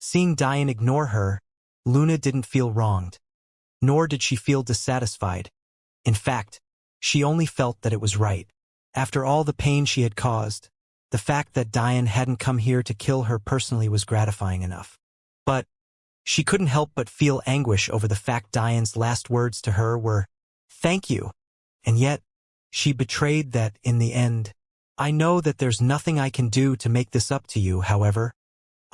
Seeing Diane ignore her, Luna didn't feel wronged. Nor did she feel dissatisfied. In fact, she only felt that it was right. After all the pain she had caused, the fact that Diane hadn't come here to kill her personally was gratifying enough. But she couldn't help but feel anguish over the fact Diane's last words to her were, "Thank you." And yet, she betrayed that, in the end, "I know that there's nothing I can do to make this up to you, however.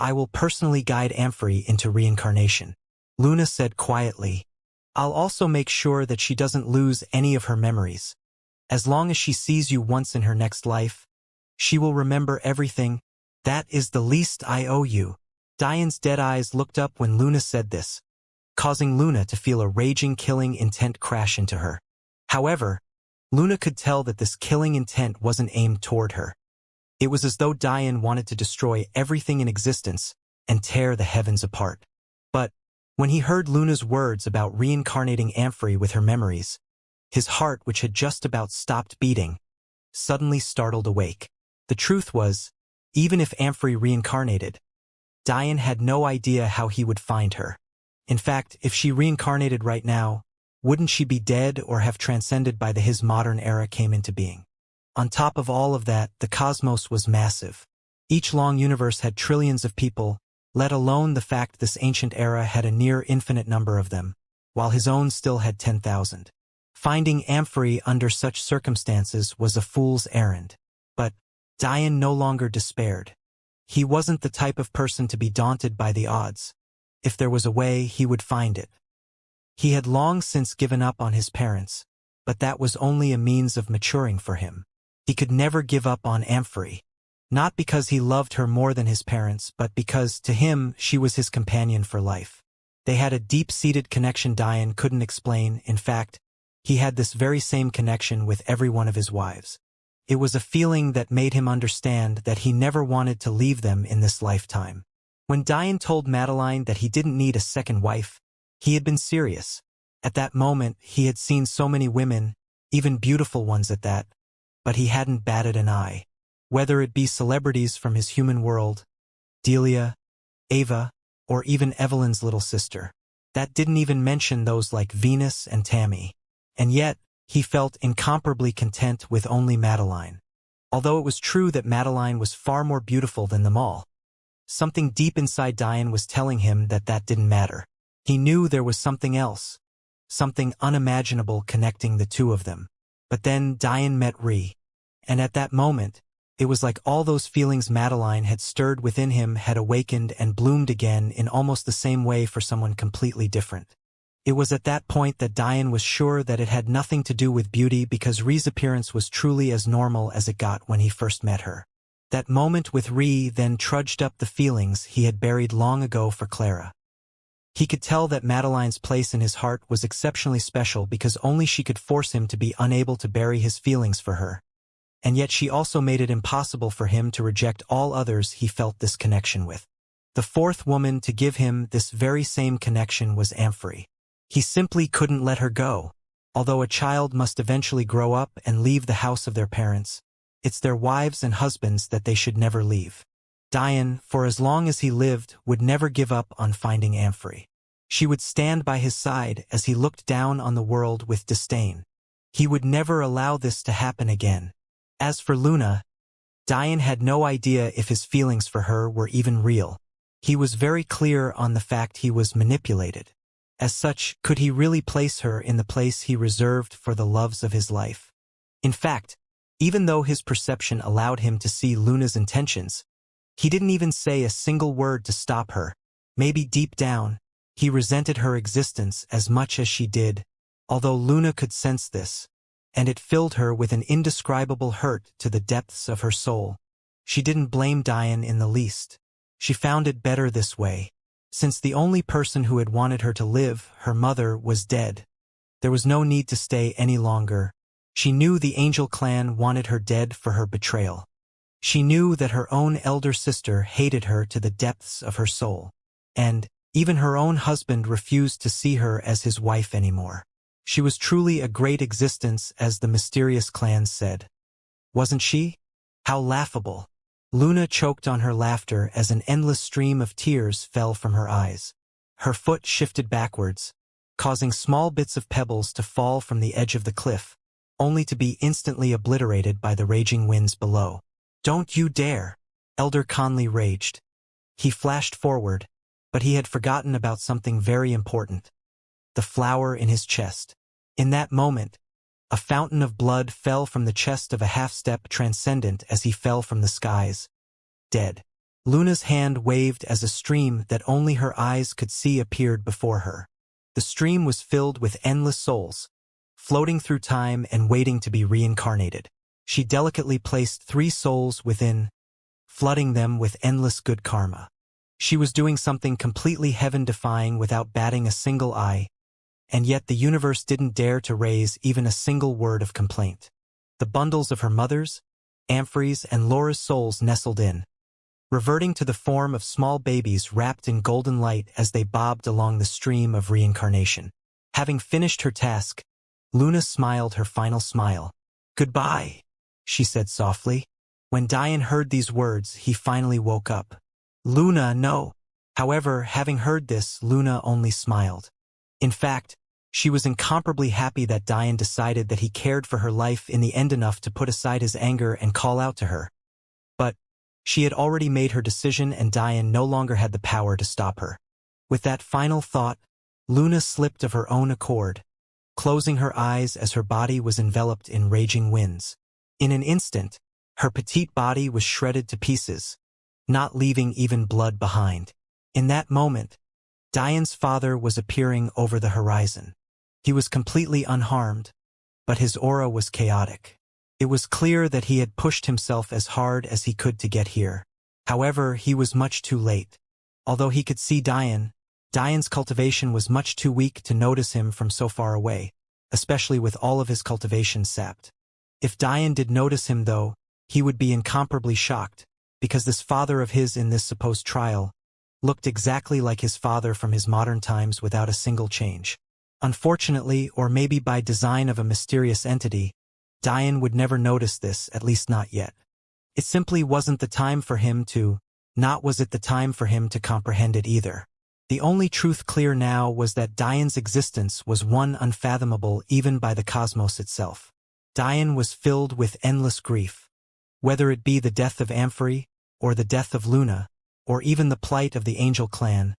I will personally guide Amphrey into reincarnation." Luna said quietly, "I'll also make sure that she doesn't lose any of her memories. As long as she sees you once in her next life, she will remember everything. That is the least I owe you." Diane's dead eyes looked up when Luna said this, causing Luna to feel a raging killing intent crash into her. However, Luna could tell that this killing intent wasn't aimed toward her. It was as though Diane wanted to destroy everything in existence and tear the heavens apart. But when he heard Luna's words about reincarnating Amphrey with her memories, his heart, which had just about stopped beating, suddenly startled awake. The truth was, even if Amphrey reincarnated, Diane had no idea how he would find her. In fact, if she reincarnated right now, wouldn't she be dead or have transcended by the his modern era came into being? On top of all of that, the cosmos was massive. Each long universe had trillions of people, let alone the fact this ancient era had a near infinite number of them, while his own still had 10,000. Finding Amphrey under such circumstances was a fool's errand. But Diane no longer despaired. He wasn't the type of person to be daunted by the odds. If there was a way, he would find it. He had long since given up on his parents, but that was only a means of maturing for him. He could never give up on Amphrey. Not because he loved her more than his parents, but because, to him, she was his companion for life. They had a deep-seated connection Diane couldn't explain. In fact, he had this very same connection with every one of his wives. It was a feeling that made him understand that he never wanted to leave them in this lifetime. When Diane told Madeline that he didn't need a second wife, he had been serious. At that moment, he had seen so many women, even beautiful ones at that, but he hadn't batted an eye. Whether it be celebrities from his human world, Delia, Ava, or even Evelyn's little sister. That didn't even mention those like Venus and Tammy. And yet, he felt incomparably content with only Madeline. Although it was true that Madeline was far more beautiful than them all, something deep inside Diane was telling him that that didn't matter. He knew there was something else, something unimaginable connecting the two of them. But then Diane met Ree. And at that moment, it was like all those feelings Madeline had stirred within him had awakened and bloomed again in almost the same way for someone completely different. It was at that point that Diane was sure that it had nothing to do with beauty because Ree's appearance was truly as normal as it got when he first met her. That moment with Ree then trudged up the feelings he had buried long ago for Clara. He could tell that Madeline's place in his heart was exceptionally special because only she could force him to be unable to bury his feelings for her. And yet she also made it impossible for him to reject all others he felt this connection with. The fourth woman to give him this very same connection was Amphrey. He simply couldn't let her go. Although a child must eventually grow up and leave the house of their parents, it's their wives and husbands that they should never leave. Diane, for as long as he lived, would never give up on finding Amphrey. She would stand by his side as he looked down on the world with disdain. He would never allow this to happen again. As for Luna, Diane had no idea if his feelings for her were even real. He was very clear on the fact he was manipulated. As such, could he really place her in the place he reserved for the loves of his life? In fact, even though his perception allowed him to see Luna's intentions, he didn't even say a single word to stop her. Maybe deep down, he resented her existence as much as she did, although Luna could sense this, and it filled her with an indescribable hurt to the depths of her soul. She didn't blame Diane in the least. She found it better this way. Since the only person who had wanted her to live, her mother, was dead, there was no need to stay any longer. She knew the Angel clan wanted her dead for her betrayal. She knew that her own elder sister hated her to the depths of her soul. And even her own husband refused to see her as his wife anymore. She was truly a great existence, as the mysterious clans said. Wasn't she? How laughable. Luna choked on her laughter as an endless stream of tears fell from her eyes. Her foot shifted backwards, causing small bits of pebbles to fall from the edge of the cliff, only to be instantly obliterated by the raging winds below. "Don't you dare!" Elder Conley raged. He flashed forward, but he had forgotten about something very important: the flower in his chest. In that moment, a fountain of blood fell from the chest of a half-step transcendent as he fell from the skies, dead. Luna's hand waved as a stream that only her eyes could see appeared before her. The stream was filled with endless souls, floating through time and waiting to be reincarnated. She delicately placed 3 souls within, flooding them with endless good karma. She was doing something completely heaven-defying without batting a single eye, and yet the universe didn't dare to raise even a single word of complaint. The bundles of her mother's, Amphrey's, and Laura's souls nestled in, reverting to the form of small babies wrapped in golden light as they bobbed along the stream of reincarnation. Having finished her task, Luna smiled her final smile. "Goodbye," she said softly. When Diane heard these words, he finally woke up. "Luna, no." However, having heard this, Luna only smiled. In fact, she was incomparably happy that Diane decided that he cared for her life in the end enough to put aside his anger and call out to her. But she had already made her decision, and Diane no longer had the power to stop her. With that final thought, Luna slipped of her own accord, closing her eyes as her body was enveloped in raging winds. In an instant, her petite body was shredded to pieces, not leaving even blood behind. In that moment, Diane's father was appearing over the horizon. He was completely unharmed, but his aura was chaotic. It was clear that he had pushed himself as hard as he could to get here. However, he was much too late. Although he could see Diane's cultivation was much too weak to notice him from so far away, especially with all of his cultivation sapped. If Diane did notice him, though, he would be incomparably shocked, because this father of his in this supposed trial looked exactly like his father from his modern times without a single change. Unfortunately, or maybe by design of a mysterious entity, Diane would never notice this, at least not yet. It simply wasn't the time for him to, not was it the time for him to comprehend it either. The only truth clear now was that Diane's existence was one unfathomable even by the cosmos itself. Diane was filled with endless grief. Whether it be the death of Amphrey, or the death of Luna, or even the plight of the Angel clan,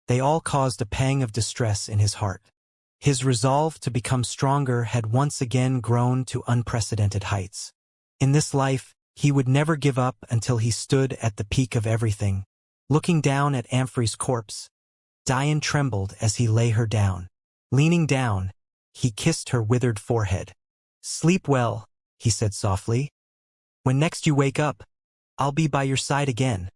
they all caused a pang of distress in his heart. His resolve to become stronger had once again grown to unprecedented heights. In this life, he would never give up until he stood at the peak of everything. Looking down at Amphrey's corpse, Diane trembled as he lay her down. Leaning down, he kissed her withered forehead. "Sleep well," he said softly. "When next you wake up, I'll be by your side again."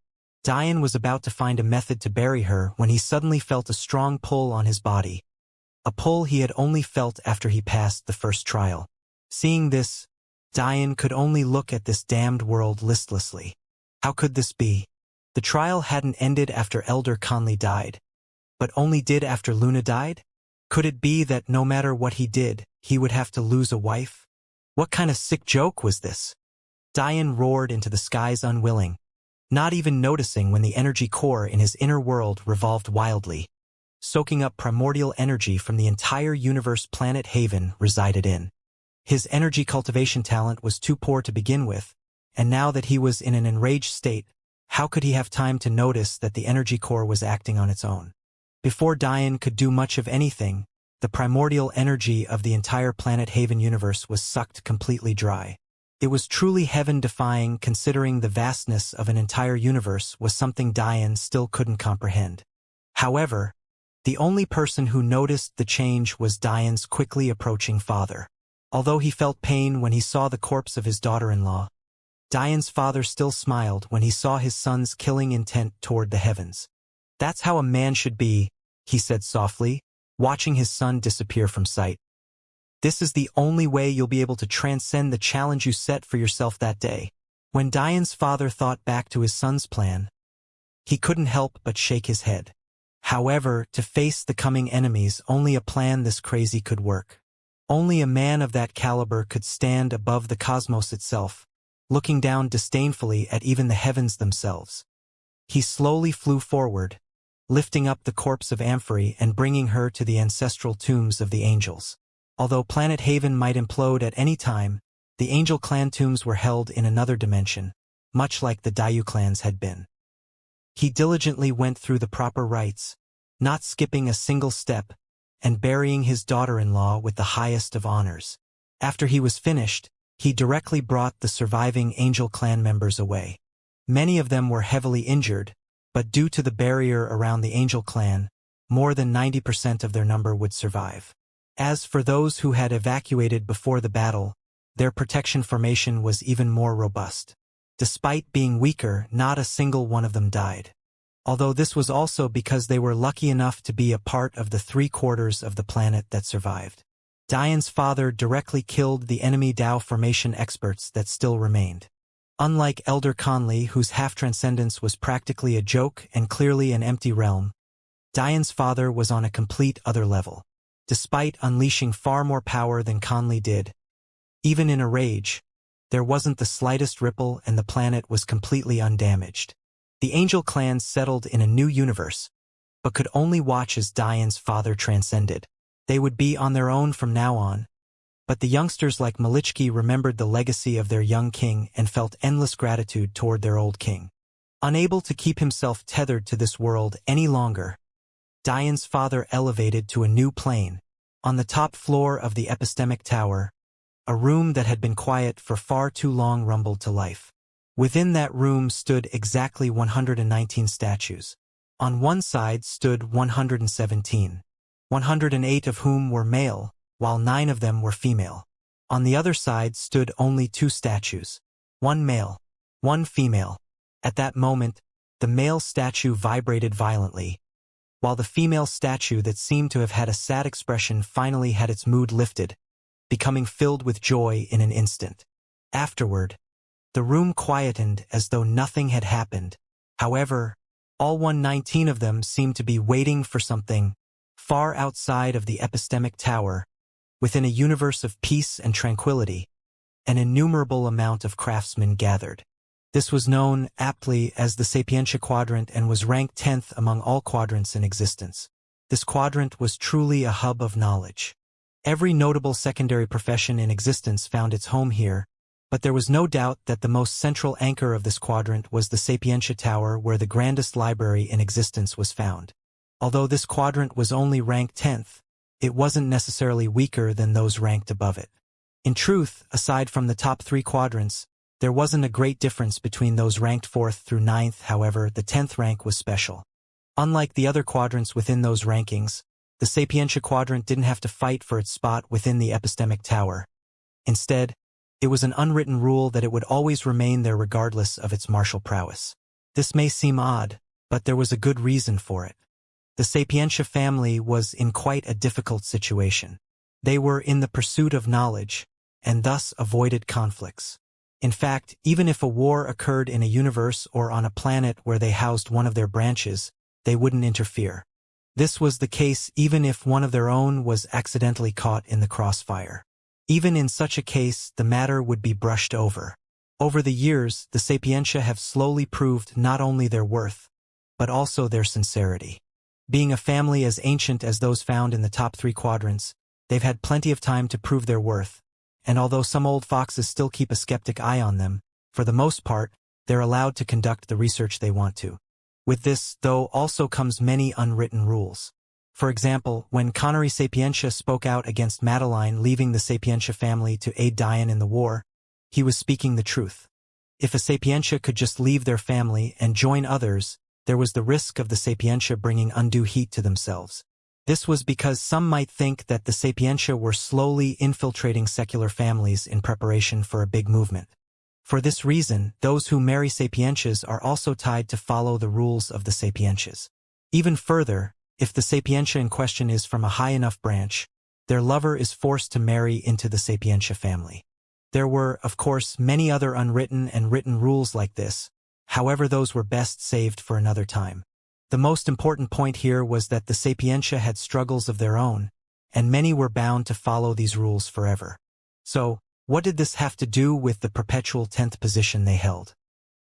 Diane was about to find a method to bury her when he suddenly felt a strong pull on his body. A pull he had only felt after he passed the first trial. Seeing this, Diane could only look at this damned world listlessly. How could this be? The trial hadn't ended after Elder Conley died, but only did after Luna died? Could it be that no matter what he did, he would have to lose a wife? What kind of sick joke was this? Diane roared into the skies unwilling, not even noticing when the energy core in his inner world revolved wildly, soaking up primordial energy from the entire universe planet Haven resided in. His energy cultivation talent was too poor to begin with, and now that he was in an enraged state, how could he have time to notice that the energy core was acting on its own? Before Diane could do much of anything, the primordial energy of the entire planet Haven universe was sucked completely dry. It was truly heaven-defying, considering the vastness of an entire universe was something Diane still couldn't comprehend. However, the only person who noticed the change was Diane's quickly approaching father. Although he felt pain when he saw the corpse of his daughter-in-law, Diane's father still smiled when he saw his son's killing intent toward the heavens. "That's how a man should be," he said softly, watching his son disappear from sight. "This is the only way you'll be able to transcend the challenge you set for yourself that day." When Diane's father thought back to his son's plan, he couldn't help but shake his head. However, to face the coming enemies, only a plan this crazy could work. Only a man of that caliber could stand above the cosmos itself, looking down disdainfully at even the heavens themselves. He slowly flew forward, lifting up the corpse of Amphory and bringing her to the ancestral tombs of the angels. Although Planet Haven might implode at any time, the angel clan tombs were held in another dimension, much like the Dayu clans had been. He diligently went through the proper rites, not skipping a single step, and burying his daughter-in-law with the highest of honors. After he was finished, he directly brought the surviving angel clan members away. Many of them were heavily injured, but due to the barrier around the angel clan, more than 90% of their number would survive. As for those who had evacuated before the battle, their protection formation was even more robust. Despite being weaker, not a single one of them died. Although this was also because they were lucky enough to be a part of the 3/4 of the planet that survived. Diane's father directly killed the enemy Dao formation experts that still remained. Unlike Elder Conley, whose half-transcendence was practically a joke and clearly an empty realm, Diane's father was on a complete other level. Despite unleashing far more power than Conley did, even in a rage, there wasn't the slightest ripple and the planet was completely undamaged. The angel clans settled in a new universe, but could only watch as Diane's father transcended. They would be on their own from now on. But the youngsters like Malichki remembered the legacy of their young king and felt endless gratitude toward their old king. Unable to keep himself tethered to this world any longer, Diane's father elevated to a new plane, on the top floor of the epistemic tower. A room that had been quiet for far too long rumbled to life. Within that room stood exactly 119 statues. On one side stood 117, 108 of whom were male, while 9 of them were female. On the other side stood only 2 statues, 1 male, 1 female. At that moment, the male statue vibrated violently, while the female statue that seemed to have had a sad expression finally had its mood lifted, becoming filled with joy in an instant. Afterward, the room quietened as though nothing had happened. However, all 119 of them seemed to be waiting for something, far outside of the epistemic tower, within a universe of peace and tranquility. An innumerable amount of craftsmen gathered. This was known aptly as the Sapientia Quadrant and was ranked 10th among all quadrants in existence. This quadrant was truly a hub of knowledge. Every notable secondary profession in existence found its home here, but there was no doubt that the most central anchor of this quadrant was the Sapientia Tower, where the grandest library in existence was found. Although this quadrant was only ranked 10th, it wasn't necessarily weaker than those ranked above it. In truth, aside from the top 3 quadrants, there wasn't a great difference between those ranked 4th through 9th. However, the 10th rank was special. Unlike the other quadrants within those rankings, the Sapientia Quadrant didn't have to fight for its spot within the epistemic tower. Instead, it was an unwritten rule that it would always remain there regardless of its martial prowess. This may seem odd, but there was a good reason for it. The Sapientia family was in quite a difficult situation. They were in the pursuit of knowledge, and thus avoided conflicts. In fact, even if a war occurred in a universe or on a planet where they housed one of their branches, they wouldn't interfere. This was the case even if one of their own was accidentally caught in the crossfire. Even in such a case, the matter would be brushed over. Over the years, the Sapientia have slowly proved not only their worth, but also their sincerity. Being a family as ancient as those found in the top 3 quadrants, they've had plenty of time to prove their worth, and although some old foxes still keep a skeptic eye on them, for the most part, they're allowed to conduct the research they want to. With this, though, also comes many unwritten rules. For example, when Connery Sapientia spoke out against Madeline leaving the Sapientia family to aid Diane in the war, he was speaking the truth. If a Sapientia could just leave their family and join others, there was the risk of the Sapientia bringing undue heat to themselves. This was because some might think that the Sapientia were slowly infiltrating secular families in preparation for a big movement. For this reason, those who marry Sapientias are also tied to follow the rules of the Sapientias. Even further, if the Sapientia in question is from a high enough branch, their lover is forced to marry into the Sapientia family. There were, of course, many other unwritten and written rules like this, however those were best saved for another time. The most important point here was that the Sapientia had struggles of their own, and many were bound to follow these rules forever. So, What did this have to do with the perpetual 10th position they held?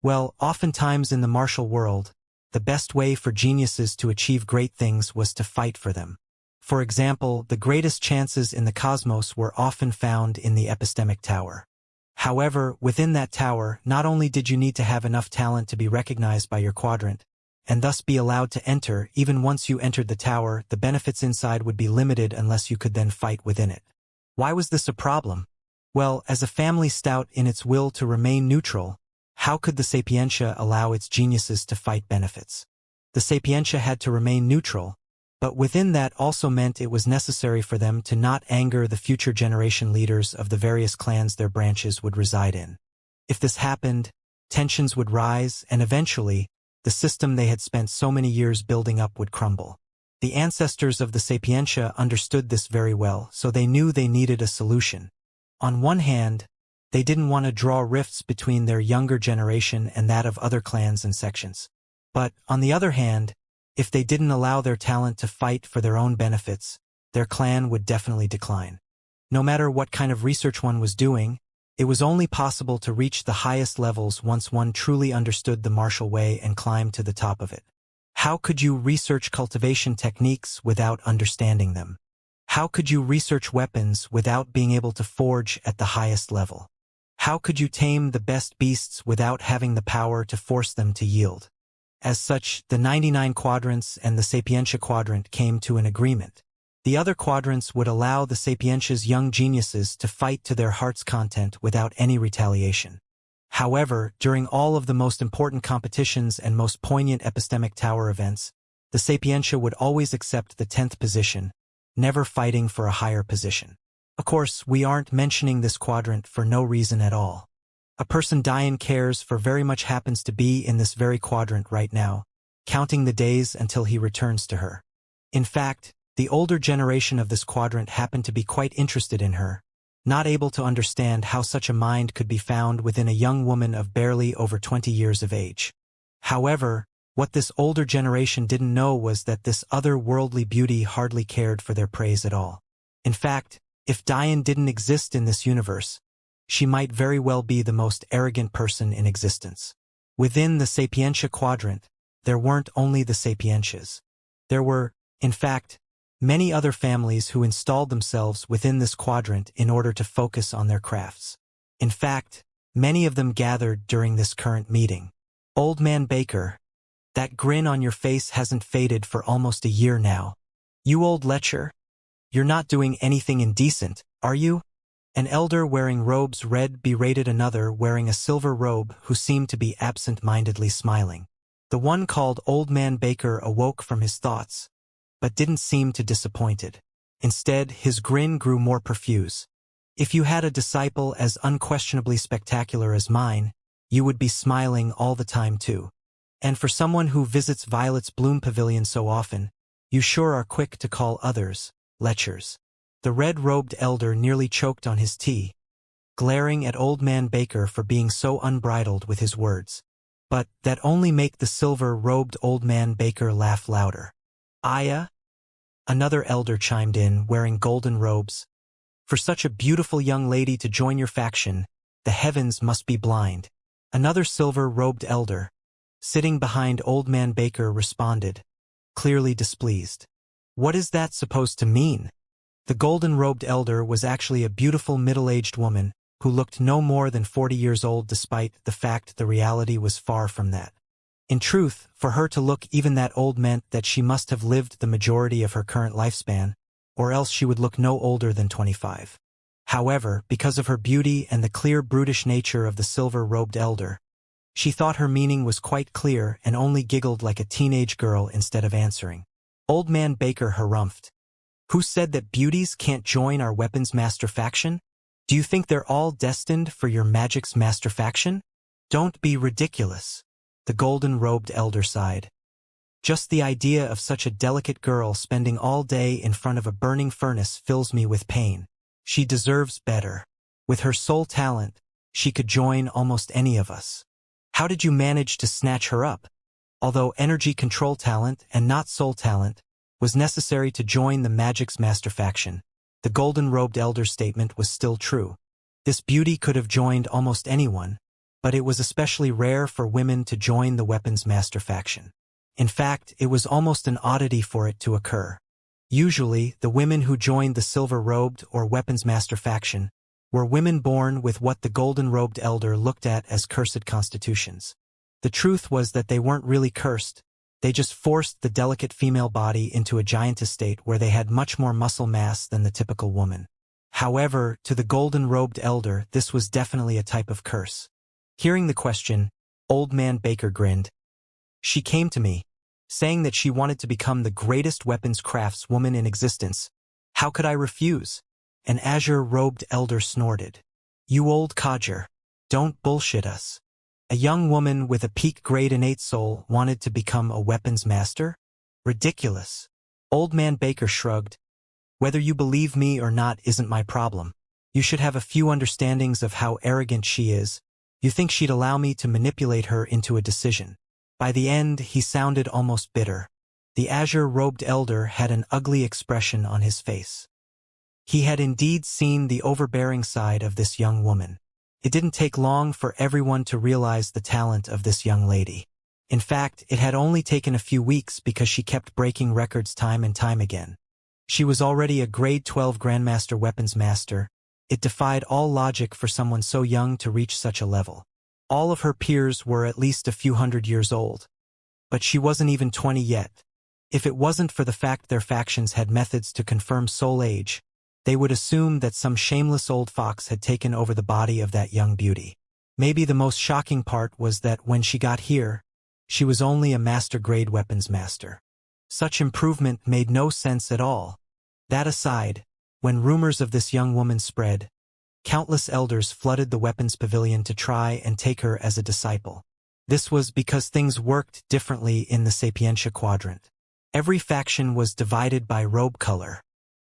Well, oftentimes in the martial world, the best way for geniuses to achieve great things was to fight for them. For example, the greatest chances in the cosmos were often found in the epistemic tower. However, within that tower, not only did you need to have enough talent to be recognized by your quadrant, and thus be allowed to enter, even once you entered the tower, the benefits inside would be limited unless you could then fight within it. Why was this a problem? Well, as a family stout in its will to remain neutral, how could the Sapientia allow its geniuses to fight benefits? The Sapientia had to remain neutral, but within that also meant it was necessary for them to not anger the future generation leaders of the various clans their branches would reside in. If this happened, tensions would rise, and eventually, the system they had spent so many years building up would crumble. The ancestors of the Sapientia understood this very well, so they knew they needed a solution. On one hand, they didn't want to draw rifts between their younger generation and that of other clans and sections. But, on the other hand, if they didn't allow their talent to fight for their own benefits, their clan would definitely decline. No matter what kind of research one was doing, it was only possible to reach the highest levels once one truly understood the martial way and climbed to the top of it. How could you research cultivation techniques without understanding them? How could you research weapons without being able to forge at the highest level? How could you tame the best beasts without having the power to force them to yield? As such, the 99 quadrants and the Sapientia quadrant came to an agreement. The other quadrants would allow the Sapientia's young geniuses to fight to their heart's content without any retaliation. However, during all of the most important competitions and most poignant epistemic tower events, the Sapientia would always accept the 10th position, never fighting for a higher position. Of course, we aren't mentioning this quadrant for no reason at all. A person Diane cares for very much happens to be in this very quadrant right now, counting the days until he returns to her. In fact, the older generation of this quadrant happened to be quite interested in her, not able to understand how such a mind could be found within a young woman of barely over 20 years of age. However, what this older generation didn't know was that this other-worldly beauty hardly cared for their praise at all. In fact, if Diane didn't exist in this universe, she might very well be the most arrogant person in existence. Within the Sapientia quadrant, there weren't only the Sapientias. There were, in fact, many other families who installed themselves within this quadrant in order to focus on their crafts. In fact, many of them gathered during this current meeting. Old Man Baker, that grin on your face hasn't faded for almost a year now. You old lecher, you're not doing anything indecent, are you? An elder wearing robes red berated another wearing a silver robe who seemed to be absent-mindedly smiling. The one called Old Man Baker awoke from his thoughts, but didn't seem too disappointed. Instead, his grin grew more profuse. If you had a disciple as unquestionably spectacular as mine, you would be smiling all the time too. And for someone who visits Violet's Bloom Pavilion so often, you sure are quick to call others lechers. The red-robed elder nearly choked on his tea, glaring at Old Man Baker for being so unbridled with his words. But that only make the silver-robed Old Man Baker laugh louder. Aya? Another elder chimed in, wearing golden robes. For such a beautiful young lady to join your faction, the heavens must be blind. Another silver-robed elder, sitting behind Old Man Baker, responded, clearly displeased. What is that supposed to mean? The golden-robed elder was actually a beautiful middle-aged woman who looked no more than 40 years old despite the fact the reality was far from that. In truth, for her to look even that old meant that she must have lived the majority of her current lifespan, or else she would look no older than 25. However, because of her beauty and the clear brutish nature of the silver-robed elder, she thought her meaning was quite clear and only giggled like a teenage girl instead of answering. Old Man Baker harumphed. Who said that beauties can't join our weapons master faction? Do you think they're all destined for your magic's master faction? Don't be ridiculous. The golden-robed elder sighed. Just the idea of such a delicate girl spending all day in front of a burning furnace fills me with pain. She deserves better. With her sole talent, she could join almost any of us. How did you manage to snatch her up? Although energy control talent and not soul talent was necessary to join the magic's master faction, the golden-robed elder's statement was still true. This beauty could have joined almost anyone, but it was especially rare for women to join the weapons master faction. In fact, it was almost an oddity for it to occur. Usually, the women who joined the silver-robed or weapons master faction were women born with what the golden-robed elder looked at as cursed constitutions. The truth was that they weren't really cursed, they just forced the delicate female body into a giantess state where they had much more muscle mass than the typical woman. However, to the golden-robed elder, this was definitely a type of curse. Hearing the question, Old Man Baker grinned. She came to me, saying that she wanted to become the greatest weapons craftswoman in existence. How could I refuse? An azure-robed elder snorted. You old codger. Don't bullshit us. A young woman with a peak-grade innate soul wanted to become a weapons master? Ridiculous. Old Man Baker shrugged. Whether you believe me or not isn't my problem. You should have a few understandings of how arrogant she is. You think she'd allow me to manipulate her into a decision. By the end, he sounded almost bitter. The azure-robed elder had an ugly expression on his face. He had indeed seen the overbearing side of this young woman. It didn't take long for everyone to realize the talent of this young lady. In fact, it had only taken a few weeks because she kept breaking records time and time again. She was already a grade 12 Grandmaster Weapons Master. It defied all logic for someone so young to reach such a level. All of her peers were at least a few hundred years old. But she wasn't even 20 yet. If it wasn't for the fact their factions had methods to confirm soul age, they would assume that some shameless old fox had taken over the body of that young beauty. Maybe the most shocking part was that when she got here, she was only a master-grade weapons master. Such improvement made no sense at all. That aside, when rumors of this young woman spread, countless elders flooded the weapons pavilion to try and take her as a disciple. This was because things worked differently in the Sapientia quadrant. Every faction was divided by robe color.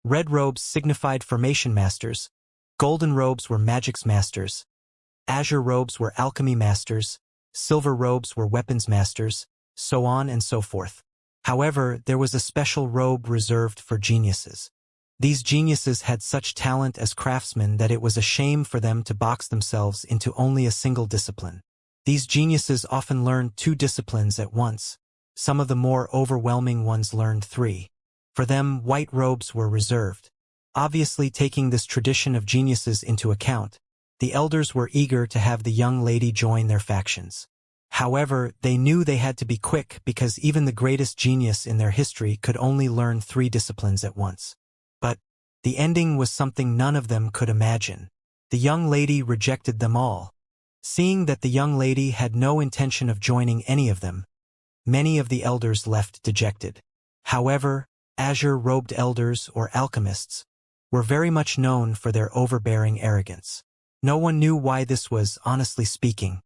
Red robes signified formation masters, golden robes were magics masters, azure robes were alchemy masters, silver robes were weapons masters, so on and so forth. However, there was a special robe reserved for geniuses. These geniuses had such talent as craftsmen that it was a shame for them to box themselves into only a single discipline. These geniuses often learned 2 disciplines at once. Some of the more overwhelming ones learned 3. For them, white robes were reserved. Obviously, taking this tradition of geniuses into account, the elders were eager to have the young lady join their factions. However, they knew they had to be quick because even the greatest genius in their history could only learn 3 disciplines at once. But the ending was something none of them could imagine. The young lady rejected them all. Seeing that the young lady had no intention of joining any of them, many of the elders left dejected. However, azure-robed elders, or alchemists, were very much known for their overbearing arrogance. No one knew why this was, honestly speaking.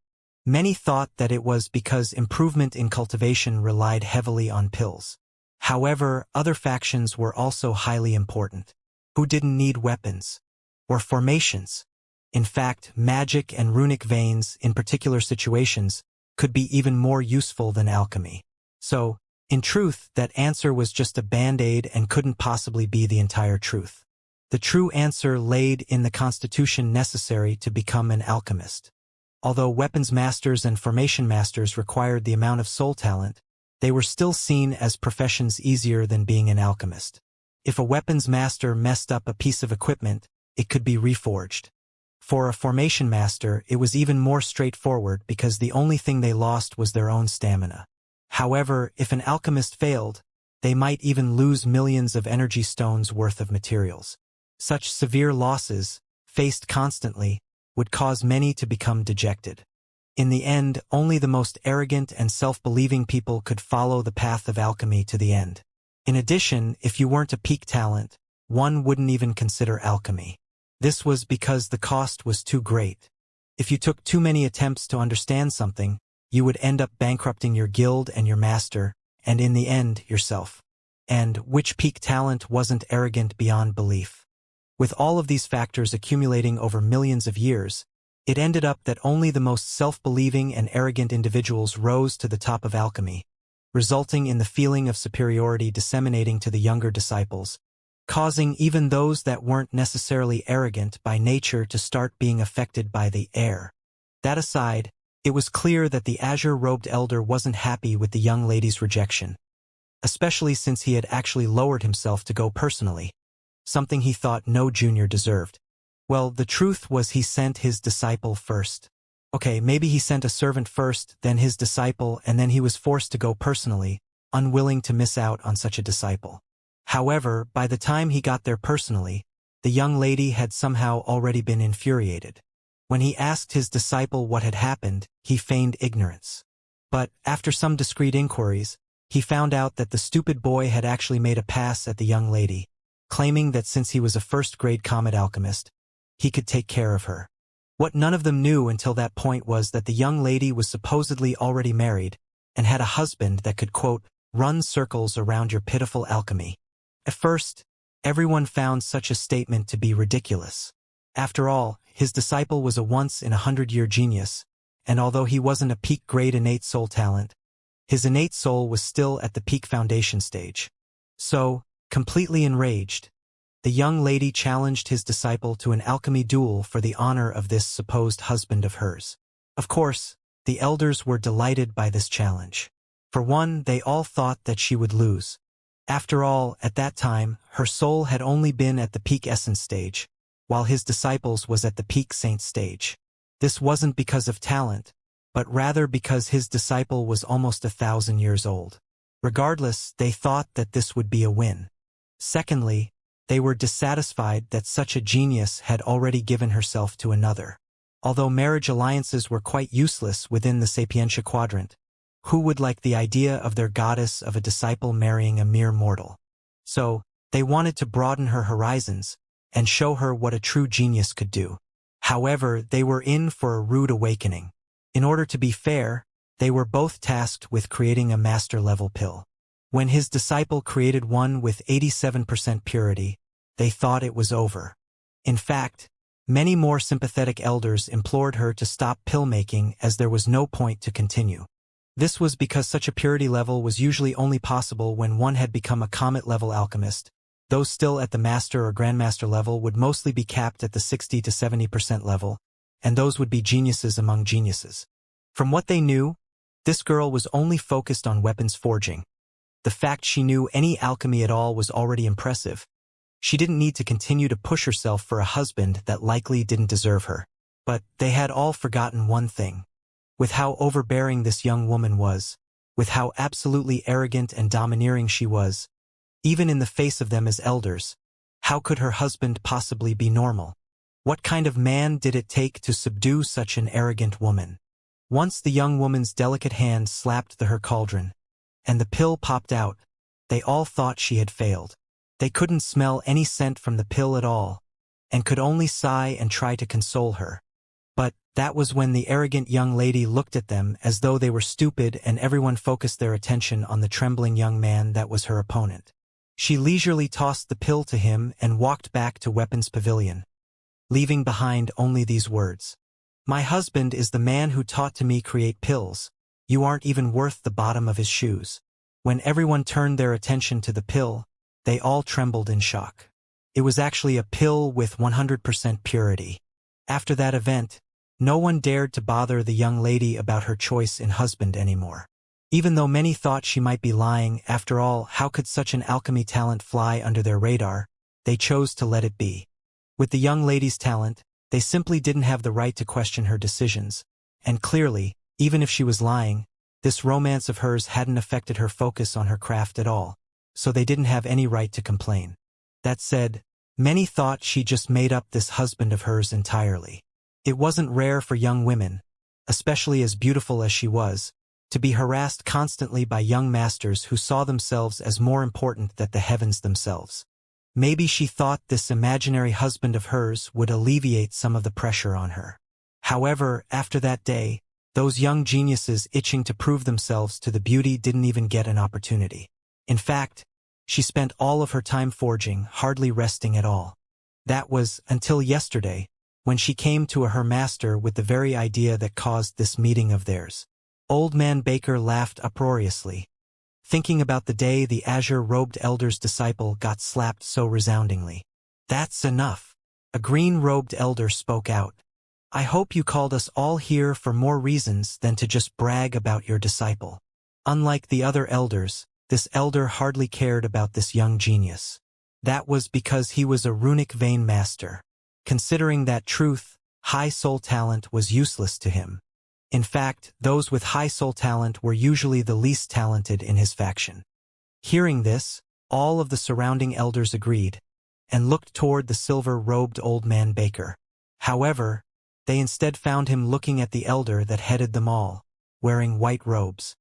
Many thought that it was because improvement in cultivation relied heavily on pills. However, other factions were also highly important. Who didn't need weapons? Or formations? In fact, magic and runic veins, in particular situations, could be even more useful than alchemy. So, in truth, that answer was just a band-aid and couldn't possibly be the entire truth. The true answer laid in the constitution necessary to become an alchemist. Although weapons masters and formation masters required the amount of soul talent, they were still seen as professions easier than being an alchemist. If a weapons master messed up a piece of equipment, it could be reforged. For a formation master, it was even more straightforward because the only thing they lost was their own stamina. However, if an alchemist failed, they might even lose millions of energy stones worth of materials. Such severe losses, faced constantly, would cause many to become dejected. In the end, only the most arrogant and self-believing people could follow the path of alchemy to the end. In addition, if you weren't a peak talent, one wouldn't even consider alchemy. This was because the cost was too great. If you took too many attempts to understand something, you would end up bankrupting your guild and your master, and in the end, yourself. And which peak talent wasn't arrogant beyond belief? With all of these factors accumulating over millions of years, it ended up that only the most self-believing and arrogant individuals rose to the top of alchemy, resulting in the feeling of superiority disseminating to the younger disciples, causing even those that weren't necessarily arrogant by nature to start being affected by the air. That aside, it was clear that the azure-robed elder wasn't happy with the young lady's rejection, especially since he had actually lowered himself to go personally, something he thought no junior deserved. Well, the truth was he sent his disciple first. Okay, maybe he sent a servant first, then his disciple, and then he was forced to go personally, unwilling to miss out on such a disciple. However, by the time he got there personally, the young lady had somehow already been infuriated. When he asked his disciple what had happened, he feigned ignorance. But, after some discreet inquiries, he found out that the stupid boy had actually made a pass at the young lady, claiming that since he was a first-grade comet alchemist, he could take care of her. What none of them knew until that point was that the young lady was supposedly already married and had a husband that could, quote, run circles around your pitiful alchemy. At first, everyone found such a statement to be ridiculous. After all, his disciple was a once-in-a-100-year genius, and although he wasn't a peak-grade innate soul talent, his innate soul was still at the peak foundation stage. So, completely enraged, the young lady challenged his disciple to an alchemy duel for the honor of this supposed husband of hers. Of course, the elders were delighted by this challenge. For one, they all thought that she would lose. After all, at that time, her soul had only been at the peak essence stage, while his disciple's was at the peak saint stage. This wasn't because of talent, but rather because his disciple was almost 1,000 years old. Regardless, they thought that this would be a win. Secondly, they were dissatisfied that such a genius had already given herself to another. Although marriage alliances were quite useless within the Sapientia quadrant, who would like the idea of their goddess of a disciple marrying a mere mortal? So, they wanted to broaden her horizons and show her what a true genius could do. However, they were in for a rude awakening. In order to be fair, they were both tasked with creating a master-level pill. When his disciple created one with 87% purity, they thought it was over. In fact, many more sympathetic elders implored her to stop pill-making as there was no point to continue. This was because such a purity level was usually only possible when one had become a comet-level alchemist. Those still at the master or grandmaster level would mostly be capped at the 60 to 70% level, and those would be geniuses among geniuses. From what they knew, this girl was only focused on weapons forging. The fact she knew any alchemy at all was already impressive. She didn't need to continue to push herself for a husband that likely didn't deserve her. But they had all forgotten one thing. With how overbearing this young woman was, with how absolutely arrogant and domineering she was, even in the face of them as elders, how could her husband possibly be normal? What kind of man did it take to subdue such an arrogant woman? Once the young woman's delicate hand slapped her cauldron, and the pill popped out, they all thought she had failed. They couldn't smell any scent from the pill at all, and could only sigh and try to console her. But that was when the arrogant young lady looked at them as though they were stupid, and everyone focused their attention on the trembling young man that was her opponent. She leisurely tossed the pill to him and walked back to Weapons Pavilion, leaving behind only these words. My husband is the man who taught to me create pills. You aren't even worth the bottom of his shoes. When everyone turned their attention to the pill, they all trembled in shock. It was actually a pill with 100% purity. After that event, no one dared to bother the young lady about her choice in husband anymore. Even though many thought she might be lying, after all, how could such an alchemy talent fly under their radar? They chose to let it be. With the young lady's talent, they simply didn't have the right to question her decisions, and clearly, even if she was lying, this romance of hers hadn't affected her focus on her craft at all, so they didn't have any right to complain. That said, many thought she just made up this husband of hers entirely. It wasn't rare for young women, especially as beautiful as she was, to be harassed constantly by young masters who saw themselves as more important than the heavens themselves. Maybe she thought this imaginary husband of hers would alleviate some of the pressure on her. However, after that day, those young geniuses itching to prove themselves to the beauty didn't even get an opportunity. In fact, she spent all of her time forging, hardly resting at all. That was until yesterday, when she came to her master with the very idea that caused this meeting of theirs. Old Man Baker laughed uproariously. thinking about the day the azure-robed elder's disciple got slapped so resoundingly. "That's enough." A green-robed elder spoke out. "I hope you called us all here for more reasons than to just brag about your disciple." Unlike the other elders, this elder hardly cared about this young genius. That was because he was a runic vein master. Considering that truth, high soul talent was useless to him. In fact, those with high soul talent were usually the least talented in his faction. Hearing this, all of the surrounding elders agreed, and looked toward the silver-robed old man Baker. However, they instead found him looking at the elder that headed them all, wearing white robes.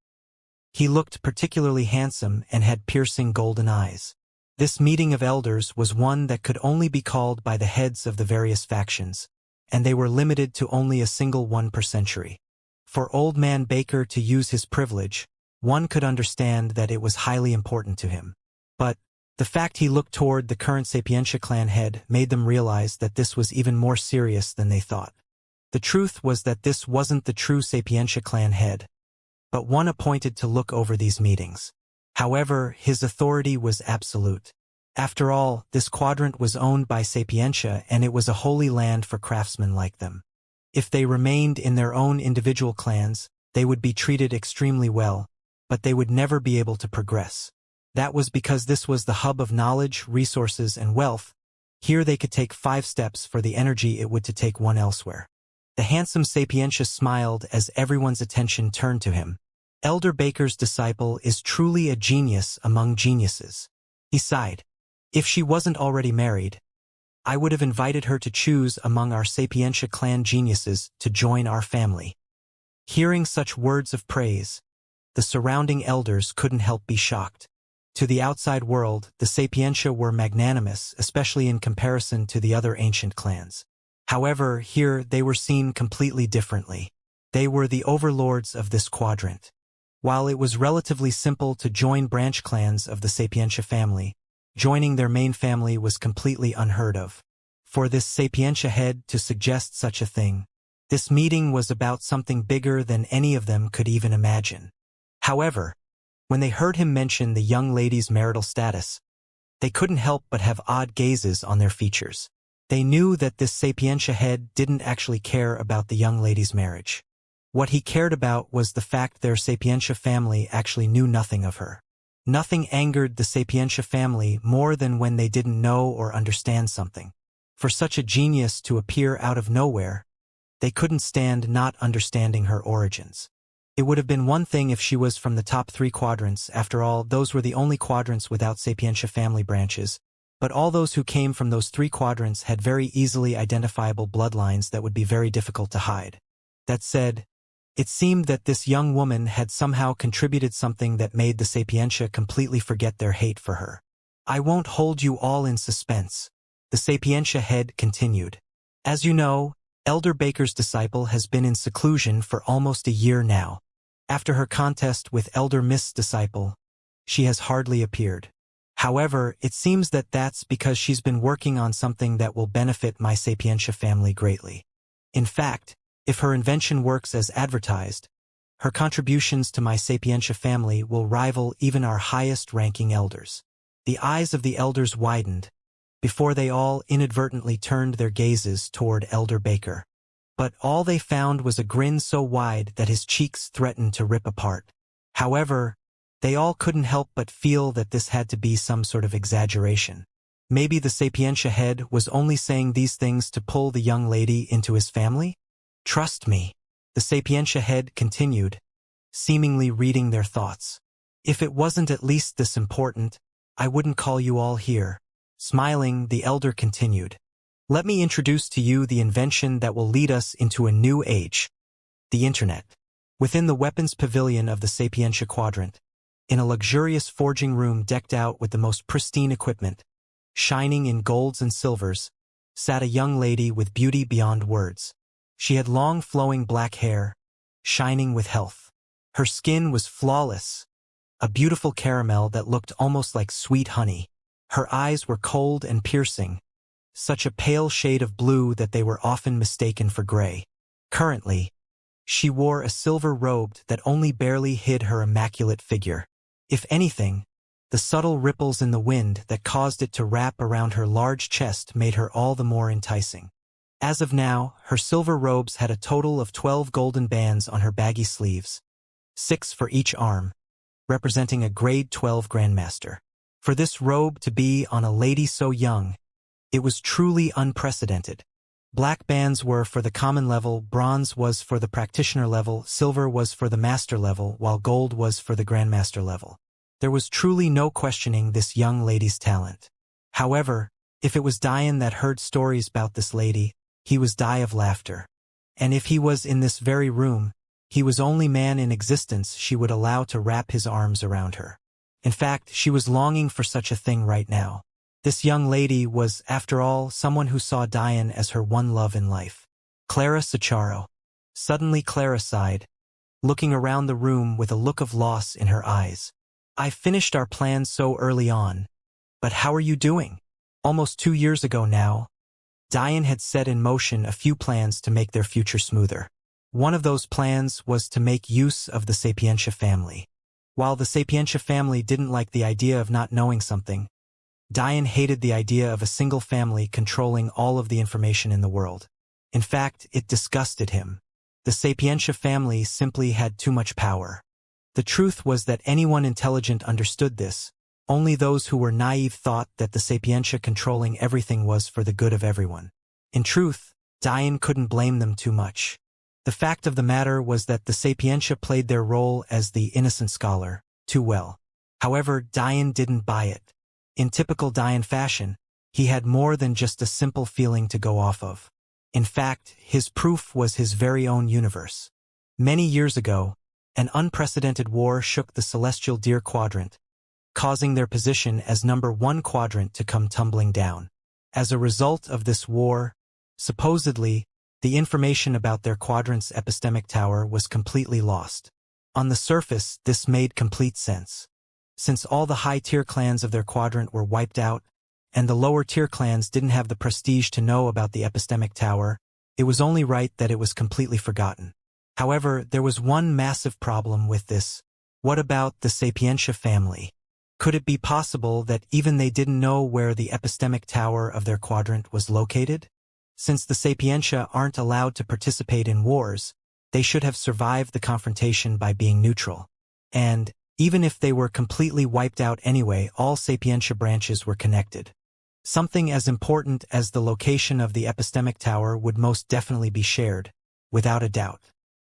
He looked particularly handsome and had piercing golden eyes. This meeting of elders was one that could only be called by the heads of the various factions, and they were limited to only a single one per century. For Old Man Baker to use his privilege, one could understand that it was highly important to him. But the fact he looked toward the current Sapientia clan head made them realize that this was even more serious than they thought. The truth was that this wasn't the true Sapientia clan head, but one appointed to look over these meetings. However, his authority was absolute. After all, this quadrant was owned by Sapientia, and it was a holy land for craftsmen like them. If they remained in their own individual clans, they would be treated extremely well, but they would never be able to progress. That was because this was the hub of knowledge, resources, and wealth. Here they could take 5 steps for the energy it would to take one elsewhere. The handsome Sapientia smiled as everyone's attention turned to him. Elder Baker's disciple is truly a genius among geniuses. He sighed. If she wasn't already married, I would have invited her to choose among our Sapientia clan geniuses to join our family. Hearing such words of praise, the surrounding elders couldn't help be shocked. To the outside world, the Sapientia were magnanimous, especially in comparison to the other ancient clans. However, here they were seen completely differently. They were the overlords of this quadrant. While it was relatively simple to join branch clans of the Sapientia family, joining their main family was completely unheard of. For this Sapientia head to suggest such a thing, this meeting was about something bigger than any of them could even imagine. However, when they heard him mention the young lady's marital status, they couldn't help but have odd gazes on their features. They knew that this Sapientia head didn't actually care about the young lady's marriage. What he cared about was the fact their Sapientia family actually knew nothing of her. Nothing angered the Sapientia family more than when they didn't know or understand something. For such a genius to appear out of nowhere, they couldn't stand not understanding her origins. It would have been one thing if she was from the top 3 quadrants. After all, those were the only quadrants without Sapientia family branches, but all those who came from those 3 quadrants had very easily identifiable bloodlines that would be very difficult to hide. That said, it seemed that this young woman had somehow contributed something that made the Sapientia completely forget their hate for her. "I won't hold you all in suspense," the Sapientia head continued. "As you know, Elder Baker's disciple has been in seclusion for almost a year now. After her contest with Elder Mist's disciple, she has hardly appeared. However, it seems that that's because she's been working on something that will benefit my Sapientia family greatly. In fact, if her invention works as advertised, her contributions to my Sapientia family will rival even our highest-ranking elders." The eyes of the elders widened, before they all inadvertently turned their gazes toward Elder Baker. But all they found was a grin so wide that his cheeks threatened to rip apart. However, they all couldn't help but feel that this had to be some sort of exaggeration. Maybe the Sapientia head was only saying these things to pull the young lady into his family? "Trust me," the Sapientia head continued, seemingly reading their thoughts. "If it wasn't at least this important, I wouldn't call you all here." Smiling, the elder continued. "Let me introduce to you the invention that will lead us into a new age, the Internet." Within the weapons pavilion of the Sapientia quadrant, in a luxurious forging room decked out with the most pristine equipment, shining in golds and silvers, sat a young lady with beauty beyond words. She had long flowing black hair, shining with health. Her skin was flawless, a beautiful caramel that looked almost like sweet honey. Her eyes were cold and piercing, such a pale shade of blue that they were often mistaken for gray. Currently, she wore a silver robe that only barely hid her immaculate figure. If anything, the subtle ripples in the wind that caused it to wrap around her large chest made her all the more enticing. As of now, her silver robes had a total of 12 golden bands on her baggy sleeves, 6 for each arm, representing a grade 12 grandmaster. For this robe to be on a lady so young, it was truly unprecedented. Black bands were for the common level, bronze was for the practitioner level, silver was for the master level, while gold was for the grandmaster level. There was truly no questioning this young lady's talent. However, if it was Diane that heard stories about this lady, he was die of laughter. And if he was in this very room, he was only man in existence she would allow to wrap his arms around her. In fact, she was longing for such a thing right now. This young lady was, after all, someone who saw Diane as her one love in life. Clara Ciccaro. Suddenly Clara sighed, looking around the room with a look of loss in her eyes. I finished our plans so early on. But how are you doing? Almost 2 years ago now, Diane had set in motion a few plans to make their future smoother. One of those plans was to make use of the Sapientia family. While the Sapientia family didn't like the idea of not knowing something, Diane hated the idea of a single family controlling all of the information in the world. In fact, it disgusted him. The Sapientia family simply had too much power. The truth was that anyone intelligent understood this. Only those who were naive thought that the Sapientia controlling everything was for the good of everyone. In truth, Diane couldn't blame them too much. The fact of the matter was that the Sapientia played their role as the innocent scholar too well. However, Diane didn't buy it. In typical Diane fashion, he had more than just a simple feeling to go off of. In fact, his proof was his very own universe. Many years ago, an unprecedented war shook the Celestial Deer Quadrant, causing their position as #1 quadrant to come tumbling down. As a result of this war, supposedly, the information about their quadrant's epistemic tower was completely lost. On the surface, this made complete sense. Since all the high-tier clans of their quadrant were wiped out, and the lower-tier clans didn't have the prestige to know about the epistemic tower, it was only right that it was completely forgotten. However, there was one massive problem with this. What about the Sapientia family? Could it be possible that even they didn't know where the epistemic tower of their quadrant was located? Since the Sapientia aren't allowed to participate in wars, they should have survived the confrontation by being neutral. And, even if they were completely wiped out anyway, all Sapientia branches were connected. Something as important as the location of the epistemic tower would most definitely be shared, without a doubt.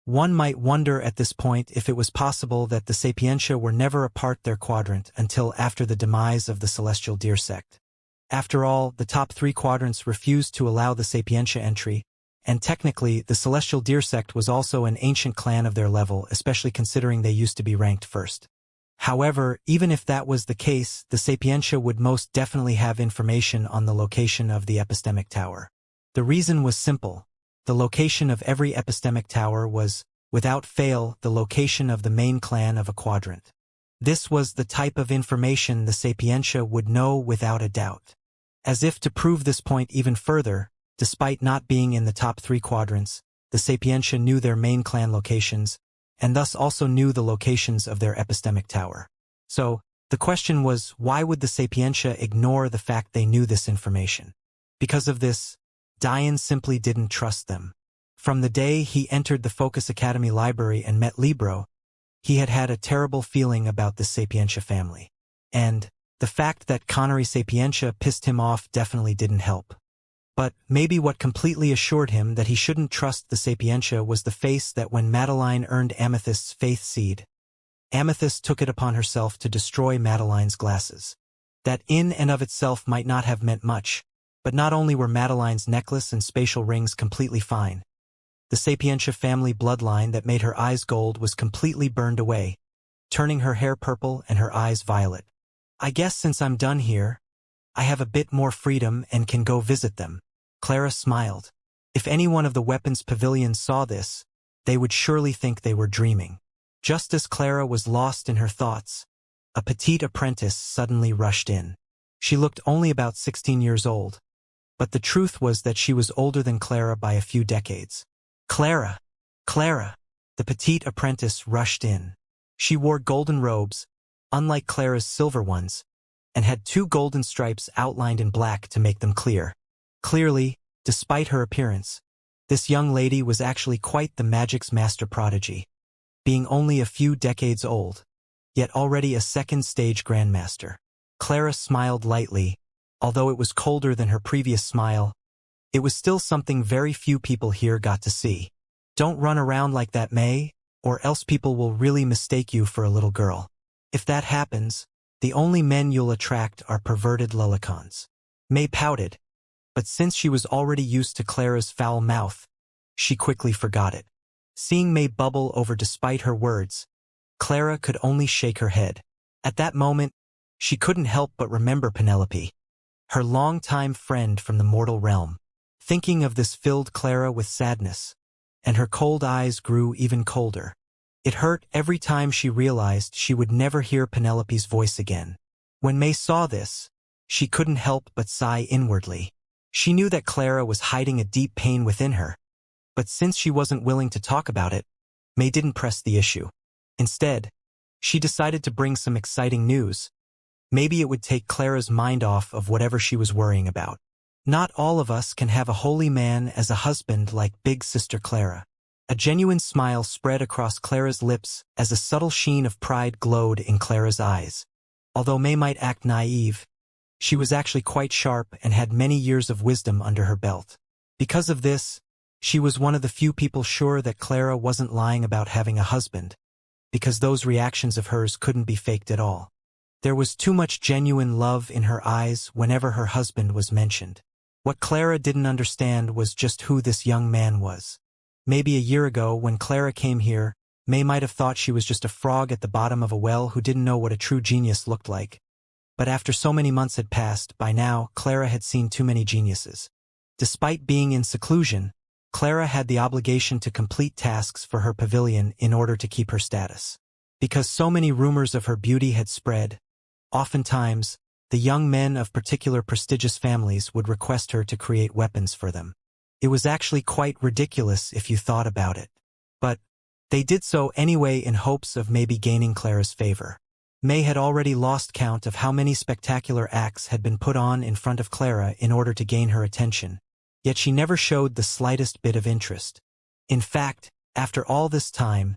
One might wonder at this point if it was possible that the Sapientia were never apart their quadrant until after the demise of the Celestial Deer sect. After all, the top 3 quadrants refused to allow the Sapientia entry, and technically, the Celestial Deer sect was also an ancient clan of their level, especially considering they used to be ranked first. However, even if that was the case, the Sapientia would most definitely have information on the location of the epistemic tower. The reason was simple. The location of every epistemic tower was, without fail, the location of the main clan of a quadrant. This was the type of information the Sapientia would know without a doubt. As if to prove this point even further, despite not being in the top 3 quadrants, the Sapientia knew their main clan locations, and thus also knew the locations of their epistemic tower. So, the question was, why would the Sapientia ignore the fact they knew this information? Because of this, Diane simply didn't trust them. From the day he entered the Focus Academy library and met Libro, he had had a terrible feeling about the Sapientia family. And the fact that Connery Sapientia pissed him off definitely didn't help. But maybe what completely assured him that he shouldn't trust the Sapientia was the face that when Madeline earned Amethyst's faith seed, Amethyst took it upon herself to destroy Madeline's glasses. That in and of itself might not have meant much, but not only were Madeline's necklace and spatial rings completely fine, the Sapientia family bloodline that made her eyes gold was completely burned away, turning her hair purple and her eyes violet. I guess since I'm done here, I have a bit more freedom and can go visit them. Clara smiled. If any one of the weapons pavilions saw this, they would surely think they were dreaming. Just as Clara was lost in her thoughts, a petite apprentice suddenly rushed in. She looked only about 16 years old, but the truth was that she was older than Clara by a few decades. Clara! Clara! The petite apprentice rushed in. She wore golden robes, unlike Clara's silver ones, and had 2 golden stripes outlined in black to make them clear. Clearly, despite her appearance, this young lady was actually quite the magic's master prodigy, being only a few decades old, yet already a second-stage grandmaster. Clara smiled lightly. Although it was colder than her previous smile, it was still something very few people here got to see. Don't run around like that, May, or else people will really mistake you for a little girl. If that happens, the only men you'll attract are perverted lullicons. May pouted, but since she was already used to Clara's foul mouth, she quickly forgot it. Seeing May bubble over despite her words, Clara could only shake her head. At that moment, she couldn't help but remember Penelope, her longtime friend from the mortal realm. Thinking of this filled Clara with sadness, and her cold eyes grew even colder. It hurt every time she realized she would never hear Penelope's voice again. When May saw this, she couldn't help but sigh inwardly. She knew that Clara was hiding a deep pain within her, but since she wasn't willing to talk about it, May didn't press the issue. Instead, she decided to bring some exciting news. Maybe it would take Clara's mind off of whatever she was worrying about. Not all of us can have a holy man as a husband like Big Sister Clara. A genuine smile spread across Clara's lips as a subtle sheen of pride glowed in Clara's eyes. Although May might act naive, she was actually quite sharp and had many years of wisdom under her belt. Because of this, she was one of the few people sure that Clara wasn't lying about having a husband, because those reactions of hers couldn't be faked at all. There was too much genuine love in her eyes whenever her husband was mentioned. What Clara didn't understand was just who this young man was. Maybe a year ago, when Clara came here, May might have thought she was just a frog at the bottom of a well who didn't know what a true genius looked like. But after so many months had passed, by now, Clara had seen too many geniuses. Despite being in seclusion, Clara had the obligation to complete tasks for her pavilion in order to keep her status. Because so many rumors of her beauty had spread, oftentimes, the young men of particular prestigious families would request her to create weapons for them. It was actually quite ridiculous if you thought about it. But they did so anyway in hopes of maybe gaining Clara's favor. May had already lost count of how many spectacular acts had been put on in front of Clara in order to gain her attention, yet she never showed the slightest bit of interest. In fact, after all this time,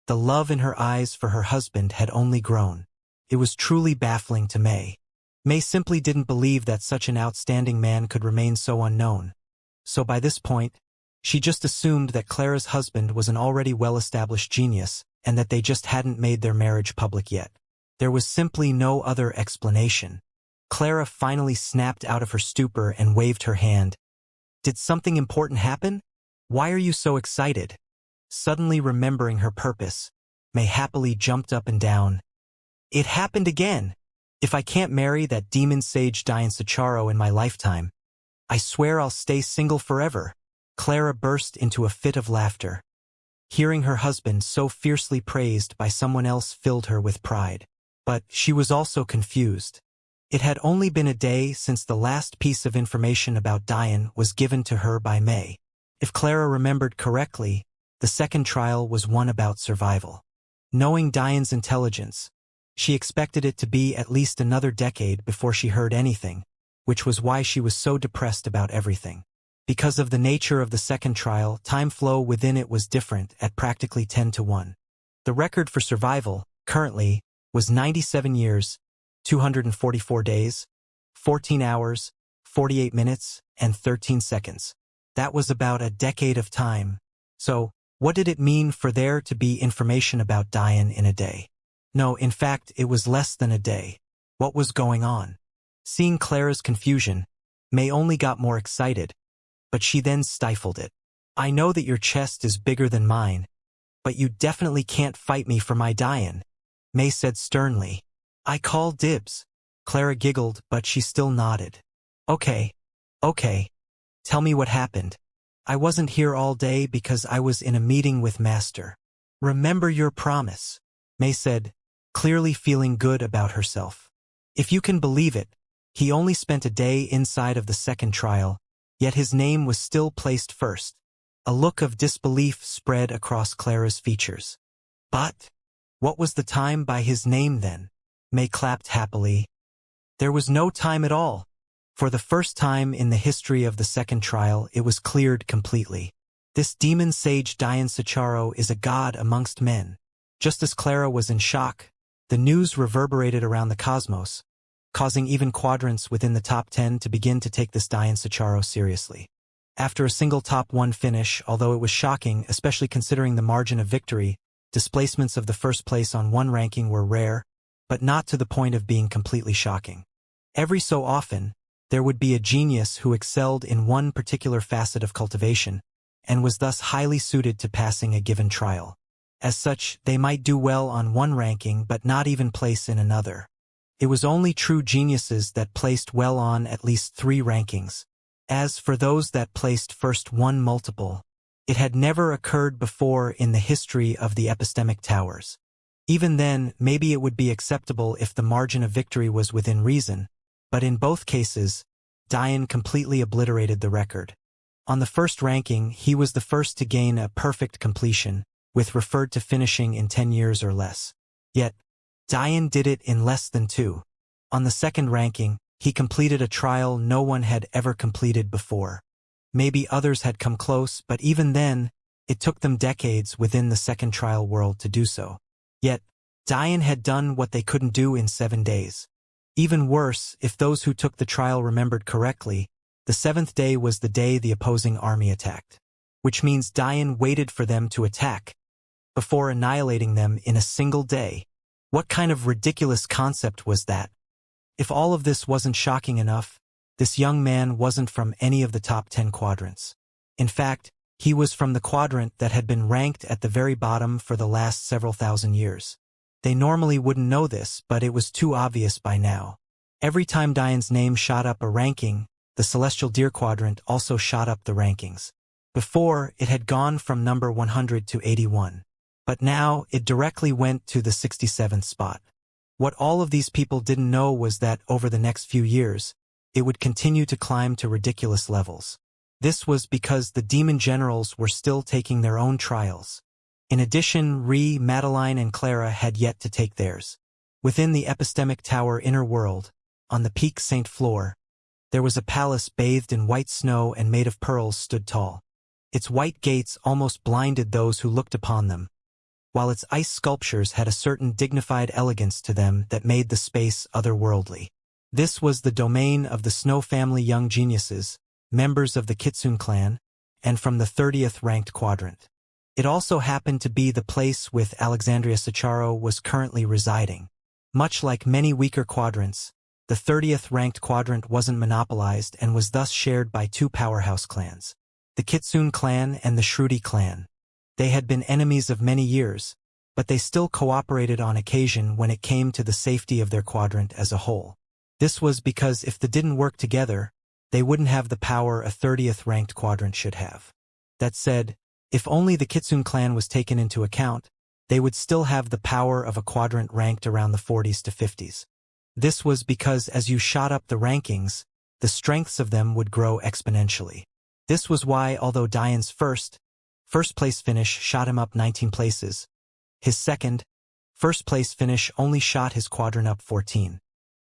the love in her eyes for her husband had only grown. It was truly baffling to May. May simply didn't believe that such an outstanding man could remain so unknown. So by this point, she just assumed that Clara's husband was an already well-established genius and that they just hadn't made their marriage public yet. There was simply no other explanation. Clara finally snapped out of her stupor and waved her hand. Did something important happen? Why are you so excited? Suddenly remembering her purpose, May happily jumped up and down. It happened again! If I can't marry that demon sage Xianxia in my lifetime, I swear I'll stay single forever. Clara burst into a fit of laughter. Hearing her husband so fiercely praised by someone else filled her with pride. But she was also confused. It had only been a day since the last piece of information about Diane was given to her by May. If Clara remembered correctly, the second trial was one about survival. Knowing Diane's intelligence, she expected it to be at least another decade before she heard anything, which was why she was so depressed about everything. Because of the nature of the second trial, time flow within it was different at practically 10-1. The record for survival, currently, was 97 years, 244 days, 14 hours, 48 minutes, and 13 seconds. That was about a decade of time. So, what did it mean for there to be information about Diane in a day? No, in fact, it was less than a day. What was going on? Seeing Clara's confusion, May only got more excited, but she then stifled it. I know that your chest is bigger than mine, but you definitely can't fight me for my Diane, May said sternly. I call dibs. Clara giggled, but she still nodded. Okay. Tell me what happened. I wasn't here all day because I was in a meeting with Master. Remember your promise, May said, clearly feeling good about herself. If you can believe it, he only spent a day inside of the second trial, yet his name was still placed first. A look of disbelief spread across Clara's features. But what was the time by his name then? Mei clapped happily. There was no time at all. For the first time in the history of the second trial, it was cleared completely. This demon sage Dian Sicharo is a god amongst men. Just as Clara was in shock, the news reverberated around the cosmos, causing even quadrants within the top 10 to begin to take this Dian Sicharo seriously. After a single top 1 finish, although it was shocking, especially considering the margin of victory, displacements of the first place on one ranking were rare, but not to the point of being completely shocking. Every so often, there would be a genius who excelled in one particular facet of cultivation, and was thus highly suited to passing a given trial. As such, they might do well on one ranking but not even place in another. It was only true geniuses that placed well on at least 3 rankings. As for those that placed first one multiple, it had never occurred before in the history of the epistemic towers. Even then, maybe it would be acceptable if the margin of victory was within reason, but in both cases, Dian completely obliterated the record. On the first ranking, he was the first to gain a perfect completion, with referred to finishing in 10 years or less. Yet, Dian did it in less than 2. On the second ranking, he completed a trial no one had ever completed before. Maybe others had come close, but even then, it took them decades within the second trial world to do so. Yet, Dian had done what they couldn't do in 7 days. Even worse, if those who took the trial remembered correctly, the 7th day was the day the opposing army attacked. Which means Dian waited for them to attack, before annihilating them in a single day. What kind of ridiculous concept was that? If all of this wasn't shocking enough, this young man wasn't from any of the top 10 quadrants. In fact, he was from the quadrant that had been ranked at the very bottom for the last several thousand years. They normally wouldn't know this, but it was too obvious by now. Every time Dian's name shot up a ranking, the Celestial Deer Quadrant also shot up the rankings. Before, it had gone from number 100 to 81. But now, it directly went to the 67th spot. What all of these people didn't know was that over the next few years, it would continue to climb to ridiculous levels. This was because the demon generals were still taking their own trials. In addition, Madeline and Clara had yet to take theirs. Within the epistemic tower inner world, on the Peak Saint floor, there was a palace bathed in white snow and made of pearls stood tall. Its white gates almost blinded those who looked upon them, while its ice sculptures had a certain dignified elegance to them that made the space otherworldly. This was the domain of the Snow family young geniuses, members of the Kitsune clan, and from the 30th ranked quadrant. It also happened to be the place with Alexandria Sicharo was currently residing. Much like many weaker quadrants, the 30th ranked quadrant wasn't monopolized and was thus shared by 2 powerhouse clans, the Kitsune clan and the Shruti clan. They had been enemies of many years, but they still cooperated on occasion when it came to the safety of their quadrant as a whole. This was because if they didn't work together, they wouldn't have the power a 30th ranked quadrant should have. That said, if only the Kitsune clan was taken into account, they would still have the power of a quadrant ranked around the 40s to 50s. This was because as you shot up the rankings, the strengths of them would grow exponentially. This was why, although Dian's first place finish shot him up 19 places, his first place finish only shot his quadrant up 14.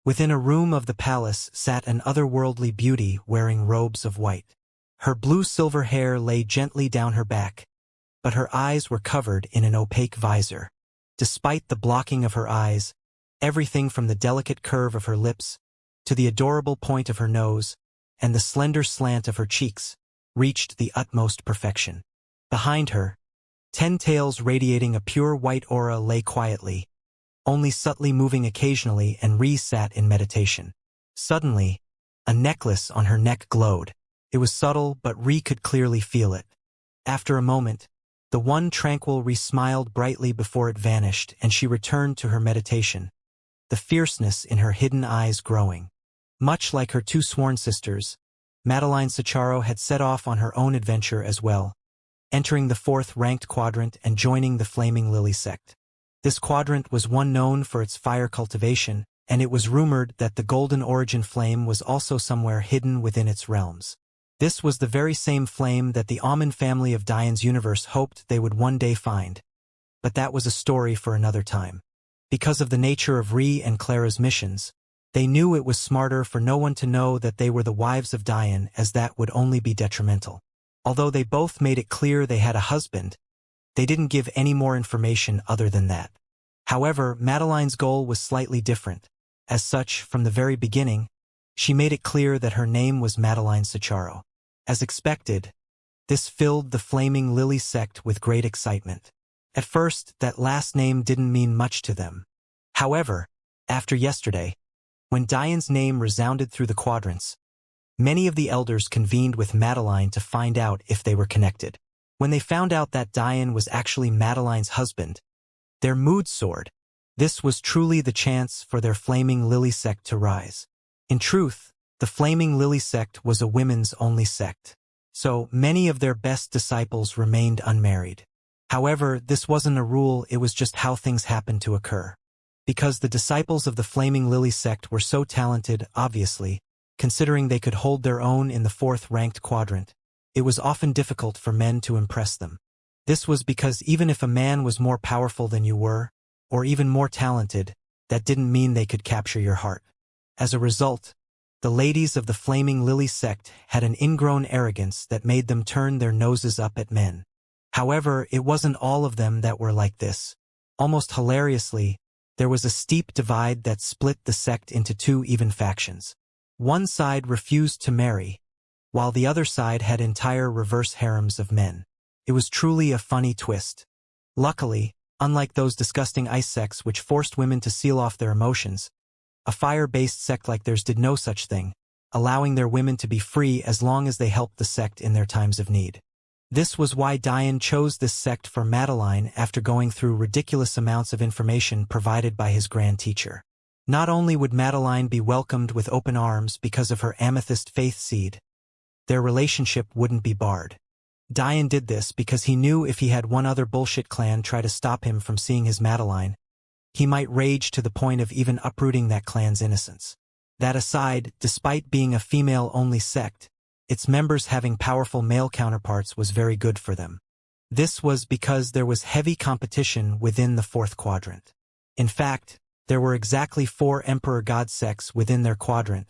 Within a room of the palace sat an otherworldly beauty wearing robes of white. Her blue-silver hair lay gently down her back, but her eyes were covered in an opaque visor. Despite the blocking of her eyes, everything from the delicate curve of her lips, to the adorable point of her nose, and the slender slant of her cheeks, reached the utmost perfection. Behind her, 10 tails radiating a pure white aura lay quietly, only subtly moving occasionally, and sat in meditation. Suddenly, a necklace on her neck glowed. It was subtle, but could clearly feel it. After a moment, the one tranquil smiled brightly before it vanished, and she returned to her meditation, the fierceness in her hidden eyes growing. Much like her 2 sworn sisters, Madeline Sicharo had set off on her own adventure as well, entering the 4th ranked quadrant and joining the Flaming Lily sect. This quadrant was one known for its fire cultivation, and it was rumored that the golden origin flame was also somewhere hidden within its realms. This was the very same flame that the Amen family of Dian's universe hoped they would one day find. But that was a story for another time. Because of the nature of Ree and Clara's missions, they knew it was smarter for no one to know that they were the wives of Diane, as that would only be detrimental. Although they both made it clear they had a husband, they didn't give any more information other than that. However, Madeline's goal was slightly different. As such, from the very beginning, she made it clear that her name was Madeline Sacharo. As expected, this filled the Flaming Lily sect with great excitement. At first, that last name didn't mean much to them. However, after yesterday, when Diane's name resounded through the quadrants, many of the elders convened with Madeline to find out if they were connected. When they found out that Diane was actually Madeline's husband, their mood soared. This was truly the chance for their Flaming Lily sect to rise. In truth, the Flaming Lily sect was a women's-only sect, so many of their best disciples remained unmarried. However, this wasn't a rule, it was just how things happened to occur. Because the disciples of the Flaming Lily sect were so talented, obviously, considering they could hold their own in the fourth-ranked quadrant, it was often difficult for men to impress them. This was because even if a man was more powerful than you were, or even more talented, that didn't mean they could capture your heart. As a result, the ladies of the Flaming Lily sect had an ingrown arrogance that made them turn their noses up at men. However, it wasn't all of them that were like this. Almost hilariously, there was a steep divide that split the sect into two even factions. One side refused to marry, while the other side had entire reverse harems of men. It was truly a funny twist. Luckily, unlike those disgusting ice sects which forced women to seal off their emotions, a fire-based sect like theirs did no such thing, allowing their women to be free as long as they helped the sect in their times of need. This was why Diane chose this sect for Madeline after going through ridiculous amounts of information provided by his grand teacher. Not only would Madeline be welcomed with open arms because of her amethyst faith seed, their relationship wouldn't be barred. Diane did this because he knew if he had one other bullshit clan try to stop him from seeing his Madeline, he might rage to the point of even uprooting that clan's innocence. That aside, despite being a female-only sect, its members having powerful male counterparts was very good for them. This was because there was heavy competition within the fourth quadrant. In fact, there were exactly 4 Emperor God sects within their quadrant,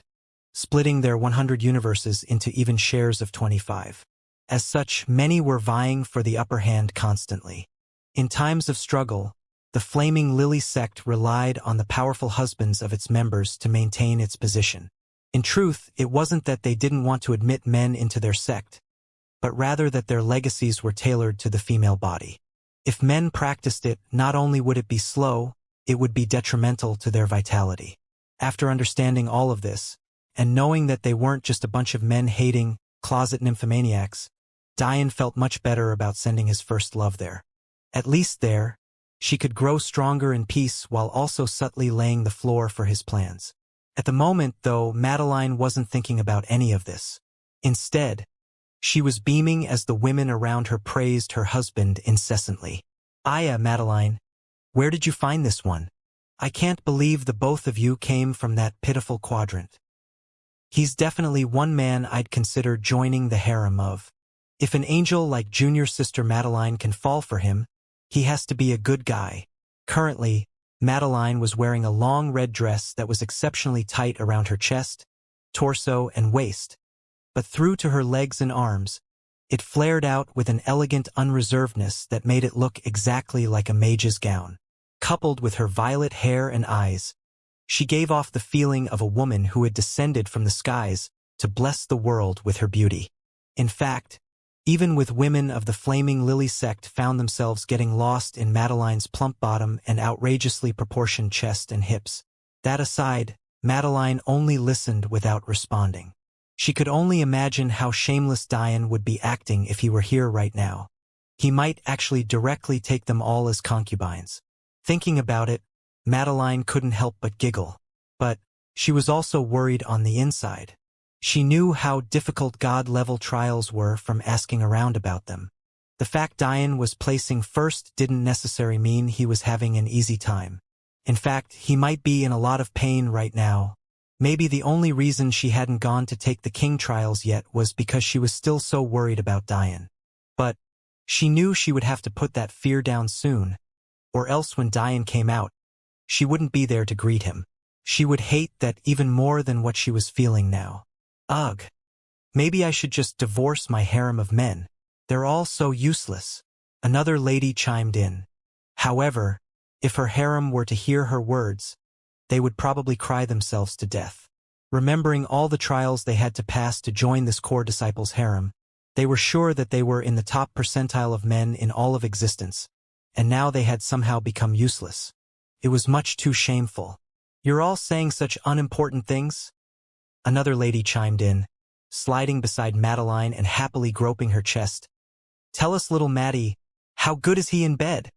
splitting their 100 universes into even shares of 25. As such, many were vying for the upper hand constantly. In times of struggle, the Flaming Lily sect relied on the powerful husbands of its members to maintain its position. In truth, it wasn't that they didn't want to admit men into their sect, but rather that their legacies were tailored to the female body. If men practiced it, not only would it be slow, it would be detrimental to their vitality. After understanding all of this, and knowing that they weren't just a bunch of men-hating, closet nymphomaniacs, Diane felt much better about sending his first love there. At least there, she could grow stronger in peace while also subtly laying the floor for his plans. At the moment, though, Madeline wasn't thinking about any of this. Instead, she was beaming as the women around her praised her husband incessantly. "Aya, Madeline, where did you find this one? I can't believe the both of you came from that pitiful quadrant. He's definitely one man I'd consider joining the harem of. If an angel like junior sister Madeline can fall for him, he has to be a good guy." Currently, Madeline was wearing a long red dress that was exceptionally tight around her chest, torso, and waist, but through to her legs and arms, it flared out with an elegant unreservedness that made it look exactly like a mage's gown. Coupled with her violet hair and eyes, she gave off the feeling of a woman who had descended from the skies to bless the world with her beauty. In fact, even with women of the Flaming Lily sect found themselves getting lost in Madeline's plump bottom and outrageously proportioned chest and hips. That aside, Madeline only listened without responding. She could only imagine how shameless Diane would be acting if he were here right now. He might actually directly take them all as concubines. Thinking about it, Madeline couldn't help but giggle. But she was also worried on the inside. She knew how difficult God-level trials were from asking around about them. The fact Diane was placing first didn't necessarily mean he was having an easy time. In fact, he might be in a lot of pain right now. Maybe the only reason she hadn't gone to take the king trials yet was because she was still so worried about Diane. But she knew she would have to put that fear down soon, or else when Diane came out, she wouldn't be there to greet him. She would hate that even more than what she was feeling now. Ugh. Maybe I should just divorce my harem of men. They're all so useless. Another lady chimed in. However, if her harem were to hear her words, they would probably cry themselves to death. Remembering all the trials they had to pass to join this core disciple's harem, they were sure that they were in the top percentile of men in all of existence, and now they had somehow become useless. It was much too shameful. You're all saying such unimportant things? Another lady chimed in, sliding beside Madeline and happily groping her chest. Tell us, little Maddie, how good is he in bed?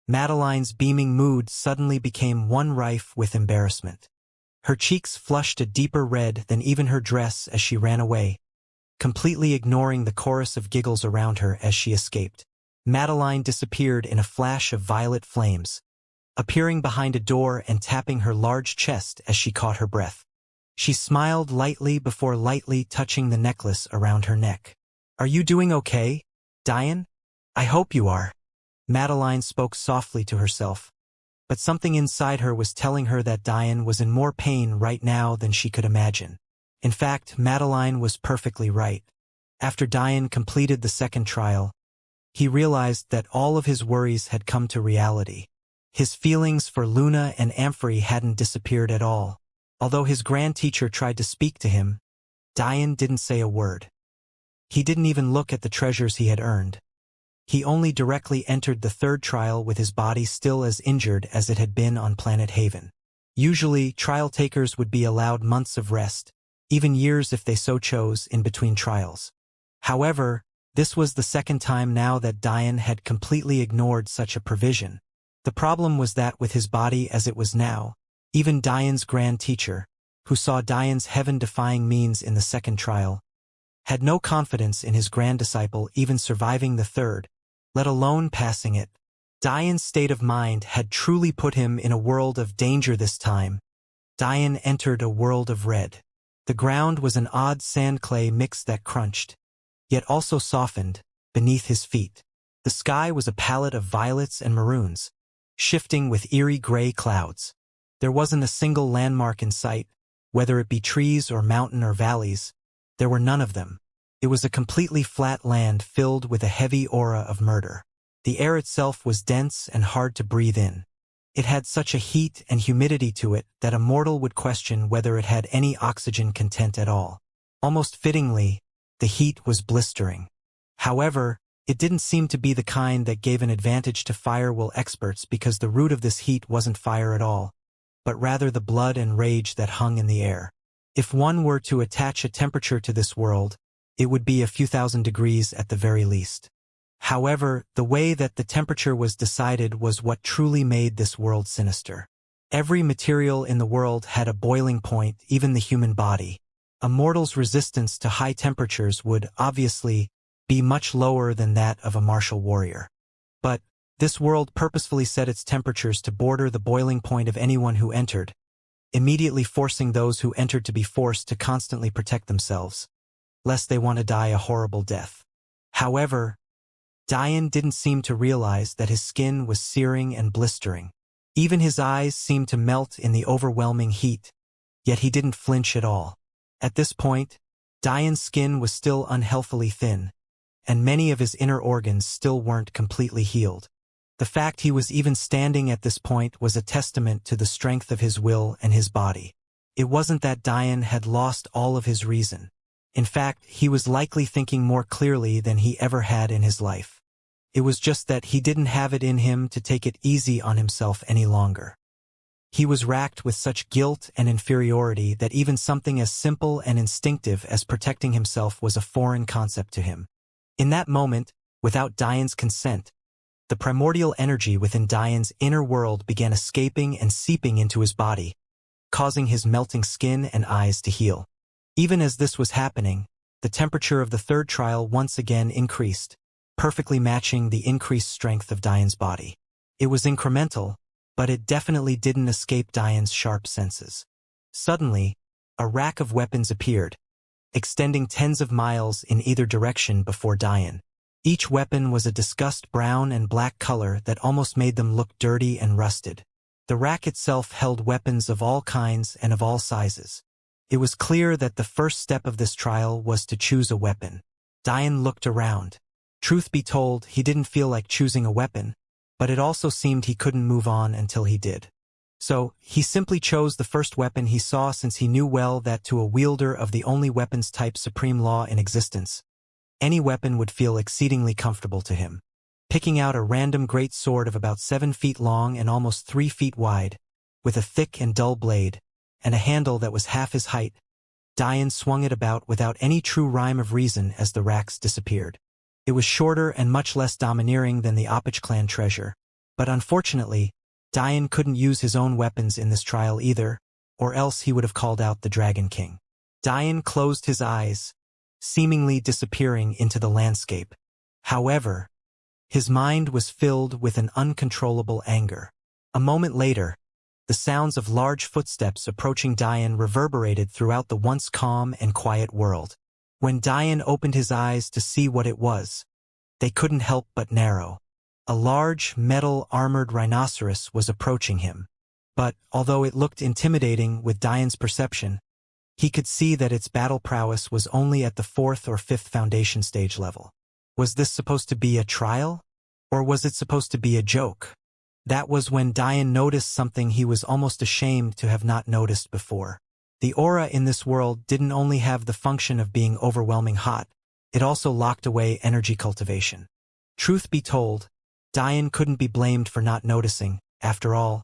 Madeline's beaming mood suddenly became one rife with embarrassment. Her cheeks flushed a deeper red than even her dress as she ran away, completely ignoring the chorus of giggles around her as she escaped. Madeline disappeared in a flash of violet flames, appearing behind a door and tapping her large chest as she caught her breath. She smiled lightly before lightly touching the necklace around her neck. Are you doing okay, Diane? I hope you are. Madeline spoke softly to herself, but something inside her was telling her that Diane was in more pain right now than she could imagine. In fact, Madeline was perfectly right. After Diane completed the second trial, he realized that all of his worries had come to reality. His feelings for Luna and Amphrey hadn't disappeared at all. Although his grand teacher tried to speak to him, Diane didn't say a word. He didn't even look at the treasures he had earned. He only directly entered the third trial with his body still as injured as it had been on Planet Haven. Usually, trial takers would be allowed months of rest, even years if they so chose, in between trials. However, this was the second time now that Diane had completely ignored such a provision. The problem was that with his body as it was now, even Diane's grand teacher, who saw Diane's heaven-defying means in the second trial, had no confidence in his grand disciple even surviving the third, let alone passing it. Diane's state of mind had truly put him in a world of danger this time. Diane entered a world of red. The ground was an odd sand-clay mix that crunched, yet also softened, beneath his feet. The sky was a palette of violets and maroons, shifting with eerie gray clouds. There wasn't a single landmark in sight, whether it be trees or mountain or valleys. There were none of them. It was a completely flat land filled with a heavy aura of murder. The air itself was dense and hard to breathe in. It had such a heat and humidity to it that a mortal would question whether it had any oxygen content at all. Almost fittingly, the heat was blistering. However, it didn't seem to be the kind that gave an advantage to fire-will experts because the root of this heat wasn't fire at all, but rather the blood and rage that hung in the air. If one were to attach a temperature to this world, it would be a few thousand degrees at the very least. However, the way that the temperature was decided was what truly made this world sinister. Every material in the world had a boiling point, even the human body. A mortal's resistance to high temperatures would, obviously, be much lower than that of a martial warrior. But this world purposefully set its temperatures to border the boiling point of anyone who entered, immediately forcing those who entered to be forced to constantly protect themselves, lest they want to die a horrible death. However, Diane didn't seem to realize that his skin was searing and blistering. Even his eyes seemed to melt in the overwhelming heat, yet he didn't flinch at all. At this point, Diane's skin was still unhealthily thin, and many of his inner organs still weren't completely healed. The fact he was even standing at this point was a testament to the strength of his will and his body. It wasn't that Diane had lost all of his reason. In fact, he was likely thinking more clearly than he ever had in his life. It was just that he didn't have it in him to take it easy on himself any longer. He was racked with such guilt and inferiority that even something as simple and instinctive as protecting himself was a foreign concept to him. In that moment, without Diane's consent, the primordial energy within Diane's inner world began escaping and seeping into his body, causing his melting skin and eyes to heal. Even as this was happening, the temperature of the third trial once again increased, perfectly matching the increased strength of Diane's body. It was incremental, but it definitely didn't escape Diane's sharp senses. Suddenly, a rack of weapons appeared, extending tens of miles in either direction before Diane. Each weapon was a disgust brown and black color that almost made them look dirty and rusted. The rack itself held weapons of all kinds and of all sizes. It was clear that the first step of this trial was to choose a weapon. Dian looked around. Truth be told, he didn't feel like choosing a weapon, but it also seemed he couldn't move on until he did. So, he simply chose the first weapon he saw, since he knew well that to a wielder of the only weapons type supreme law in existence, any weapon would feel exceedingly comfortable to him. Picking out a random great sword of about 7 feet long and almost 3 feet wide, with a thick and dull blade, and a handle that was half his height, Dian swung it about without any true rhyme of reason as the racks disappeared. It was shorter and much less domineering than the Opich clan treasure, but unfortunately, Dian couldn't use his own weapons in this trial either, or else he would have called out the Dragon King. Dian closed his eyes, seemingly disappearing into the landscape. However, his mind was filled with an uncontrollable anger. A moment later, the sounds of large footsteps approaching Dian reverberated throughout the once calm and quiet world. When Dian opened his eyes to see what it was, they couldn't help but narrow. A large, metal-armored rhinoceros was approaching him. But, although it looked intimidating with Dian's perception, he could see that its battle prowess was only at the 4th or 5th foundation stage level. Was this supposed to be a trial? Or was it supposed to be a joke? That was when Dian noticed something he was almost ashamed to have not noticed before. The aura in this world didn't only have the function of being overwhelming hot, it also locked away energy cultivation. Truth be told, Dian couldn't be blamed for not noticing. After all,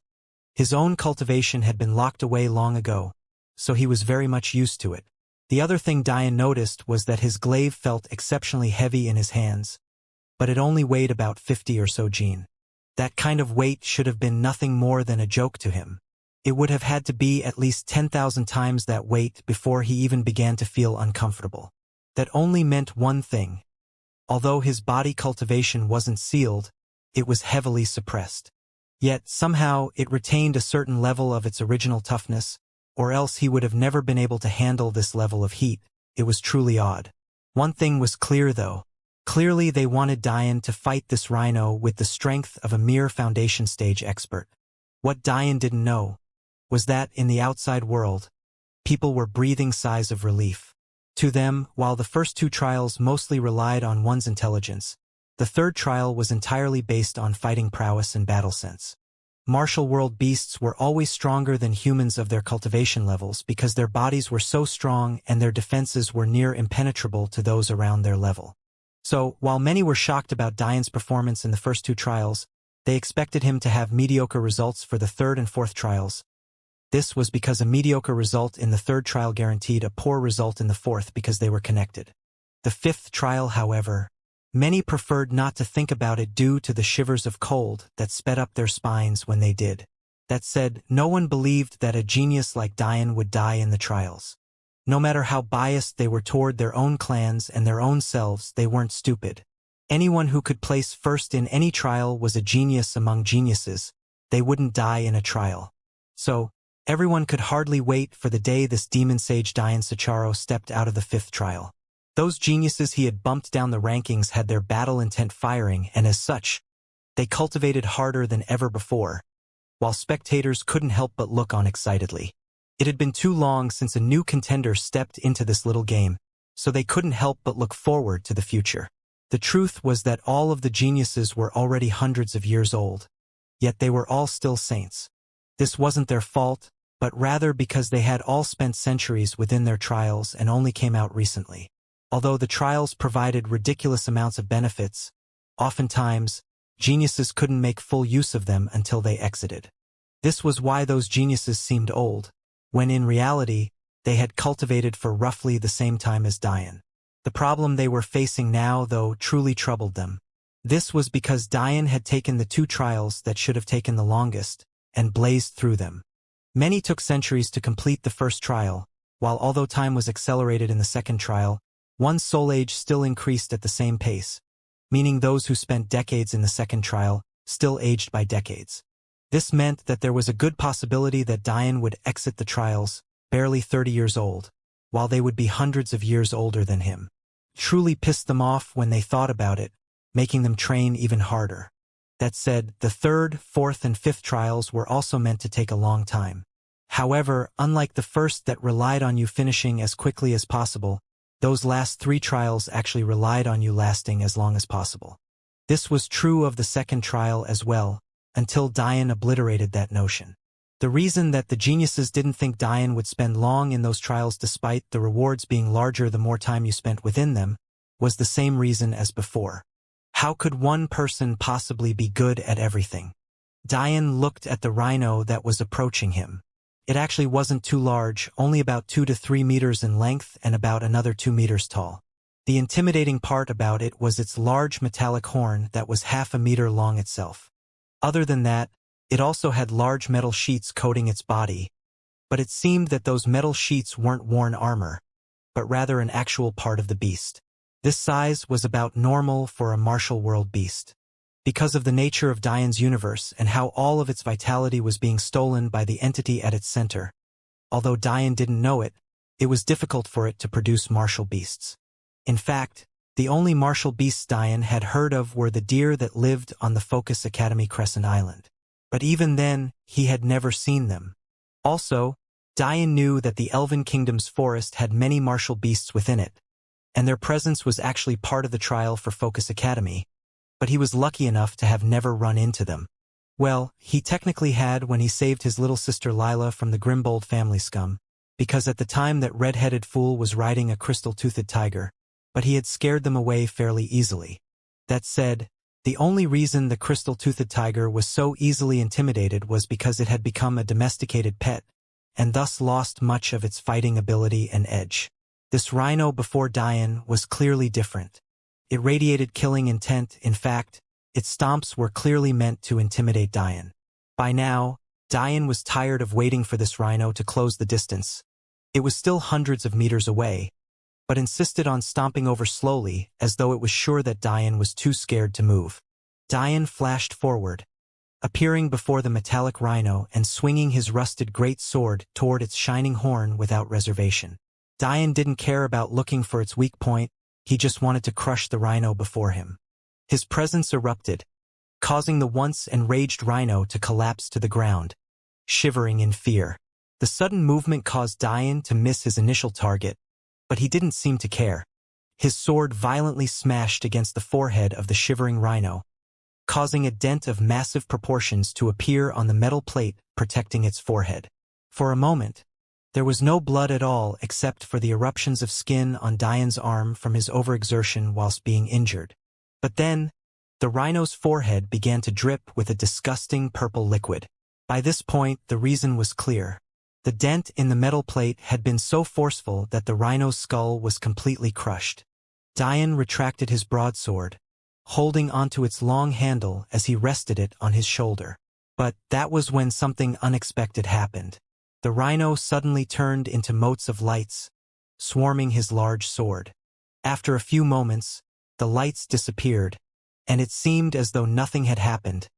his own cultivation had been locked away long ago, so he was very much used to it. The other thing Dian noticed was that his glaive felt exceptionally heavy in his hands, but it only weighed about 50 or so gene. That kind of weight should have been nothing more than a joke to him. It would have had to be at least 10,000 times that weight before he even began to feel uncomfortable. That only meant one thing. Although his body cultivation wasn't sealed, it was heavily suppressed. Yet, somehow, it retained a certain level of its original toughness, or else he would have never been able to handle this level of heat. It was truly odd. One thing was clear though. Clearly they wanted Dian to fight this rhino with the strength of a mere foundation stage expert. What Dian didn't know was that, in the outside world, people were breathing sighs of relief. To them, while the first 2 trials mostly relied on one's intelligence, the third trial was entirely based on fighting prowess and battle sense. Martial world beasts were always stronger than humans of their cultivation levels because their bodies were so strong and their defenses were near impenetrable to those around their level. So, while many were shocked about Dian's performance in the first 2 trials, they expected him to have mediocre results for the 3rd and 4th trials. This was because a mediocre result in the 3rd trial guaranteed a poor result in the 4th because they were connected. The 5th trial, however, many preferred not to think about it due to the shivers of cold that sped up their spines when they did. That said, no one believed that a genius like Dian would die in the trials. No matter how biased they were toward their own clans and their own selves, they weren't stupid. Anyone who could place first in any trial was a genius among geniuses. They wouldn't die in a trial. So, everyone could hardly wait for the day this demon sage Dian Sicharo stepped out of the 5th trial. Those geniuses he had bumped down the rankings had their battle intent firing, and as such, they cultivated harder than ever before, while spectators couldn't help but look on excitedly. It had been too long since a new contender stepped into this little game, so they couldn't help but look forward to the future. The truth was that all of the geniuses were already hundreds of years old, yet they were all still saints. This wasn't their fault, but rather because they had all spent centuries within their trials and only came out recently. Although the trials provided ridiculous amounts of benefits, oftentimes, geniuses couldn't make full use of them until they exited. This was why those geniuses seemed old, when in reality, they had cultivated for roughly the same time as Dian. The problem they were facing now, though, truly troubled them. This was because Dian had taken the 2 trials that should have taken the longest, and blazed through them. Many took centuries to complete the first trial, while although time was accelerated in the second trial, one's soul age still increased at the same pace, meaning those who spent decades in the second trial still aged by decades. This meant that there was a good possibility that Dian would exit the trials, barely 30 years old, while they would be hundreds of years older than him. Truly pissed them off when they thought about it, making them train even harder. That said, the third, fourth, and fifth trials were also meant to take a long time. However, unlike the first that relied on you finishing as quickly as possible, those last 3 trials actually relied on you lasting as long as possible. This was true of the second trial as well, until Diane obliterated that notion. The reason that the geniuses didn't think Diane would spend long in those trials despite the rewards being larger the more time you spent within them, was the same reason as before. How could one person possibly be good at everything? Diane looked at the rhino that was approaching him. It actually wasn't too large, only about 2 to 3 meters in length and about another 2 meters tall. The intimidating part about it was its large metallic horn that was half a meter long itself. Other than that, it also had large metal sheets coating its body, but it seemed that those metal sheets weren't worn armor, but rather an actual part of the beast. This size was about normal for a martial world beast. Because of the nature of Diane's universe and how all of its vitality was being stolen by the entity at its center, although Diane didn't know it, it was difficult for it to produce martial beasts. In fact, the only martial beasts Diane had heard of were the deer that lived on the Focus Academy Crescent Island. But even then, he had never seen them. Also, Diane knew that the Elven Kingdom's forest had many martial beasts within it, and their presence was actually part of the trial for Focus Academy, but he was lucky enough to have never run into them. Well, he technically had when he saved his little sister Lila from the Grimbold family scum, because at the time that red-headed fool was riding a crystal-toothed tiger, but he had scared them away fairly easily. That said, the only reason the crystal-toothed tiger was so easily intimidated was because it had become a domesticated pet, and thus lost much of its fighting ability and edge. This rhino before Diane was clearly different. It radiated killing intent. In fact, its stomps were clearly meant to intimidate Diane. By now, Diane was tired of waiting for this rhino to close the distance. It was still hundreds of meters away, but insisted on stomping over slowly as though it was sure that Diane was too scared to move. Diane flashed forward, appearing before the metallic rhino and swinging his rusted great sword toward its shining horn without reservation. Diane didn't care about looking for its weak point, he just wanted to crush the rhino before him. His presence erupted, causing the once enraged rhino to collapse to the ground, shivering in fear. The sudden movement caused Diane to miss his initial target, but he didn't seem to care. His sword violently smashed against the forehead of the shivering rhino, causing a dent of massive proportions to appear on the metal plate protecting its forehead. For a moment, there was no blood at all except for the eruptions of skin on Diane's arm from his overexertion whilst being injured. But then, the rhino's forehead began to drip with a disgusting purple liquid. By this point, the reason was clear. The dent in the metal plate had been so forceful that the rhino's skull was completely crushed. Diane retracted his broadsword, holding onto its long handle as he rested it on his shoulder. But that was when something unexpected happened. The rhino suddenly turned into motes of lights, swarming his large sword. After a few moments, the lights disappeared, and it seemed as though nothing had happened,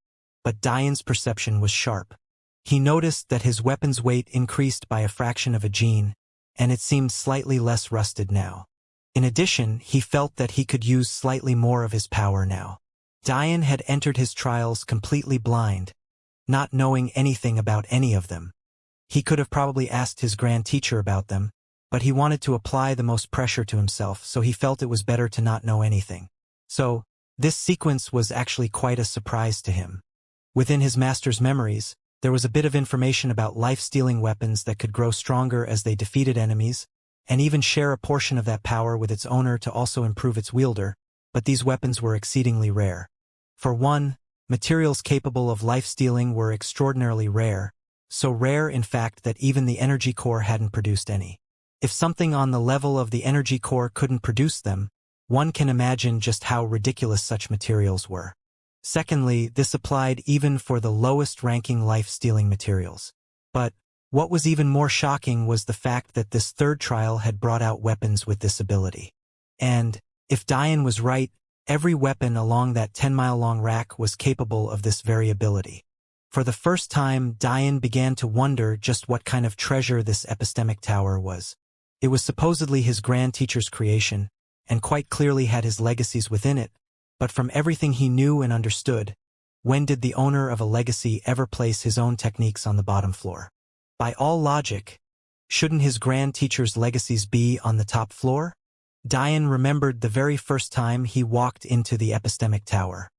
but Diane's perception was sharp. He noticed that his weapon's weight increased by a fraction of a gene, and it seemed slightly less rusted now. In addition, he felt that he could use slightly more of his power now. Diane had entered his trials completely blind, not knowing anything about any of them. He could have probably asked his grand teacher about them, but he wanted to apply the most pressure to himself, so he felt it was better to not know anything. So, this sequence was actually quite a surprise to him. Within his master's memories, there was a bit of information about life-stealing weapons that could grow stronger as they defeated enemies, and even share a portion of that power with its owner to also improve its wielder, but these weapons were exceedingly rare. For one, materials capable of life-stealing were extraordinarily rare, so rare in fact that even the energy core hadn't produced any. If something on the level of the energy core couldn't produce them, one can imagine just how ridiculous such materials were. Secondly, this applied even for the lowest-ranking life-stealing materials. But what was even more shocking was the fact that this third trial had brought out weapons with this ability. And, if Diane was right, every weapon along that 10-mile-long rack was capable of this very ability. For the first time, Diane began to wonder just what kind of treasure this epistemic tower was. It was supposedly his grand teacher's creation, and quite clearly had his legacies within it, but from everything he knew and understood, When did the owner of a legacy ever place his own techniques on the bottom floor? By all logic, shouldn't his grand teacher's legacies be on the top floor? Dian remembered the very first time he walked into the epistemic tower.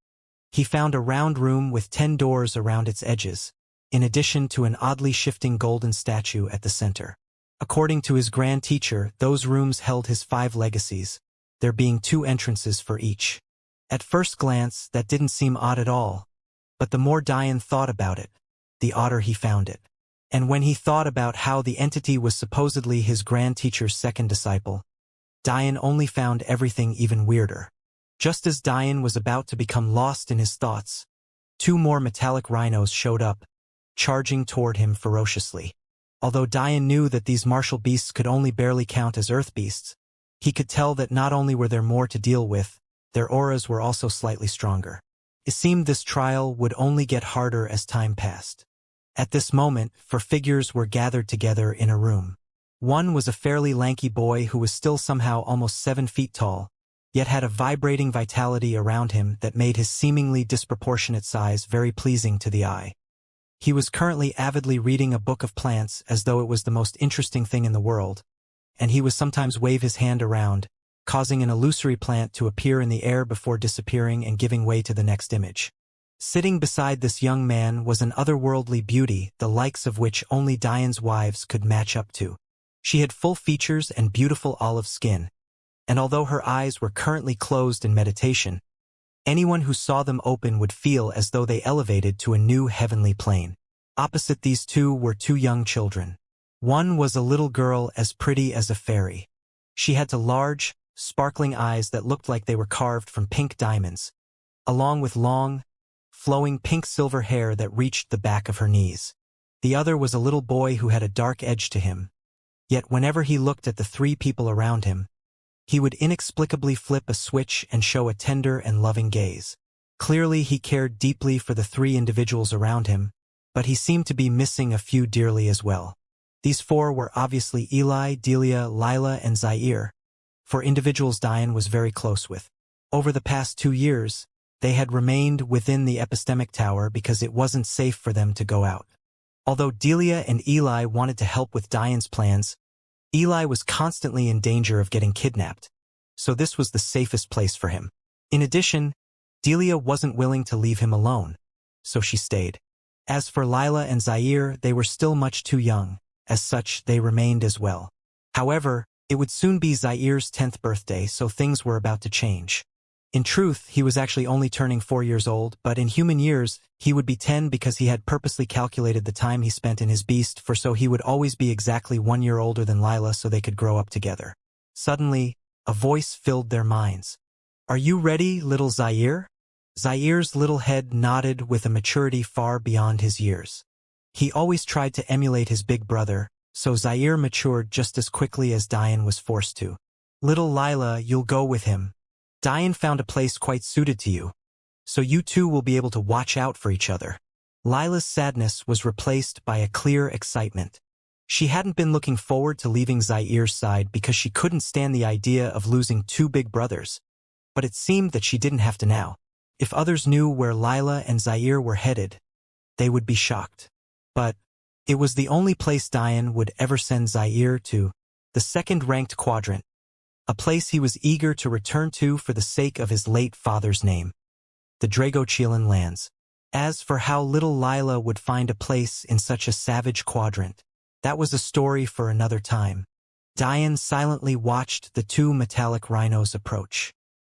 He found a round room with 10 doors around its edges, in addition to an oddly shifting golden statue at the center. According to his grand teacher, those rooms held his 5 legacies, there being 2 entrances for each. At first glance, that didn't seem odd at all, but the more Dian thought about it, the odder he found it. And when he thought about how the entity was supposedly his grand teacher's second disciple, Dian only found everything even weirder. Just as Dian was about to become lost in his thoughts, 2 more metallic rhinos showed up, charging toward him ferociously. Although Dian knew that these martial beasts could only barely count as earth beasts, he could tell that not only were there more to deal with, their auras were also slightly stronger. It seemed this trial would only get harder as time passed. At this moment, 4 figures were gathered together in a room. One was a fairly lanky boy who was still somehow almost 7 feet tall, yet had a vibrating vitality around him that made his seemingly disproportionate size very pleasing to the eye. He was currently avidly reading a book of plants as though it was the most interesting thing in the world, and he would sometimes wave his hand around, causing an illusory plant to appear in the air before disappearing and giving way to the next image. Sitting beside this young man was an otherworldly beauty, the likes of which only Dian's wives could match up to. She had full features and beautiful olive skin, and although her eyes were currently closed in meditation, anyone who saw them open would feel as though they elevated to a new heavenly plane. Opposite these 2 were 2 young children. One was a little girl as pretty as a fairy. She had 2 large, sparkling eyes that looked like they were carved from pink diamonds, along with long, flowing pink-silver hair that reached the back of her knees. The other was a little boy who had a dark edge to him, yet whenever he looked at the 3 people around him, he would inexplicably flip a switch and show a tender and loving gaze. Clearly he cared deeply for the 3 individuals around him, but he seemed to be missing a few dearly as well. These 4 were obviously Eli, Delia, Lila, and Zaire, 4 individuals Dian was very close with. Over the past 2 years, they had remained within the epistemic tower because it wasn't safe for them to go out. Although Delia and Eli wanted to help with Dian's plans, Eli was constantly in danger of getting kidnapped, so this was the safest place for him. In addition, Delia wasn't willing to leave him alone, so she stayed. As for Lila and Zaire, they were still much too young, as such they remained as well. However, it would soon be Zaire's 10th birthday, so things were about to change. In truth, he was actually only turning 4 years old, but in human years, he would be 10 because he had purposely calculated the time he spent in his beast for so he would always be exactly 1 year older than Lila so they could grow up together. Suddenly, a voice filled their minds. "Are you ready, little Zaire?" Zaire's little head nodded with a maturity far beyond his years. He always tried to emulate his big brother, so Zaire matured just as quickly as Dian was forced to. "Little Lila, you'll go with him. Dian found a place quite suited to you, so you 2 will be able to watch out for each other." Lila's sadness was replaced by a clear excitement. She hadn't been looking forward to leaving Zaire's side because she couldn't stand the idea of losing 2 big brothers, but it seemed that she didn't have to now. If others knew where Lila and Zaire were headed, they would be shocked. But it was the only place Dian would ever send Zaire to, the 2nd-ranked quadrant, a place he was eager to return to for the sake of his late father's name, the Dragochilan lands. As for how little Lila would find a place in such a savage quadrant, that was a story for another time. Dian silently watched the 2 metallic rhinos approach.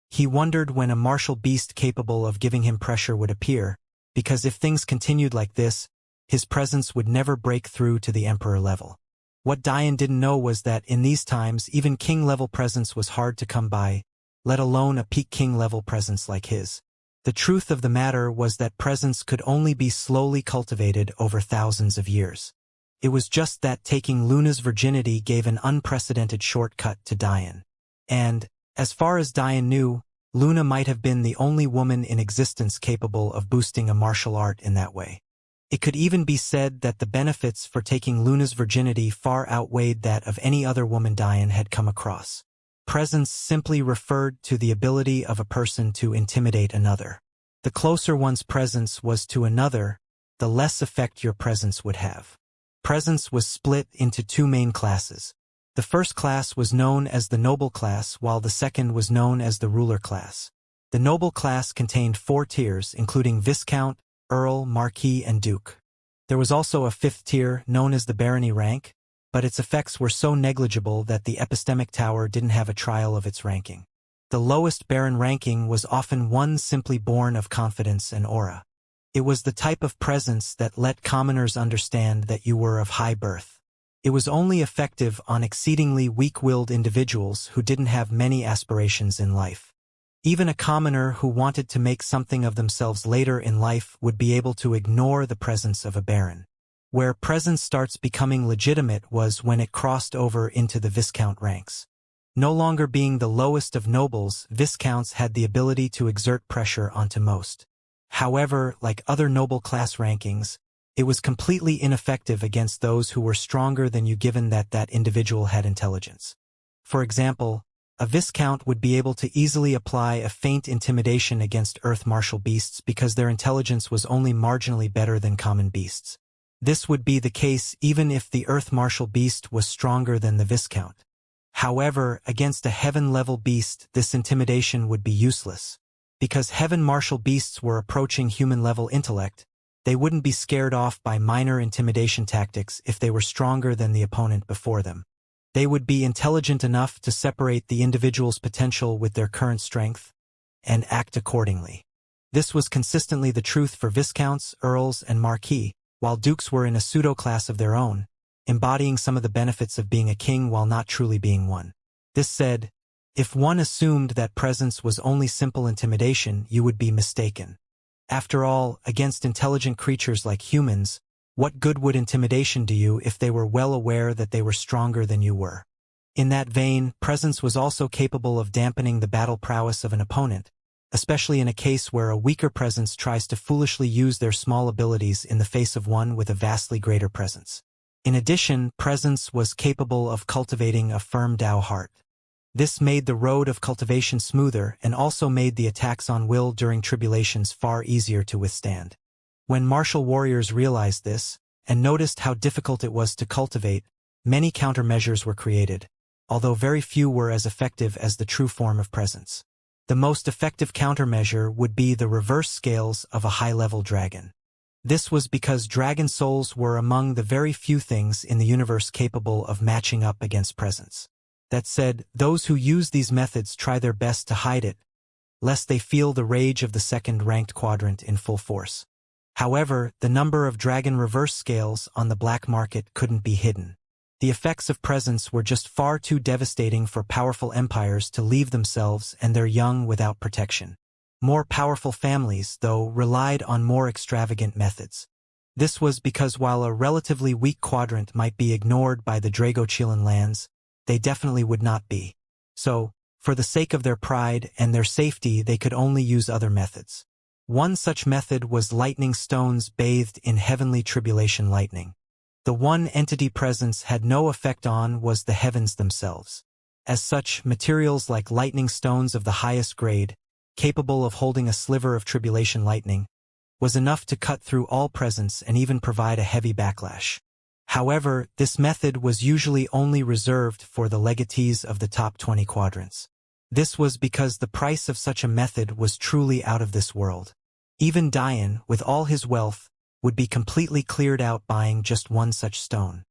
He wondered when a martial beast capable of giving him pressure would appear, because if things continued like this, his presence would never break through to the Emperor level. What Dian didn't know was that in these times even king-level presence was hard to come by, let alone a peak king-level presence like his. The truth of the matter was that presence could only be slowly cultivated over thousands of years. It was just that taking Luna's virginity gave an unprecedented shortcut to Dian. And, as far as Dian knew, Luna might have been the only woman in existence capable of boosting a martial art in that way. It could even be said that the benefits for taking Luna's virginity far outweighed that of any other woman Dian had come across. Presence simply referred to the ability of a person to intimidate another. The closer one's presence was to another, the less effect your presence would have. Presence was split into two main classes. The first class was known as the noble class, while the second was known as the ruler class. The noble class contained 4 tiers, including Viscount, Earl, Marquis, and Duke. There was also a 5th tier, known as the barony rank, but its effects were so negligible that the epistemic tower didn't have a trial of its ranking. The lowest baron ranking was often one simply born of confidence and aura. It was the type of presence that let commoners understand that you were of high birth. It was only effective on exceedingly weak-willed individuals who didn't have many aspirations in life. Even a commoner who wanted to make something of themselves later in life would be able to ignore the presence of a baron. Where presence starts becoming legitimate was when it crossed over into the Viscount ranks. No longer being the lowest of nobles, Viscounts had the ability to exert pressure onto most. However, like other noble class rankings, it was completely ineffective against those who were stronger than you given that that individual had intelligence. For example, a Viscount would be able to easily apply a feint intimidation against earth martial beasts because their intelligence was only marginally better than common beasts. This would be the case even if the earth martial beast was stronger than the Viscount. However, against a heaven-level beast, this intimidation would be useless. Because heaven martial beasts were approaching human-level intellect, they wouldn't be scared off by minor intimidation tactics if they were stronger than the opponent before them. They would be intelligent enough to separate the individual's potential with their current strength and act accordingly. This was consistently the truth for Viscounts, Earls, and Marquis, while Dukes were in a pseudo-class of their own, embodying some of the benefits of being a king while not truly being one. This said, if one assumed that presence was only simple intimidation, you would be mistaken. After all, against intelligent creatures like humans, what good would intimidation do you if they were well aware that they were stronger than you were? In that vein, presence was also capable of dampening the battle prowess of an opponent, especially in a case where a weaker presence tries to foolishly use their small abilities in the face of one with a vastly greater presence. In addition, presence was capable of cultivating a firm Tao heart. This made the road of cultivation smoother and also made the attacks on will during tribulations far easier to withstand. When martial warriors realized this, and noticed how difficult it was to cultivate, many countermeasures were created, although very few were as effective as the true form of presence. The most effective countermeasure would be the reverse scales of a high-level dragon. This was because dragon souls were among the very few things in the universe capable of matching up against presence. That said, those who use these methods try their best to hide it, lest they feel the rage of the second-ranked quadrant in full force. However, the number of dragon reverse scales on the black market couldn't be hidden. The effects of presence were just far too devastating for powerful empires to leave themselves and their young without protection. More powerful families, though, relied on more extravagant methods. This was because while a relatively weak quadrant might be ignored by the Dragochilan lands, they definitely would not be. So, for the sake of their pride and their safety, they could only use other methods. One such method was lightning stones bathed in heavenly tribulation lightning. The one entity presence had no effect on was the heavens themselves. As such, materials like lightning stones of the highest grade, capable of holding a sliver of tribulation lightning, was enough to cut through all presence and even provide a heavy backlash. However, this method was usually only reserved for the legatees of the top 20 quadrants. This was because the price of such a method was truly out of this world. Even Dian, with all his wealth, would be completely cleared out buying just one such stone.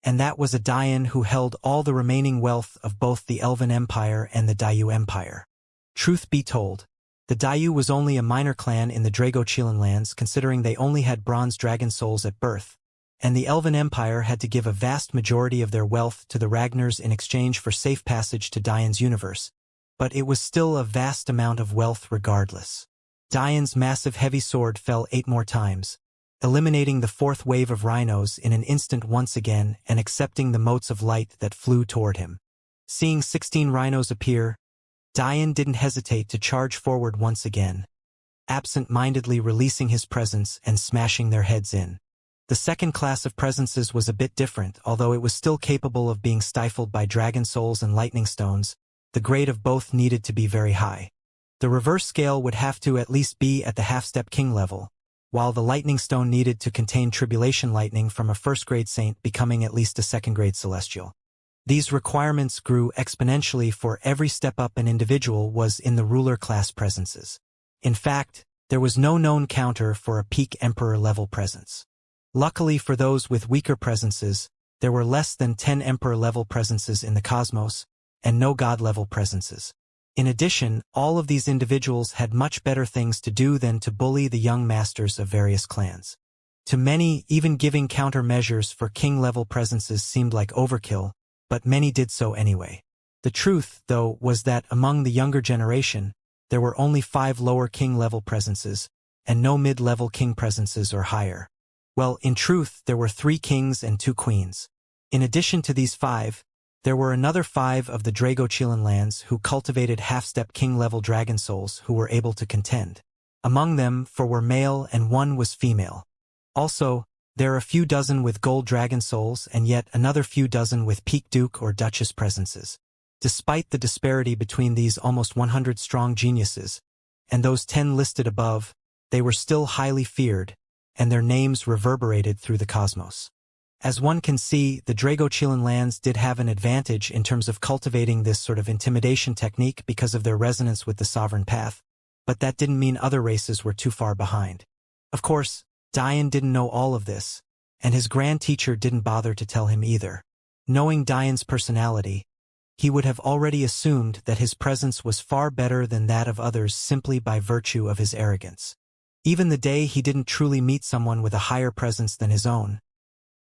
And that was a Dian who held all the remaining wealth of both the Elven Empire and the Dayu Empire. Truth be told, the Dayu was only a minor clan in the Dragochilan lands considering they only had bronze dragon souls at birth, and the Elven Empire had to give a vast majority of their wealth to the Ragnars in exchange for safe passage to Dian's universe, but it was still a vast amount of wealth regardless. Dian's massive heavy sword fell 8 more times, eliminating the 4th wave of rhinos in an instant once again and accepting the motes of light that flew toward him. Seeing 16 rhinos appear, Dian didn't hesitate to charge forward once again, absent-mindedly releasing his presence and smashing their heads in. The second class of presences was a bit different, although it was still capable of being stifled by dragon souls and lightning stones. The grade of both needed to be very high. The reverse scale would have to at least be at the half-step king level, while the lightning stone needed to contain tribulation lightning from a first-grade saint becoming at least a second-grade celestial. These requirements grew exponentially for every step up an individual was in the ruler class presences. In fact, there was no known counter for a peak emperor-level presence. Luckily for those with weaker presences, there were less than 10 emperor-level presences in the cosmos, and no god-level presences. In addition, all of these individuals had much better things to do than to bully the young masters of various clans. To many, even giving countermeasures for king-level presences seemed like overkill, but many did so anyway. The truth, though, was that among the younger generation, there were only 5 lower king-level presences, and no mid-level king presences or higher. Well, in truth, there were 3 kings and 2 queens. In addition to these 5, there were another 5 of the Dragochilan lands who cultivated half-step king-level dragon souls who were able to contend. Among them, 4 were male and 1 was female. Also, there are a few dozen with gold dragon souls and yet another few dozen with peak duke or duchess presences. Despite the disparity between these almost 100-strong geniuses and those 10 listed above, they were still highly feared, and their names reverberated through the cosmos. As one can see, the Dragochilan lands did have an advantage in terms of cultivating this sort of intimidation technique because of their resonance with the sovereign path, but that didn't mean other races were too far behind. Of course, Dian didn't know all of this, and his grand teacher didn't bother to tell him either. Knowing Dian's personality, he would have already assumed that his presence was far better than that of others simply by virtue of his arrogance. Even the day he didn't truly meet someone with a higher presence than his own,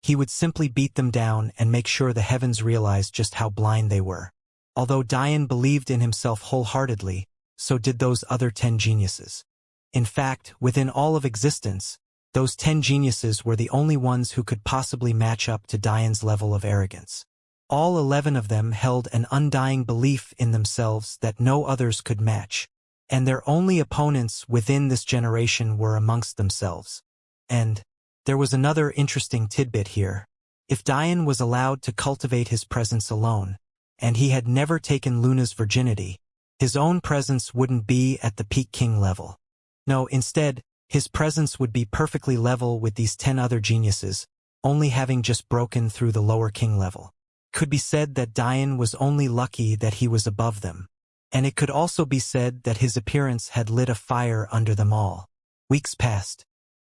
he would simply beat them down and make sure the heavens realized just how blind they were. Although Dian believed in himself wholeheartedly, so did those other 10 geniuses. In fact, within all of existence, those 10 geniuses were the only ones who could possibly match up to Dian's level of arrogance. All 11 of them held an undying belief in themselves that no others could match, and their only opponents within this generation were amongst themselves. And there was another interesting tidbit here. If Dian was allowed to cultivate his presence alone, and he had never taken Luna's virginity, his own presence wouldn't be at the peak king level. No, instead, his presence would be perfectly level with these 10 other geniuses, only having just broken through the lower king level. Could be said that Dian was only lucky that he was above them. And it could also be said that his appearance had lit a fire under them all. Weeks passed.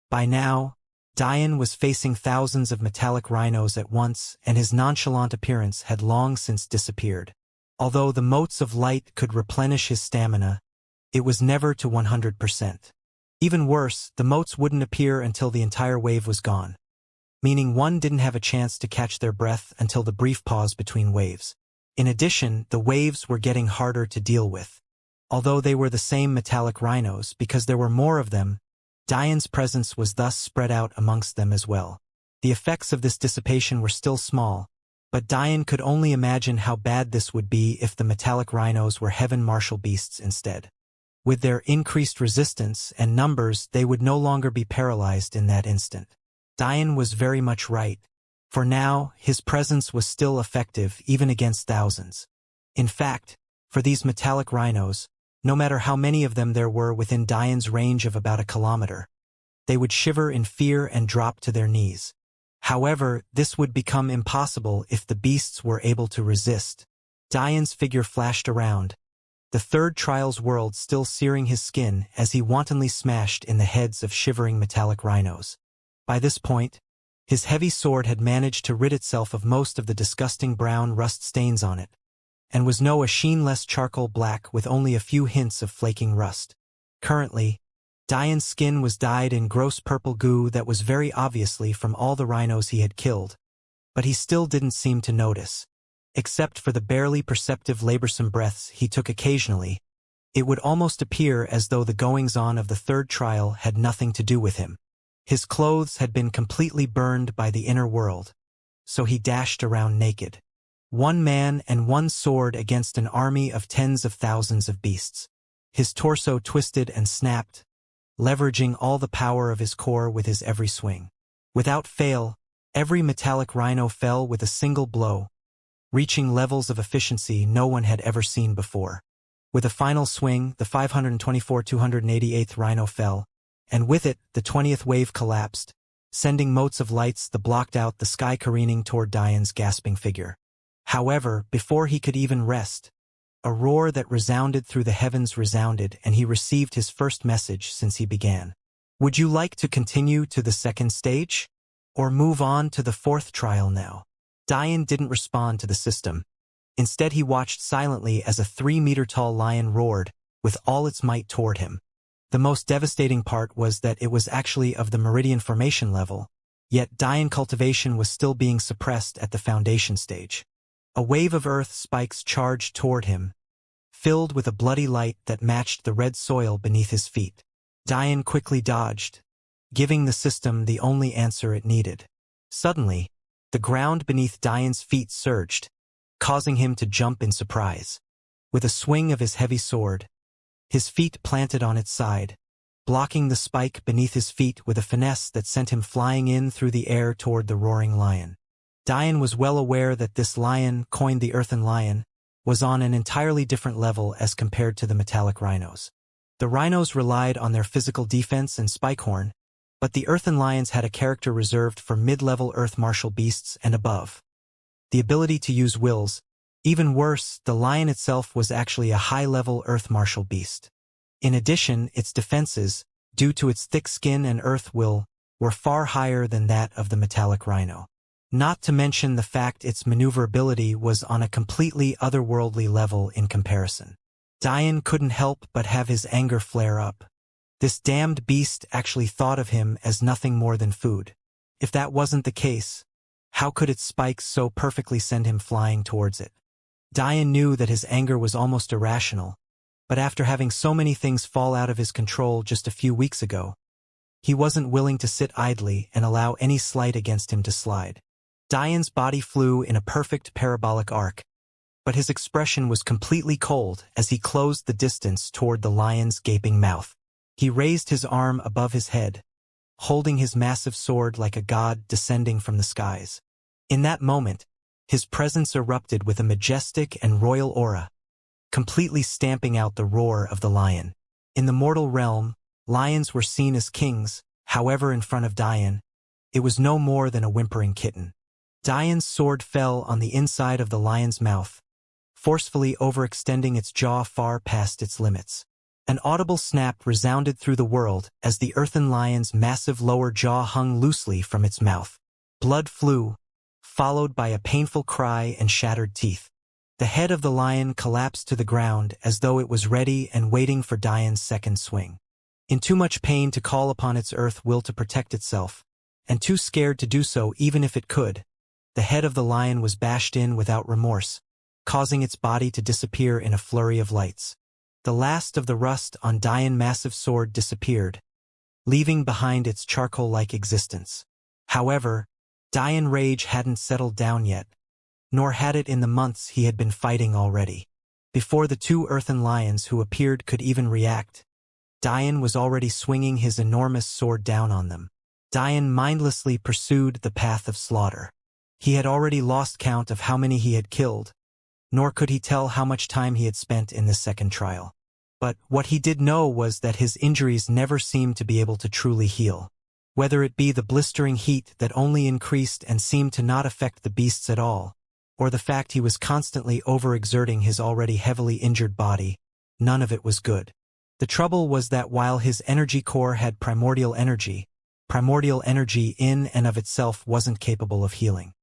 By now, Dian was facing thousands of metallic rhinos at once, and his nonchalant appearance had long since disappeared. Although the motes of light could replenish his stamina, it was never to 100%. Even worse, the motes wouldn't appear until the entire wave was gone, meaning one didn't have a chance to catch their breath until the brief pause between waves. In addition, the waves were getting harder to deal with. Although they were the same metallic rhinos, because there were more of them, Dian's presence was thus spread out amongst them as well. The effects of this dissipation were still small, but Dian could only imagine how bad this would be if the metallic rhinos were heaven martial beasts instead. With their increased resistance and numbers, they would no longer be paralyzed in that instant. Dian was very much right. For now, his presence was still effective even against thousands. In fact, for these metallic rhinos, no matter how many of them there were within Dian's range of about a kilometer, they would shiver in fear and drop to their knees. However, this would become impossible if the beasts were able to resist. Dian's figure flashed around, the third trial's world still searing his skin as he wantonly smashed in the heads of shivering metallic rhinos. By this point, his heavy sword had managed to rid itself of most of the disgusting brown rust stains on it, and was now a sheen-less charcoal black with only a few hints of flaking rust. Currently, Dian's skin was dyed in gross purple goo that was very obviously from all the rhinos he had killed, but he still didn't seem to notice. Except for the barely perceptive laborsome breaths he took occasionally, it would almost appear as though the goings-on of the third trial had nothing to do with him. His clothes had been completely burned by the inner world, so he dashed around naked. One man and one sword against an army of tens of thousands of beasts. His torso twisted and snapped, leveraging all the power of his core with his every swing. Without fail, every metallic rhino fell with a single blow, reaching levels of efficiency no one had ever seen before. With a final swing, the 524-288th rhino fell, and with it, the 20th wave collapsed, sending motes of lights that blocked out the sky careening toward Diane's gasping figure. However, before he could even rest, a roar that resounded through the heavens resounded, and he received his first message since he began. Would you like to continue to the second stage? Or move on to the fourth trial now? Diane didn't respond to the system. Instead, he watched silently as a 3-meter-tall lion roared, with all its might toward him. The most devastating part was that it was actually of the meridian formation level, yet Diane cultivation was still being suppressed at the foundation stage. A wave of earth spikes charged toward him, filled with a bloody light that matched the red soil beneath his feet. Diane quickly dodged, giving the system the only answer it needed. Suddenly, the ground beneath Diane's feet surged, causing him to jump in surprise. With a swing of his heavy sword, his feet planted on its side, blocking the spike beneath his feet with a finesse that sent him flying in through the air toward the roaring lion. Diane was well aware that this lion, coined the Earthen Lion, was on an entirely different level as compared to the metallic rhinos. The rhinos relied on their physical defense and spikehorn, but the Earthen Lions had a character reserved for mid-level earth martial beasts and above. The ability to use wills. Even worse, the lion itself was actually a high-level earth martial beast. In addition, its defenses, due to its thick skin and earth will, were far higher than that of the metallic rhino. Not to mention the fact its maneuverability was on a completely otherworldly level in comparison. Diane couldn't help but have his anger flare up. This damned beast actually thought of him as nothing more than food. If that wasn't the case, how could its spikes so perfectly send him flying towards it? Diane knew that his anger was almost irrational, but after having so many things fall out of his control just a few weeks ago, he wasn't willing to sit idly and allow any slight against him to slide. Diane's body flew in a perfect parabolic arc, but his expression was completely cold as he closed the distance toward the lion's gaping mouth. He raised his arm above his head, holding his massive sword like a god descending from the skies. In that moment, his presence erupted with a majestic and royal aura, completely stamping out the roar of the lion. In the mortal realm, lions were seen as kings. However, in front of Diane, it was no more than a whimpering kitten. Diane's sword fell on the inside of the lion's mouth, forcefully overextending its jaw far past its limits. An audible snap resounded through the world as the earthen lion's massive lower jaw hung loosely from its mouth. Blood flew, followed by a painful cry and shattered teeth. The head of the lion collapsed to the ground as though it was ready and waiting for Diane's second swing. In too much pain to call upon its earth will to protect itself, and too scared to do so even if it could, the head of the lion was bashed in without remorse, causing its body to disappear in a flurry of lights. The last of the rust on Diane's massive sword disappeared, leaving behind its charcoal-like existence. However, Diane's rage hadn't settled down yet, nor had it in the months he had been fighting already. Before the two earthen lions who appeared could even react, Diane was already swinging his enormous sword down on them. Diane mindlessly pursued the path of slaughter. He had already lost count of how many he had killed, nor could he tell how much time he had spent in this second trial. But what he did know was that his injuries never seemed to be able to truly heal. Whether it be the blistering heat that only increased and seemed to not affect the beasts at all, or the fact he was constantly overexerting his already heavily injured body, none of it was good. The trouble was that while his energy core had primordial energy in and of itself wasn't capable of healing.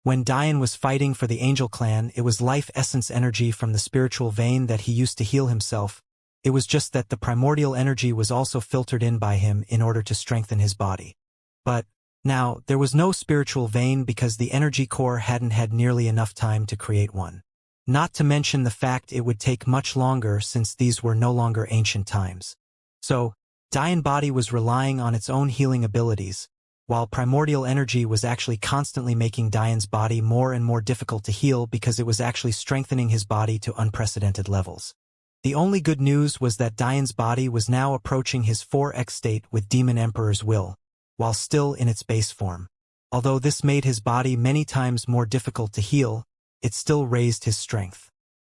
When Diane was fighting for the Angel Clan, it was life essence energy from the spiritual vein that he used to heal himself. It was just that the primordial energy was also filtered in by him in order to strengthen his body. But now, there was no spiritual vein because the energy core hadn't had nearly enough time to create one. Not to mention the fact it would take much longer since these were no longer ancient times. So, Diane's body was relying on its own healing abilities, while primordial energy was actually constantly making Diane's body more and more difficult to heal because it was actually strengthening his body to unprecedented levels. The only good news was that Diane's body was now approaching his 4x state with Demon Emperor's will, while still in its base form. Although this made his body many times more difficult to heal, it still raised his strength.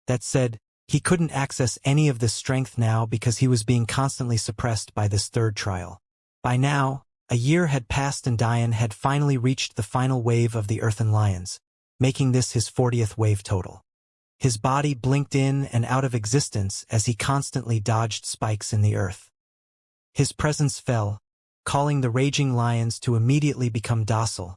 That said, He couldn't access any of this strength now because he was being constantly suppressed by this third trial. By now, a year had passed and Dian had finally reached the final wave of the Earthen Lions, making this his 40th wave total. His body blinked in and out of existence as he constantly dodged spikes in the earth. His presence fell, calling the raging lions to immediately become docile,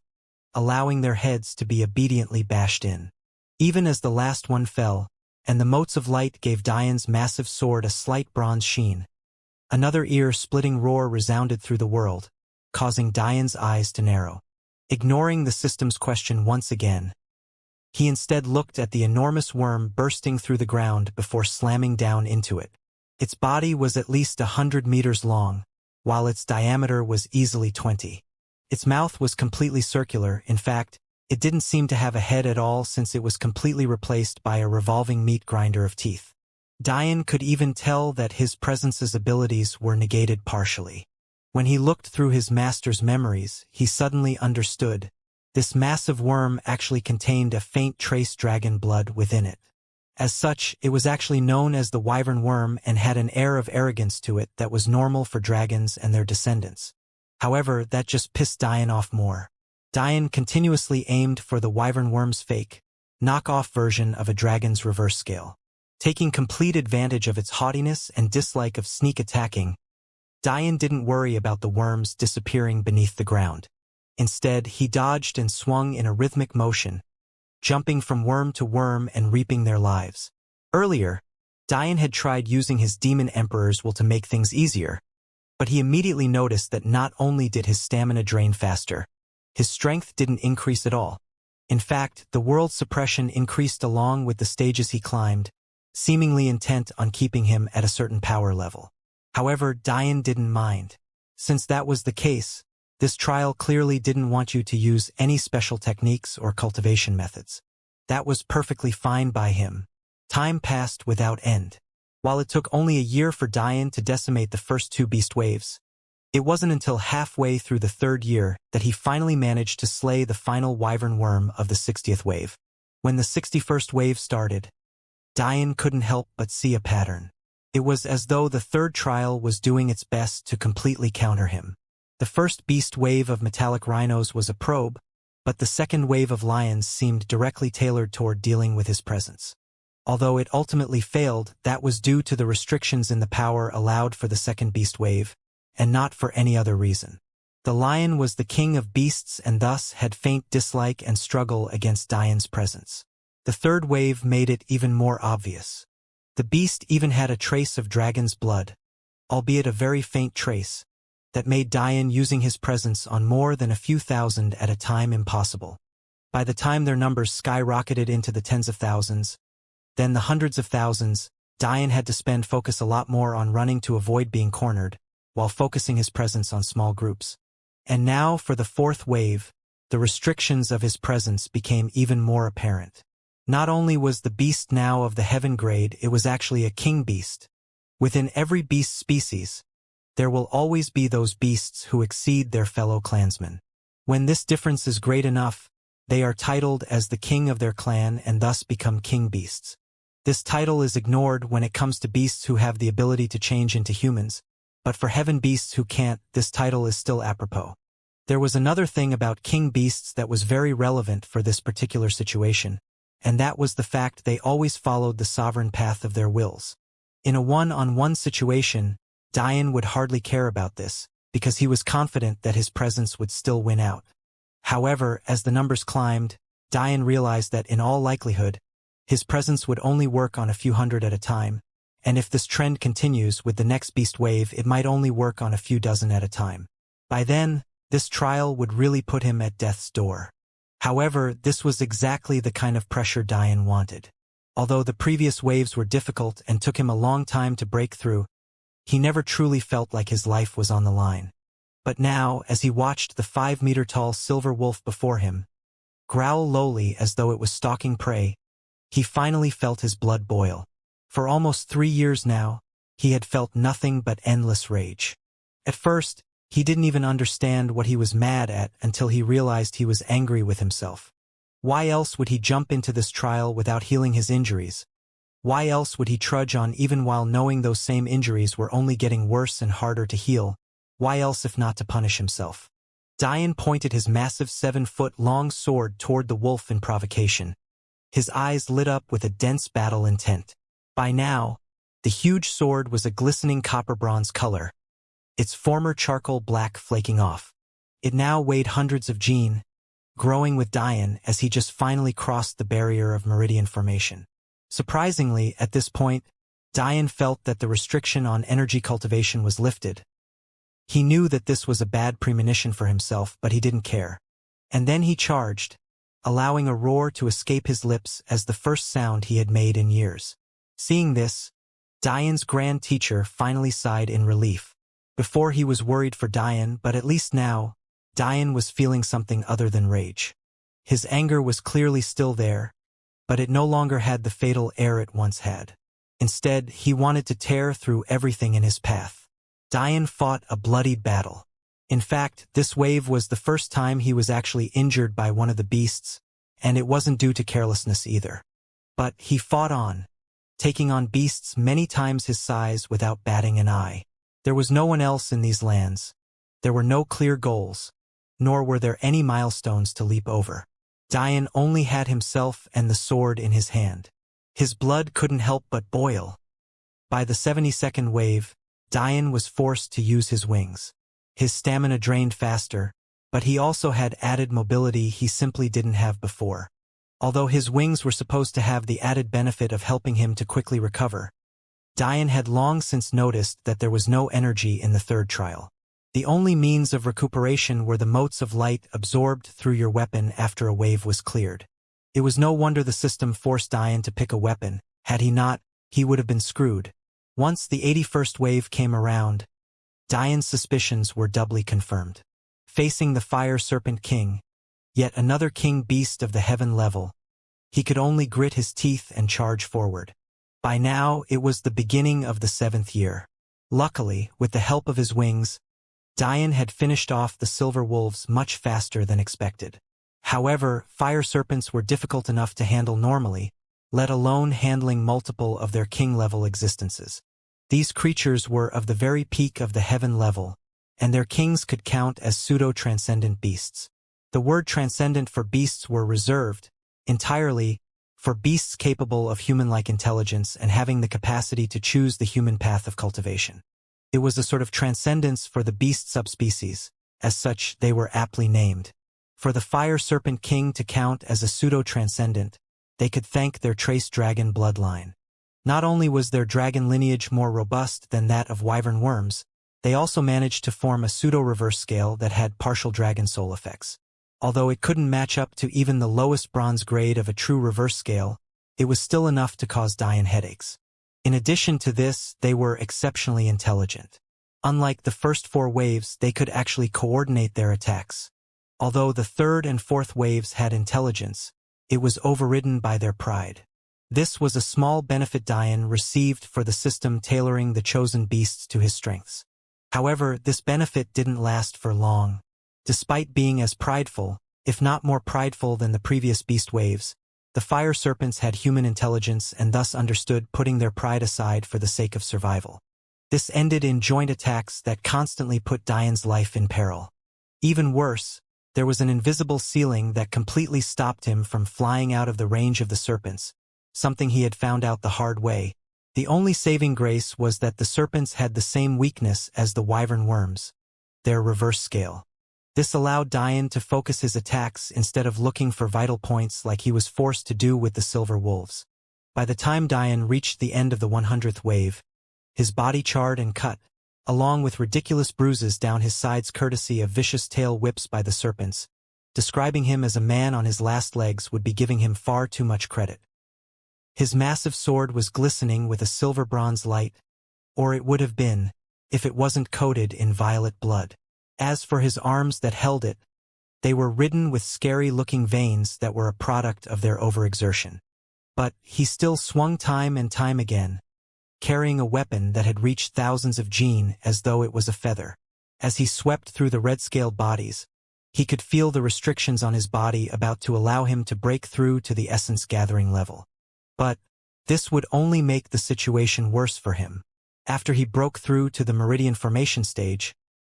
allowing their heads to be obediently bashed in. Even as the last one fell, and the motes of light gave Dian's massive sword a slight bronze sheen, another ear-splitting roar resounded through the world, causing Dian's eyes to narrow. Ignoring the system's question once again, he instead looked at the enormous worm bursting through the ground before slamming down into it. Its body was at least 100 meters long, while its diameter was easily 20. Its mouth was completely circular. In fact, it didn't seem to have a head at all since it was completely replaced by a revolving meat grinder of teeth. Dian could even tell that his presence's abilities were negated partially. When he looked through his master's memories, he suddenly understood. This massive worm actually contained a faint trace dragon blood within it. As such, it was actually known as the wyvern worm and had an air of arrogance to it that was normal for dragons and their descendants. However, that just pissed Dian off more. Dian continuously aimed for the wyvern worm's fake, knockoff version of a dragon's reverse scale. Taking complete advantage of its haughtiness and dislike of sneak attacking, Dian didn't worry about the worms disappearing beneath the ground. Instead, he dodged and swung in a rhythmic motion, jumping from worm to worm and reaping their lives. Earlier, Dian had tried using his demon emperor's will to make things easier, but he immediately noticed that not only did his stamina drain faster, his strength didn't increase at all. In fact, the world's suppression increased along with the stages he climbed, seemingly intent on keeping him at a certain power level. However, Dian didn't mind. Since that was the case, this trial clearly didn't want you to use any special techniques or cultivation methods. That was perfectly fine by him. Time passed without end. While it took only a year for Dian to decimate the first two beast waves, it wasn't until halfway through the third year that he finally managed to slay the final wyvern worm of the 60th wave. When the 61st wave started, Dian couldn't help but see a pattern. It was as though the third trial was doing its best to completely counter him. The first beast wave of metallic rhinos was a probe, but the second wave of lions seemed directly tailored toward dealing with his presence. Although it ultimately failed, that was due to the restrictions in the power allowed for the second beast wave, and not for any other reason. The lion was the king of beasts and thus had faint dislike and struggle against Dian's presence. The third wave made it even more obvious. The beast even had a trace of dragon's blood, albeit a very faint trace, that made Dian using his presence on more than a few thousand at a time impossible. By the time their numbers skyrocketed into the tens of thousands, then the hundreds of thousands, Dian had to spend focus a lot more on running to avoid being cornered, while focusing his presence on small groups. And now, for the fourth wave, the restrictions of his presence became even more apparent. Not only was the beast now of the heaven grade, it was actually a king beast. Within every beast species, there will always be those beasts who exceed their fellow clansmen. When this difference is great enough, they are titled as the king of their clan and thus become king beasts. This title is ignored when it comes to beasts who have the ability to change into humans, but for heaven beasts who can't, this title is still apropos. There was another thing about king beasts that was very relevant for this particular situation, and that was the fact they always followed the sovereign path of their wills. In a one-on-one situation, Dian would hardly care about this, because he was confident that his presence would still win out. However, as the numbers climbed, Dian realized that in all likelihood, his presence would only work on a few hundred at a time, and if this trend continues with the next beast wave, it might only work on a few dozen at a time. By then, this trial would really put him at death's door. However, this was exactly the kind of pressure Dian wanted. Although the previous waves were difficult and took him a long time to break through, he never truly felt like his life was on the line. But now, as he watched the 5-meter-tall silver wolf before him growl lowly as though it was stalking prey, he finally felt his blood boil. For almost 3 years now, he had felt nothing but endless rage. At first, he didn't even understand what he was mad at until he realized he was angry with himself. Why else would he jump into this trial without healing his injuries? Why else would he trudge on even while knowing those same injuries were only getting worse and harder to heal? Why else if not to punish himself? Dian pointed his massive 7-foot-long sword toward the wolf in provocation. His eyes lit up with a dense battle intent. By now, the huge sword was a glistening copper-bronze color, its former charcoal black flaking off. It now weighed hundreds of gene, growing with Dian as he just finally crossed the barrier of meridian formation. Surprisingly, at this point, Dian felt that the restriction on energy cultivation was lifted. He knew that this was a bad premonition for himself, but he didn't care. And then he charged, allowing a roar to escape his lips as the first sound he had made in years. Seeing this, Dian's grand teacher finally sighed in relief. Before he was worried for Dian, but at least now, Dian was feeling something other than rage. His anger was clearly still there, but it no longer had the fatal air it once had. Instead, he wanted to tear through everything in his path. Dian fought a bloodied battle. In fact, this wave was the first time he was actually injured by one of the beasts, and it wasn't due to carelessness either. But he fought on, taking on beasts many times his size without batting an eye. There was no one else in these lands. There were no clear goals, nor were there any milestones to leap over. Dian only had himself and the sword in his hand. His blood couldn't help but boil. By the 72nd wave, Dian was forced to use his wings. His stamina drained faster, but he also had added mobility he simply didn't have before. Although his wings were supposed to have the added benefit of helping him to quickly recover, Dian had long since noticed that there was no energy in the third trial. The only means of recuperation were the motes of light absorbed through your weapon after a wave was cleared. It was no wonder the system forced Dian to pick a weapon. Had he not, he would have been screwed. Once the 81st wave came around, Dian's suspicions were doubly confirmed. Facing the Fire Serpent King, yet another king beast of the heaven level, he could only grit his teeth and charge forward. By now, it was the beginning of the 7th year. Luckily, with the help of his wings, Dian had finished off the silver wolves much faster than expected. However, fire serpents were difficult enough to handle normally, let alone handling multiple of their king-level existences. These creatures were of the very peak of the heaven level, and their kings could count as pseudo-transcendent beasts. The word transcendent for beasts were reserved, entirely, for beasts capable of human-like intelligence and having the capacity to choose the human path of cultivation. It was a sort of transcendence for the beast subspecies. As such, they were aptly named. For the Fire Serpent King to count as a pseudo-transcendent, they could thank their trace dragon bloodline. Not only was their dragon lineage more robust than that of wyvern worms, they also managed to form a pseudo-reverse scale that had partial dragon soul effects. Although it couldn't match up to even the lowest bronze grade of a true reverse scale, it was still enough to cause Dian headaches. In addition to this, they were exceptionally intelligent. Unlike the first 4 waves, they could actually coordinate their attacks. Although the 3rd and 4th waves had intelligence, it was overridden by their pride. This was a small benefit Dian received for the system tailoring the chosen beasts to his strengths. However, this benefit didn't last for long. Despite being as prideful, if not more prideful than the previous beast waves, the fire serpents had human intelligence and thus understood putting their pride aside for the sake of survival. This ended in joint attacks that constantly put Dian's life in peril. Even worse, there was an invisible ceiling that completely stopped him from flying out of the range of the serpents, something he had found out the hard way. The only saving grace was that the serpents had the same weakness as the wyvern worms, their reverse scale. This allowed Dian to focus his attacks instead of looking for vital points like he was forced to do with the silver wolves. By the time Dian reached the end of the 100th wave, his body charred and cut, along with ridiculous bruises down his sides courtesy of vicious tail whips by the serpents. Describing him as a man on his last legs would be giving him far too much credit. His massive sword was glistening with a silver-bronze light, or it would have been, if it wasn't coated in violet blood. As for his arms that held it, they were ridden with scary-looking veins that were a product of their overexertion. But he still swung time and time again, carrying a weapon that had reached thousands of gene as though it was a feather. As he swept through the red-scaled bodies, he could feel the restrictions on his body about to allow him to break through to the essence-gathering level. But, This would only make the situation worse for him. After he broke through to the meridian formation stage,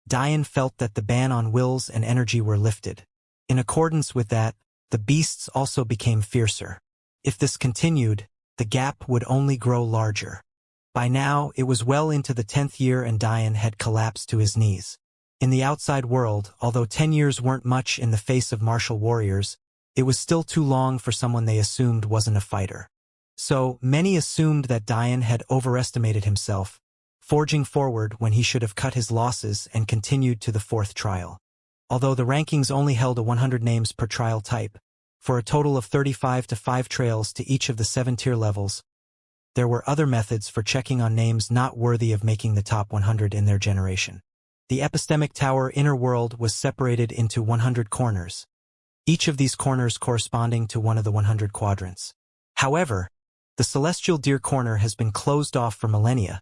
Dian felt that the ban on wills and energy were lifted. In accordance with that, the beasts also became fiercer. If this continued, the gap would only grow larger. By now, it was well into the 10th year and Dian had collapsed to his knees. In the outside world, although 10 years weren't much in the face of martial warriors, it was still too long for someone they assumed wasn't a fighter. So, many assumed that Dian had overestimated himself, forging forward when he should have cut his losses and continued to the 4th trial. Although the rankings only held a 100 names per trial type, for a total of 35 to 5 trails to each of the 7 tier levels, there were other methods for checking on names not worthy of making the top 100 in their generation. The epistemic tower inner world was separated into 100 corners, each of these corners corresponding to one of the 100 quadrants. However, the celestial deer corner has been closed off for millennia,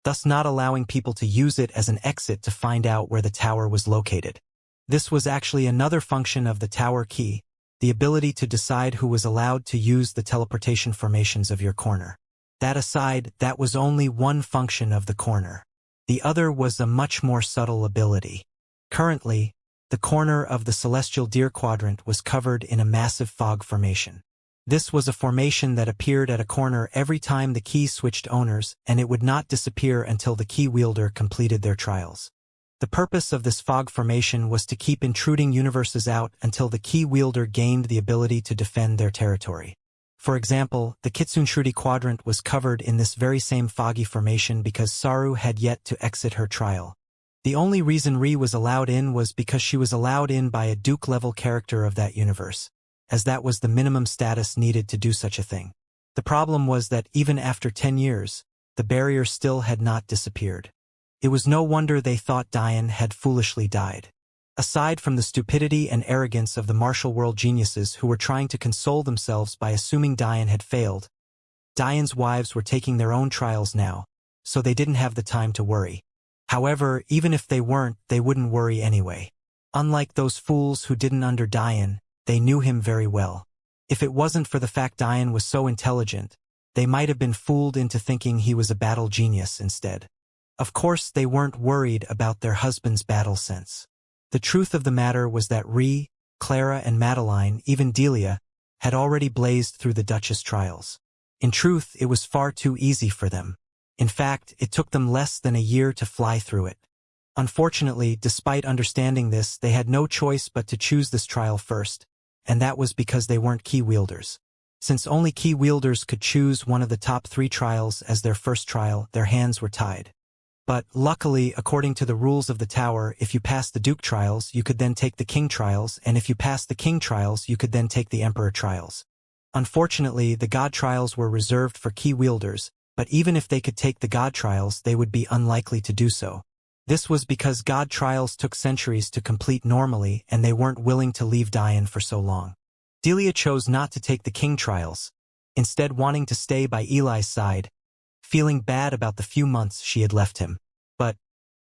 thus not allowing people to use it as an exit to find out where the tower was located. This was actually another function of the tower key, the ability to decide who was allowed to use the teleportation formations of your corner. That aside, that was only one function of the corner. The other was a much more subtle ability. Currently, the corner of the celestial deer quadrant was covered in a massive fog formation. This was a formation that appeared at a corner every time the key switched owners, and it would not disappear until the key wielder completed their trials. The purpose of this fog formation was to keep intruding universes out until the key wielder gained the ability to defend their territory. For example, the Kitsunshruti quadrant was covered in this very same foggy formation because Saru had yet to exit her trial. The only reason Ri was allowed in was because she was allowed in by a Duke-level character of that universe, as that was the minimum status needed to do such a thing. The problem was that even after 10 years, the barrier still had not disappeared. It was no wonder they thought Dian had foolishly died. Aside from the stupidity and arrogance of the martial world geniuses who were trying to console themselves by assuming Dian had failed, Dian's wives were taking their own trials now, so they didn't have the time to worry. However, even if they weren't, they wouldn't worry anyway. Unlike those fools who didn't under Dian, they knew him very well. If it wasn't for the fact Dian was so intelligent, they might have been fooled into thinking he was a battle genius instead. Of course, they weren't worried about their husband's battle sense. The truth of the matter was that Ri, Clara and Madeline, even Delia, had already blazed through the Duchess trials. In truth, it was far too easy for them. In fact, it took them less than a year to fly through it. Unfortunately, despite understanding this, they had no choice but to choose this trial first, and that was because they weren't key wielders. Since only key wielders could choose one of the top 3 trials as their first trial, their hands were tied. But, luckily, according to the rules of the tower, if you passed the Duke trials, you could then take the King trials, and if you passed the King trials, you could then take the Emperor trials. Unfortunately, the God trials were reserved for key wielders, but even if they could take the God trials, they would be unlikely to do so. This was because God trials took centuries to complete normally, and they weren't willing to leave Dian for so long. Delia chose not to take the King trials, instead wanting to stay by Eli's side, feeling bad about the few months she had left him. But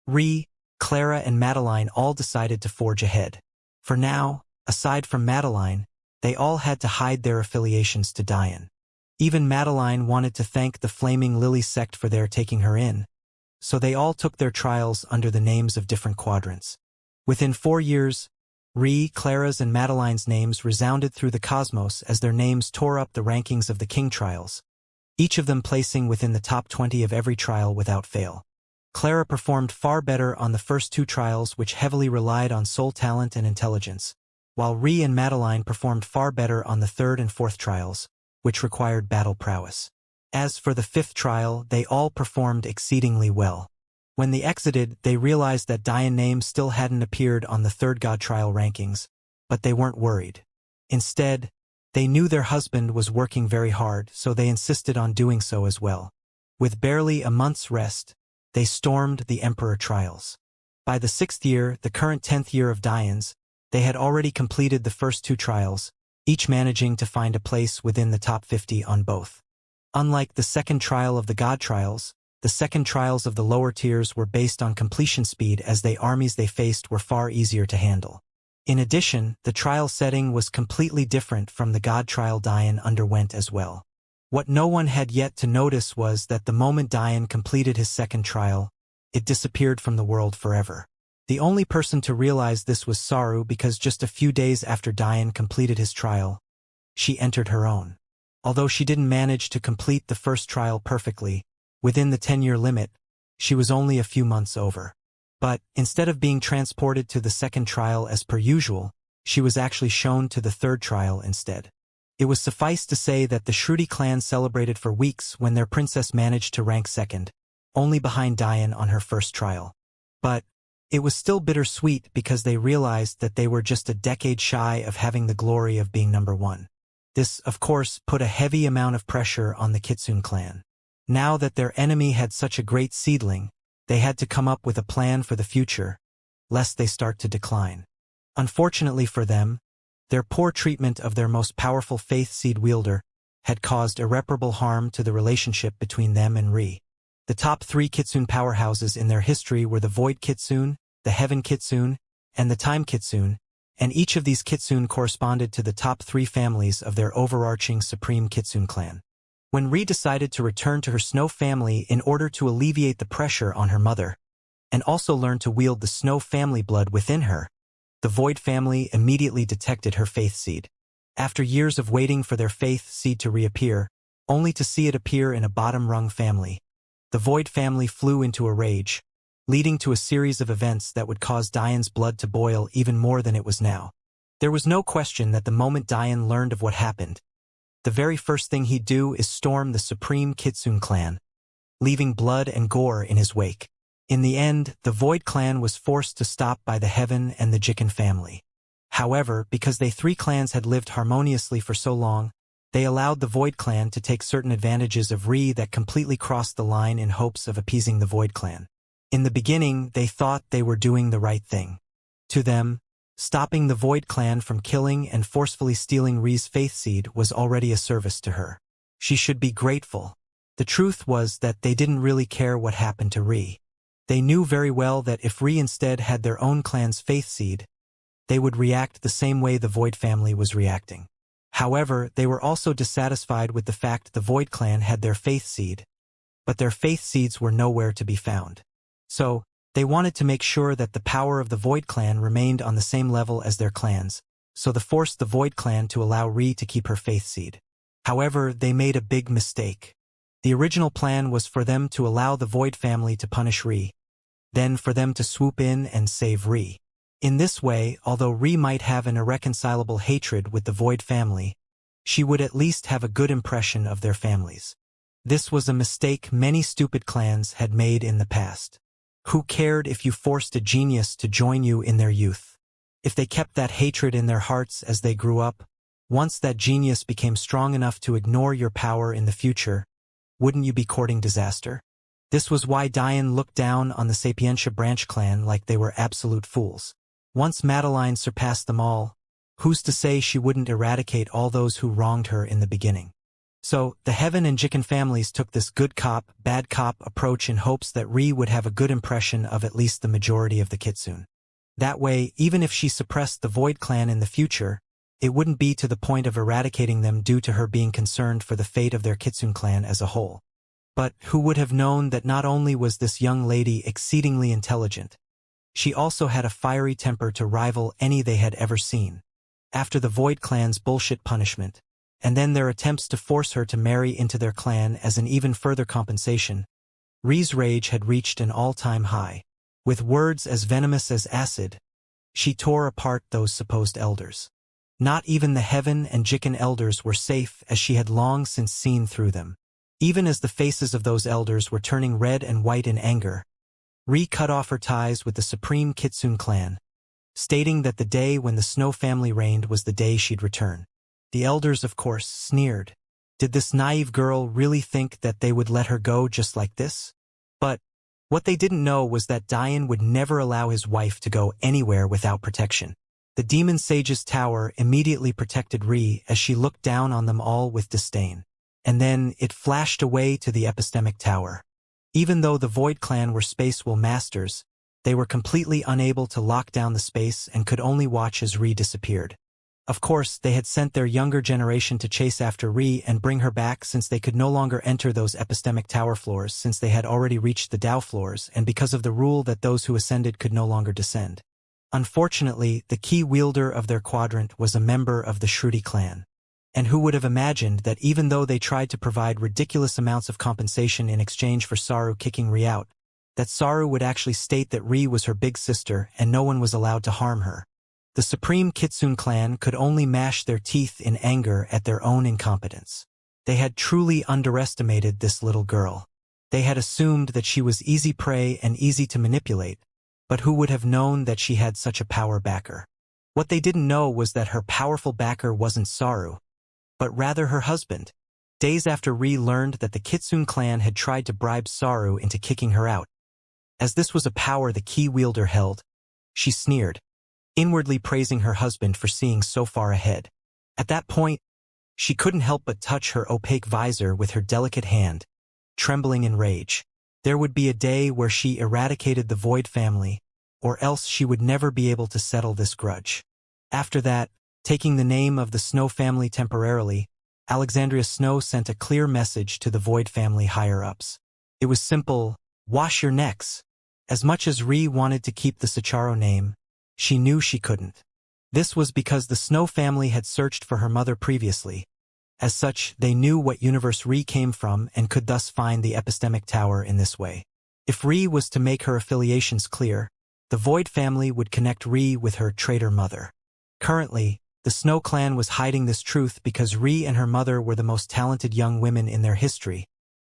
Ri, Clara and Madeline all decided to forge ahead. For now, aside from Madeline, they all had to hide their affiliations to Dian. Even Madeline wanted to thank the Flaming Lily sect for their taking her in, so they all took their trials under the names of different quadrants. Within 4 years, Ri, Clara's and Madeline's names resounded through the cosmos as their names tore up the rankings of the King trials, each of them placing within the top 20 of every trial without fail. Clara performed far better on the first 2 trials, which heavily relied on soul talent and intelligence, while Ri and Madeline performed far better on the 3rd and 4th trials, which required battle prowess. As for the 5th trial, they all performed exceedingly well. When they exited, they realized that Dian's name still hadn't appeared on the 3rd God trial rankings, but they weren't worried. Instead, they knew their husband was working very hard, so they insisted on doing so as well. With barely a month's rest, they stormed the Emperor trials. By the 6th year, the current 10th year of Dian's, they had already completed the first 2 trials, each managing to find a place within the top 50 on both. Unlike the 2nd trial of the God trials, the 2nd trials of the lower tiers were based on completion speed, as the armies they faced were far easier to handle. In addition, the trial setting was completely different from the God trial Dian underwent as well. What no one had yet to notice was that the moment Dian completed his second trial, it disappeared from the world forever. The only person to realize this was Saru, because just a few days after Dian completed his trial, she entered her own. Although she didn't manage to complete the first trial perfectly, within the 10-year limit, she was only a few months over. But, instead of being transported to the second trial as per usual, she was actually shown to the third trial instead. It was suffice to say that the Shruti clan celebrated for weeks when their princess managed to rank second, only behind Dian on her first trial. But it was still bittersweet because they realized that they were just a decade shy of having the glory of being number one. This, of course, put a heavy amount of pressure on the Kitsune clan. Now that their enemy had such a great seedling, they had to come up with a plan for the future, lest they start to decline. Unfortunately for them, their poor treatment of their most powerful faith seed wielder had caused irreparable harm to the relationship between them and Ri. The top 3 Kitsune powerhouses in their history were the Void Kitsune, the Heaven Kitsune, and the Time Kitsune, and each of these Kitsune corresponded to the top 3 families of their overarching Supreme Kitsune clan. When Ri decided to return to her Snow family in order to alleviate the pressure on her mother, and also learn to wield the Snow family blood within her, the Void family immediately detected her faith seed. After years of waiting for their faith seed to reappear, only to see it appear in a bottom-rung family, the Void family flew into a rage, leading to a series of events that would cause Dian's blood to boil even more than it was now. There was no question that the moment Dian learned of what happened, the very first thing he'd do is storm the Supreme Kitsune clan, leaving blood and gore in his wake. In the end, the Void clan was forced to stop by the Heaven and the Jikin family. However, because they 3 clans had lived harmoniously for so long, they allowed the Void clan to take certain advantages of Ri that completely crossed the line in hopes of appeasing the Void clan. In the beginning, they thought they were doing the right thing. To them, stopping the Void clan from killing and forcefully stealing Ri's faith seed was already a service to her. She should be grateful. The truth was that they didn't really care what happened to Ri. They knew very well that if Ri instead had their own clan's faith seed, they would react the same way the Void family was reacting. However, they were also dissatisfied with the fact the Void clan had their faith seed, but their faith seeds were nowhere to be found. So, they wanted to make sure that the power of the Void clan remained on the same level as their clans, so they forced the Void clan to allow Ri to keep her faith seed. However, they made a big mistake. The original plan was for them to allow the Void family to punish Ri, then for them to swoop in and save Ri. In this way, although Ri might have an irreconcilable hatred with the Void family, she would at least have a good impression of their families. This was a mistake many stupid clans had made in the past. Who cared if you forced a genius to join you in their youth? If they kept that hatred in their hearts as they grew up, once that genius became strong enough to ignore your power in the future, wouldn't you be courting disaster? This was why Dian looked down on the Sapientia branch clan like they were absolute fools. Once Madeline surpassed them all, who's to say she wouldn't eradicate all those who wronged her in the beginning? So, the Heaven and Jikin families took this good cop, bad cop approach in hopes that Ri would have a good impression of at least the majority of the Kitsune. That way, even if she suppressed the Void clan in the future, it wouldn't be to the point of eradicating them due to her being concerned for the fate of their Kitsune clan as a whole. But who would have known that not only was this young lady exceedingly intelligent, she also had a fiery temper to rival any they had ever seen. After the Void clan's bullshit punishment, and then their attempts to force her to marry into their clan as an even further compensation, Ri's rage had reached an all-time high. With words as venomous as acid, she tore apart those supposed elders. Not even the Heaven and Jikin elders were safe, as she had long since seen through them. Even as the faces of those elders were turning red and white in anger, Ri cut off her ties with the Supreme Kitsune clan, stating that the day when the Snow family reigned was the day she'd return. The elders, of course, sneered. Did this naive girl really think that they would let her go just like this? But what they didn't know was that Dian would never allow his wife to go anywhere without protection. The Demon Sage's tower immediately protected Ri as she looked down on them all with disdain. And then it flashed away to the Epistemic Tower. Even though the Void clan were Space-Will masters, they were completely unable to lock down the space and could only watch as Ri disappeared. Of course, they had sent their younger generation to chase after Ri and bring her back since they could no longer enter those epistemic tower floors since they had already reached the Dao floors and because of the rule that those who ascended could no longer descend. Unfortunately, the key wielder of their quadrant was a member of the Shruti clan. And who would have imagined that even though they tried to provide ridiculous amounts of compensation in exchange for Saru kicking Ri out, that Saru would actually state that Ri was her big sister and no one was allowed to harm her. The Supreme Kitsune clan could only mash their teeth in anger at their own incompetence. They had truly underestimated this little girl. They had assumed that she was easy prey and easy to manipulate, but who would have known that she had such a power backer? What they didn't know was that her powerful backer wasn't Saru, but rather her husband. Days after Ri learned that the Kitsune clan had tried to bribe Saru into kicking her out. As this was a power the key wielder held, she sneered, inwardly praising her husband for seeing so far ahead. At that point, she couldn't help but touch her opaque visor with her delicate hand, trembling in rage. There would be a day where she eradicated the Void family, or else she would never be able to settle this grudge. After that, taking the name of the Snow family temporarily, Alexandria Snow sent a clear message to the Void family higher-ups. It was simple, wash your necks. As much as Ri wanted to keep the Sacharo name, she knew she couldn't. This was because the Snow family had searched for her mother previously. As such, they knew what universe Ri came from and could thus find the epistemic tower in this way. If Ri was to make her affiliations clear, the Void family would connect Ri with her traitor mother. Currently, the Snow clan was hiding this truth because Ri and her mother were the most talented young women in their history.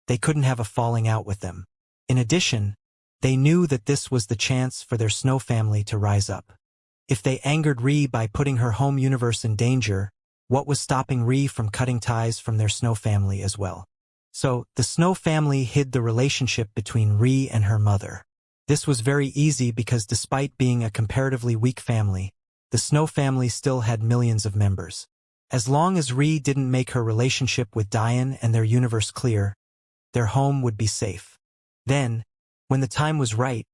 They couldn't have a falling out with them. In addition, they knew that this was the chance for their Snow family to rise up. If they angered Ri by putting her home universe in danger, what was stopping Ri from cutting ties from their Snow family as well? So, the Snow family hid the relationship between Ri and her mother. This was very easy because despite being a comparatively weak family, the Snow family still had millions of members. As long as Ri didn't make her relationship with Diane and their universe clear, their home would be safe. Then, when the time was right,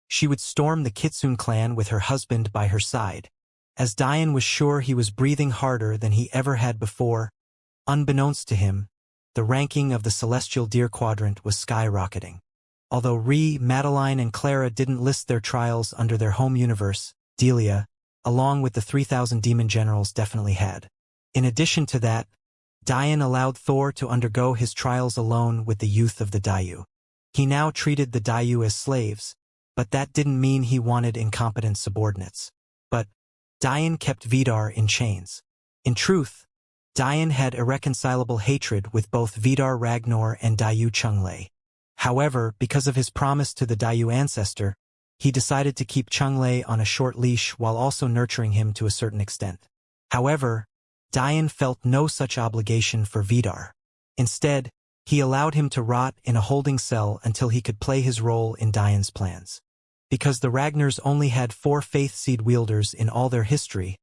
she would storm the Kitsune clan with her husband by her side. As Diane was sure he was breathing harder than he ever had before, unbeknownst to him, the ranking of the Celestial Deer Quadrant was skyrocketing. Although Ri, Madeline, and Clara didn't list their trials under their home universe, Delia, along with the 3,000 demon generals definitely had. In addition to that, Diane allowed Thor to undergo his trials alone with the youth of the Dayu. He now treated the Dayu as slaves, but that didn't mean he wanted incompetent subordinates. But Diane kept Vidar in chains. In truth, Diane had irreconcilable hatred with both Vidar Ragnar and Dayu Chunglei. However, because of his promise to the Dayu ancestor, he decided to keep Chunglei on a short leash while also nurturing him to a certain extent. However, Diane felt no such obligation for Vidar. Instead, he allowed him to rot in a holding cell until he could play his role in Diane's plans. Because the Ragnars only had 4 faith seed wielders in all their history,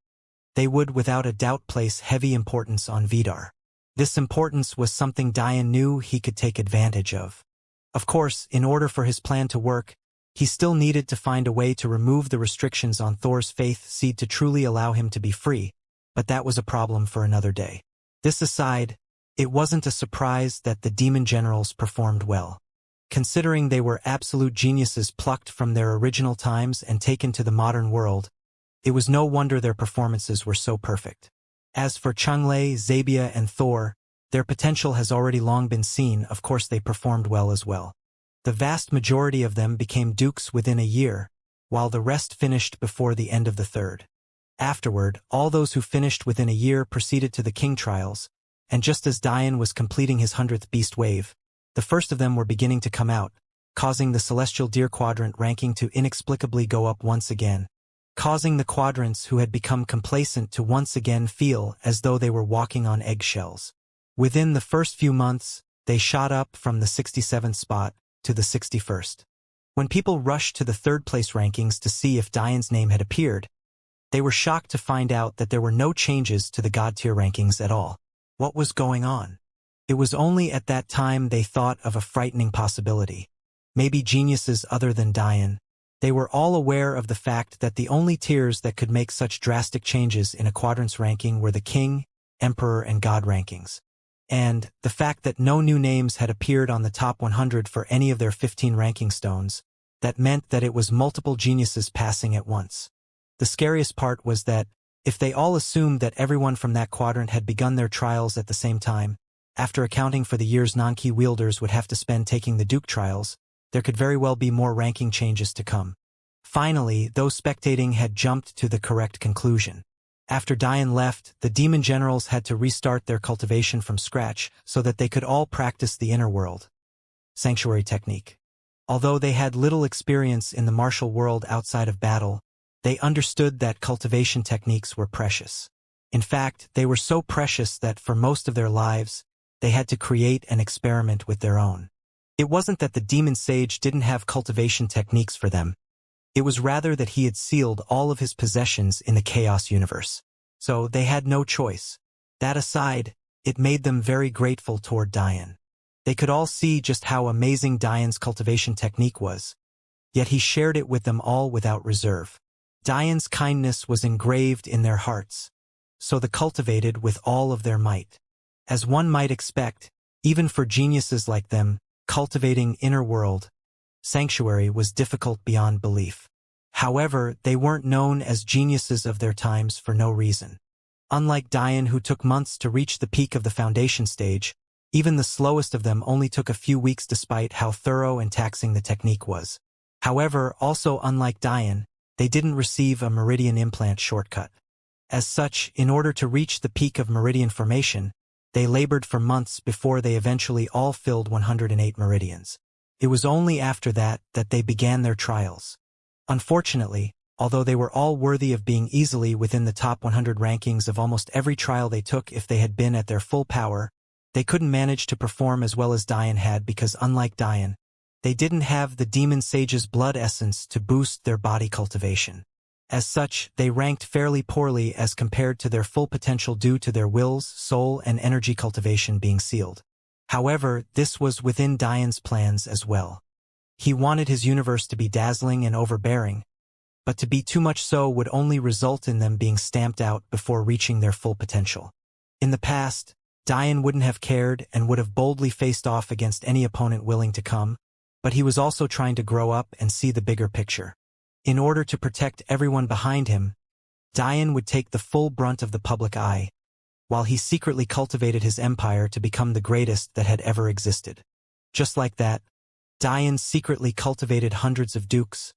they would without a doubt place heavy importance on Vidar. This importance was something Diane knew he could take advantage of. Of course, in order for his plan to work, he still needed to find a way to remove the restrictions on Thor's faith seed to truly allow him to be free, but that was a problem for another day. This aside, it wasn't a surprise that the demon generals performed well. Considering they were absolute geniuses plucked from their original times and taken to the modern world, it was no wonder their performances were so perfect. As for Chunglei, Zabia, and Thor, their potential has already long been seen. Of course they performed well as well. The vast majority of them became dukes within a year, while the rest finished before the end of the third. Afterward, all those who finished within a year proceeded to the king trials, and just as Diane was completing his 100th beast wave, the first of them were beginning to come out, causing the Celestial Deer Quadrant ranking to inexplicably go up once again, causing the quadrants who had become complacent to once again feel as though they were walking on eggshells. Within the first few months, they shot up from the 67th spot to the 61st. When people rushed to the third-place rankings to see if Diane's name had appeared, they were shocked to find out that there were no changes to the God-tier rankings at all. What was going on? It was only at that time they thought of a frightening possibility. Maybe geniuses other than Diane, They were all aware of the fact that the only tiers that could make such drastic changes in a quadrant's ranking were the king, emperor, and god rankings. And the fact that no new names had appeared on the top 100 for any of their 15 ranking stones, that meant that it was multiple geniuses passing at once. The scariest part was that, if they all assumed that everyone from that quadrant had begun their trials at the same time, after accounting for the years non-key wielders would have to spend taking the Duke trials, there could very well be more ranking changes to come. Finally, those spectating had jumped to the correct conclusion. After Dian left, the demon generals had to restart their cultivation from scratch so that they could all practice the inner world sanctuary technique. Although they had little experience in the martial world outside of battle, they understood that cultivation techniques were precious. In fact, they were so precious that for most of their lives, they had to create and experiment with their own. It wasn't that the demon sage didn't have cultivation techniques for them. It was rather that he had sealed all of his possessions in the chaos universe. So they had no choice. That aside, it made them very grateful toward Dian. They could all see just how amazing Dian's cultivation technique was. Yet he shared it with them all without reserve. Dian's kindness was engraved in their hearts. So they cultivated with all of their might. As one might expect, even for geniuses like them, cultivating inner world sanctuary was difficult beyond belief. However, they weren't known as geniuses of their times for no reason. Unlike Dian, who took months to reach the peak of the foundation stage, even the slowest of them only took a few weeks despite how thorough and taxing the technique was. However, also unlike Dian, they didn't receive a meridian implant shortcut. As such, in order to reach the peak of meridian formation, they labored for months before they eventually all filled 108 meridians. It was only after that they began their trials. Unfortunately, although they were all worthy of being easily within the top 100 rankings of almost every trial they took if they had been at their full power, they couldn't manage to perform as well as Dian had because unlike Dian, they didn't have the demon sage's blood essence to boost their body cultivation. As such, they ranked fairly poorly as compared to their full potential due to their wills, soul, and energy cultivation being sealed. However, this was within Dian's plans as well. He wanted his universe to be dazzling and overbearing, but to be too much so would only result in them being stamped out before reaching their full potential. In the past, Dian wouldn't have cared and would have boldly faced off against any opponent willing to come, but he was also trying to grow up and see the bigger picture. In order to protect everyone behind him, Dian would take the full brunt of the public eye, while he secretly cultivated his empire to become the greatest that had ever existed. Just like that, Dian secretly cultivated hundreds of dukes,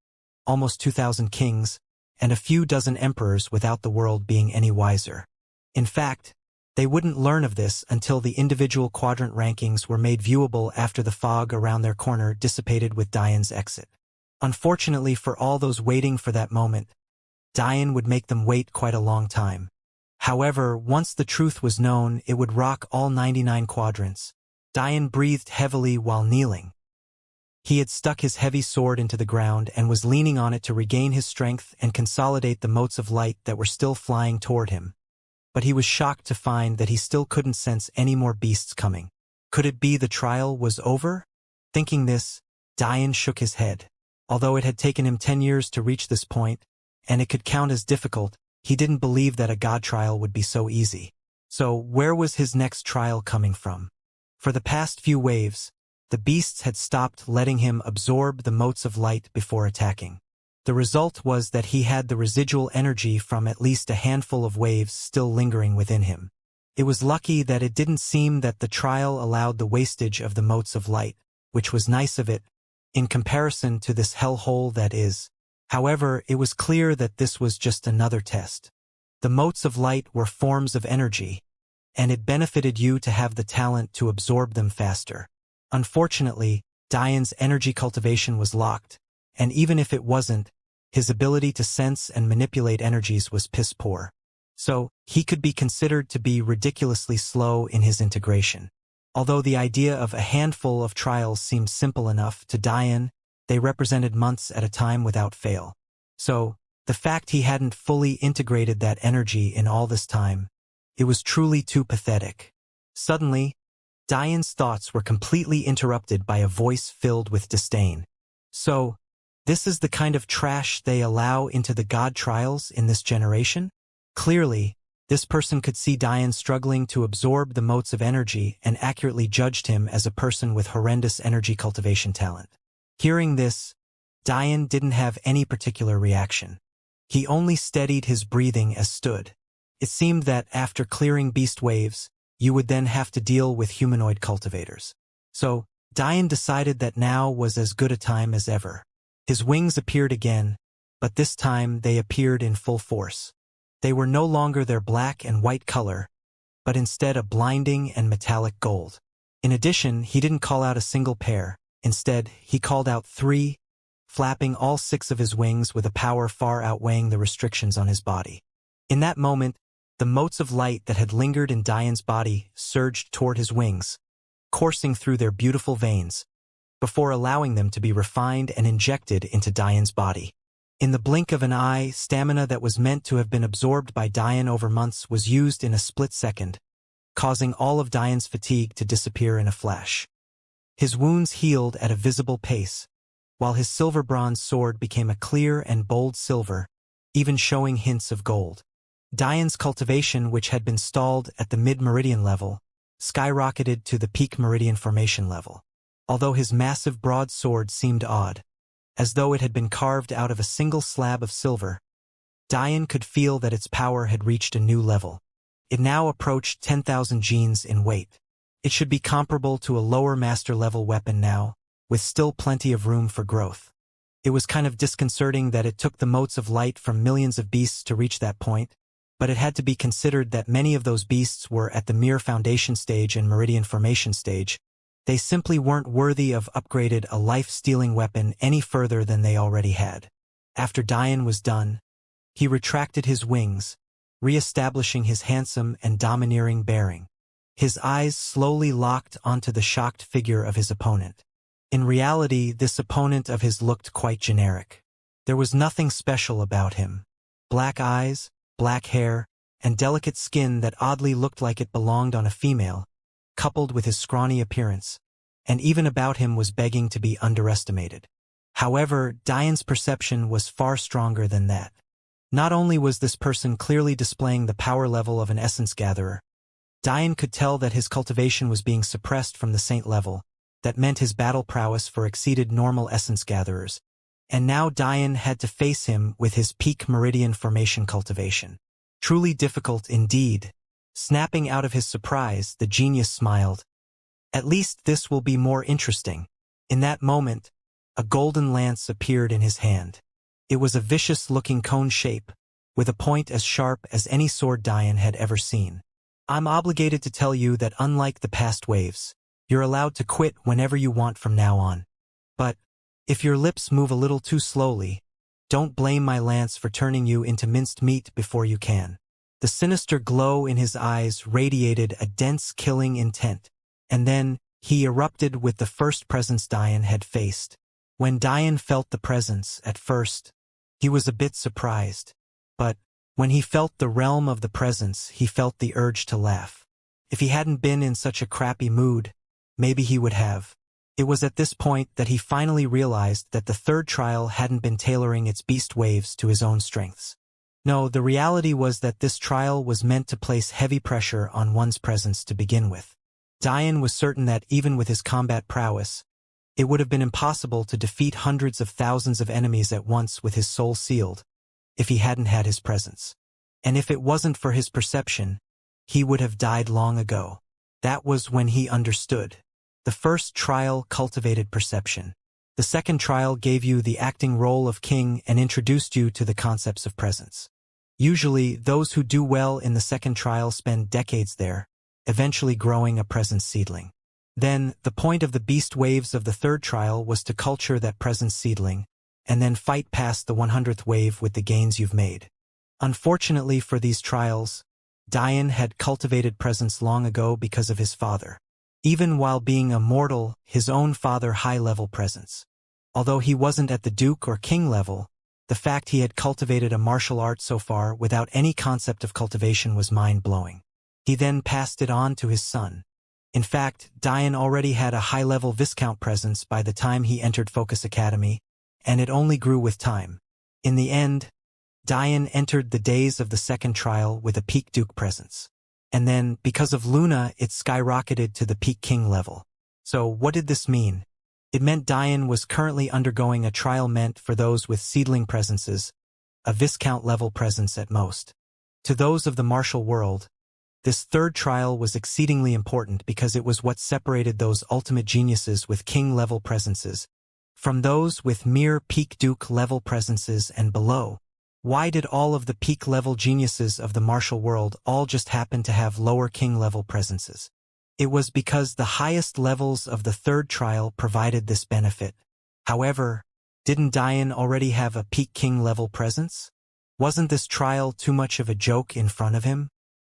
almost 2,000 kings, and a few dozen emperors without the world being any wiser. In fact, they wouldn't learn of this until the individual quadrant rankings were made viewable after the fog around their corner dissipated with Dian's exit. Unfortunately for all those waiting for that moment, Dian would make them wait quite a long time. However, once the truth was known, it would rock all 99 quadrants. Dian breathed heavily while kneeling. He had stuck his heavy sword into the ground and was leaning on it to regain his strength and consolidate the motes of light that were still flying toward him. But he was shocked to find that he still couldn't sense any more beasts coming. Could it be the trial was over? Thinking this, Dian shook his head. Although it had taken him 10 years to reach this point, and it could count as difficult, he didn't believe that a god trial would be so easy. So where was his next trial coming from? For the past few waves, the beasts had stopped letting him absorb the motes of light before attacking. The result was that he had the residual energy from at least a handful of waves still lingering within him. It was lucky that it didn't seem that the trial allowed the wastage of the motes of light, which was nice of it, in comparison to this hellhole that is. However, it was clear that this was just another test. The motes of light were forms of energy, and it benefited you to have the talent to absorb them faster. Unfortunately, Dian's energy cultivation was locked, and even if it wasn't, his ability to sense and manipulate energies was piss poor. So, he could be considered to be ridiculously slow in his integration. Although the idea of a handful of trials seemed simple enough to Dian, they represented months at a time without fail. So, the fact he hadn't fully integrated that energy in all this time, it was truly too pathetic. Suddenly, Dian's thoughts were completely interrupted by a voice filled with disdain. So, This is the kind of trash they allow into the god trials in this generation? Clearly, this person could see Diane struggling to absorb the motes of energy and accurately judged him as a person with horrendous energy cultivation talent. Hearing this, Diane didn't have any particular reaction. He only steadied his breathing as stood. It seemed that after clearing beast waves, you would then have to deal with humanoid cultivators. So, Diane decided that now was as good a time as ever. His wings appeared again, but this time they appeared in full force. They were no longer their black and white color, but instead a blinding and metallic gold. In addition, he didn't call out a single pair. Instead, he called out 3, flapping all 6 of his wings with a power far outweighing the restrictions on his body. In that moment, the motes of light that had lingered in Diane's body surged toward his wings, coursing through their beautiful veins, before allowing them to be refined and injected into Diane's body. In the blink of an eye, stamina that was meant to have been absorbed by Diane over months was used in a split second, causing all of Diane's fatigue to disappear in a flash. His wounds healed at a visible pace, while his silver-bronze sword became a clear and bold silver, even showing hints of gold. Diane's cultivation, which had been stalled at the mid-meridian level, skyrocketed to the peak meridian formation level. Although his massive broadsword seemed odd, as though it had been carved out of a single slab of silver, Diane could feel that its power had reached a new level. It now approached 10,000 genes in weight. It should be comparable to a lower master-level weapon now, with still plenty of room for growth. It was kind of disconcerting that it took the motes of light from millions of beasts to reach that point, but it had to be considered that many of those beasts were at the mere foundation stage and meridian formation stage. They simply weren't worthy of upgraded a life-stealing weapon any further than they already had. After Diane was done, he retracted his wings, re-establishing his handsome and domineering bearing. His eyes slowly locked onto the shocked figure of his opponent. In reality, this opponent of his looked quite generic. There was nothing special about him. Black eyes, black hair, and delicate skin that oddly looked like it belonged on a female, coupled with his scrawny appearance, and even about him was begging to be underestimated. However, Diane's perception was far stronger than that. Not only was this person clearly displaying the power level of an essence gatherer, Diane could tell that his cultivation was being suppressed from the saint level. That meant his battle prowess exceeded normal essence gatherers, and now Diane had to face him with his peak meridian formation cultivation. Truly difficult indeed. Snapping out of his surprise, the genius smiled. At least this will be more interesting. In that moment, a golden lance appeared in his hand. It was a vicious-looking cone shape, with a point as sharp as any sword Diane had ever seen. I'm obligated to tell you that unlike the past waves, you're allowed to quit whenever you want from now on. But, if your lips move a little too slowly, don't blame my lance for turning you into minced meat before you can. The sinister glow in his eyes radiated a dense killing intent, and then he erupted with the first presence Diane had faced. When Diane felt the presence, at first, he was a bit surprised. But, when he felt the realm of the presence, he felt the urge to laugh. If he hadn't been in such a crappy mood, maybe he would have. It was at this point that he finally realized that the third trial hadn't been tailoring its beast waves to his own strengths. No, the reality was that this trial was meant to place heavy pressure on one's presence to begin with. Diane was certain that even with his combat prowess, it would have been impossible to defeat hundreds of thousands of enemies at once with his soul sealed, if he hadn't had his presence. And if it wasn't for his perception, he would have died long ago. That was when he understood. The first trial cultivated perception. The second trial gave you the acting role of king and introduced you to the concepts of presence. Usually, those who do well in the second trial spend decades there, eventually growing a presence seedling. Then, the point of the beast waves of the third trial was to culture that presence seedling, and then fight past the 100th wave with the gains you've made. Unfortunately for these trials, Diane had cultivated presence long ago because of his father. Even while being a mortal, his own father high-level presence. Although he wasn't at the duke or king level, the fact he had cultivated a martial art so far without any concept of cultivation was mind-blowing. He then passed it on to his son. In fact, Diane already had a high-level Viscount presence by the time he entered Focus Academy, and it only grew with time. In the end, Diane entered the days of the second trial with a peak Duke presence. And then, because of Luna, it skyrocketed to the peak King level. So, what did this mean? It meant Diane was currently undergoing a trial meant for those with seedling presences, a Viscount level presence at most. To those of the martial world, this third trial was exceedingly important because it was what separated those ultimate geniuses with King level presences from those with mere peak Duke level presences and below. Why did all of the peak level geniuses of the martial world all just happen to have lower King level presences? It was because the highest levels of the third trial provided this benefit. However, didn't Diane already have a peak King level presence? Wasn't this trial too much of a joke in front of him?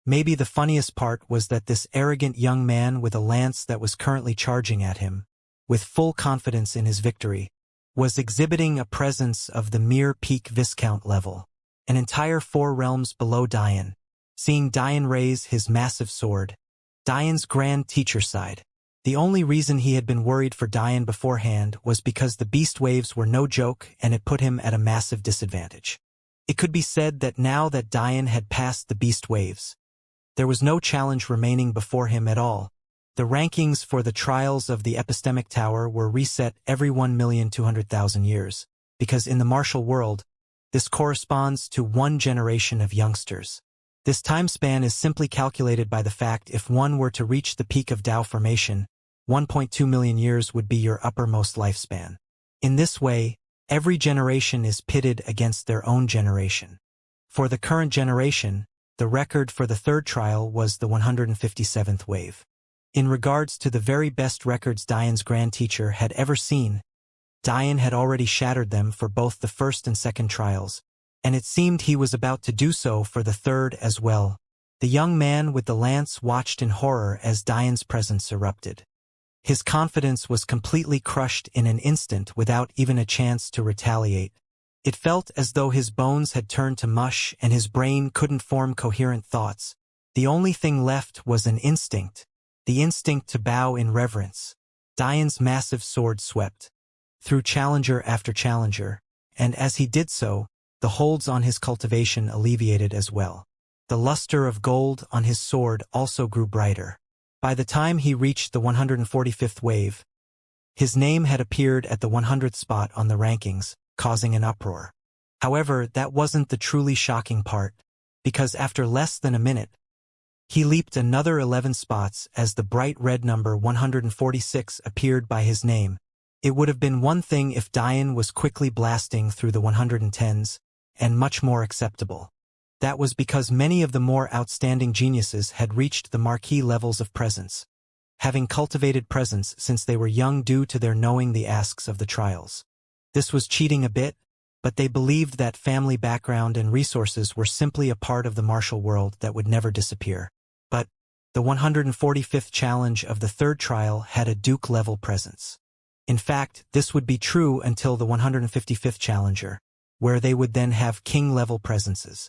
Maybe the funniest part was that this arrogant young man with a lance that was currently charging at him, with full confidence in his victory, was exhibiting a presence of the mere peak Viscount level, an entire 4 realms below Diane. Seeing Diane raise his massive sword, Diane's grand teacher sighed. The only reason he had been worried for Diane beforehand was because the beast waves were no joke and it put him at a massive disadvantage. It could be said that now that Diane had passed the beast waves, there was no challenge remaining before him at all. The rankings for the trials of the epistemic tower were reset every 1,200,000 years, because in the martial world, this corresponds to 1 generation of youngsters. This time span is simply calculated by the fact if one were to reach the peak of Tao formation, 1.2 million years would be your uppermost lifespan. In this way, every generation is pitted against their own generation. For the current generation, the record for the third trial was the 157th wave. In regards to the very best records Diane's grand teacher had ever seen, Diane had already shattered them for both the first and second trials, and it seemed he was about to do so for the third as well. The young man with the lance watched in horror as Diane's presence erupted. His confidence was completely crushed in an instant without even a chance to retaliate. It felt as though his bones had turned to mush and his brain couldn't form coherent thoughts. The only thing left was an instinct, the instinct to bow in reverence. Diane's massive sword swept through challenger after challenger, and as he did so, the holds on his cultivation alleviated as well. The luster of gold on his sword also grew brighter. By the time he reached the 145th wave, his name had appeared at the 100th spot on the rankings, causing an uproar. However, that wasn't the truly shocking part, because after less than a minute, he leaped another 11 spots as the bright red number 146 appeared by his name. It would have been one thing if Diane was quickly blasting through the 110s, and much more acceptable. That was because many of the more outstanding geniuses had reached the marquee levels of presence, having cultivated presence since they were young due to their knowing the asks of the trials. This was cheating a bit, but they believed that family background and resources were simply a part of the martial world that would never disappear. But the 145th challenge of the third trial had a Duke-level presence. In fact, this would be true until the 155th challenger, where they would then have King-level presences.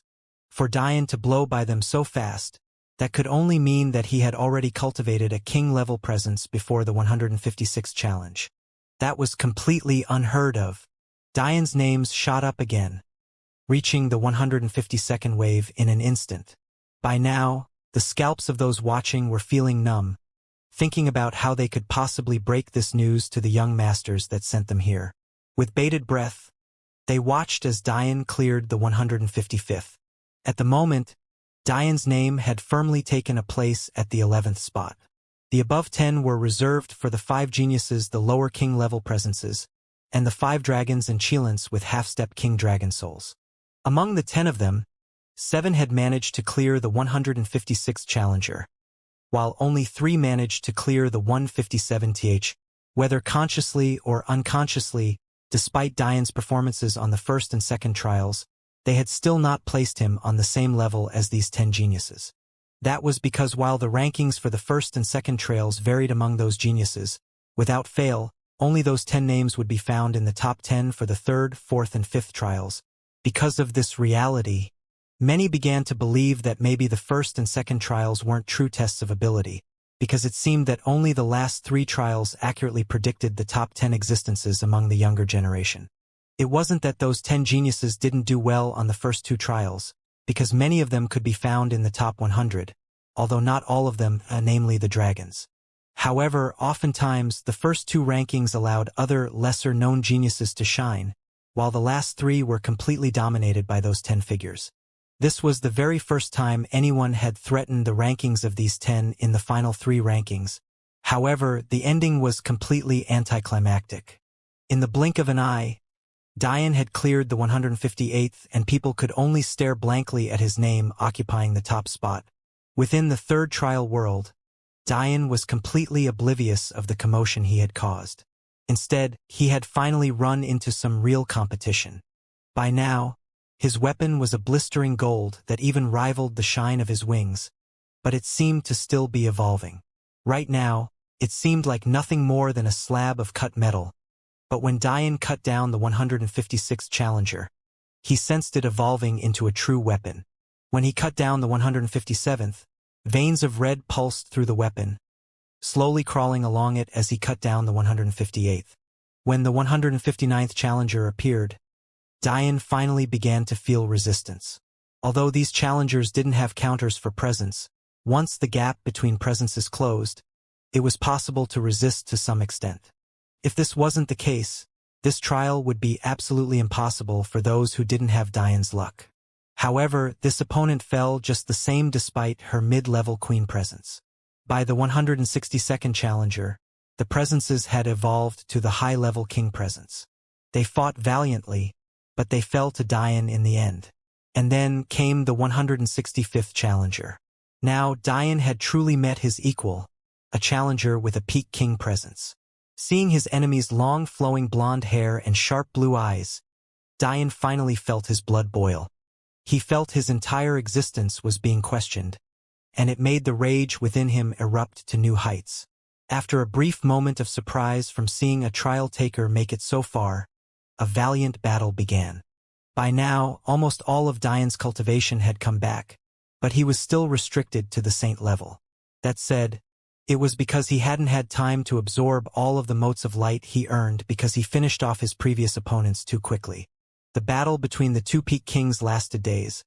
For Diane to blow by them so fast, that could only mean that he had already cultivated a King-level presence before the 156th challenge. That was completely unheard of. Diane's names shot up again, reaching the 152nd wave in an instant. By now, the scalps of those watching were feeling numb, thinking about how they could possibly break this news to the young masters that sent them here. With bated breath, they watched as Diane cleared the 155th. At the moment, Diane's name had firmly taken a place at the 11th spot. The above 10 were reserved for the 5 geniuses, the lower King-level presences, and the 5 dragons and Chilants with half-step King Dragon souls. Among the 10 of them, 7 had managed to clear the 156th challenger, while only 3 managed to clear the 157th, whether consciously or unconsciously. Despite Diane's performances on the first and second trials, they had still not placed him on the same level as these 10 geniuses. That was because while the rankings for the first and second trials varied among those geniuses, without fail, only those 10 names would be found in the top 10 for the third, fourth, and fifth trials. Because of this reality, many began to believe that maybe the first and second trials weren't true tests of ability, because it seemed that only the last 3 trials accurately predicted the top 10 existences among the younger generation. It wasn't that those 10 geniuses didn't do well on the first 2 trials, because many of them could be found in the top 100, although not all of them, namely the dragons. However, oftentimes the first 2 rankings allowed other lesser-known geniuses to shine, while the last 3 were completely dominated by those 10 figures. This was the very first time anyone had threatened the rankings of these 10 in the final 3 rankings. However, the ending was completely anticlimactic. In the blink of an eye, Dian had cleared the 158th, and people could only stare blankly at his name occupying the top spot. Within the 3rd trial world, Dian was completely oblivious of the commotion he had caused. Instead, he had finally run into some real competition. By now, his weapon was a blistering gold that even rivaled the shine of his wings, but it seemed to still be evolving. Right now, it seemed like nothing more than a slab of cut metal, but when Dian cut down the 156th challenger, he sensed it evolving into a true weapon. When he cut down the 157th, veins of red pulsed through the weapon, slowly crawling along it as he cut down the 158th. When the 159th challenger appeared, Dian finally began to feel resistance. Although these challengers didn't have counters for presence, once the gap between presences closed, it was possible to resist to some extent. If this wasn't the case, this trial would be absolutely impossible for those who didn't have Dian's luck. However, this opponent fell just the same despite her mid-level queen presence. By the 162nd challenger, the presences had evolved to the high-level king presence. They fought valiantly, but they fell to Dian in the end. And then came the 165th challenger. Now Dian had truly met his equal, a challenger with a peak king presence. Seeing his enemy's long flowing blonde hair and sharp blue eyes, Dian finally felt his blood boil. He felt his entire existence was being questioned, and it made the rage within him erupt to new heights. After a brief moment of surprise from seeing a trial taker make it so far, a valiant battle began. By now, almost all of Dian's cultivation had come back, but he was still restricted to the saint level. That said, it was because he hadn't had time to absorb all of the motes of light he earned because he finished off his previous opponents too quickly. The battle between the 2 peak kings lasted days,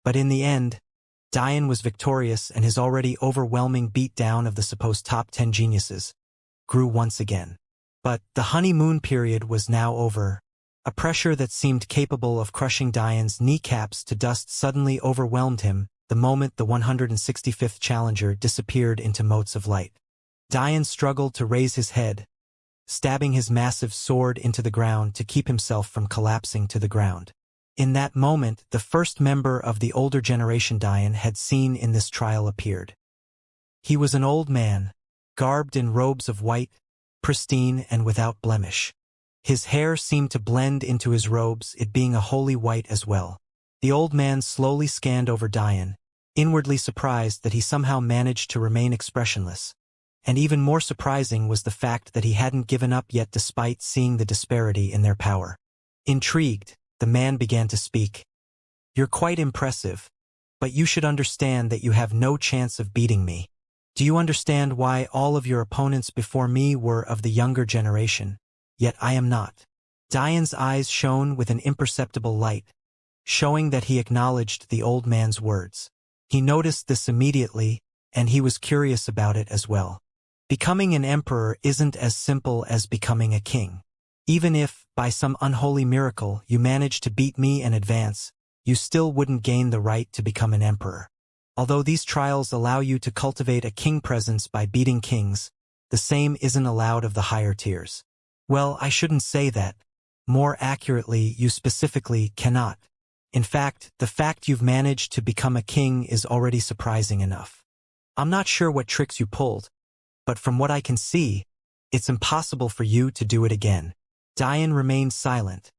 but in the end, Dian was victorious, and his already overwhelming beatdown of the supposed top 10 geniuses grew once again. But the honeymoon period was now over. A pressure that seemed capable of crushing Dian's kneecaps to dust suddenly overwhelmed him the moment the 165th challenger disappeared into motes of light. Dian struggled to raise his head, stabbing his massive sword into the ground to keep himself from collapsing to the ground. In that moment, the first member of the older generation Dian had seen in this trial appeared. He was an old man, garbed in robes of white, pristine and without blemish. His hair seemed to blend into his robes, it being a holy white as well. The old man slowly scanned over Dian, inwardly surprised that he somehow managed to remain expressionless. And even more surprising was the fact that he hadn't given up yet despite seeing the disparity in their power. Intrigued, the man began to speak. "You're quite impressive, but you should understand that you have no chance of beating me. Do you understand why all of your opponents before me were of the younger generation, yet I am not?" Dian's eyes shone with an imperceptible light, showing that he acknowledged the old man's words. He noticed this immediately, and he was curious about it as well. Becoming an emperor isn't as simple as becoming a king. Even if, by some unholy miracle, you manage to beat me and advance, you still wouldn't gain the right to become an emperor. Although these trials allow you to cultivate a king presence by beating kings, the same isn't allowed of the higher tiers. Well, I shouldn't say that. More accurately, you specifically cannot. In fact, the fact you've managed to become a king is already surprising enough. I'm not sure what tricks you pulled, but from what I can see, it's impossible for you to do it again. Dian remained silent,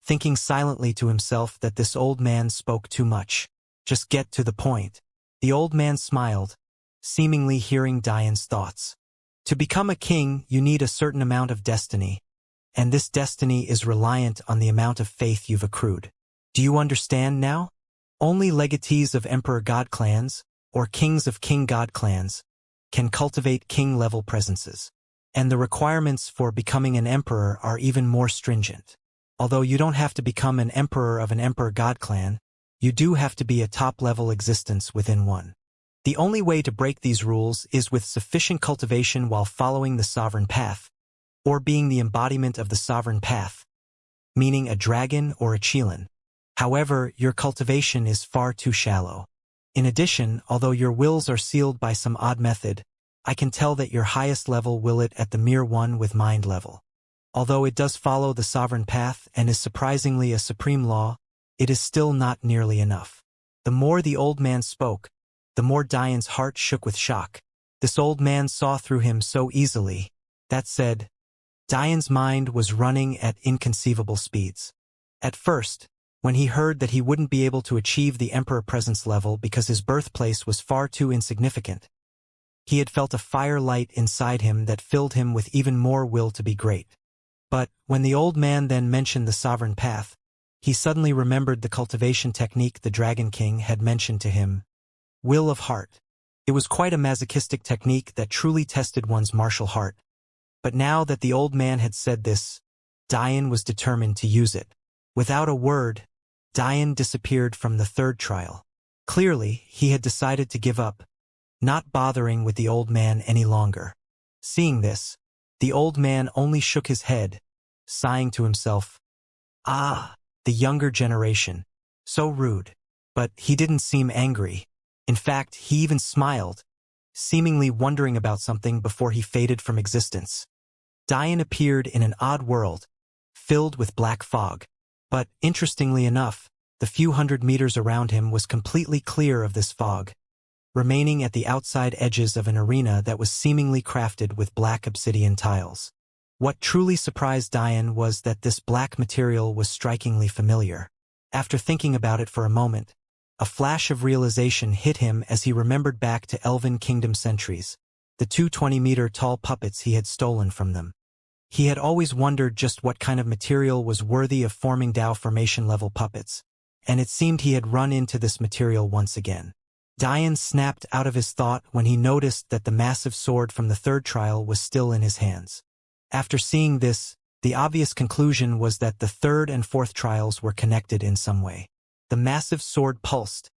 thinking silently to himself that this old man spoke too much. Just get to the point. The old man smiled, seemingly hearing Dian's thoughts. To become a king, you need a certain amount of destiny, and this destiny is reliant on the amount of faith you've accrued. Do you understand now? Only legatees of Emperor God clans, or kings of King God clans, can cultivate king-level presences. And the requirements for becoming an emperor are even more stringent. Although you don't have to become an emperor of an emperor god clan, you do have to be a top-level existence within one. The only way to break these rules is with sufficient cultivation while following the sovereign path, or being the embodiment of the sovereign path, meaning a dragon or a Qilin. However, your cultivation is far too shallow. In addition, although your wills are sealed by some odd method, I can tell that your highest level will it at the mere one with mind level. Although it does follow the sovereign path and is surprisingly a supreme law, it is still not nearly enough. The more the old man spoke, the more Diane's heart shook with shock. This old man saw through him so easily. That said, Diane's mind was running at inconceivable speeds. At first, when he heard that he wouldn't be able to achieve the Emperor Presence level because his birthplace was far too insignificant, he had felt a fire light inside him that filled him with even more will to be great. But, when the old man then mentioned the sovereign path, he suddenly remembered the cultivation technique the Dragon King had mentioned to him. Will of heart. It was quite a masochistic technique that truly tested one's martial heart. But now that the old man had said this, Diane was determined to use it. Without a word, Diane disappeared from the third trial. Clearly, he had decided to give up, not bothering with the old man any longer. Seeing this, the old man only shook his head, sighing to himself, "Ah, the younger generation. So rude." But he didn't seem angry. In fact, he even smiled, seemingly wondering about something before he faded from existence. Diane appeared in an odd world, filled with black fog. But, interestingly enough, the few hundred meters around him was completely clear of this fog, remaining at the outside edges of an arena that was seemingly crafted with black obsidian tiles. What truly surprised Diane was that this black material was strikingly familiar. After thinking about it for a moment, a flash of realization hit him as he remembered back to Elven Kingdom sentries, the 220-meter-tall puppets he had stolen from them. He had always wondered just what kind of material was worthy of forming Dao formation-level puppets, and it seemed he had run into this material once again. Diane snapped out of his thought when he noticed that the massive sword from the third trial was still in his hands. After seeing this, the obvious conclusion was that the third and fourth trials were connected in some way. The massive sword pulsed,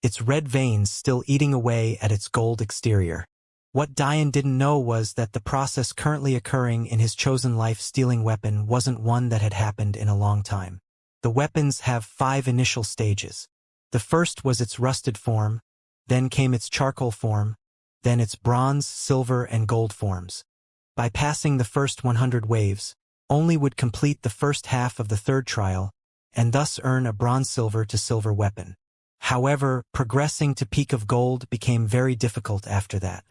its red veins still eating away at its gold exterior. What Diane didn't know was that the process currently occurring in his chosen life-stealing weapon wasn't one that had happened in a long time. The weapons have 5 initial stages. The first was its rusted form, then came its charcoal form, then its bronze, silver, and gold forms. By passing the first 100 waves, only would complete the first half of the third trial, and thus earn a bronze-silver to silver weapon. However, progressing to peak of gold became very difficult after that.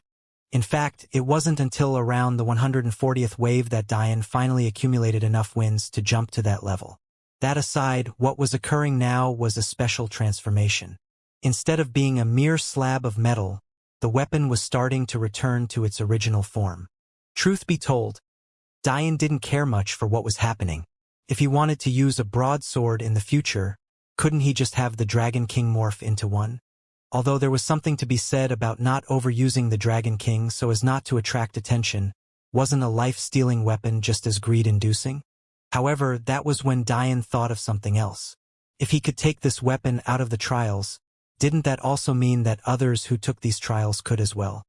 In fact, it wasn't until around the 140th wave that Diane finally accumulated enough wins to jump to that level. That aside, what was occurring now was a special transformation. Instead of being a mere slab of metal, the weapon was starting to return to its original form. Truth be told, Diane didn't care much for what was happening. If he wanted to use a broadsword in the future, couldn't he just have the Dragon King morph into one? Although there was something to be said about not overusing the Dragon King so as not to attract attention, wasn't a life-stealing weapon just as greed-inducing? However, that was when Diane thought of something else. If he could take this weapon out of the trials, didn't that also mean that others who took these trials could as well?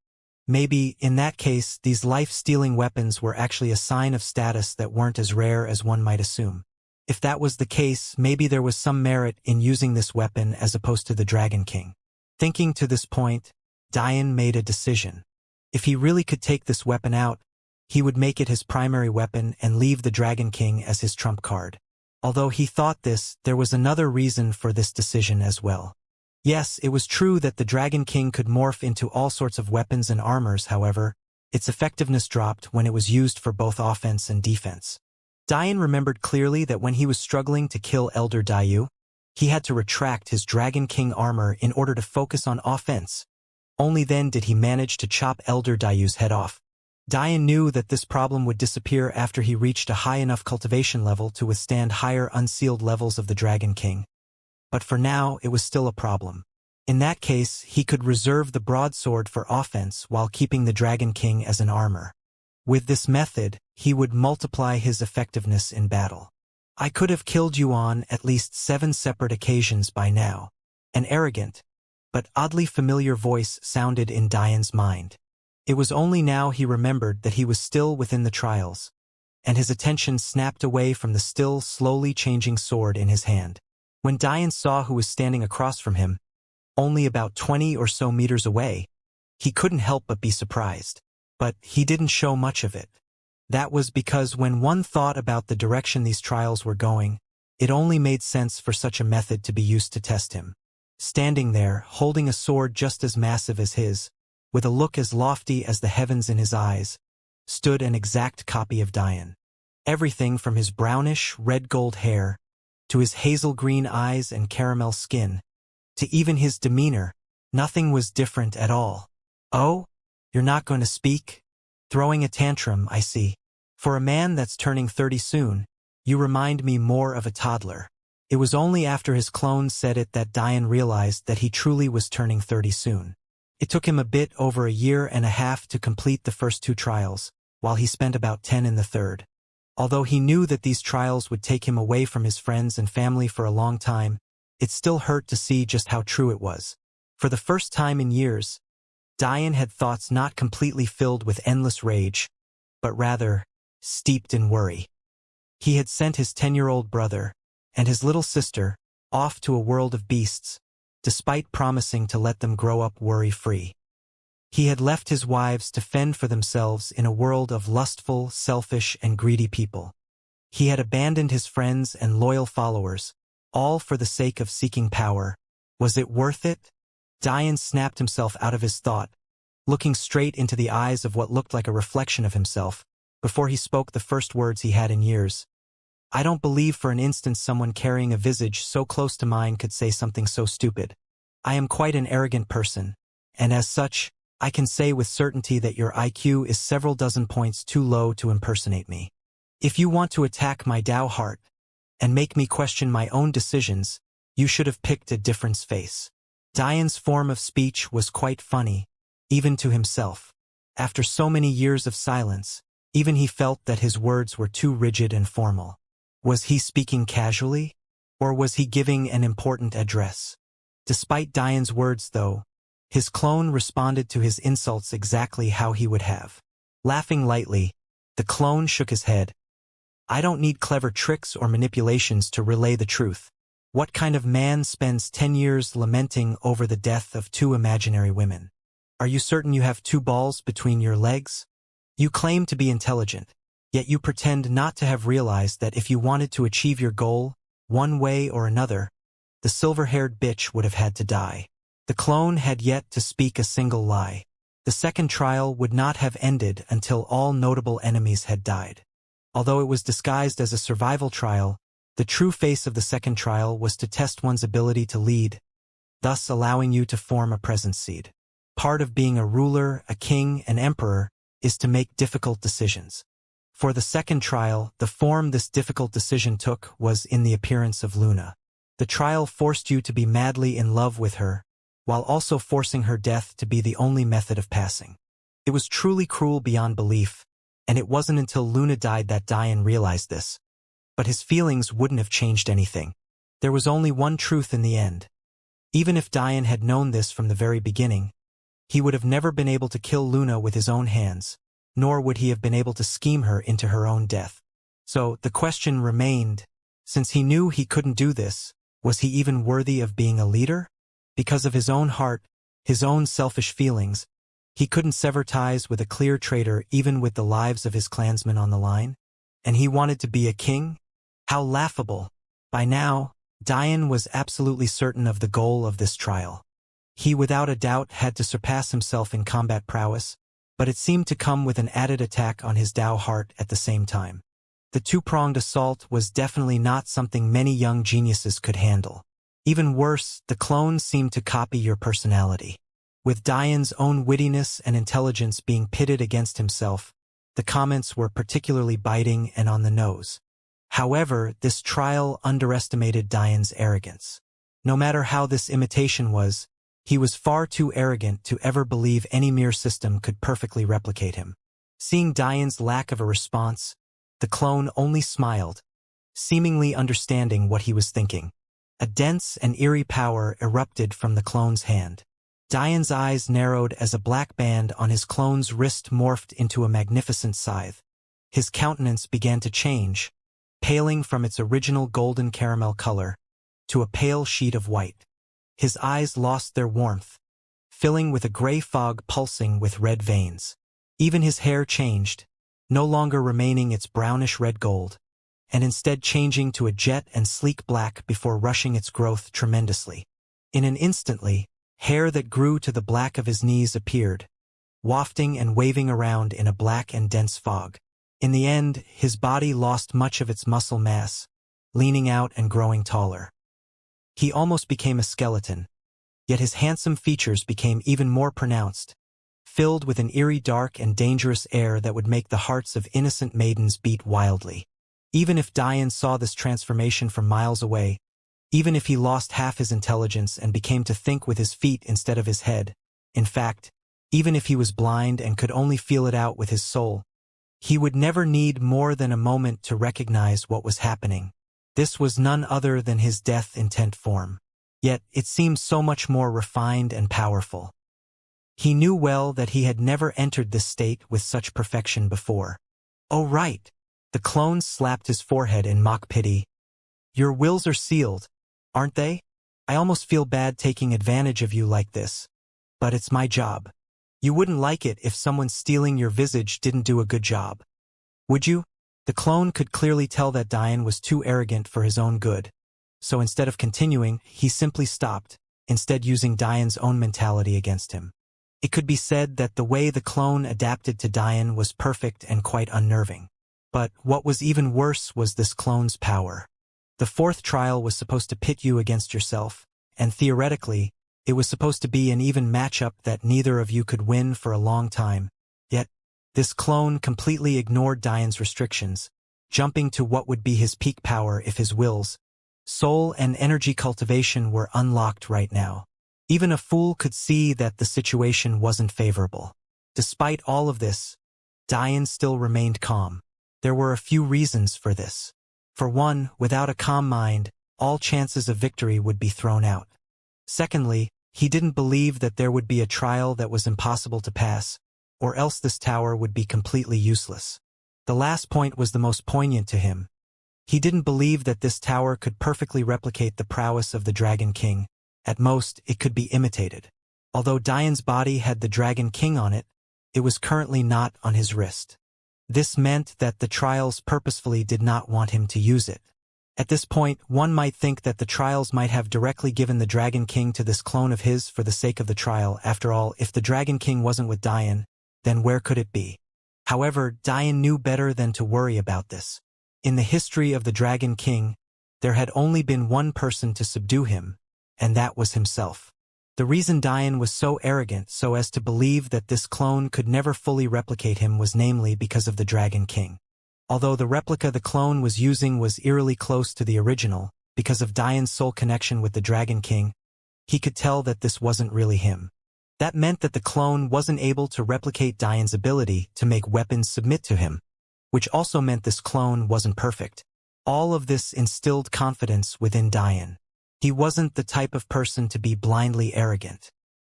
Maybe, in that case, these life-stealing weapons were actually a sign of status that weren't as rare as one might assume. If that was the case, maybe there was some merit in using this weapon as opposed to the Dragon King. Thinking to this point, Diane made a decision. If he really could take this weapon out, he would make it his primary weapon and leave the Dragon King as his trump card. Although he thought this, there was another reason for this decision as well. Yes, it was true that the Dragon King could morph into all sorts of weapons and armors, however, its effectiveness dropped when it was used for both offense and defense. Diane remembered clearly that when he was struggling to kill Elder Dayu, he had to retract his Dragon King armor in order to focus on offense. Only then did he manage to chop Elder Dayu's head off. Diane knew that this problem would disappear after he reached a high enough cultivation level to withstand higher unsealed levels of the Dragon King. But for now, it was still a problem. In that case, he could reserve the broadsword for offense while keeping the Dragon King as an armor. With this method, he would multiply his effectiveness in battle. I could have killed you on at least 7 separate occasions by now. An arrogant, but oddly familiar voice sounded in Diane's mind. It was only now he remembered that he was still within the trials, and his attention snapped away from the still slowly changing sword in his hand. When Diane saw who was standing across from him, only about 20 or so meters away, he couldn't help but be surprised. But he didn't show much of it. That was because when one thought about the direction these trials were going, it only made sense for such a method to be used to test him. Standing there, holding a sword just as massive as his, with a look as lofty as the heavens in his eyes, stood an exact copy of Diane. Everything from his brownish, red-gold hair, to his hazel-green eyes and caramel skin, to even his demeanor, nothing was different at all. Oh? You're not going to speak? Throwing a tantrum, I see. For a man that's turning 30 soon, you remind me more of a toddler. It was only after his clone said it that Diane realized that he truly was turning 30 soon. It took him a bit over a year and a half to complete the first 2 trials, while he spent about 10 in the third. Although he knew that these trials would take him away from his friends and family for a long time, it still hurt to see just how true it was. For the first time in years, Diane had thoughts not completely filled with endless rage, but rather steeped in worry. He had sent his 10-year-old brother and his little sister off to a world of beasts, despite promising to let them grow up worry-free. He had left his wives to fend for themselves in a world of lustful, selfish, and greedy people. He had abandoned his friends and loyal followers, all for the sake of seeking power. Was it worth it? Diane snapped himself out of his thought, looking straight into the eyes of what looked like a reflection of himself, before he spoke the first words he had in years. I don't believe for an instant someone carrying a visage so close to mine could say something so stupid. I am quite an arrogant person, and as such, I can say with certainty that your IQ is several dozen points too low to impersonate me. If you want to attack my Dao heart, and make me question my own decisions, you should have picked a different face. Diane's form of speech was quite funny, even to himself. After so many years of silence, even he felt that his words were too rigid and formal. Was he speaking casually? Or was he giving an important address? Despite Diane's words, though, his clone responded to his insults exactly how he would have. Laughing lightly, the clone shook his head. I don't need clever tricks or manipulations to relay the truth. What kind of man spends 10 years lamenting over the death of 2 imaginary women? Are you certain you have 2 balls between your legs? You claim to be intelligent, yet you pretend not to have realized that if you wanted to achieve your goal, one way or another, the silver-haired bitch would have had to die. The clone had yet to speak a single lie. The second trial would not have ended until all notable enemies had died. Although it was disguised as a survival trial, the true face of the second trial was to test one's ability to lead, thus allowing you to form a presence seed. Part of being a ruler, a king, an emperor, is to make difficult decisions. For the second trial, the form this difficult decision took was in the appearance of Luna. The trial forced you to be madly in love with her, while also forcing her death to be the only method of passing. It was truly cruel beyond belief, and it wasn't until Luna died that Diane realized this. But his feelings wouldn't have changed anything. There was only one truth in the end. Even if Diane had known this from the very beginning, he would have never been able to kill Luna with his own hands, nor would he have been able to scheme her into her own death. So the question remained, since he knew he couldn't do this, was he even worthy of being a leader? Because of his own heart, his own selfish feelings, he couldn't sever ties with a clear traitor even with the lives of his clansmen on the line? And he wanted to be a king? How laughable! By now, Diane was absolutely certain of the goal of this trial. He without a doubt had to surpass himself in combat prowess, but it seemed to come with an added attack on his Dao heart at the same time. The 2-pronged assault was definitely not something many young geniuses could handle. Even worse, the clone seemed to copy your personality. With Diane's own wittiness and intelligence being pitted against himself, the comments were particularly biting and on the nose. However, this trial underestimated Diane's arrogance. No matter how this imitation was, he was far too arrogant to ever believe any mere system could perfectly replicate him. Seeing Diane's lack of a response, the clone only smiled, seemingly understanding what he was thinking. A dense and eerie power erupted from the clone's hand. Diane's eyes narrowed as a black band on his clone's wrist morphed into a magnificent scythe. His countenance began to change, paling from its original golden caramel color to a pale sheet of white. His eyes lost their warmth, filling with a gray fog pulsing with red veins. Even his hair changed, no longer remaining its brownish-red gold, and instead changing to a jet and sleek black before rushing its growth tremendously. In an instantly, hair that grew to the black of his knees appeared, wafting and waving around in a black and dense fog. In the end, his body lost much of its muscle mass, leaning out and growing taller. He almost became a skeleton, yet his handsome features became even more pronounced, filled with an eerie dark and dangerous air that would make the hearts of innocent maidens beat wildly. Even if Diane saw this transformation from miles away, even if he lost half his intelligence and became to think with his feet instead of his head, in fact, even if he was blind and could only feel it out with his soul, he would never need more than a moment to recognize what was happening. This was none other than his death intent form. Yet it seemed so much more refined and powerful. He knew well that he had never entered this state with such perfection before. Oh right! The clone slapped his forehead in mock pity. Your wills are sealed, aren't they? I almost feel bad taking advantage of you like this. But it's my job. You wouldn't like it if someone stealing your visage didn't do a good job. Would you? The clone could clearly tell that Diane was too arrogant for his own good. So instead of continuing, he simply stopped, instead using Diane's own mentality against him. It could be said that the way the clone adapted to Diane was perfect and quite unnerving. But what was even worse was this clone's power. The fourth trial was supposed to pit you against yourself, and theoretically, it was supposed to be an even matchup that neither of you could win for a long time. Yet, this clone completely ignored Diane's restrictions, jumping to what would be his peak power if his wills, soul and energy cultivation were unlocked right now. Even a fool could see that the situation wasn't favorable. Despite all of this, Diane still remained calm. There were a few reasons for this. For one, without a calm mind, all chances of victory would be thrown out. Secondly, he didn't believe that there would be a trial that was impossible to pass, or else this tower would be completely useless. The last point was the most poignant to him. He didn't believe that this tower could perfectly replicate the prowess of the Dragon King. At most, it could be imitated. Although Diane's body had the Dragon King on it, it was currently not on his wrist. This meant that the trials purposefully did not want him to use it. At this point, one might think that the trials might have directly given the Dragon King to this clone of his for the sake of the trial. After all, if the Dragon King wasn't with Diane, then where could it be? However, Diane knew better than to worry about this. In the history of the Dragon King, there had only been one person to subdue him, and that was himself. The reason Diane was so arrogant so as to believe that this clone could never fully replicate him was namely because of the Dragon King. Although the replica the clone was using was eerily close to the original, because of Diane's soul connection with the Dragon King, he could tell that this wasn't really him. That meant that the clone wasn't able to replicate Diane's ability to make weapons submit to him, which also meant this clone wasn't perfect. All of this instilled confidence within Diane. He wasn't the type of person to be blindly arrogant.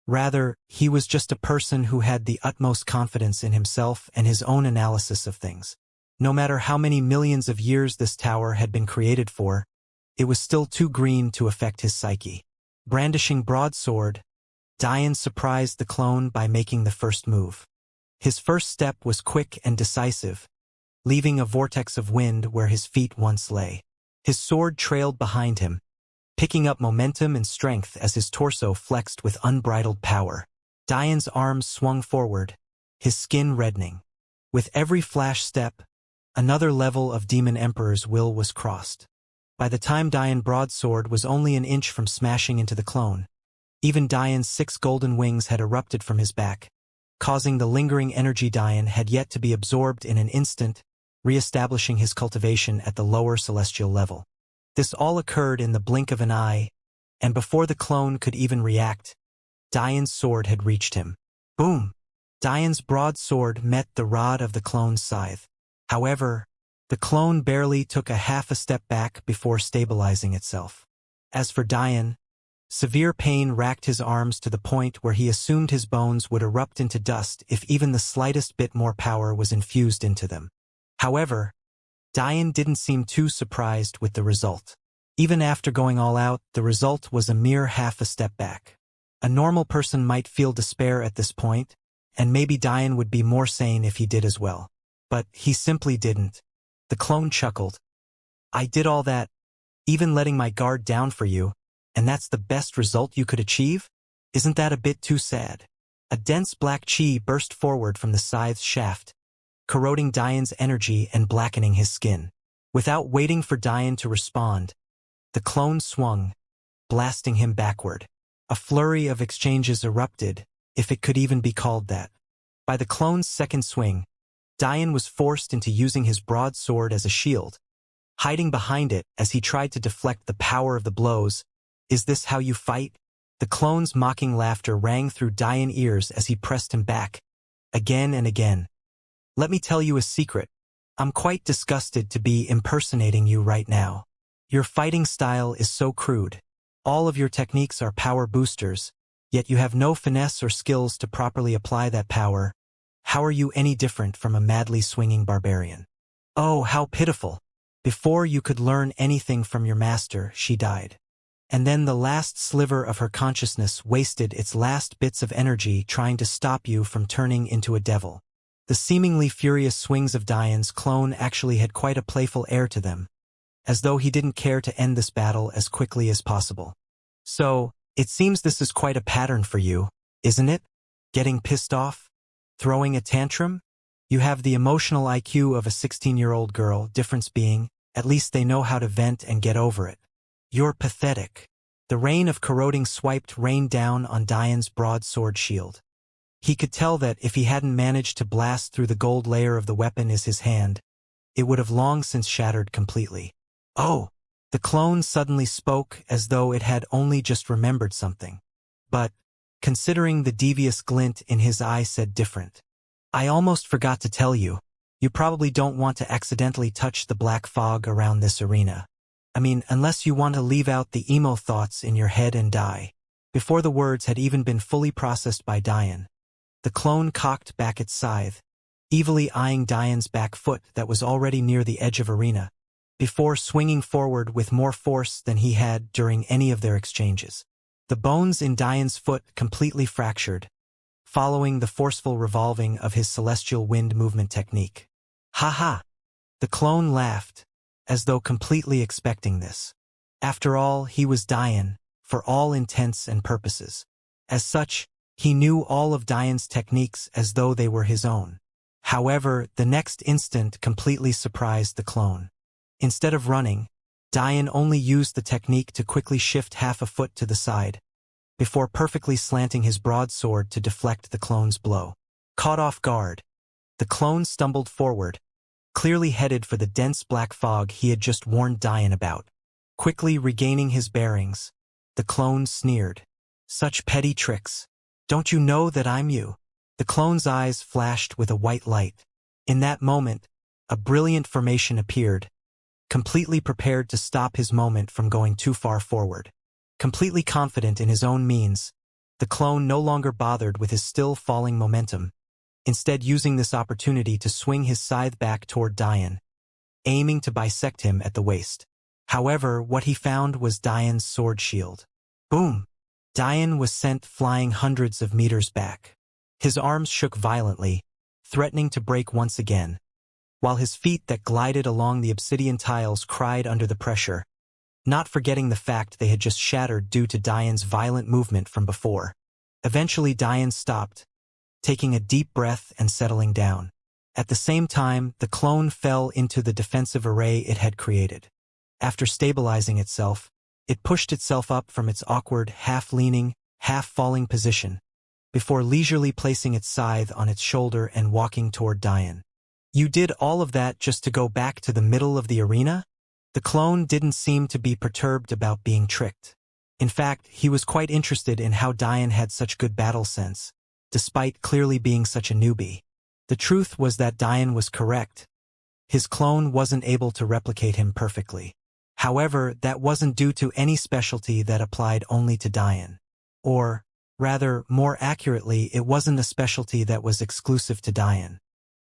Rather, he was just a person who had the utmost confidence in himself and his own analysis of things. No matter how many millions of years this tower had been created for, it was still too green to affect his psyche. Brandishing broadsword, Diane surprised the clone by making the first move. His first step was quick and decisive, leaving a vortex of wind where his feet once lay. His sword trailed behind him, picking up momentum and strength as his torso flexed with unbridled power. Diane's arms swung forward, his skin reddening. With every flash step, another level of Demon Emperor's will was crossed. By the time Diane broadsword was only an inch from smashing into the clone, even Diane's 6 golden wings had erupted from his back, causing the lingering energy Diane had yet to be absorbed in an instant, re-establishing his cultivation at the lower celestial level. This all occurred in the blink of an eye, and before the clone could even react, Diane's sword had reached him. Boom! Diane's broadsword met the rod of the clone's scythe. However, The clone barely took a half a step back before stabilizing itself. As for Dian, severe pain racked his arms to the point where he assumed his bones would erupt into dust if even the slightest bit more power was infused into them. However, Dian didn't seem too surprised with the result. Even after going all out, the result was a mere half a step back. A normal person might feel despair at this point, and maybe Dian would be more sane if he did as well. But he simply didn't. The clone chuckled. I did all that, even letting my guard down for you, and that's the best result you could achieve? Isn't that a bit too sad? A dense black chi burst forward from the scythe's shaft, corroding Dian's energy and blackening his skin. Without waiting for Dian to respond, the clone swung, blasting him backward. A flurry of exchanges erupted, if it could even be called that. By the clone's second swing, Dian was forced into using his broadsword as a shield, hiding behind it as he tried to deflect the power of the blows. Is this how you fight? The clone's mocking laughter rang through Dian's ears as he pressed him back, again and again. Let me tell you a secret. I'm quite disgusted to be impersonating you right now. Your fighting style is so crude. All of your techniques are power boosters, yet you have no finesse or skills to properly apply that power. How are you any different from a madly swinging barbarian? Oh, how pitiful. Before you could learn anything from your master, she died. And then the last sliver of her consciousness wasted its last bits of energy trying to stop you from turning into a devil. The seemingly furious swings of Dian's clone actually had quite a playful air to them, as though he didn't care to end this battle as quickly as possible. So, it seems this is quite a pattern for you, isn't it? Getting pissed off? Throwing a tantrum? You have the emotional IQ of a 16-year-old girl, difference being, at least they know how to vent and get over it. You're pathetic. The rain of corroding swiped rained down on Dian's broadsword shield. He could tell that if he hadn't managed to blast through the gold layer of the weapon in his hand, it would have long since shattered completely. Oh! The clone suddenly spoke as though it had only just remembered something. But, considering the devious glint in his eye said different. I almost forgot to tell you. You probably don't want to accidentally touch the black fog around this arena. I mean, unless you want to leave out the emo thoughts in your head and die. Before the words had even been fully processed by Dian, the clone cocked back its scythe, evilly eyeing Dian's back foot that was already near the edge of arena, before swinging forward with more force than he had during any of their exchanges. The bones in Dian's foot completely fractured, following the forceful revolving of his celestial wind movement technique. Ha ha! The clone laughed, as though completely expecting this. After all, he was Dian, for all intents and purposes. As such, he knew all of Dian's techniques as though they were his own. However, the next instant completely surprised the clone. Instead of running, Dian only used the technique to quickly shift half a foot to the side, before perfectly slanting his broadsword to deflect the clone's blow. Caught off guard, the clone stumbled forward, clearly headed for the dense black fog he had just warned Dian about. Quickly regaining his bearings, the clone sneered. Such petty tricks. Don't you know that I'm you? The clone's eyes flashed with a white light. In that moment, a brilliant formation appeared, completely prepared to stop his moment from going too far forward. Completely confident in his own means, the clone no longer bothered with his still falling momentum, instead using this opportunity to swing his scythe back toward Dian, aiming to bisect him at the waist. However, what he found was Dian's sword shield. Boom! Dian was sent flying hundreds of meters back. His arms shook violently, threatening to break once again, while his feet that glided along the obsidian tiles cried under the pressure, not forgetting the fact they had just shattered due to Dian's violent movement from before. Eventually Dian stopped, taking a deep breath and settling down. At the same time, the clone fell into the defensive array it had created. After stabilizing itself, it pushed itself up from its awkward, half-leaning, half-falling position, before leisurely placing its scythe on its shoulder and walking toward Dian. You did all of that just to go back to the middle of the arena? The clone didn't seem to be perturbed about being tricked. In fact, he was quite interested in how Dian had such good battle sense, despite clearly being such a newbie. The truth was that Dian was correct. His clone wasn't able to replicate him perfectly. However, that wasn't due to any specialty that applied only to Diane. Or, rather, more accurately, it wasn't a specialty that was exclusive to Diane.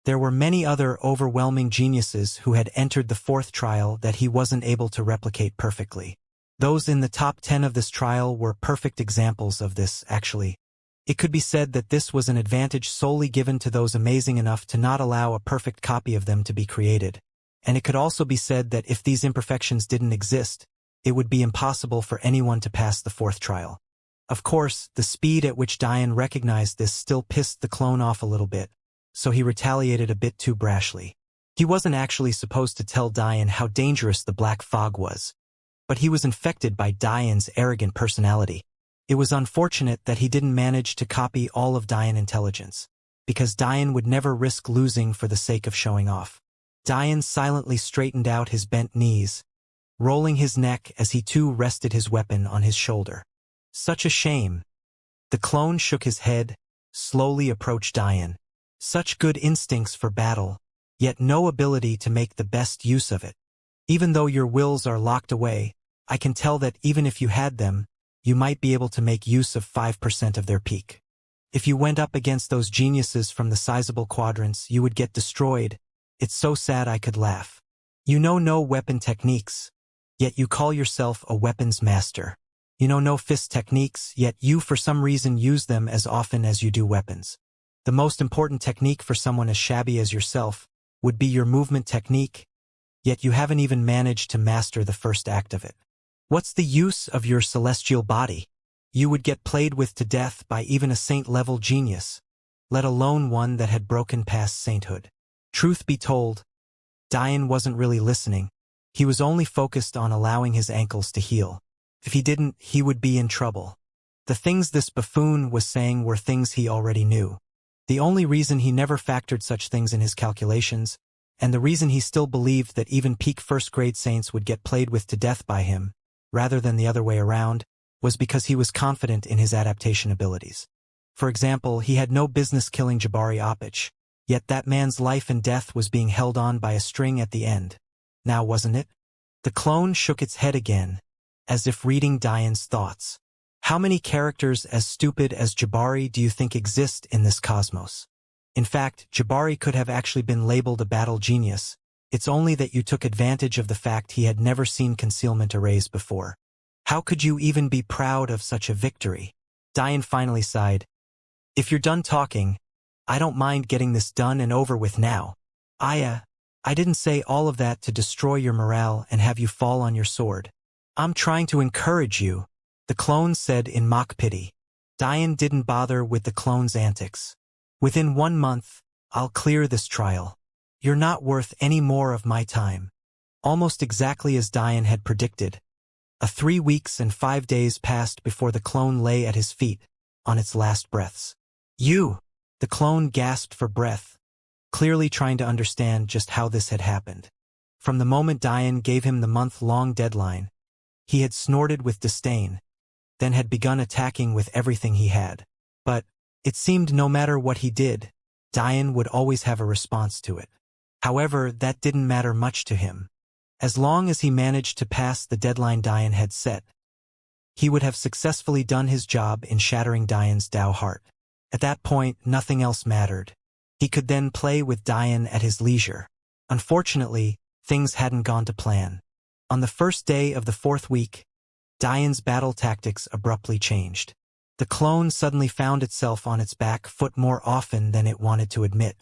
There were many other overwhelming geniuses who had entered the fourth trial that he wasn't able to replicate perfectly. Those in the top 10 of this trial were perfect examples of this, actually. It could be said that this was an advantage solely given to those amazing enough to not allow a perfect copy of them to be created. And it could also be said that if these imperfections didn't exist, it would be impossible for anyone to pass the fourth trial. Of course, the speed at which Diane recognized this still pissed the clone off a little bit, so he retaliated a bit too brashly. He wasn't actually supposed to tell Diane how dangerous the black fog was, but he was infected by Diane's arrogant personality. It was unfortunate that he didn't manage to copy all of Diane's intelligence, because Diane would never risk losing for the sake of showing off. Diane silently straightened out his bent knees, rolling his neck as he too rested his weapon on his shoulder. Such a shame. The clone shook his head, slowly approached Diane. Such good instincts for battle, yet no ability to make the best use of it. Even though your wills are locked away, I can tell that even if you had them, you might be able to make use of 5% of their peak. If you went up against those geniuses from the sizable quadrants, you would get destroyed. It's so sad I could laugh. You know no weapon techniques, yet you call yourself a weapons master. You know no fist techniques, yet you for some reason use them as often as you do weapons. The most important technique for someone as shabby as yourself would be your movement technique, yet you haven't even managed to master the first act of it. What's the use of your celestial body? You would get played with to death by even a saint-level genius, let alone one that had broken past sainthood. Truth be told, Diane wasn't really listening. He was only focused on allowing his ankles to heal. If he didn't, he would be in trouble. The things this buffoon was saying were things he already knew. The only reason he never factored such things in his calculations, and the reason he still believed that even peak first-grade saints would get played with to death by him, rather than the other way around, was because he was confident in his adaptation abilities. For example, he had no business killing Jabari Opich, yet that man's life and death was being held on by a string at the end. Now wasn't it? The clone shook its head again, as if reading Diane's thoughts. How many characters as stupid as Jabari do you think exist in this cosmos? In fact, Jabari could have actually been labeled a battle genius. It's only that you took advantage of the fact he had never seen concealment arrays before. How could you even be proud of such a victory? Diane finally sighed. If you're done talking, I don't mind getting this done and over with now. I didn't say all of that to destroy your morale and have you fall on your sword. I'm trying to encourage you, the clone said in mock pity. Diane didn't bother with the clone's antics. Within 1 month, I'll clear this trial. You're not worth any more of my time. Almost exactly as Diane had predicted. 3 weeks and 5 days passed before the clone lay at his feet, on its last breaths. You! The clone gasped for breath, clearly trying to understand just how this had happened. From the moment Diane gave him the month-long deadline, he had snorted with disdain, then had begun attacking with everything he had. But it seemed no matter what he did, Diane would always have a response to it. However, that didn't matter much to him. As long as he managed to pass the deadline Diane had set, he would have successfully done his job in shattering Diane's Tao heart. At that point, nothing else mattered. He could then play with Diane at his leisure. Unfortunately, things hadn't gone to plan. On the first day of the 4th week, Diane's battle tactics abruptly changed. The clone suddenly found itself on its back foot more often than it wanted to admit.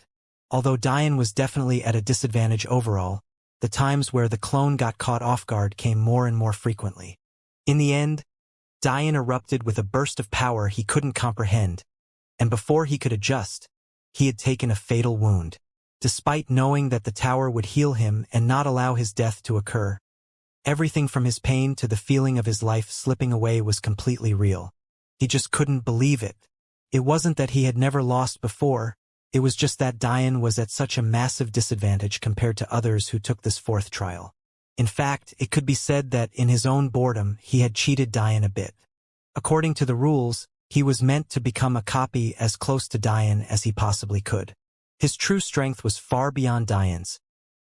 Although Diane was definitely at a disadvantage overall, the times where the clone got caught off guard came more and more frequently. In the end, Diane erupted with a burst of power he couldn't comprehend, and before he could adjust, he had taken a fatal wound. Despite knowing that the tower would heal him and not allow his death to occur, everything from his pain to the feeling of his life slipping away was completely real. He just couldn't believe it. It wasn't that he had never lost before, it was just that Diane was at such a massive disadvantage compared to others who took this 4th trial. In fact, it could be said that in his own boredom he had cheated Diane a bit. According to the rules, he was meant to become a copy as close to Diane as he possibly could. His true strength was far beyond Diane's.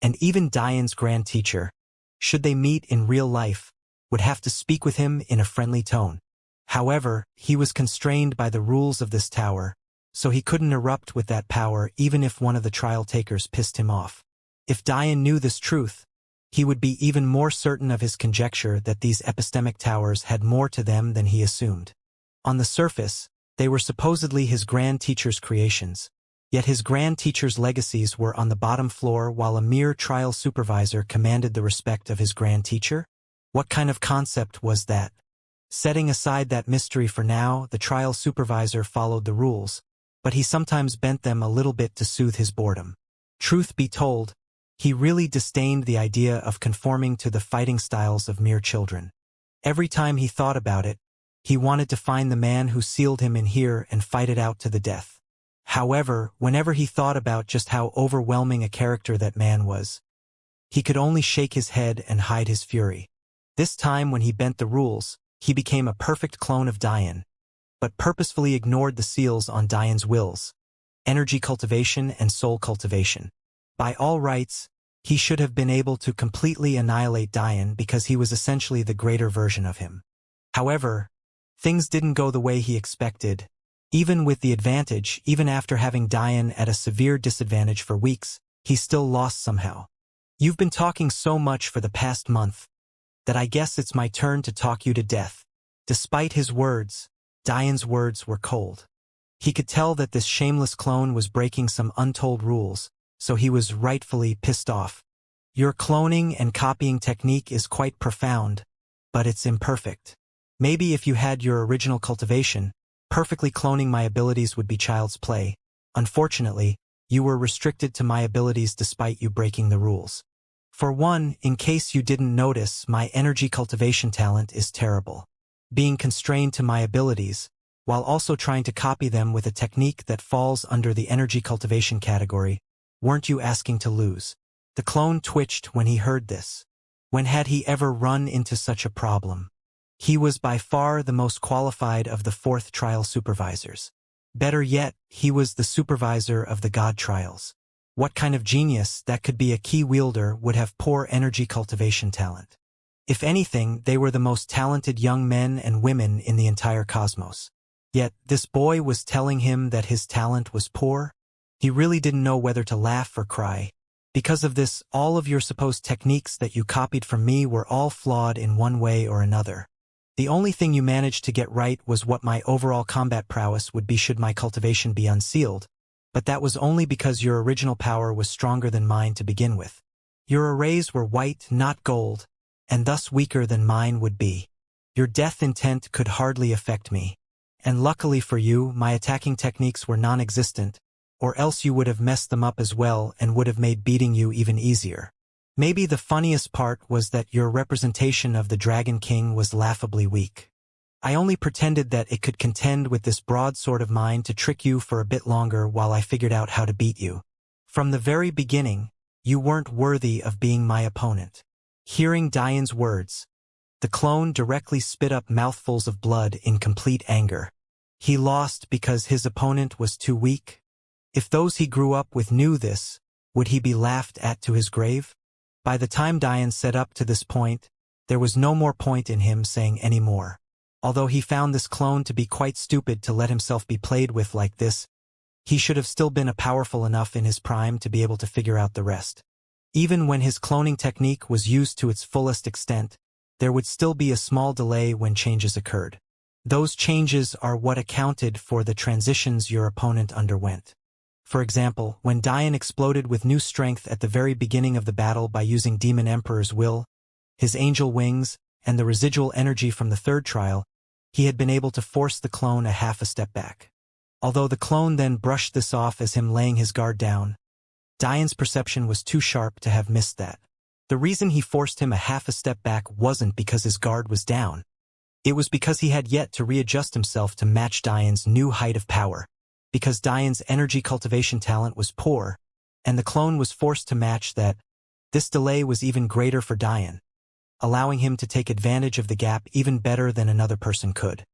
and even Diane's grand teacher, should they meet in real life, would have to speak with him in a friendly tone. However, he was constrained by the rules of this tower, so he couldn't erupt with that power even if one of the trial takers pissed him off. If Diane knew this truth, he would be even more certain of his conjecture that these epistemic towers had more to them than he assumed. On the surface, they were supposedly his grand teacher's creations, yet his grand teacher's legacies were on the bottom floor while a mere trial supervisor commanded the respect of his grand teacher? What kind of concept was that? Setting aside that mystery for now, the trial supervisor followed the rules, but he sometimes bent them a little bit to soothe his boredom. Truth be told, he really disdained the idea of conforming to the fighting styles of mere children. Every time he thought about it, he wanted to find the man who sealed him in here and fight it out to the death. However, whenever he thought about just how overwhelming a character that man was, he could only shake his head and hide his fury. This time when he bent the rules, he became a perfect clone of Diane, but purposefully ignored the seals on Diane's wills, energy cultivation and soul cultivation. By all rights, he should have been able to completely annihilate Diane because he was essentially the greater version of him. However, things didn't go the way he expected. Even with the advantage, even after having Diane at a severe disadvantage for weeks, he still lost somehow. You've been talking so much for the past month that I guess it's my turn to talk you to death. Despite his words, Diane's words were cold. He could tell that this shameless clone was breaking some untold rules, so he was rightfully pissed off. Your cloning and copying technique is quite profound, but it's imperfect. Maybe if you had your original cultivation, perfectly cloning my abilities would be child's play. Unfortunately, you were restricted to my abilities despite you breaking the rules. For one, in case you didn't notice, my energy cultivation talent is terrible. Being constrained to my abilities, while also trying to copy them with a technique that falls under the energy cultivation category, weren't you asking to lose? The clone twitched when he heard this. When had he ever run into such a problem? He was by far the most qualified of the fourth trial supervisors. Better yet, he was the supervisor of the God trials. What kind of genius that could be a key wielder would have poor energy cultivation talent? If anything, they were the most talented young men and women in the entire cosmos. Yet, this boy was telling him that his talent was poor? He really didn't know whether to laugh or cry. Because of this, all of your supposed techniques that you copied from me were all flawed in one way or another. The only thing you managed to get right was what my overall combat prowess would be should my cultivation be unsealed, but that was only because your original power was stronger than mine to begin with. Your arrays were white, not gold, and thus weaker than mine would be. Your death intent could hardly affect me. And luckily for you, my attacking techniques were non-existent, or else you would have messed them up as well and would have made beating you even easier. Maybe the funniest part was that your representation of the Dragon King was laughably weak. I only pretended that it could contend with this broadsword of mine to trick you for a bit longer while I figured out how to beat you. From the very beginning, you weren't worthy of being my opponent. Hearing Diane's words, the clone directly spit up mouthfuls of blood in complete anger. He lost because his opponent was too weak? If those he grew up with knew this, would he be laughed at to his grave? By the time Diane set up to this point, there was no more point in him saying any more. Although he found this clone to be quite stupid to let himself be played with like this, he should have still been powerful enough in his prime to be able to figure out the rest. Even when his cloning technique was used to its fullest extent, there would still be a small delay when changes occurred. Those changes are what accounted for the transitions your opponent underwent. For example, when Diane exploded with new strength at the very beginning of the battle by using Demon Emperor's will, his angel wings, and the residual energy from the third trial, he had been able to force the clone a half a step back. Although the clone then brushed this off as him laying his guard down, Diane's perception was too sharp to have missed that. The reason he forced him a half a step back wasn't because his guard was down. It was because he had yet to readjust himself to match Diane's new height of power. Because Diane's energy cultivation talent was poor, and the clone was forced to match that, this delay was even greater for Diane, allowing him to take advantage of the gap even better than another person could.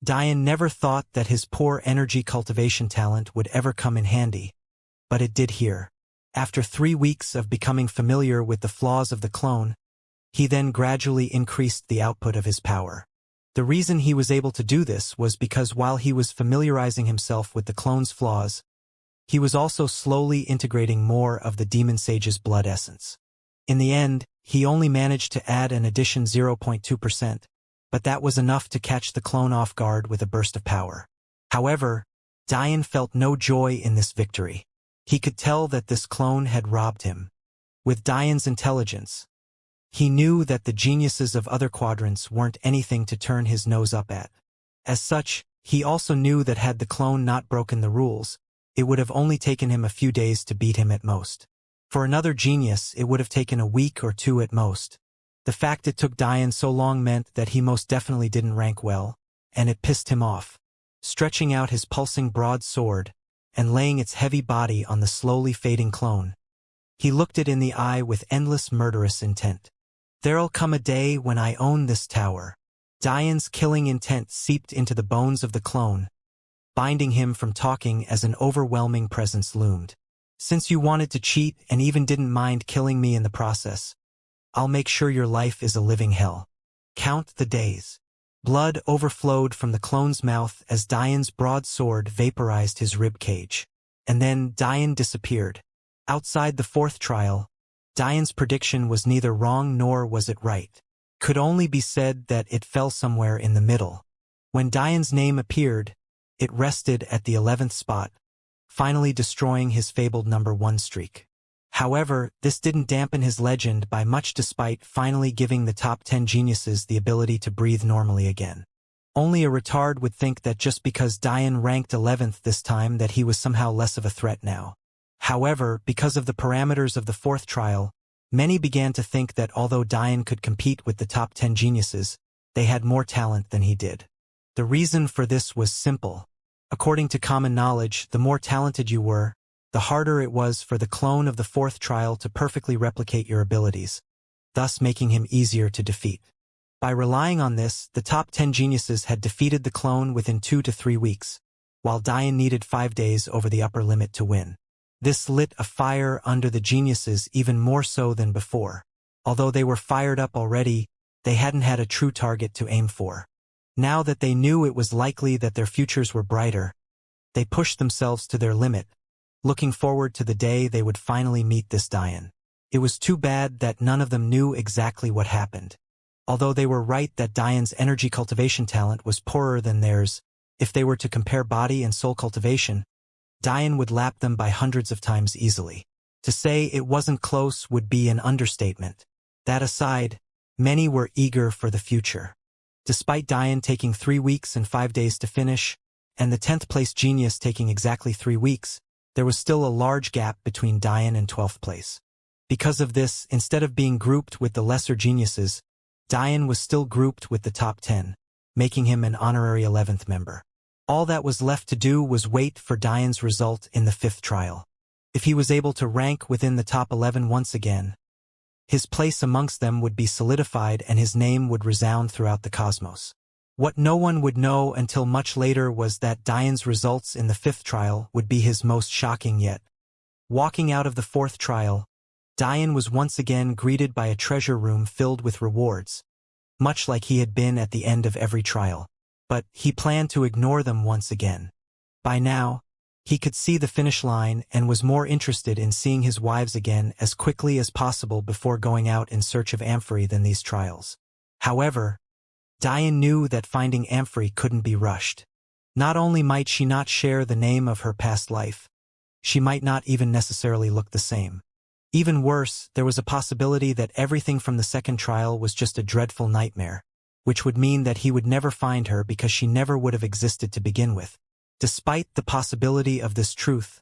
Diane never thought that his poor energy cultivation talent would ever come in handy, but it did here. After 3 weeks of becoming familiar with the flaws of the clone, he then gradually increased the output of his power. The reason he was able to do this was because while he was familiarizing himself with the clone's flaws, he was also slowly integrating more of the demon sage's blood essence. In the end, he only managed to add an addition 0.2%, but that was enough to catch the clone off guard with a burst of power. However, Dian felt no joy in this victory. He could tell that this clone had robbed him. With Dian's intelligence, he knew that the geniuses of other quadrants weren't anything to turn his nose up at. As such, he also knew that had the clone not broken the rules, it would have only taken him a few days to beat him at most. For another genius, it would have taken a week or 2 at most. The fact it took Dian so long meant that he most definitely didn't rank well, and it pissed him off. Stretching out his pulsing broad sword, and laying its heavy body on the slowly fading clone, he looked it in the eye with endless murderous intent. There'll come a day when I own this tower. Dian's killing intent seeped into the bones of the clone, binding him from talking as an overwhelming presence loomed. Since you wanted to cheat and even didn't mind killing me in the process, I'll make sure your life is a living hell. Count the days. Blood overflowed from the clone's mouth as Dian's broadsword vaporized his rib cage. And then Dian disappeared. Outside the 4th trial, Dian's prediction was neither wrong nor was it right. Could only be said that it fell somewhere in the middle. When Dian's name appeared, it rested at the 11th spot, finally destroying his fabled number 1 streak. However, this didn't dampen his legend by much despite finally giving the top 10 geniuses the ability to breathe normally again. Only a retard would think that just because Dian ranked 11th this time that he was somehow less of a threat now. However, because of the parameters of the 4th trial, many began to think that although Dian could compete with the top 10 geniuses, they had more talent than he did. The reason for this was simple. According to common knowledge, the more talented you were, the harder it was for the clone of the 4th trial to perfectly replicate your abilities, thus making him easier to defeat. By relying on this, the top 10 geniuses had defeated the clone within 2 to 3 weeks, while Dian needed 5 days over the upper limit to win. This lit a fire under the geniuses even more so than before. Although they were fired up already, they hadn't had a true target to aim for. Now that they knew it was likely that their futures were brighter, they pushed themselves to their limit, looking forward to the day they would finally meet this Dian. It was too bad that none of them knew exactly what happened. Although they were right that Dian's energy cultivation talent was poorer than theirs, if they were to compare body and soul cultivation, Dian would lap them by hundreds of times easily. To say it wasn't close would be an understatement. That aside, many were eager for the future. Despite Dian taking 3 weeks and 5 days to finish, and the 10th place genius taking exactly 3 weeks, there was still a large gap between Dian and 12th place. Because of this, instead of being grouped with the lesser geniuses, Dian was still grouped with the top 10, making him an honorary 11th member. All that was left to do was wait for Dian's result in the 5th trial. If he was able to rank within the top 11 once again, his place amongst them would be solidified and his name would resound throughout the cosmos. What no one would know until much later was that Dian's results in the 5th trial would be his most shocking yet. Walking out of the 4th trial, Dian was once again greeted by a treasure room filled with rewards, much like he had been at the end of every trial. But he planned to ignore them once again. By now, he could see the finish line and was more interested in seeing his wives again as quickly as possible before going out in search of Amphory than these trials. However, Dian knew that finding Amphory couldn't be rushed. Not only might she not share the name of her past life, she might not even necessarily look the same. Even worse, there was a possibility that everything from the 2nd trial was just a dreadful nightmare, which would mean that he would never find her because she never would have existed to begin with. Despite the possibility of this truth,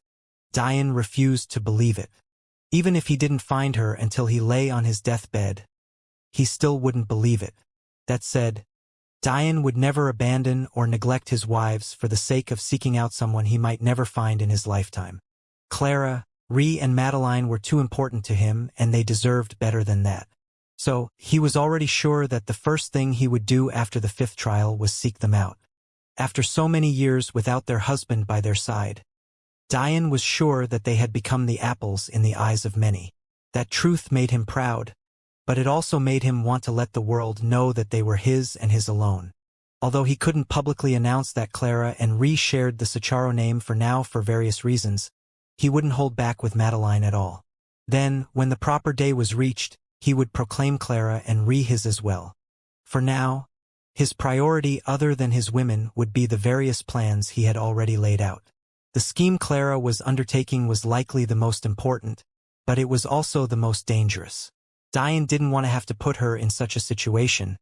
Dian refused to believe it. Even if he didn't find her until he lay on his deathbed, he still wouldn't believe it. That said, Dian would never abandon or neglect his wives for the sake of seeking out someone he might never find in his lifetime. Clara, Ree and Madeline were too important to him and they deserved better than that. So, he was already sure that the first thing he would do after the 5th trial was seek them out. After so many years without their husband by their side, Dian was sure that they had become the apples in the eyes of many. That truth made him proud, but it also made him want to let the world know that they were his and his alone. Although he couldn't publicly announce that Clara and Ree shared the Sicharo name for now for various reasons, he wouldn't hold back with Madeline at all. Then, when the proper day was reached, he would proclaim Clara and Ree his as well. For now, his priority other than his women would be the various plans he had already laid out. The scheme Clara was undertaking was likely the most important, but it was also the most dangerous. Dian didn't want to have to put her in such a situation,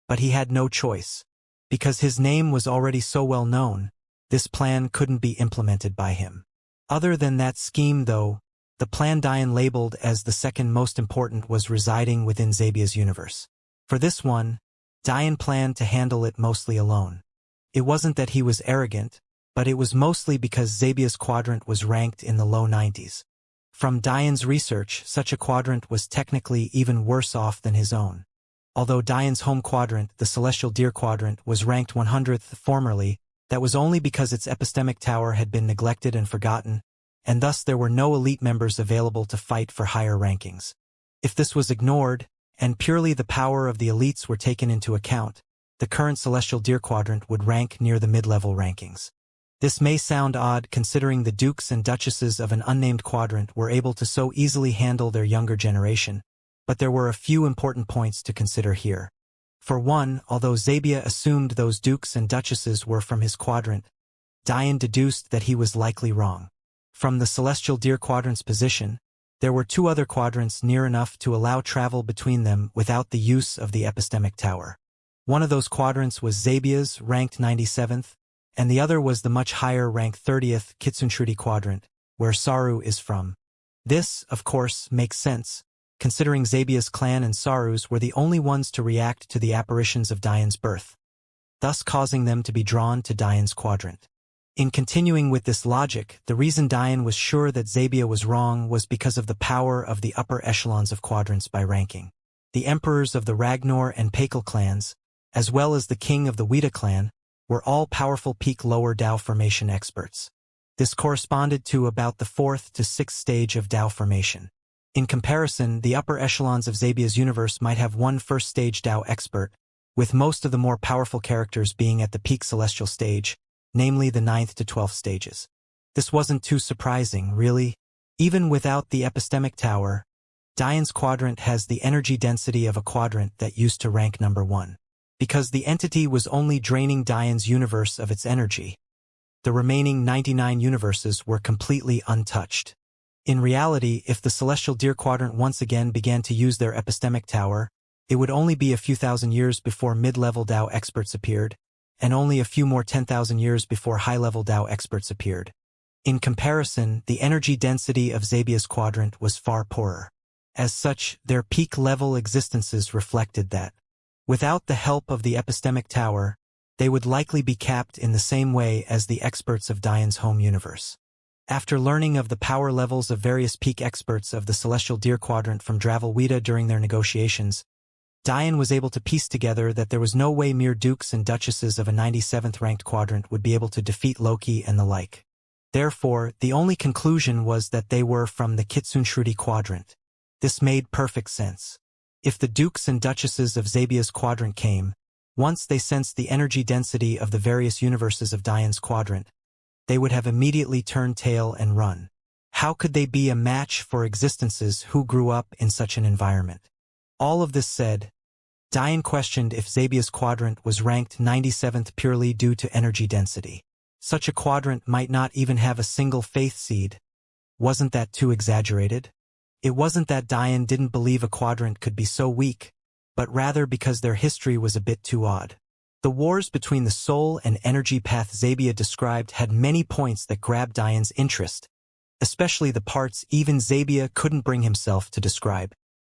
but he had no choice. Because his name was already so well known, this plan couldn't be implemented by him. Other than that scheme, though, the plan Dian labeled as the second most important was residing within Zabia's universe. For this one, Dian planned to handle it mostly alone. It wasn't that he was arrogant, but it was mostly because Zabia's quadrant was ranked in the low 90s. From Dian's research, such a quadrant was technically even worse off than his own. Although Dian's home quadrant, the Celestial Deer Quadrant, was ranked 100th formerly, that was only because its epistemic tower had been neglected and forgotten, and thus there were no elite members available to fight for higher rankings. If this was ignored, and purely the power of the elites were taken into account, the current Celestial Deer Quadrant would rank near the mid-level rankings. This may sound odd considering the dukes and duchesses of an unnamed quadrant were able to so easily handle their younger generation, but there were a few important points to consider here. For one, although Zabia assumed those dukes and duchesses were from his quadrant, Dian deduced that he was likely wrong. From the Celestial Deer Quadrant's position, there were two other quadrants near enough to allow travel between them without the use of the epistemic tower. One of those quadrants was Zabia's, ranked 97th, and the other was the much higher ranked 30th Kitsunshruti quadrant, where Saru is from. This, of course, makes sense, considering Zabia's clan and Saru's were the only ones to react to the apparitions of Dian's birth, thus causing them to be drawn to Dian's quadrant. In continuing with this logic, the reason Dian was sure that Zabia was wrong was because of the power of the upper echelons of quadrants by ranking. The emperors of the Ragnar and Pakel clans, as well as the king of the Weta clan, were all powerful peak lower Dao formation experts. This corresponded to about the 4th to 6th stage of Dao formation. In comparison, the upper echelons of Zabia's universe might have one first-stage Dao expert, with most of the more powerful characters being at the peak celestial stage, namely the 9th to 12th stages. This wasn't too surprising, really. Even without the epistemic tower, Dian's quadrant has the energy density of a quadrant that used to rank number 1. Because the entity was only draining Dian's universe of its energy, the remaining 99 universes were completely untouched. In reality, if the Celestial Deer Quadrant once again began to use their epistemic tower, it would only be a few thousand years before mid-level Dao experts appeared, and only a few more 10,000 years before high-level Dao experts appeared. In comparison, the energy density of Zabia's quadrant was far poorer. As such, their peak-level existences reflected that, without the help of the epistemic tower, they would likely be capped in the same way as the experts of Dian's home universe. After learning of the power levels of various peak experts of the Celestial Deer Quadrant from Dravel Weta during their negotiations, Dian was able to piece together that there was no way mere dukes and duchesses of a 97th ranked quadrant would be able to defeat Loki and the like. Therefore, the only conclusion was that they were from the Kitsunshruti quadrant. This made perfect sense. If the dukes and duchesses of Zabia's quadrant came, once they sensed the energy density of the various universes of Dian's quadrant, they would have immediately turned tail and run. How could they be a match for existences who grew up in such an environment? All of this said, Dian questioned if Zabia's quadrant was ranked 97th purely due to energy density. Such a quadrant might not even have a single faith seed. Wasn't that too exaggerated? It wasn't that Dian didn't believe a quadrant could be so weak, but rather because their history was a bit too odd. The wars between the soul and energy path Zabia described had many points that grabbed Dian's interest, especially the parts even Zabia couldn't bring himself to describe.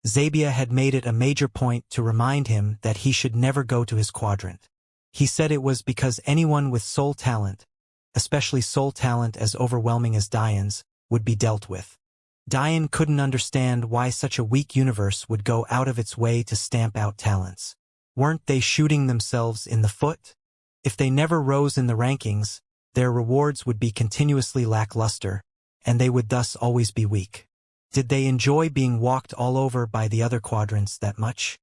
Zabia had made it a major point to remind him that he should never go to his quadrant. He said it was because anyone with soul talent, especially soul talent as overwhelming as Dian's, would be dealt with. Dian couldn't understand why such a weak universe would go out of its way to stamp out talents. Weren't they shooting themselves in the foot? If they never rose in the rankings, their rewards would be continuously lackluster, and they would thus always be weak. Did they enjoy being walked all over by the other quadrants that much?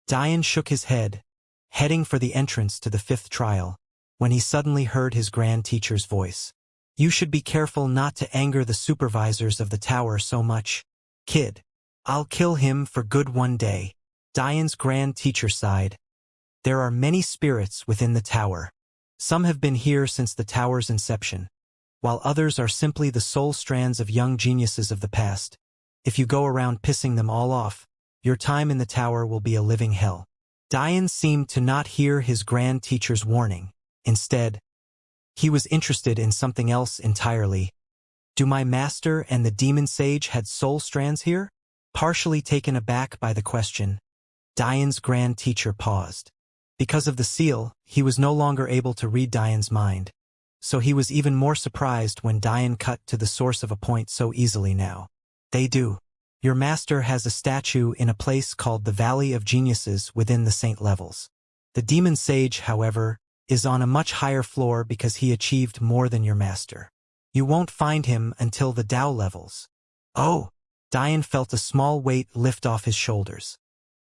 Dian shook his head, heading for the entrance to the 5th trial, when he suddenly heard his grand teacher's voice. You should be careful not to anger the supervisors of the tower so much, kid. I'll kill him for good one day. Dian's grand teacher sighed. There are many spirits within the tower. Some have been here since the tower's inception, while others are simply the soul strands of young geniuses of the past. If you go around pissing them all off, your time in the tower will be a living hell. Dian seemed to not hear his grand teacher's warning. Instead, he was interested in something else entirely. Do my master and the demon sage had soul strands here? Partially taken aback by the question, Dian's grand teacher paused. Because of the seal, he was no longer able to read Dian's mind, so he was even more surprised when Dian cut to the source of a point so easily now. They do. Your master has a statue in a place called the Valley of Geniuses within the Saint levels. The demon sage, however, is on a much higher floor because he achieved more than your master. You won't find him until the Tao levels. Oh! Dian felt a small weight lift off his shoulders.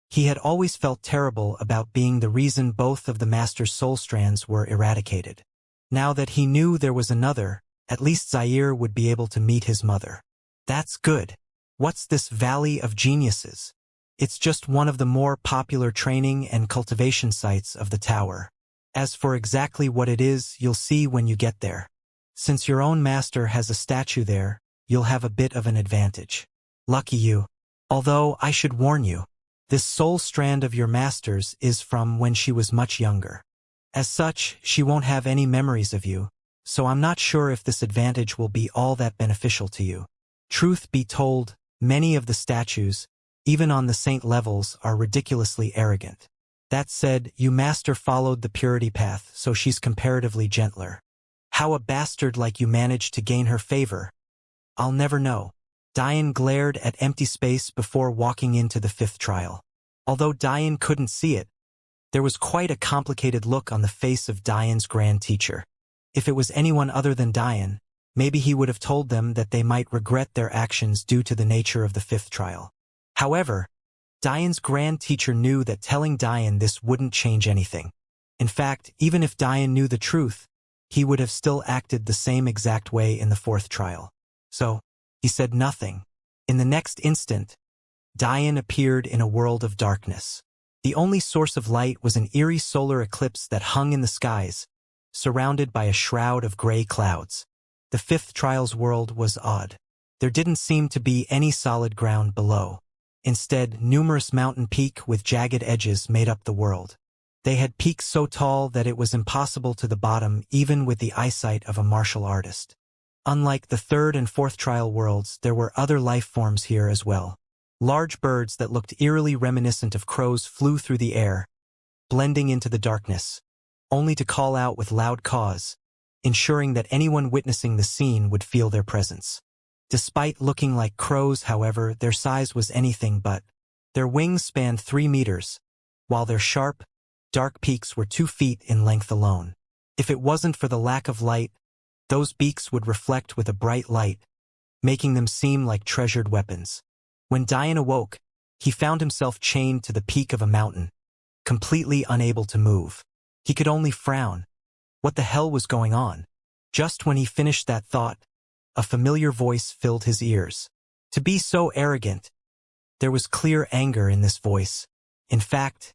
He had always felt terrible about being the reason both of the master's soul strands were eradicated. Now that he knew there was another, at least Zaire would be able to meet his mother. That's good. What's this Valley of Geniuses? It's just one of the more popular training and cultivation sites of the tower. As for exactly what it is, you'll see when you get there. Since your own master has a statue there, you'll have a bit of an advantage. Lucky you. Although, I should warn you, this soul strand of your master's is from when she was much younger. As such, she won't have any memories of you, so I'm not sure if this advantage will be all that beneficial to you. Truth be told, many of the statues, even on the saint levels, are ridiculously arrogant. That said, you master followed the purity path, so she's comparatively gentler. How a bastard like you managed to gain her favor? I'll never know. Dian glared at empty space before walking into the 5th trial. Although Dian couldn't see it, there was quite a complicated look on the face of Dian's grand teacher. If it was anyone other than Dian, maybe he would have told them that they might regret their actions due to the nature of the 5th trial. However, Dian's grand teacher knew that telling Dian this wouldn't change anything. In fact, even if Dian knew the truth, he would have still acted the same exact way in the 4th trial. So, he said nothing. In the next instant, Dian appeared in a world of darkness. The only source of light was an eerie solar eclipse that hung in the skies, surrounded by a shroud of gray clouds. The 5th trial's world was odd. There didn't seem to be any solid ground below. Instead, numerous mountain peaks with jagged edges made up the world. They had peaks so tall that it was impossible to the bottom even with the eyesight of a martial artist. Unlike the 3rd and 4th trial worlds, there were other life forms here as well. Large birds that looked eerily reminiscent of crows flew through the air, blending into the darkness, only to call out with loud caws, ensuring that anyone witnessing the scene would feel their presence. Despite looking like crows, however, their size was anything but. Their wings spanned 3 meters, while their sharp, dark beaks were 2 feet in length alone. If it wasn't for the lack of light, those beaks would reflect with a bright light, making them seem like treasured weapons. When Dian awoke, he found himself chained to the peak of a mountain, completely unable to move. He could only frown. What the hell was going on? Just when he finished that thought, a familiar voice filled his ears. To be so arrogant. There was clear anger in this voice. In fact,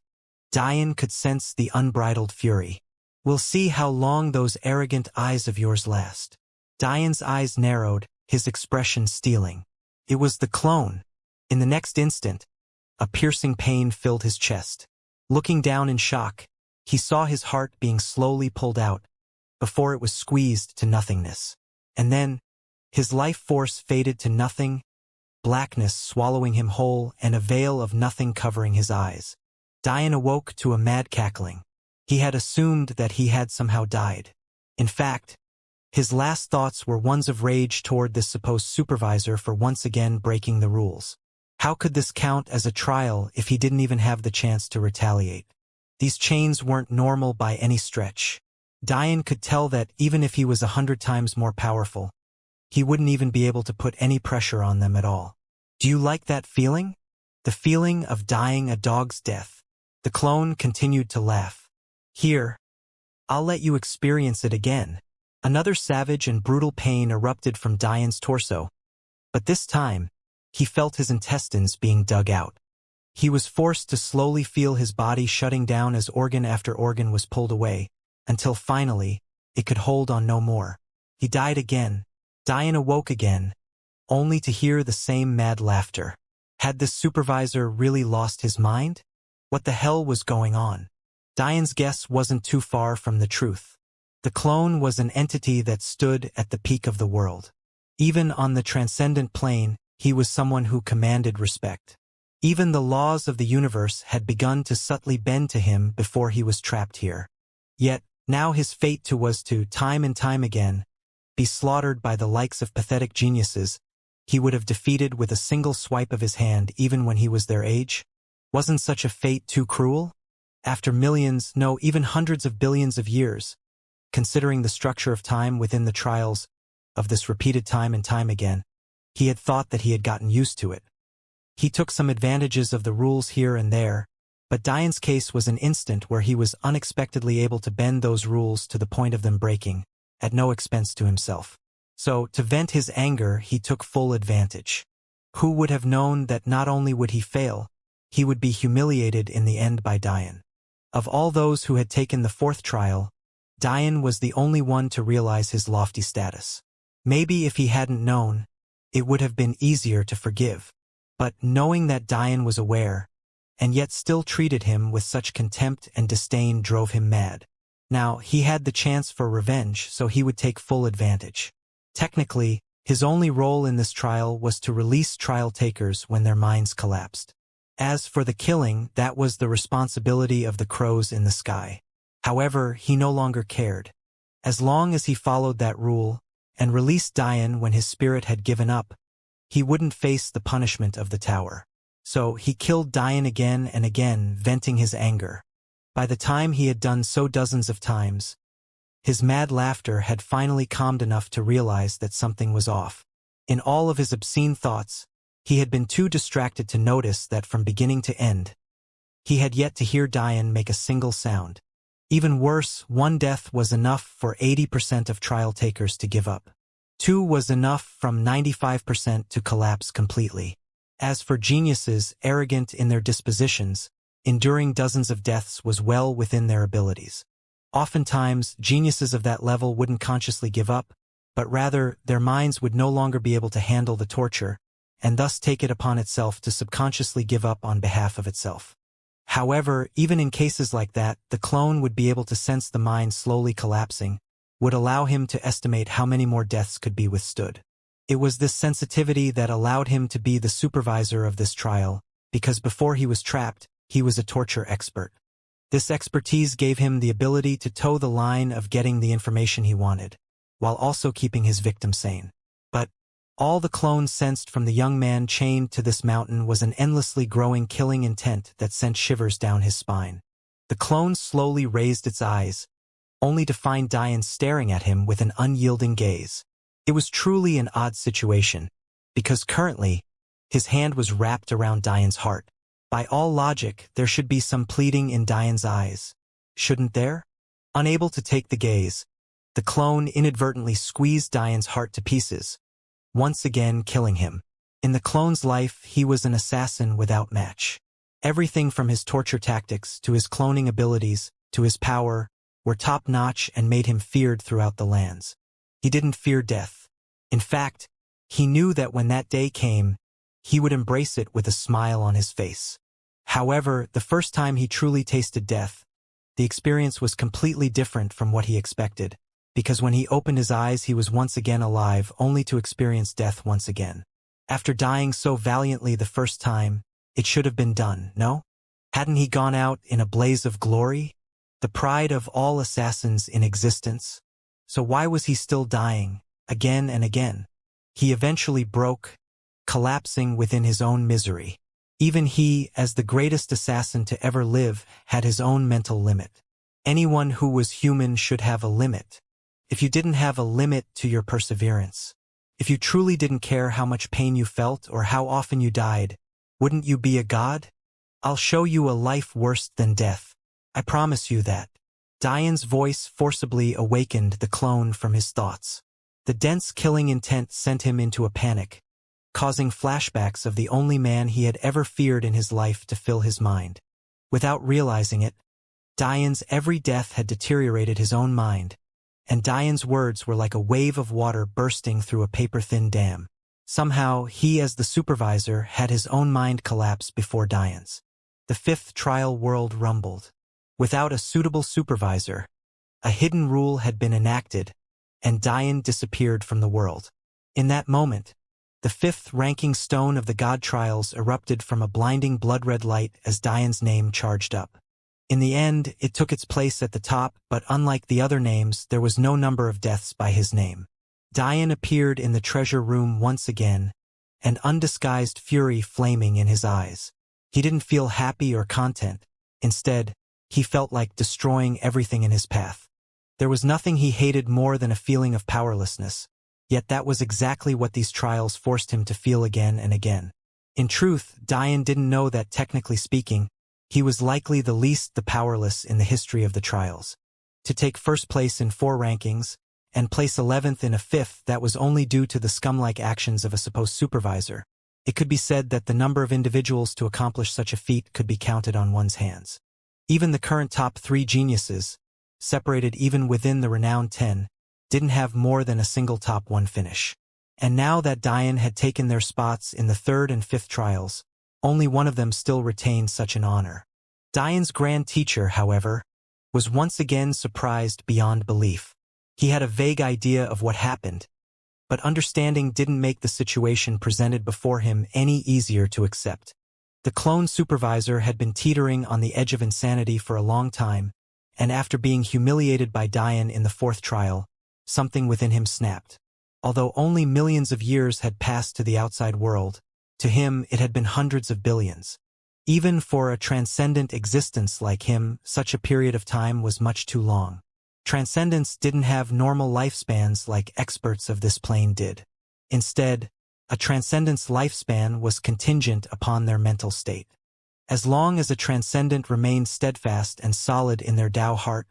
Dian could sense the unbridled fury. We'll see how long those arrogant eyes of yours last. Dian's eyes narrowed, his expression steeling. It was the clone. In the next instant, a piercing pain filled his chest. Looking down in shock, he saw his heart being slowly pulled out, before it was squeezed to nothingness. And then, his life force faded to nothing, blackness swallowing him whole and a veil of nothing covering his eyes. Dian awoke to a mad cackling. He had assumed that he had somehow died. In fact, his last thoughts were ones of rage toward this supposed supervisor for once again breaking the rules. How could this count as a trial if he didn't even have the chance to retaliate? These chains weren't normal by any stretch. Dian could tell that even if he was 100 times more powerful, he wouldn't even be able to put any pressure on them at all. Do you like that feeling? The feeling of dying a dog's death. The clone continued to laugh. Here, I'll let you experience it again. Another savage and brutal pain erupted from Dian's torso, but this time, he felt his intestines being dug out. He was forced to slowly feel his body shutting down as organ after organ was pulled away, until finally, it could hold on no more. He died again. Dian awoke again, only to hear the same mad laughter. Had this supervisor really lost his mind? What the hell was going on? Dian's guess wasn't too far from the truth. The clone was an entity that stood at the peak of the world. Even on the transcendent plane, he was someone who commanded respect. Even the laws of the universe had begun to subtly bend to him before he was trapped here. Yet, now his fate too was to, time and time again, be slaughtered by the likes of pathetic geniuses he would have defeated with a single swipe of his hand even when he was their age. Wasn't such a fate too cruel? After millions, no, even hundreds of billions of years, considering the structure of time within the trials of this repeated time and time again, he had thought that he had gotten used to it. He took some advantages of the rules here and there, but Dian's case was an instant where he was unexpectedly able to bend those rules to the point of them breaking, at no expense to himself. So, to vent his anger, he took full advantage. Who would have known that not only would he fail, he would be humiliated in the end by Dian. Of all those who had taken the fourth trial, Dian was the only one to realize his lofty status. Maybe if he hadn't known, it would have been easier to forgive. But knowing that Dian was aware, and yet still treated him with such contempt and disdain drove him mad. Now, he had the chance for revenge, so he would take full advantage. Technically, his only role in this trial was to release trial takers when their minds collapsed. As for the killing, that was the responsibility of the crows in the sky. However, he no longer cared. As long as he followed that rule, and released Dian when his spirit had given up, he wouldn't face the punishment of the tower. So he killed Dian again and again, venting his anger. By the time he had done so dozens of times, his mad laughter had finally calmed enough to realize that something was off. In all of his obscene thoughts, he had been too distracted to notice that from beginning to end, he had yet to hear Dian make a single sound. Even worse, one death was enough for 80% of trial takers to give up. 2 was enough from 95% to collapse completely. As for geniuses arrogant in their dispositions, enduring dozens of deaths was well within their abilities. Oftentimes, geniuses of that level wouldn't consciously give up, but rather, their minds would no longer be able to handle the torture, and thus take it upon itself to subconsciously give up on behalf of itself. However, even in cases like that, the clone would be able to sense the mind slowly collapsing, would allow him to estimate how many more deaths could be withstood. It was this sensitivity that allowed him to be the supervisor of this trial, because before he was trapped, he was a torture expert. This expertise gave him the ability to toe the line of getting the information he wanted, while also keeping his victim sane. But all the clone sensed from the young man chained to this mountain was an endlessly growing killing intent that sent shivers down his spine. The clone slowly raised its eyes, only to find Dian staring at him with an unyielding gaze. It was truly an odd situation, because currently, his hand was wrapped around Dian's heart. By all logic, there should be some pleading in Dian's eyes. Shouldn't there? Unable to take the gaze, the clone inadvertently squeezed Dian's heart to pieces, once again killing him. In the clone's life, he was an assassin without match. Everything from his torture tactics to his cloning abilities to his power were top-notch and made him feared throughout the lands. He didn't fear death. In fact, he knew that when that day came, he would embrace it with a smile on his face. However, the first time he truly tasted death, the experience was completely different from what he expected, because when he opened his eyes he was once again alive only to experience death once again. After dying so valiantly the first time, it should have been done, no? Hadn't he gone out in a blaze of glory? The pride of all assassins in existence? So why was he still dying, again and again? He eventually broke, collapsing within his own misery. Even he, as the greatest assassin to ever live, had his own mental limit. Anyone who was human should have a limit. If you didn't have a limit to your perseverance, if you truly didn't care how much pain you felt or how often you died, wouldn't you be a god? I'll show you a life worse than death. I promise you that. Diane's voice forcibly awakened the clone from his thoughts. The dense killing intent sent him into a panic, causing flashbacks of the only man he had ever feared in his life to fill his mind. Without realizing it, Diane's every death had deteriorated his own mind, and Diane's words were like a wave of water bursting through a paper-thin dam. Somehow, he as the supervisor had his own mind collapse before Diane's. The fifth trial world rumbled. Without a suitable supervisor, a hidden rule had been enacted, and Diane disappeared from the world. In that moment, the fifth ranking stone of the God Trials erupted from a blinding blood-red light as Diane's name charged up. In the end, it took its place at the top, but unlike the other names, there was no number of deaths by his name. Diane appeared in the treasure room once again, an undisguised fury flaming in his eyes. He didn't feel happy or content. Instead, he felt like destroying everything in his path. There was nothing he hated more than a feeling of powerlessness, yet that was exactly what these trials forced him to feel again and again. In truth, Diane didn't know that, technically speaking, he was likely the least the powerless in the history of the trials. To take first place in 4 rankings, and place 11th in a 5th, that was only due to the scum-like actions of a supposed supervisor. It could be said that the number of individuals to accomplish such a feat could be counted on one's hands. Even the current top 3 geniuses, separated even within the renowned 10, didn't have more than a single top 1 finish. And now that Diane had taken their spots in the 3rd and 5th trials, only one of them still retained such an honor. Diane's grand teacher, however, was once again surprised beyond belief. He had a vague idea of what happened, but understanding didn't make the situation presented before him any easier to accept. The clone supervisor had been teetering on the edge of insanity for a long time, and after being humiliated by Diane in the 4th trial, something within him snapped. Although only millions of years had passed to the outside world, to him it had been hundreds of billions. Even for a transcendent existence like him, such a period of time was much too long. Transcendents didn't have normal lifespans like experts of this plane did. Instead, a transcendent's lifespan was contingent upon their mental state. As long as a transcendent remained steadfast and solid in their Tao heart,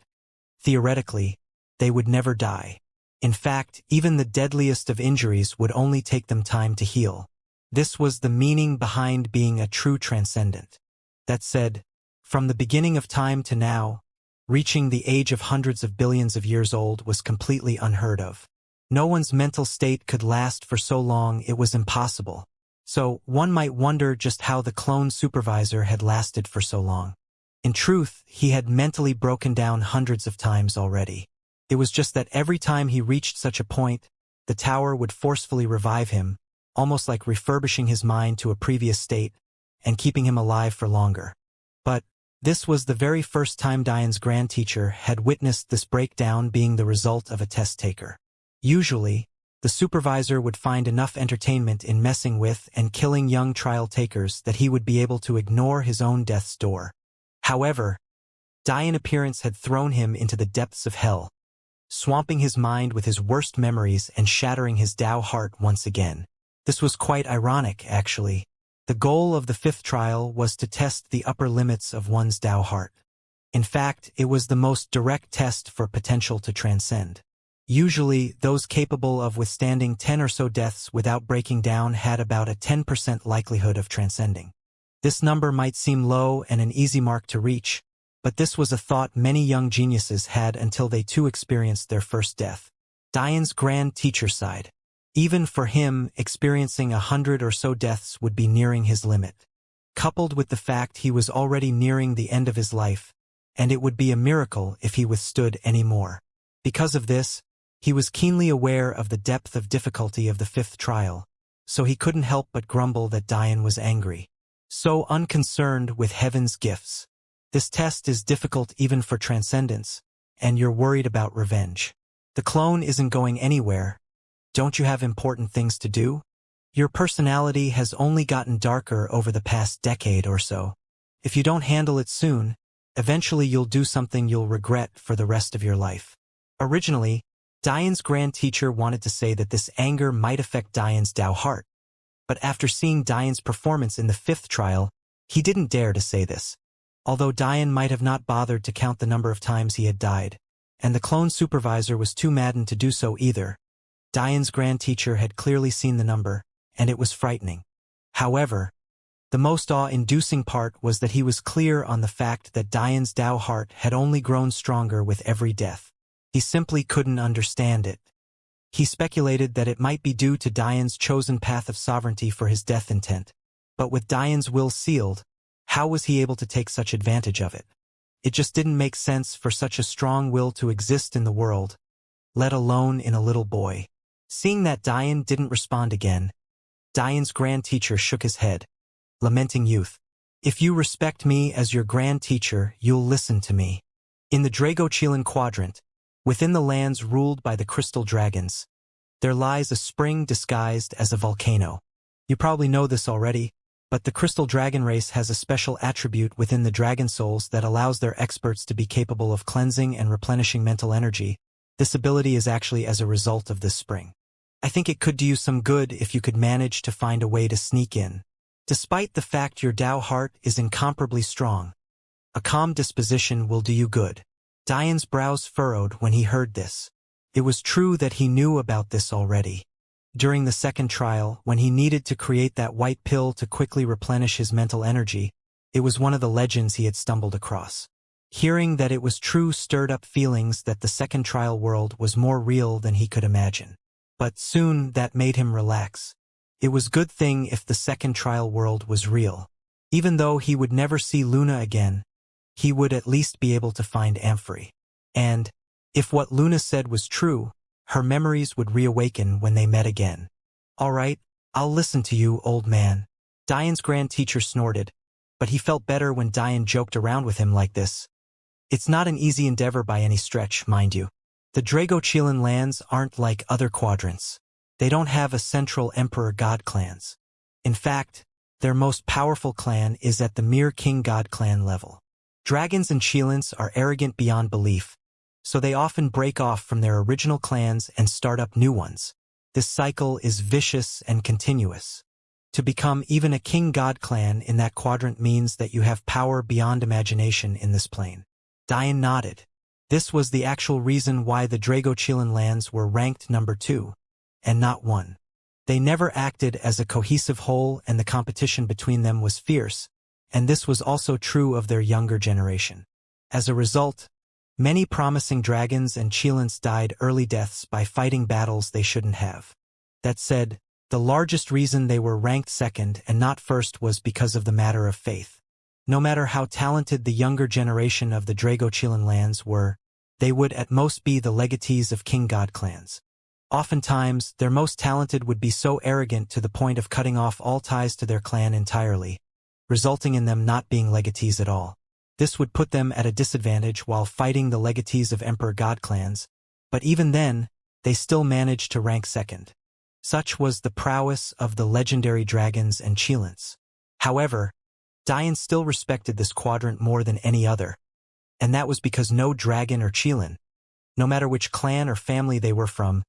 theoretically, they would never die. In fact, even the deadliest of injuries would only take them time to heal. This was the meaning behind being a true transcendent. That said, from the beginning of time to now, reaching the age of hundreds of billions of years old was completely unheard of. No one's mental state could last for so long, it was impossible. So, one might wonder just how the clone supervisor had lasted for so long. In truth, he had mentally broken down hundreds of times already. It was just that every time he reached such a point, the tower would forcefully revive him, almost like refurbishing his mind to a previous state and keeping him alive for longer. But this was the very first time Diane's grand teacher had witnessed this breakdown being the result of a test taker. Usually, the supervisor would find enough entertainment in messing with and killing young trial takers that he would be able to ignore his own death's door. However, Diane's appearance had thrown him into the depths of hell, swamping his mind with his worst memories and shattering his Tao heart once again. This was quite ironic, actually. The goal of the 5th trial was to test the upper limits of one's Tao heart. In fact, it was the most direct test for potential to transcend. Usually, those capable of withstanding 10 or so deaths without breaking down had about a 10% likelihood of transcending. This number might seem low and an easy mark to reach, but this was a thought many young geniuses had until they too experienced their first death. Diane's grand teacher sighed. Even for him, experiencing 100 or so deaths would be nearing his limit. Coupled with the fact he was already nearing the end of his life, and it would be a miracle if he withstood any more. Because of this, he was keenly aware of the depth of difficulty of the 5th trial, so he couldn't help but grumble that Diane was angry. So unconcerned with heaven's gifts. This test is difficult even for transcendence, and you're worried about revenge. The clone isn't going anywhere. Don't you have important things to do? Your personality has only gotten darker over the past decade or so. If you don't handle it soon, Eventually you'll do something you'll regret for the rest of your life. Originally, Diane's grand teacher wanted to say that this anger might affect Diane's Tao heart. But after seeing Diane's performance in the 5th trial, he didn't dare to say this. Although Diane might have not bothered to count the number of times he had died, and the clone supervisor was too maddened to do so either, Diane's grand teacher had clearly seen the number, and it was frightening. However, the most awe-inducing part was that he was clear on the fact that Diane's Tao heart had only grown stronger with every death. He simply couldn't understand it. He speculated that it might be due to Diane's chosen path of sovereignty for his death intent. But with Diane's will sealed, how was he able to take such advantage of it? It just didn't make sense for such a strong will to exist in the world, let alone in a little boy. Seeing that Diane didn't respond again, Diane's grand teacher shook his head, lamenting youth. If you respect me as your grand teacher, you'll listen to me. In the Dragochilan quadrant, within the lands ruled by the crystal dragons, there lies a spring disguised as a volcano. You probably know this already, but the crystal dragon race has a special attribute within the dragon souls that allows their experts to be capable of cleansing and replenishing mental energy. This ability is actually as a result of this spring. I think it could do you some good if you could manage to find a way to sneak in. Despite the fact your Tao heart is incomparably strong, a calm disposition will do you good. Diane's brows furrowed when he heard this. It was true that he knew about this already. During the 2nd trial, when he needed to create that white pill to quickly replenish his mental energy, it was one of the legends he had stumbled across. Hearing that it was true stirred up feelings that the 2nd trial world was more real than he could imagine. But soon that made him relax. It was a good thing if the 2nd trial world was real. Even though he would never see Luna again, he would at least be able to find Amphory. And, if what Luna said was true, her memories would reawaken when they met again. All right, I'll listen to you, old man. Diane's grand teacher snorted, but he felt better when Diane joked around with him like this. It's not an easy endeavor by any stretch, mind you. The Dragochilan lands aren't like other quadrants. They don't have a central emperor-god clans. In fact, their most powerful clan is at the mere king-god clan level. Dragons and Chilans are arrogant beyond belief, so they often break off from their original clans and start up new ones. This cycle is vicious and continuous. To become even a king-god clan in that quadrant means that you have power beyond imagination in this plane. Diane nodded. This was the actual reason why the Dragochilan lands were ranked number 2, and not 1. They never acted as a cohesive whole, and the competition between them was fierce, and this was also true of their younger generation. As a result, many promising dragons and Chilans died early deaths by fighting battles they shouldn't have. That said, the largest reason they were ranked 2nd and not 1st was because of the matter of faith. No matter how talented the younger generation of the Dragochilan lands were, they would at most be the legatees of king-god clans. Oftentimes, their most talented would be so arrogant to the point of cutting off all ties to their clan entirely, resulting in them not being legatees at all. This would put them at a disadvantage while fighting the legatees of emperor-god clans, but even then, they still managed to rank 2nd. Such was the prowess of the legendary dragons and Chilans. However, Diane still respected this quadrant more than any other, and that was because no dragon or Chilan, no matter which clan or family they were from,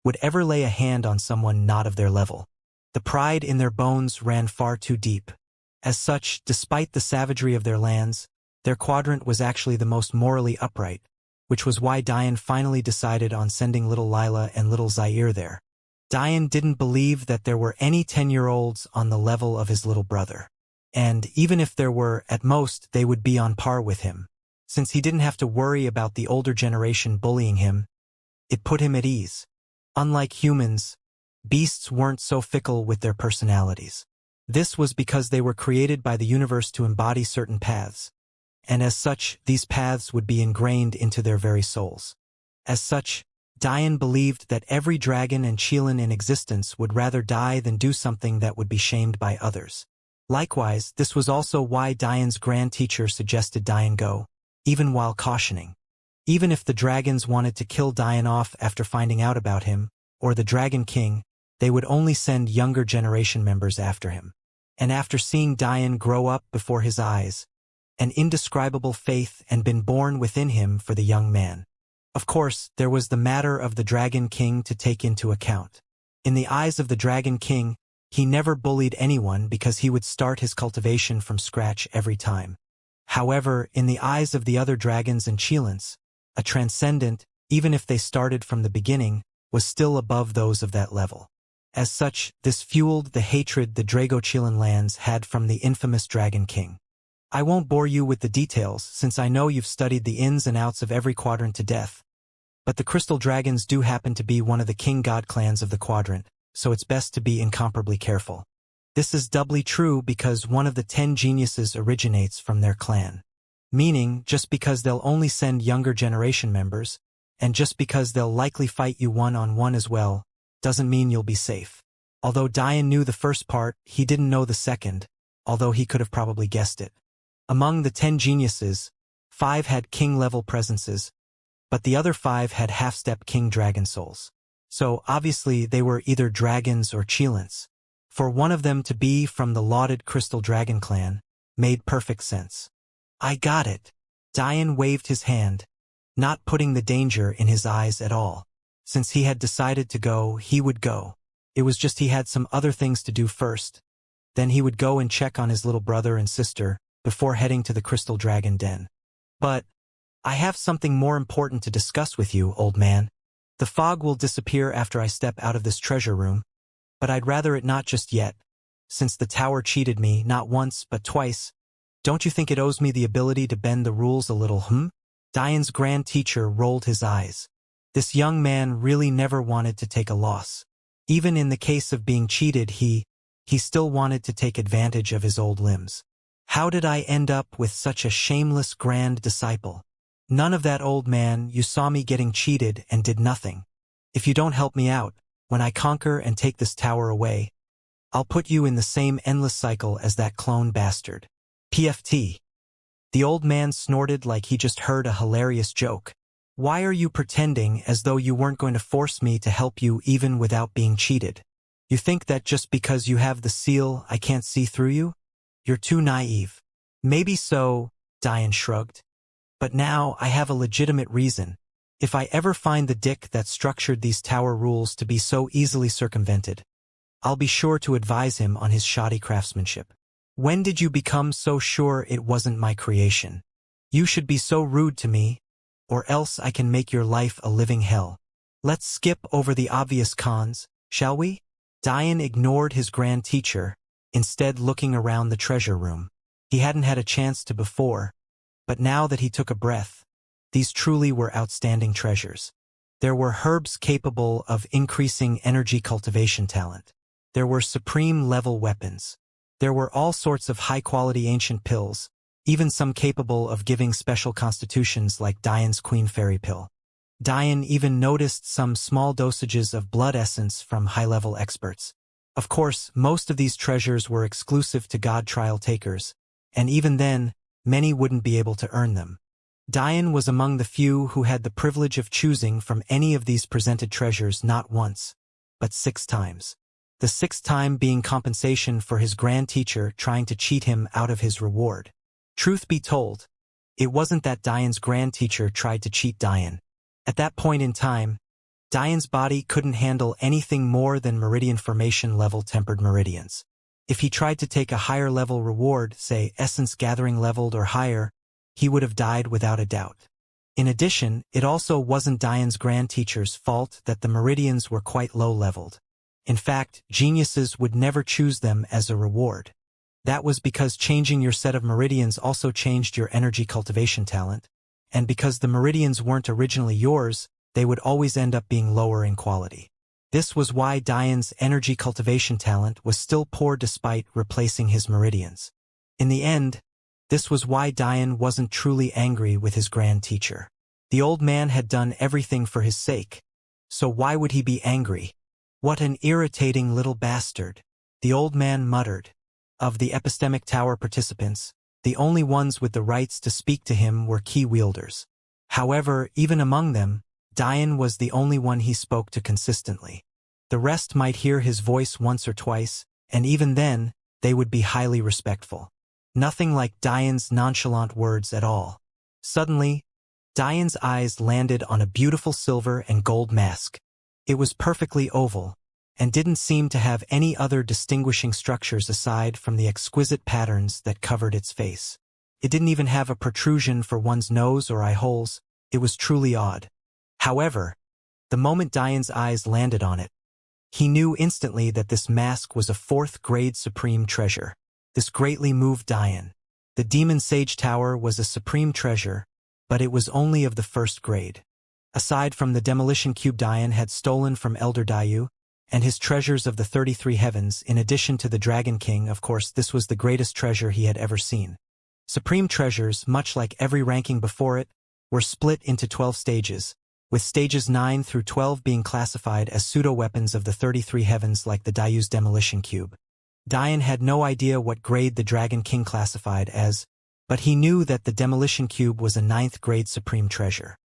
would ever lay a hand on someone not of their level. The pride in their bones ran far too deep. As such, despite the savagery of their lands, their quadrant was actually the most morally upright, which was why Diane finally decided on sending little Lila and little Zaire there. Diane didn't believe that there were any 10-year-olds on the level of his little brother. And even if there were, at most, they would be on par with him. Since he didn't have to worry about the older generation bullying him, it put him at ease. Unlike humans, beasts weren't so fickle with their personalities. This was because they were created by the universe to embody certain paths, and as such, these paths would be ingrained into their very souls. As such, Diane believed that every dragon and Chilan in existence would rather die than do something that would be shamed by others. Likewise, this was also why Diane's grand teacher suggested Diane go, even while cautioning. Even if the dragons wanted to kill Diane off after finding out about him, or the Dragon King, they would only send younger generation members after him. And after seeing Diane grow up before his eyes, an indescribable faith and been born within him for the young man. Of course, there was the matter of the Dragon King to take into account. In the eyes of the Dragon King, he never bullied anyone because he would start his cultivation from scratch every time. However, in the eyes of the other dragons and Qilins, a transcendent, even if they started from the beginning, was still above those of that level. As such, this fueled the hatred the Drago-Qilin lands had from the infamous Dragon King. I won't bore you with the details since I know you've studied the ins and outs of every quadrant to death, but the Crystal Dragons do happen to be one of the King God clans of the quadrant, so it's best to be incomparably careful. This is doubly true because one of the 10 geniuses originates from their clan. Meaning, just because they'll only send younger generation members, and just because they'll likely fight you one-on-one as well, doesn't mean you'll be safe. Although Dian knew the first part, he didn't know the second, although he could have probably guessed it. Among the 10 geniuses, 5 had king-level presences, but the other 5 had half-step king dragon souls. So obviously they were either dragons or Qilins. For one of them to be from the lauded Crystal Dragon clan made perfect sense. I got it. Dian waved his hand, not putting the danger in his eyes at all. Since he had decided to go, he would go. It was just he had some other things to do first. Then he would go and check on his little brother and sister before heading to the Crystal Dragon Den. But I have something more important to discuss with you, old man. The fog will disappear after I step out of this treasure room, but I'd rather it not just yet. Since the tower cheated me not once but twice, don't you think it owes me the ability to bend the rules a little, Dian's grand teacher rolled his eyes. This young man really never wanted to take a loss. Even in the case of being cheated, he still wanted to take advantage of his old limbs. How did I end up with such a shameless grand disciple? None of that, old man. You saw me getting cheated and did nothing. If you don't help me out, when I conquer and take this tower away, I'll put you in the same endless cycle as that clone bastard. P15. The old man snorted like he just heard a hilarious joke. Why are you pretending as though you weren't going to force me to help you even without being cheated? You think that just because you have the seal I can't see through you? You're too naive. Maybe so, Dian shrugged. But now I have a legitimate reason. If I ever find the dick that structured these tower rules to be so easily circumvented, I'll be sure to advise him on his shoddy craftsmanship. When did you become so sure it wasn't my creation? You should be so rude to me, or else I can make your life a living hell. Let's skip over the obvious cons, shall we? Dian ignored his grand teacher, instead looking around the treasure room. He hadn't had a chance to before, but now that he took a breath, these truly were outstanding treasures. There were herbs capable of increasing energy cultivation talent. There were supreme-level weapons. There were all sorts of high-quality ancient pills, even some capable of giving special constitutions like Dian's Queen Fairy Pill. Dian even noticed some small dosages of blood essence from high-level experts. Of course, most of these treasures were exclusive to God trial takers, and even then, many wouldn't be able to earn them. Dian was among the few who had the privilege of choosing from any of these presented treasures not once, but 6 times. The 6th time being compensation for his grand teacher trying to cheat him out of his reward. Truth be told, it wasn't that Dian's grand teacher tried to cheat Dian. At that point in time, Dian's body couldn't handle anything more than meridian formation level tempered meridians. If he tried to take a higher level reward, say essence gathering leveled or higher, he would have died without a doubt. In addition, it also wasn't Dian's grand teacher's fault that the meridians were quite low leveled. In fact, geniuses would never choose them as a reward. That was because changing your set of meridians also changed your energy cultivation talent, and because the meridians weren't originally yours, they would always end up being lower in quality. This was why Dian's energy cultivation talent was still poor despite replacing his meridians. In the end, this was why Dian wasn't truly angry with his grand teacher. The old man had done everything for his sake, so why would he be angry? What an irritating little bastard, the old man muttered. Of the epistemic tower participants, the only ones with the rights to speak to him were key wielders. However, even among them, Dian was the only one he spoke to consistently. The rest might hear his voice once or twice, and even then, they would be highly respectful. Nothing like Diane's nonchalant words at all. Suddenly, Diane's eyes landed on a beautiful silver and gold mask. It was perfectly oval, and didn't seem to have any other distinguishing structures aside from the exquisite patterns that covered its face. It didn't even have a protrusion for one's nose or eye holes. It was truly odd. However, the moment Diane's eyes landed on it, he knew instantly that this mask was a fourth-grade supreme treasure. This greatly moved Diane. The Demon Sage Tower was a supreme treasure, but it was only of the first grade. Aside from the demolition cube Diane had stolen from Elder Dayu, and his treasures of the 33 heavens, in addition to the Dragon King, of course, this was the greatest treasure he had ever seen. Supreme treasures, much like every ranking before it, were split into 12 stages, with stages 9 through 12 being classified as pseudo-weapons of the 33 heavens like the Dayu's demolition cube. Diane had no idea what grade the Dragon King classified as, but he knew that the demolition cube was a 9th grade supreme treasure.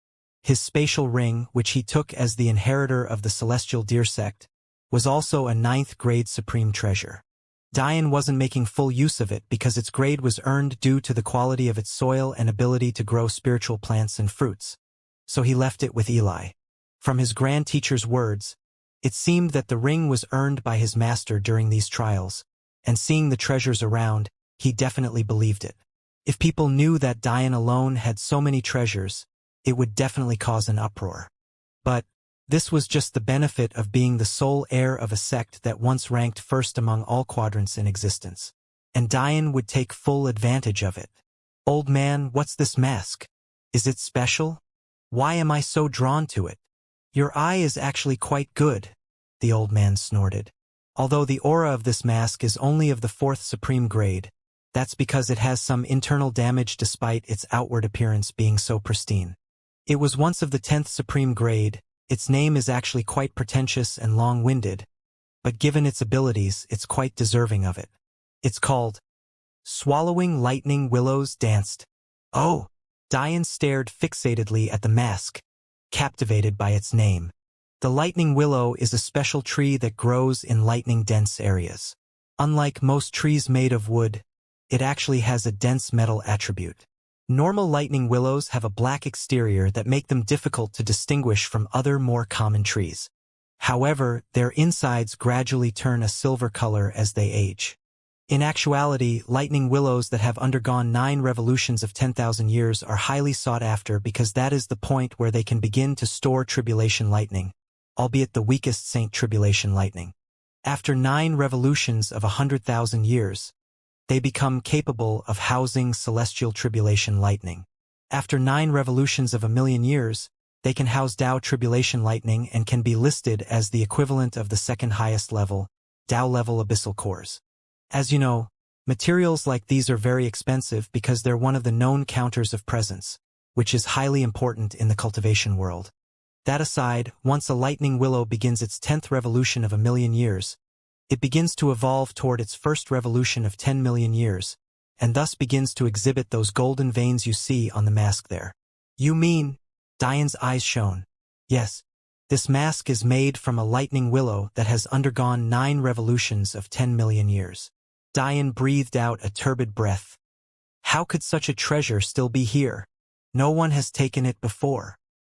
His spatial ring, which he took as the inheritor of the celestial deer sect, was also a 9th grade supreme treasure. Diane wasn't making full use of it because its grade was earned due to the quality of its soil and ability to grow spiritual plants and fruits. So he left it with Eli. From his grand teacher's words, it seemed that the ring was earned by his master during these trials, and seeing the treasures around, he definitely believed it. If people knew that Diane alone had so many treasures, it would definitely cause an uproar. But this was just the benefit of being the sole heir of a sect that once ranked first among all quadrants in existence. And Diane would take full advantage of it. "Old man, what's this mask? Is it special? Why am I so drawn to it?" "Your eye is actually quite good," the old man snorted. "Although the aura of this mask is only of the 4th supreme grade, that's because it has some internal damage despite its outward appearance being so pristine. It was once of the 10th supreme grade. Its name is actually quite pretentious and long-winded, but given its abilities, it's quite deserving of it. It's called Swallowing Lightning Willows Danced." "Oh!" Diane stared fixatedly at the mask, captivated by its name. The lightning willow is a special tree that grows in lightning-dense areas. Unlike most trees made of wood, it actually has a dense metal attribute. Normal lightning willows have a black exterior that make them difficult to distinguish from other more common trees. However, their insides gradually turn a silver color as they age. In actuality, lightning willows that have undergone 9 revolutions of 10,000 years are highly sought after because that is the point where they can begin to store tribulation lightning, albeit the weakest Saint Tribulation lightning. After 9 revolutions of 100,000 years, they become capable of housing celestial tribulation lightning. After 9 revolutions of 1,000,000 years, they can house Tao tribulation lightning and can be listed as the equivalent of the second highest level, Tao level abyssal cores. As you know, materials like these are very expensive because they're one of the known counters of presence, which is highly important in the cultivation world. That aside, once a lightning willow begins its 10th revolution of 1,000,000 years, it begins to evolve toward its first revolution of 10 million years, and thus begins to exhibit those golden veins you see on the mask there. "You mean?" Diane's eyes shone. "Yes, this mask is made from a lightning willow that has undergone 9 revolutions of 10 million years. Diane breathed out a turbid breath. How could such a treasure still be here? No one has taken it before.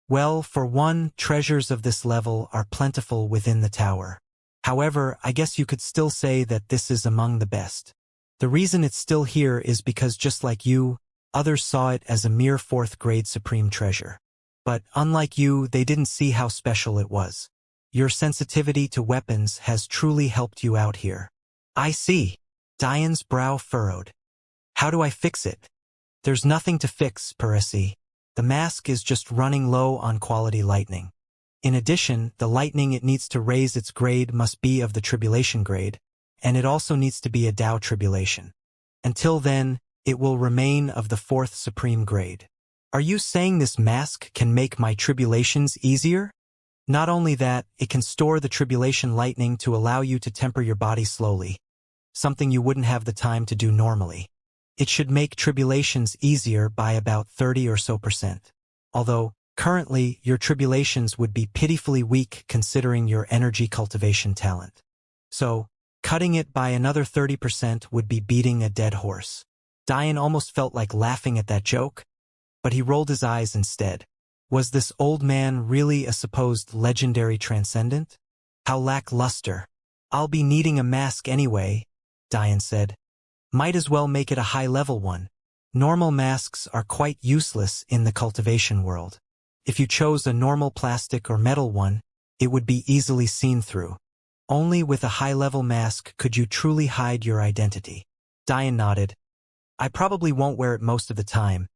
Well, for one, treasures of this level are plentiful within the tower. However, I guess you could still say that this is among the best. The reason it's still here is because just like you, others saw it as a mere 4th grade supreme treasure. But unlike you, they didn't see how special it was. Your sensitivity to weapons has truly helped you out here." "I see." Diane's brow furrowed. "How do I fix it?" "There's nothing to fix, Peresi. The mask is just running low on quality lightning. In addition, the lightning it needs to raise its grade must be of the tribulation grade, and it also needs to be a Tao tribulation. Until then, it will remain of the 4th supreme grade." "Are you saying this mask can make my tribulations easier?" "Not only that, it can store the tribulation lightning to allow you to temper your body slowly, something you wouldn't have the time to do normally. It should make tribulations easier by about 30 or so %. Although, currently, your tribulations would be pitifully weak considering your energy cultivation talent. So, cutting it by another 30% would be beating a dead horse. Dian almost felt like laughing at that joke, but he rolled his eyes instead. Was this old man really a supposed legendary transcendent? How lackluster. I'll be needing a mask anyway, Dian said. Might as well make it a high-level one. Normal masks are quite useless in the cultivation world. If you chose a normal plastic or metal one, it would be easily seen through. Only with a high-level mask could you truly hide your identity. Dian nodded. I probably won't wear it most of the time.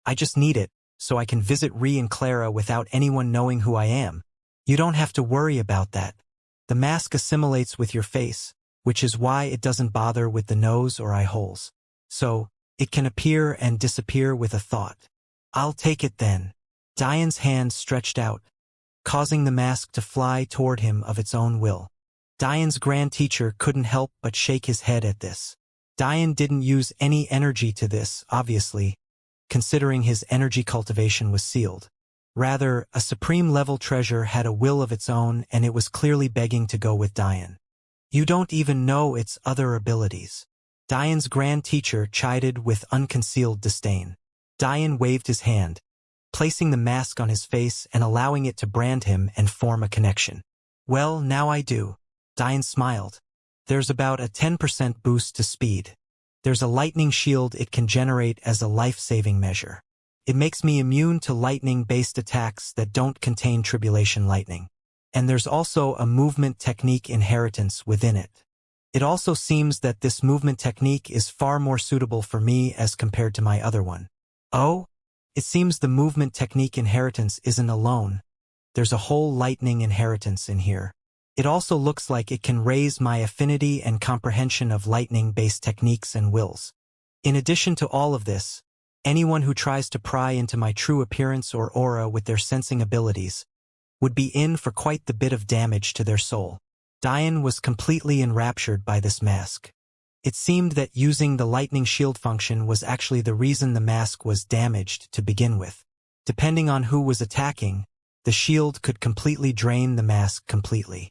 I just need it, so I can visit Ree and Clara without anyone knowing who I am. You don't have to worry about that. The mask assimilates with your face, which is why it doesn't bother with the nose or eye holes. So, it can appear and disappear with a thought. I'll take it then. Dian's hand stretched out, causing the mask to fly toward him of its own will. Dian's grand teacher couldn't help but shake his head at this. Dian didn't use any energy to this, obviously, considering his energy cultivation was sealed. Rather, a supreme-level treasure had a will of its own and it was clearly begging to go with Dian. You don't even know its other abilities. Dian's grand teacher chided with unconcealed disdain. Dian waved his hand, placing the mask on his face and allowing it to brand him and form a connection. Well, now I do. Dian smiled. There's about a 10% boost to speed. There's a lightning shield it can generate as a life-saving measure. It makes me immune to lightning-based attacks that don't contain tribulation lightning. And there's also a movement technique inheritance within it. It also seems that this movement technique is far more suitable for me as compared to my other one. Oh? It seems the movement technique inheritance isn't alone. There's a whole lightning inheritance in here. It also looks like it can raise my affinity and comprehension of lightning-based techniques and wills. In addition to all of this, anyone who tries to pry into my true appearance or aura with their sensing abilities would be in for quite the bit of damage to their soul. Dian was completely enraptured by this mask. It seemed that using the lightning shield function was actually the reason the mask was damaged to begin with. Depending on who was attacking, the shield could completely drain the mask completely.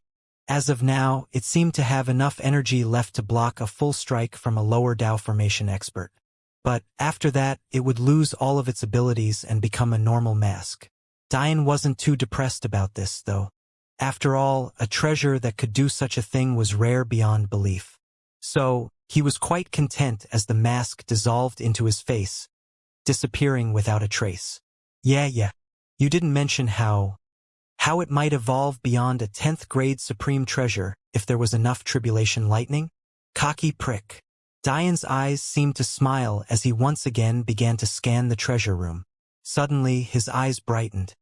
As of now, it seemed to have enough energy left to block a full strike from a lower Dao formation expert. But after that, it would lose all of its abilities and become a normal mask. Dian wasn't too depressed about this, though. After all, a treasure that could do such a thing was rare beyond belief. So, he was quite content as the mask dissolved into his face, disappearing without a trace. Yeah. You didn't mention how it might evolve beyond a 10th grade supreme treasure if there was enough tribulation lightning? Cocky prick. Dian's eyes seemed to smile as he once again began to scan the treasure room. Suddenly, his eyes brightened.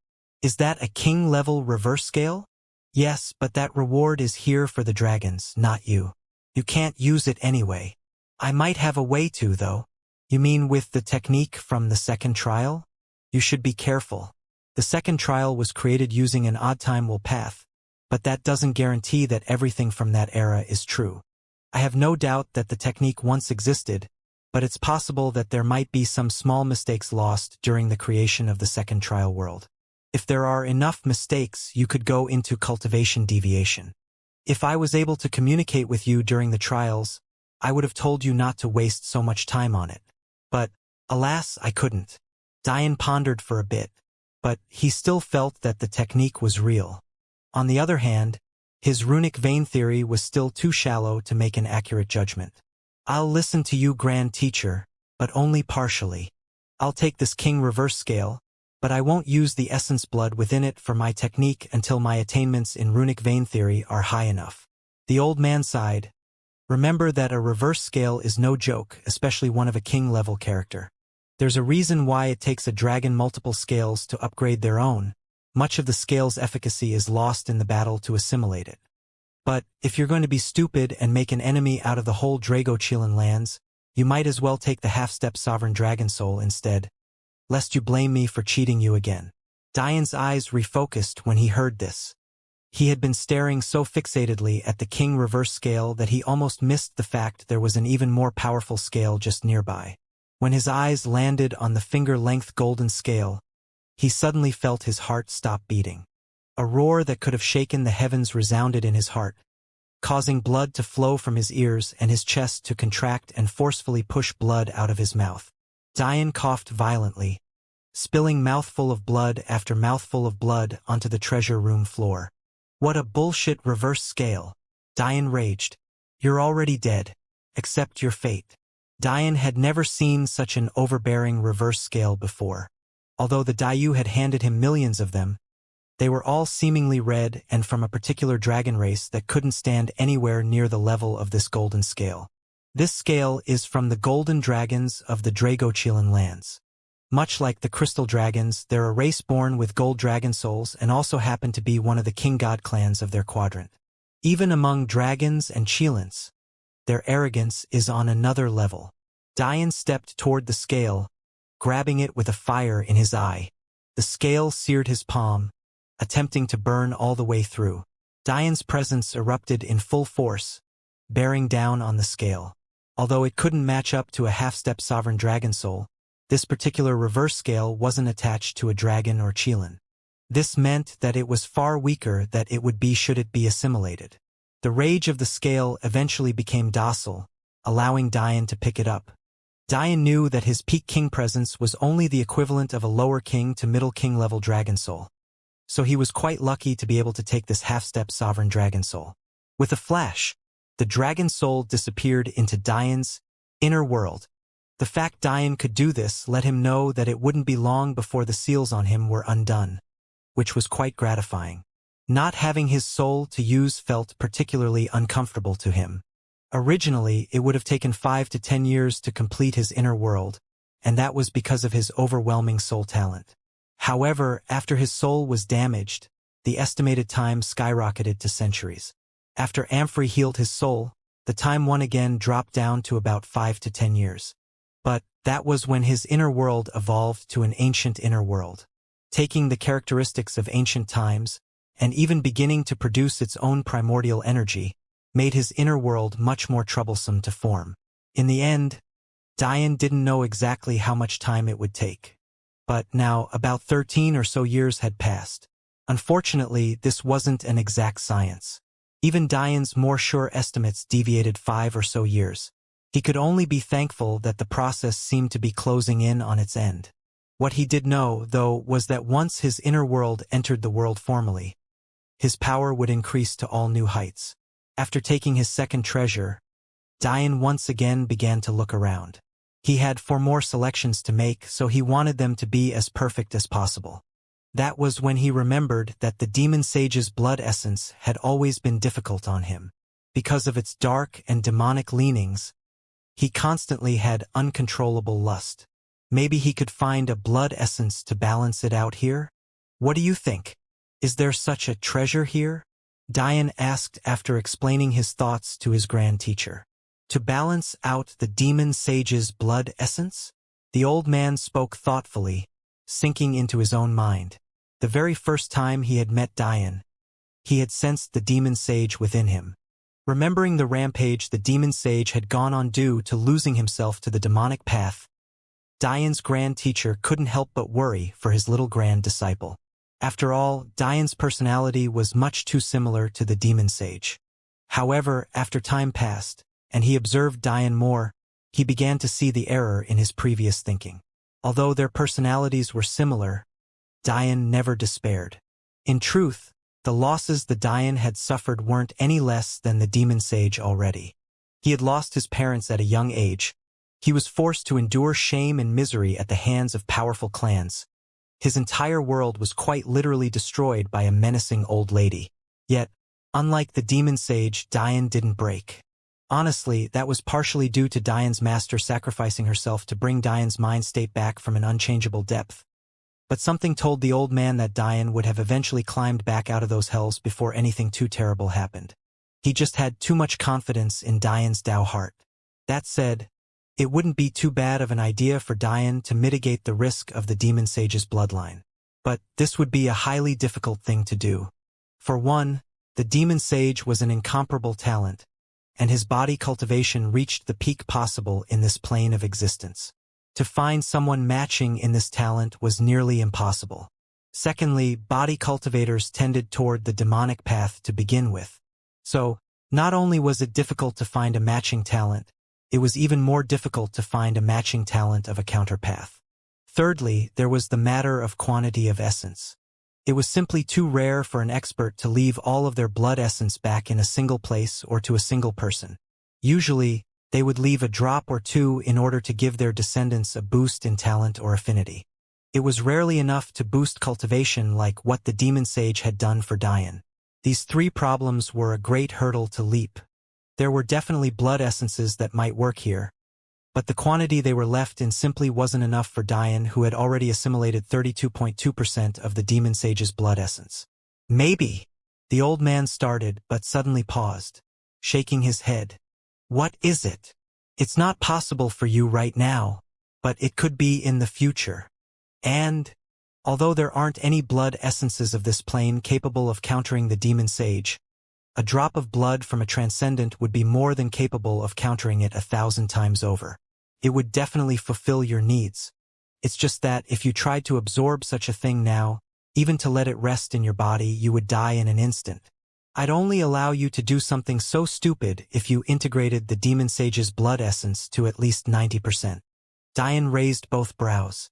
Is that a king-level reverse scale? Yes, but that reward is here for the dragons, not you. You can't use it anyway. I might have a way to, though. You mean with the technique from the second trial? You should be careful. The second trial was created using an odd-time will path, but that doesn't guarantee that everything from that era is true. I have no doubt that the technique once existed, but it's possible that there might be some small mistakes lost during the creation of the second trial world. If there are enough mistakes, you could go into cultivation deviation. If I was able to communicate with you during the trials, I would have told you not to waste so much time on it. But, alas, I couldn't. Dian pondered for a bit, but he still felt that the technique was real. On the other hand, his runic vein theory was still too shallow to make an accurate judgment. I'll listen to you, Grand Teacher, but only partially. I'll take this King reverse scale, but I won't use the essence blood within it for my technique until my attainments in runic vein theory are high enough. The old man sighed. Remember that a reverse scale is no joke, especially one of a king-level character. There's a reason why it takes a dragon multiple scales to upgrade their own. Much of the scale's efficacy is lost in the battle to assimilate it. But, if you're going to be stupid and make an enemy out of the whole Dragochilan lands, you might as well take the half-step sovereign dragon soul instead, lest you blame me for cheating you again. Dian's eyes refocused when he heard this. He had been staring so fixatedly at the king reverse scale that he almost missed the fact there was an even more powerful scale just nearby. When his eyes landed on the finger-length golden scale, he suddenly felt his heart stop beating. A roar that could have shaken the heavens resounded in his heart, causing blood to flow from his ears and his chest to contract and forcefully push blood out of his mouth. Dian coughed violently, spilling mouthful of blood after mouthful of blood onto the treasure room floor. What a bullshit reverse scale. Dian raged. You're already dead. Accept your fate. Dian had never seen such an overbearing reverse scale before. Although the Dayu had handed him millions of them, they were all seemingly red and from a particular dragon race that couldn't stand anywhere near the level of this golden scale. This scale is from the golden dragons of the Dragochilan lands. Much like the crystal dragons, they're a race born with gold dragon souls and also happen to be one of the king god clans of their quadrant. Even among dragons and Chilans, their arrogance is on another level. Dian stepped toward the scale, grabbing it with a fire in his eye. The scale seared his palm, attempting to burn all the way through. Dian's presence erupted in full force, bearing down on the scale. Although it couldn't match up to a half-step sovereign dragon soul, this particular reverse scale wasn't attached to a dragon or Chilan. This meant that it was far weaker than it would be should it be assimilated. The rage of the scale eventually became docile, allowing Dian to pick it up. Dian knew that his peak king presence was only the equivalent of a lower king to middle king level dragon soul. So he was quite lucky to be able to take this half-step sovereign dragon soul. With a flash, the dragon soul disappeared into Dian's inner world. The fact Dian could do this let him know that it wouldn't be long before the seals on him were undone, which was quite gratifying. Not having his soul to use felt particularly uncomfortable to him. Originally, it would have taken 5 to 10 years to complete his inner world, and that was because of his overwhelming soul talent. However, after his soul was damaged, the estimated time skyrocketed to centuries. After Amphrey healed his soul, the time once again dropped down to about 5 to 10 years. But that was when his inner world evolved to an ancient inner world, taking the characteristics of ancient times, and even beginning to produce its own primordial energy, made his inner world much more troublesome to form. In the end, Dian didn't know exactly how much time it would take. But now, about 13 or so years had passed. Unfortunately, this wasn't an exact science. Even Dian's more sure estimates deviated 5 or so years. He could only be thankful that the process seemed to be closing in on its end. What he did know, though, was that once his inner world entered the world formally, his power would increase to all new heights. After taking his second treasure, Dian once again began to look around. He had 4 more selections to make, so he wanted them to be as perfect as possible. That was when he remembered that the demon sage's blood essence had always been difficult on him. Because of its dark and demonic leanings, he constantly had uncontrollable lust. Maybe he could find a blood essence to balance it out here? What do you think? Is there such a treasure here? Dian asked after explaining his thoughts to his grand teacher. To balance out the demon sage's blood essence? The old man spoke thoughtfully, sinking into his own mind. The very first time he had met Dian, he had sensed the demon sage within him. Remembering the rampage the demon sage had gone on due to losing himself to the demonic path, Dian's grand teacher couldn't help but worry for his little grand disciple. After all, Dian's personality was much too similar to the demon sage. However, after time passed, and he observed Dian more, he began to see the error in his previous thinking. Although their personalities were similar, Dian never despaired. In truth, the losses the Dian had suffered weren't any less than the demon sage already. He had lost his parents at a young age. He was forced to endure shame and misery at the hands of powerful clans. His entire world was quite literally destroyed by a menacing old lady. Yet, unlike the demon sage, Dian didn't break. Honestly, that was partially due to Dian's master sacrificing herself to bring Dian's mind state back from an unchangeable depth. But something told the old man that Dian would have eventually climbed back out of those hells before anything too terrible happened. He just had too much confidence in Dian's Tao heart. That said, it wouldn't be too bad of an idea for Dian to mitigate the risk of the demon sage's bloodline. But this would be a highly difficult thing to do. For one, the demon sage was an incomparable talent, and his body cultivation reached the peak possible in this plane of existence. To find someone matching in this talent was nearly impossible. Secondly, body cultivators tended toward the demonic path to begin with. So, Not only was it difficult to find a matching talent, it was even more difficult to find a matching talent of a counterpath. Thirdly, there was the matter of quantity of essence. It was simply too rare for an expert to leave all of their blood essence back in a single place or to a single person. Usually, they would leave a drop or two in order to give their descendants a boost in talent or affinity. It was rarely enough to boost cultivation like what the demon sage had done for Dian. These three problems were a great hurdle to leap. There were definitely blood essences that might work here, but the quantity they were left in simply wasn't enough for Dian, who had already assimilated 32.2% of the demon sage's blood essence. Maybe, the old man started but suddenly paused, shaking his head. What is it? It's not possible for you right now, but it could be in the future. And, although there aren't any blood essences of this plane capable of countering the demon sage, a drop of blood from a transcendent would be more than capable of countering it 1,000 times over. It would definitely fulfill your needs. It's just that if you tried to absorb such a thing now, even to let it rest in your body, you would die in an instant. I'd only allow you to do something so stupid if you integrated the demon sage's blood essence to at least 90%. Dian raised both brows.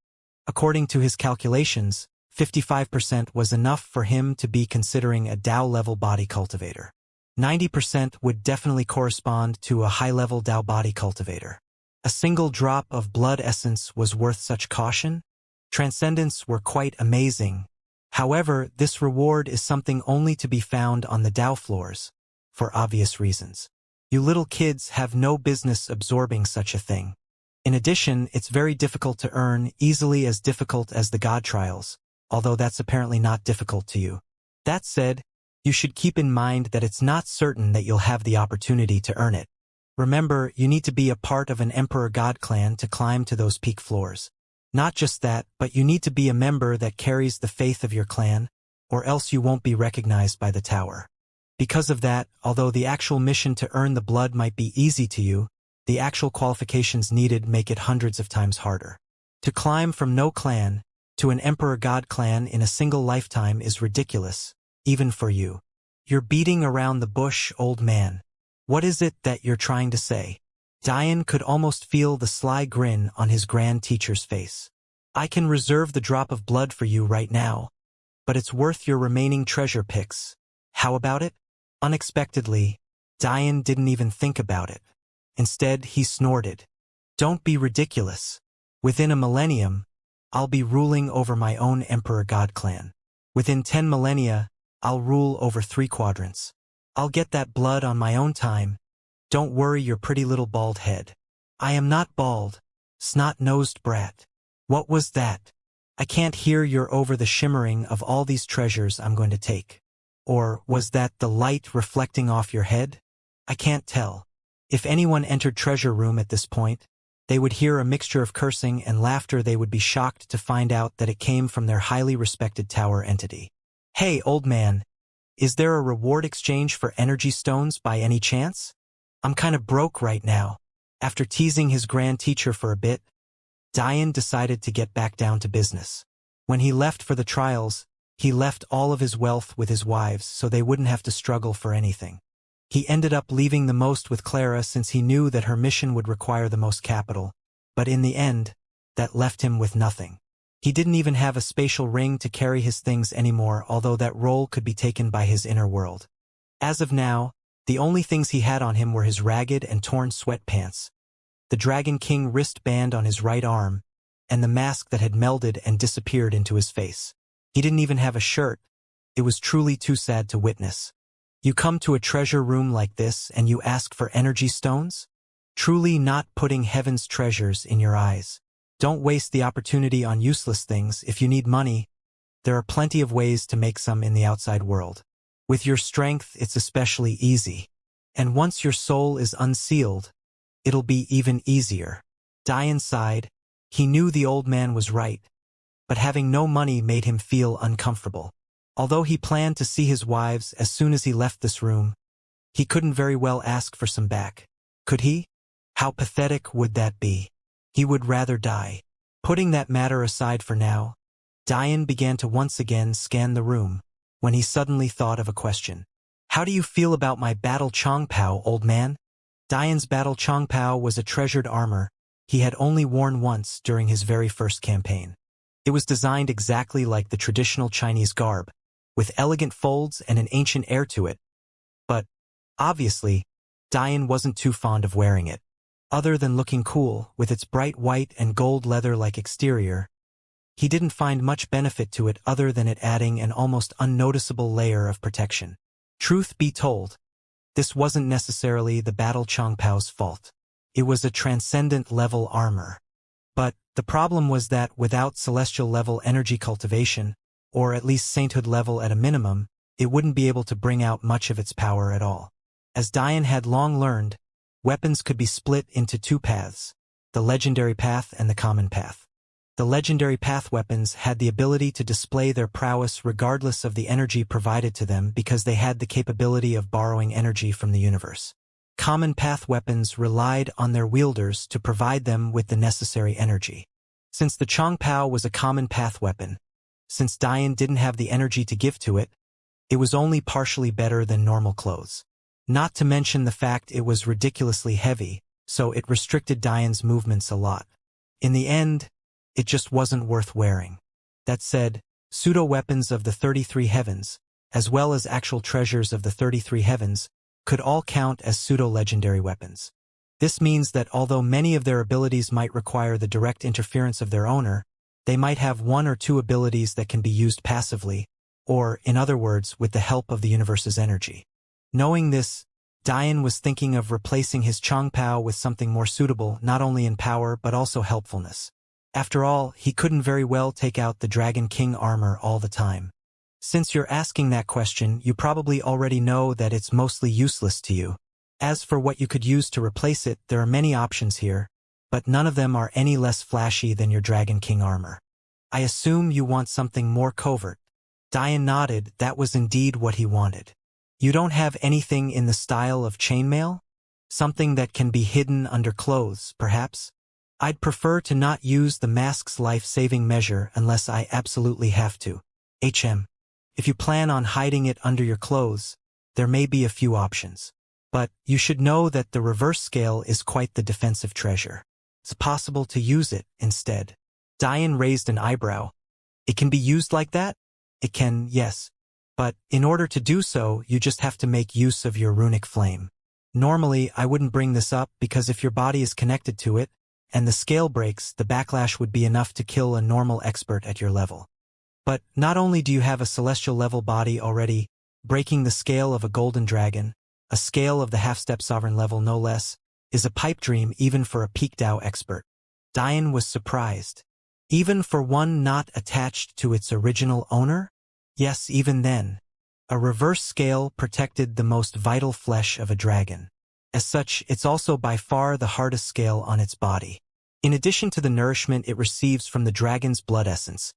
According to his calculations, 55% was enough for him to be considering a Tao-level body cultivator. 90% would definitely correspond to a high-level Tao body cultivator. A single drop of blood essence was worth such caution? Transcendents were quite amazing. However, this reward is something only to be found on the Tao floors, for obvious reasons. You little kids have no business absorbing such a thing. In addition, it's very difficult to earn, easily as difficult as the God trials, although that's apparently not difficult to you. That said, you should keep in mind that it's not certain that you'll have the opportunity to earn it. Remember, you need to be a part of an Emperor God clan to climb to those peak floors. Not just that, but you need to be a member that carries the faith of your clan, or else you won't be recognized by the tower. Because of that, although the actual mission to earn the blood might be easy to you, the actual qualifications needed make it hundreds of times harder. To climb from no clan to an Emperor God clan in a single lifetime is ridiculous, even for you. You're beating around the bush, old man. What is it that you're trying to say? Dian could almost feel the sly grin on his grand teacher's face. I can reserve the drop of blood for you right now, but it's worth your remaining treasure picks. How about it? Unexpectedly, Dian didn't even think about it. Instead, he snorted. Don't be ridiculous. Within a millennium, I'll be ruling over my own Emperor God clan. Within 10 millennia, I'll rule over 3 quadrants. I'll get that blood on my own time. Don't worry your pretty little bald head. I am not bald, snot-nosed brat. What was that? I can't hear you're over the shimmering of all these treasures I'm going to take. Or was that the light reflecting off your head? I can't tell. If anyone entered treasure room at this point, they would hear a mixture of cursing and laughter. They would be shocked to find out that it came from their highly respected tower entity. Hey, old man, is there a reward exchange for energy stones by any chance? I'm kind of broke right now. After teasing his grand teacher for a bit, Dian decided to get back down to business. When he left for the trials, he left all of his wealth with his wives so they wouldn't have to struggle for anything. He ended up leaving the most with Clara since he knew that her mission would require the most capital, but in the end, that left him with nothing. He didn't even have a spatial ring to carry his things anymore, although that role could be taken by his inner world. As of now, the only things he had on him were his ragged and torn sweatpants, the Dragon King wristband on his right arm, and the mask that had melded and disappeared into his face. He didn't even have a shirt. It was truly too sad to witness. You come to a treasure room like this and you ask for energy stones? Truly not putting heaven's treasures in your eyes. Don't waste the opportunity on useless things. If you need money, there are plenty of ways to make some in the outside world. With your strength, it's especially easy. And once your soul is unsealed, it'll be even easier. Dian sighed. He knew the old man was right, but having no money made him feel uncomfortable. Although he planned to see his wives as soon as he left this room, he couldn't very well ask for some back. Could he? How pathetic would that be? He would rather die. Putting that matter aside for now, Dian began to once again scan the room, when he suddenly thought of a question. How do you feel about my battle Chongpao, old man? Dian's battle Chongpao was a treasured armor he had only worn once during his very first campaign. It was designed exactly like the traditional Chinese garb, with elegant folds and an ancient air to it. But, obviously, Dian wasn't too fond of wearing it. Other than looking cool, with its bright white and gold leather-like exterior, he didn't find much benefit to it other than it adding an almost unnoticeable layer of protection. Truth be told, this wasn't necessarily the battle Chongpao's fault. It was a transcendent-level armor. But the problem was that without celestial-level energy cultivation, or at least sainthood level at a minimum, it wouldn't be able to bring out much of its power at all. As Dian had long learned, weapons could be split into two paths, the legendary path and the common path. The legendary path weapons had the ability to display their prowess regardless of the energy provided to them because they had the capability of borrowing energy from the universe. Common path weapons relied on their wielders to provide them with the necessary energy. Since the Chongpao was a common path weapon, since Dian didn't have the energy to give to it, it was only partially better than normal clothes. Not to mention the fact it was ridiculously heavy, so it restricted Dian's movements a lot. In the end, it just wasn't worth wearing. That said, pseudo-weapons of the 33 heavens, as well as actual treasures of the 33 heavens, could all count as pseudo-legendary weapons. This means that although many of their abilities might require the direct interference of their owner, they might have one or two abilities that can be used passively, or, in other words, with the help of the universe's energy. Knowing this, Dian was thinking of replacing his Chongpao with something more suitable not only in power but also helpfulness. After all, he couldn't very well take out the Dragon King armor all the time. Since you're asking that question, you probably already know that it's mostly useless to you. As for what you could use to replace it, there are many options here, but none of them are any less flashy than your Dragon King armor. I assume you want something more covert. Dian nodded. That was indeed what he wanted. You don't have anything in the style of chainmail? Something that can be hidden under clothes, perhaps? I'd prefer to not use the mask's life-saving measure unless I absolutely have to. If you plan on hiding it under your clothes, there may be a few options. But you should know that the reverse scale is quite the defensive treasure. It's possible to use it instead. Dian raised an eyebrow. It can be used like that? It can, yes. But in order to do so, you just have to make use of your runic flame. Normally, I wouldn't bring this up because if your body is connected to it, and the scale breaks, the backlash would be enough to kill a normal expert at your level. But not only do you have a celestial level body already, breaking the scale of a golden dragon, a scale of the half-step sovereign level no less, is a pipe dream even for a peak Dao expert. Dian was surprised. Even for one not attached to its original owner? Yes, even then. A reverse scale protected the most vital flesh of a dragon. As such, it's also by far the hardest scale on its body. In addition to the nourishment it receives from the dragon's blood essence,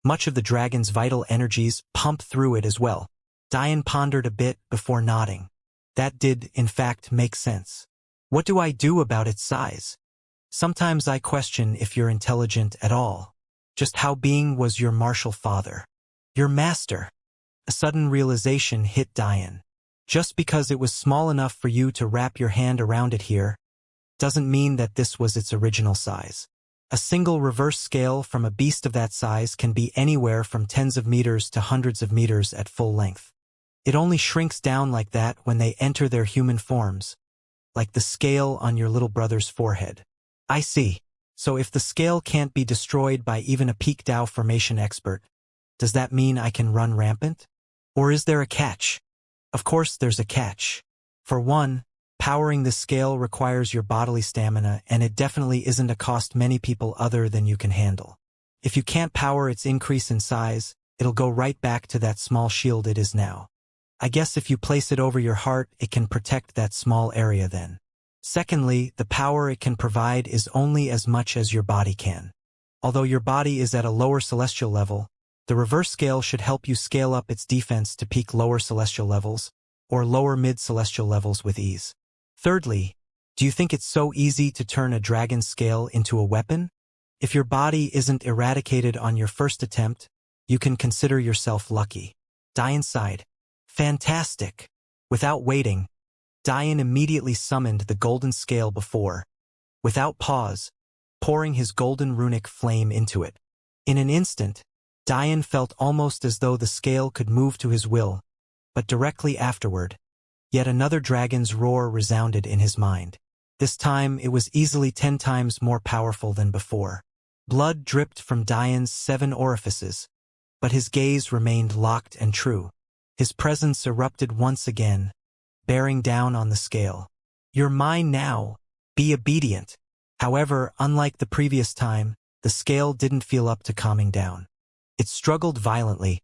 much of the dragon's vital energies pump through it as well. Dian pondered a bit before nodding. That did, in fact, make sense. What do I do about its size? Sometimes I question if you're intelligent at all. Just how being was your martial father? Your master? A sudden realization hit Dian. Just because it was small enough for you to wrap your hand around it here, doesn't mean that this was its original size. A single reverse scale from a beast of that size can be anywhere from tens of meters to hundreds of meters at full length. It only shrinks down like that when they enter their human forms, like the scale on your little brother's forehead. I see. So if the scale can't be destroyed by even a peak Dao formation expert, does that mean I can run rampant? Or is there a catch? Of course there's a catch. For one, powering the scale requires your bodily stamina, and it definitely isn't a cost many people other than you can handle. If you can't power its increase in size, it'll go right back to that small shield it is now. I guess if you place it over your heart, it can protect that small area then. Secondly, the power it can provide is only as much as your body can. Although your body is at a lower celestial level, the reverse scale should help you scale up its defense to peak lower celestial levels, or lower mid-celestial levels with ease. Thirdly, do you think it's so easy to turn a dragon's scale into a weapon? If your body isn't eradicated on your first attempt, you can consider yourself lucky. Dian sighed. Fantastic. Without waiting, Dian immediately summoned the golden scale before, without pause, pouring his golden runic flame into it. In an instant, Dian felt almost as though the scale could move to his will, but directly afterward, yet another dragon's roar resounded in his mind. This time it was easily 10 times more powerful than before. Blood dripped from Dian's 7 orifices, but his gaze remained locked and true. His presence erupted once again, bearing down on the scale. "You're mine now. Be obedient." However, unlike the previous time, the scale didn't feel up to calming down. It struggled violently,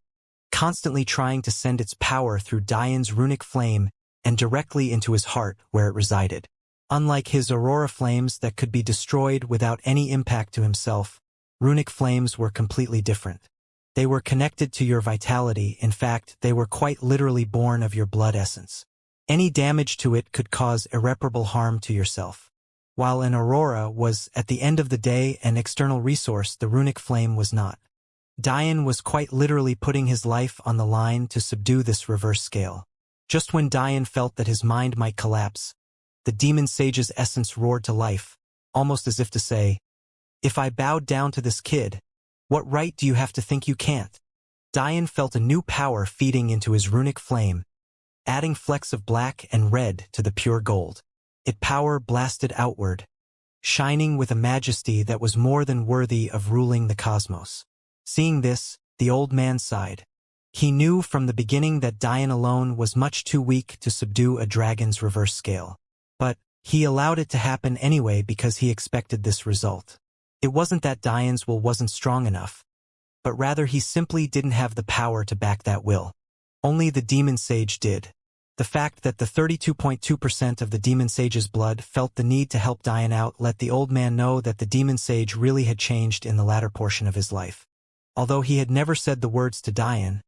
constantly trying to send its power through Dian's runic flame and directly into his heart where it resided. Unlike his aurora flames that could be destroyed without any impact to himself, runic flames were completely different. They were connected to your vitality. In fact, they were quite literally born of your blood essence. Any damage to it could cause irreparable harm to yourself. While an aurora was, at the end of the day, an external resource, the runic flame was not. Dian was quite literally putting his life on the line to subdue this reverse scale. Just when Dian felt that his mind might collapse, the demon sage's essence roared to life, almost as if to say, "If I bowed down to this kid, what right do you have to think you can't?" Dian felt a new power feeding into his runic flame, adding flecks of black and red to the pure gold. Its power blasted outward, shining with a majesty that was more than worthy of ruling the cosmos. Seeing this, the old man sighed. He knew from the beginning that Dian alone was much too weak to subdue a dragon's reverse scale. But he allowed it to happen anyway because he expected this result. It wasn't that Dian's will wasn't strong enough, but rather he simply didn't have the power to back that will. Only the demon sage did. The fact that the 32.2% of the demon sage's blood felt the need to help Dian out let the old man know that the demon sage really had changed in the latter portion of his life. Although he had never said the words to Dian,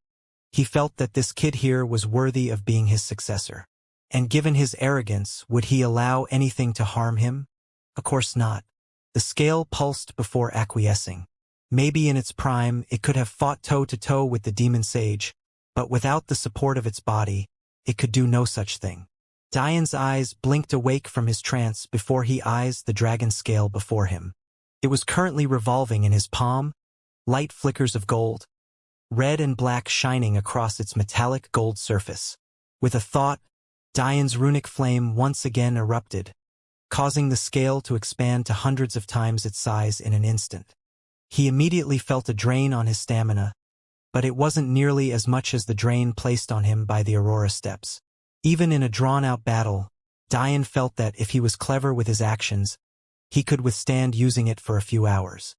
he felt that this kid here was worthy of being his successor. And given his arrogance, would he allow anything to harm him? Of course not. The scale pulsed before acquiescing. Maybe in its prime, it could have fought toe-to-toe with the demon sage, but without the support of its body, it could do no such thing. Dian's eyes blinked awake from his trance before he eyes the dragon scale before him. It was currently revolving in his palm, light flickers of gold, red and black shining across its metallic gold surface. With a thought, Dian's runic flame once again erupted, causing the scale to expand to hundreds of times its size in an instant. He immediately felt a drain on his stamina, but it wasn't nearly as much as the drain placed on him by the Aurora Steps. Even in a drawn-out battle, Dian felt that if he was clever with his actions, he could withstand using it for a few hours.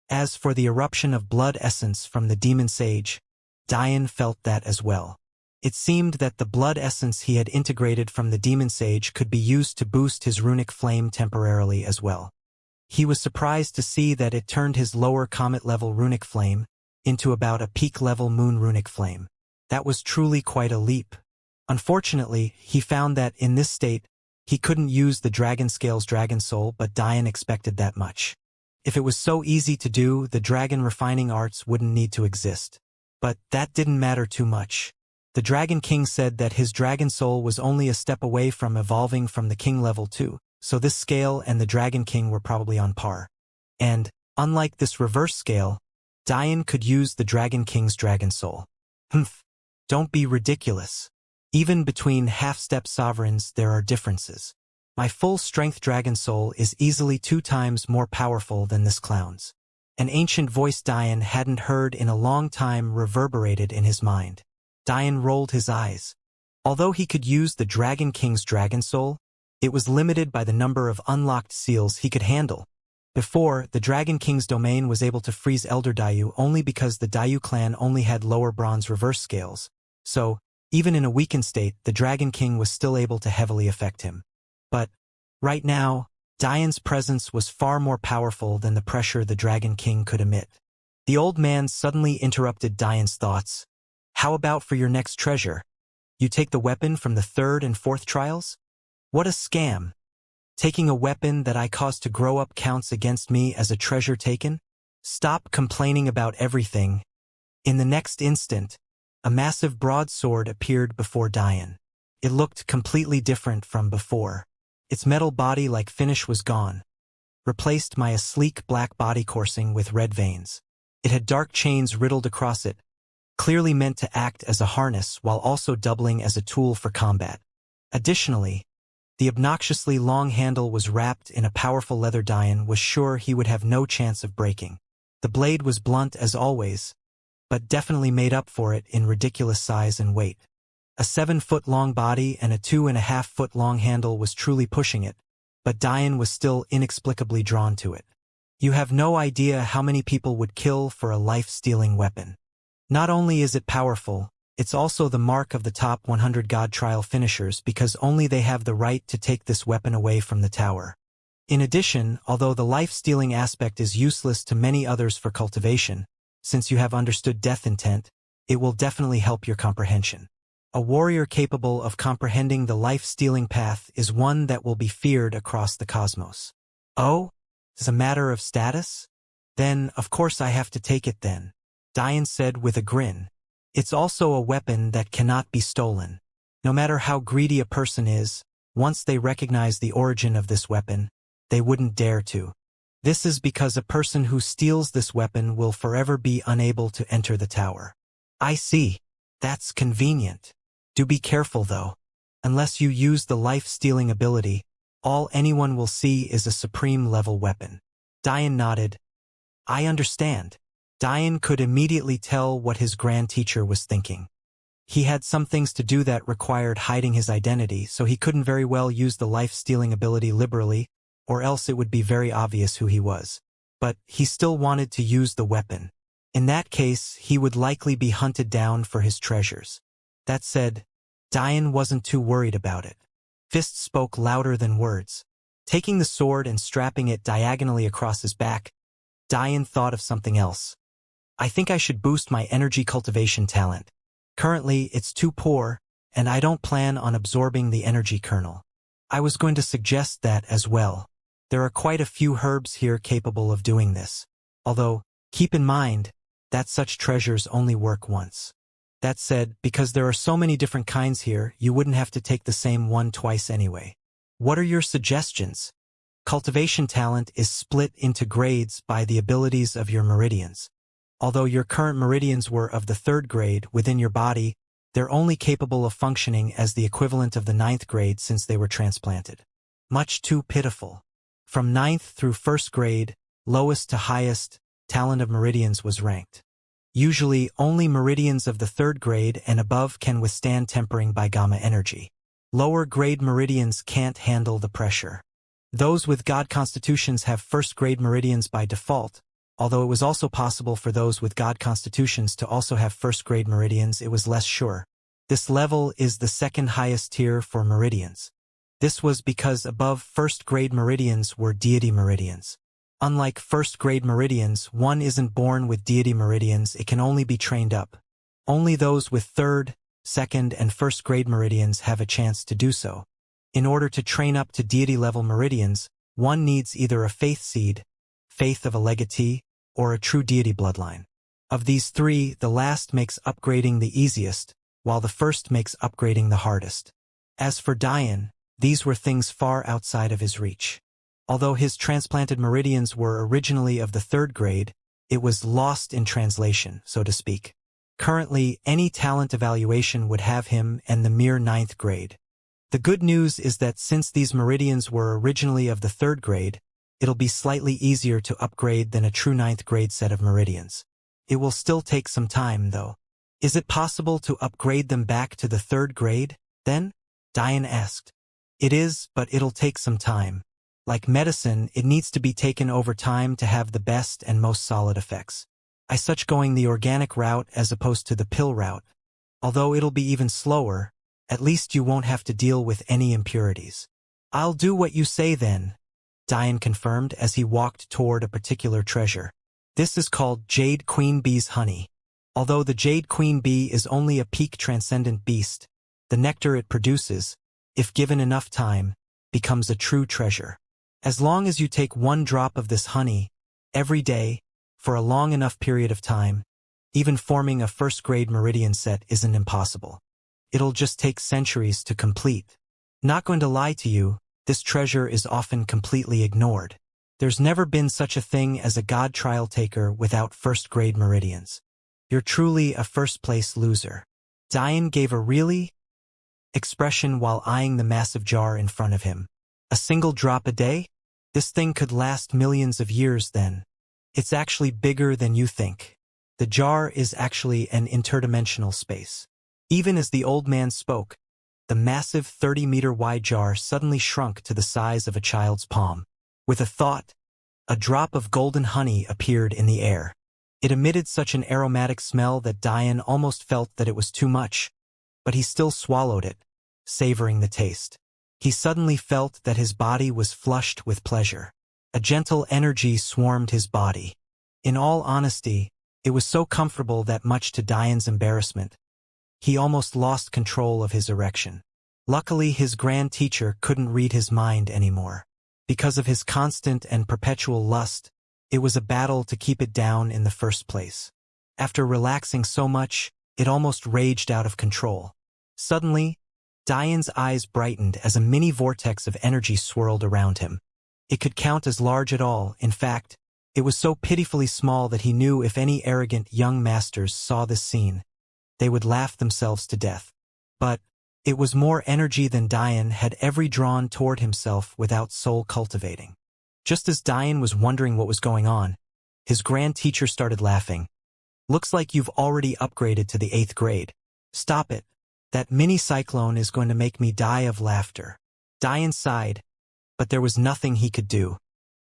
As for the eruption of blood essence from the demon sage, Dian felt that as well. It seemed that the blood essence he had integrated from the demon sage could be used to boost his runic flame temporarily as well. He was surprised to see that it turned his lower comet-level runic flame into about a peak-level moon runic flame. That was truly quite a leap. Unfortunately, he found that in this state, he couldn't use the dragon scale's dragon soul, but Dian expected that much. If it was so easy to do, the dragon refining arts wouldn't need to exist. But that didn't matter too much. The Dragon King said that his dragon soul was only a step away from evolving from the king level too, so this scale and the Dragon King were probably on par. And, unlike this reverse scale, Dian could use the Dragon King's dragon soul. Humph. Don't be ridiculous. Even between half-step sovereigns there are differences. My full-strength dragon soul is easily 2 times more powerful than this clown's. An ancient voice Dian hadn't heard in a long time reverberated in his mind. Dian rolled his eyes. Although he could use the Dragon King's dragon soul, it was limited by the number of unlocked seals he could handle. Before, the Dragon King's domain was able to freeze Elder Dayu only because the Dayu clan only had lower bronze reverse scales. So, even in a weakened state, the Dragon King was still able to heavily affect him. But, right now, Dian's presence was far more powerful than the pressure the Dragon King could emit. The old man suddenly interrupted Dian's thoughts. How about for your next treasure? You take the weapon from the 3rd and 4th trials? What a scam! Taking a weapon that I caused to grow up counts against me as a treasure taken? Stop complaining about everything. In the next instant, a massive broadsword appeared before Dian. It looked completely different from before. Its metal body-like finish was gone, replaced by a sleek black body coursing with red veins. It had dark chains riddled across it, clearly meant to act as a harness while also doubling as a tool for combat. Additionally, the obnoxiously long handle was wrapped in a powerful leather. Diane was sure he would have no chance of breaking. The blade was blunt as always, but definitely made up for it in ridiculous size and weight. A 7-foot-long body and a 2.5-foot-long handle was truly pushing it, but Diane was still inexplicably drawn to it. You have no idea how many people would kill for a life-stealing weapon. Not only is it powerful, it's also the mark of the top 100 God Trial finishers because only they have the right to take this weapon away from the tower. In addition, although the life-stealing aspect is useless to many others for cultivation, since you have understood death intent, it will definitely help your comprehension. A warrior capable of comprehending the life-stealing path is one that will be feared across the cosmos. Oh? It's a matter of status? Then, of course I have to take it then, Diane said with a grin. It's also a weapon that cannot be stolen. No matter how greedy a person is, once they recognize the origin of this weapon, they wouldn't dare to. This is because a person who steals this weapon will forever be unable to enter the tower. I see. That's convenient. Do be careful though. Unless you use the life-stealing ability, all anyone will see is a supreme-level weapon. Diane nodded. I understand. Diane could immediately tell what his grand teacher was thinking. He had some things to do that required hiding his identity, so he couldn't very well use the life-stealing ability liberally, or else it would be very obvious who he was. But he still wanted to use the weapon. In that case, he would likely be hunted down for his treasures. That said, Diane wasn't too worried about it. Fists spoke louder than words. Taking the sword and strapping it diagonally across his back, Diane thought of something else. I think I should boost my energy cultivation talent. Currently, it's too poor, and I don't plan on absorbing the energy kernel. I was going to suggest that as well. There are quite a few herbs here capable of doing this. Although, keep in mind that such treasures only work once. That said, because there are so many different kinds here, you wouldn't have to take the same one twice anyway. What are your suggestions? Cultivation talent is split into grades by the abilities of your meridians. Although your current meridians were of the 3rd grade within your body, they're only capable of functioning as the equivalent of the 9th grade since they were transplanted. Much too pitiful. From 9th through 1st grade, lowest to highest, talent of meridians was ranked. Usually, only meridians of the 3rd grade and above can withstand tempering by gamma energy. Lower grade meridians can't handle the pressure. Those with God constitutions have 1st grade meridians by default, although it was also possible for those with God constitutions to also have 1st grade meridians. It was less sure. This level is the 2nd highest tier for meridians. This was because above 1st grade meridians were deity meridians. Unlike 1st grade meridians, one isn't born with deity meridians, it can only be trained up. Only those with 3rd, 2nd, and 1st grade meridians have a chance to do so. In order to train up to deity level meridians, one needs either a faith seed, faith of a legatee, or a true deity bloodline. Of these 3, the last makes upgrading the easiest, while the first makes upgrading the hardest. As for Diane, these were things far outside of his reach. Although his transplanted meridians were originally of the 3rd grade, it was lost in translation, so to speak. Currently, any talent evaluation would have him and the mere 9th grade. The good news is that since these meridians were originally of the 3rd grade, it'll be slightly easier to upgrade than a true 9th grade set of meridians. It will still take some time, though. Is it possible to upgrade them back to the 3rd grade, then? Diane asked. It is, but it'll take some time. Like medicine, it needs to be taken over time to have the best and most solid effects. I suggest going the organic route as opposed to the pill route. Although it'll be even slower, at least you won't have to deal with any impurities. I'll do what you say then, Diane confirmed as he walked toward a particular treasure. This is called Jade Queen Bee's honey. Although the Jade Queen Bee is only a peak transcendent beast, the nectar it produces, if given enough time, becomes a true treasure. As long as you take 1 drop of this honey, every day, for a long enough period of time, even forming a 1st grade meridian set isn't impossible. It'll just take centuries to complete. Not going to lie to you, this treasure is often completely ignored. There's never been such a thing as a god trial taker without first-grade meridians. You're truly a first-place loser. Diane gave a really expression while eyeing the massive jar in front of him. A single drop a day? This thing could last millions of years then. It's actually bigger than you think. The jar is actually an interdimensional space. Even as the old man spoke, the massive 30-meter-wide jar suddenly shrunk to the size of a child's palm. With a thought, a drop of golden honey appeared in the air. It emitted such an aromatic smell that Diane almost felt that it was too much, but he still swallowed it, savoring the taste. He suddenly felt that his body was flushed with pleasure. A gentle energy swarmed his body. In all honesty, it was so comfortable that, much to Diane's embarrassment, he almost lost control of his erection. Luckily, his grand teacher couldn't read his mind anymore. Because of his constant and perpetual lust, it was a battle to keep it down in the first place. After relaxing so much, it almost raged out of control. Suddenly, Diane's eyes brightened as a mini vortex of energy swirled around him. It could count as large at all. In fact, it was so pitifully small that he knew if any arrogant young masters saw this scene, they would laugh themselves to death. But it was more energy than Diane had ever drawn toward himself without soul cultivating. Just as Diane was wondering what was going on, his grand teacher started laughing. Looks like you've already upgraded to the 8th grade. Stop it. That mini cyclone is going to make me die of laughter. Diane sighed, but there was nothing he could do.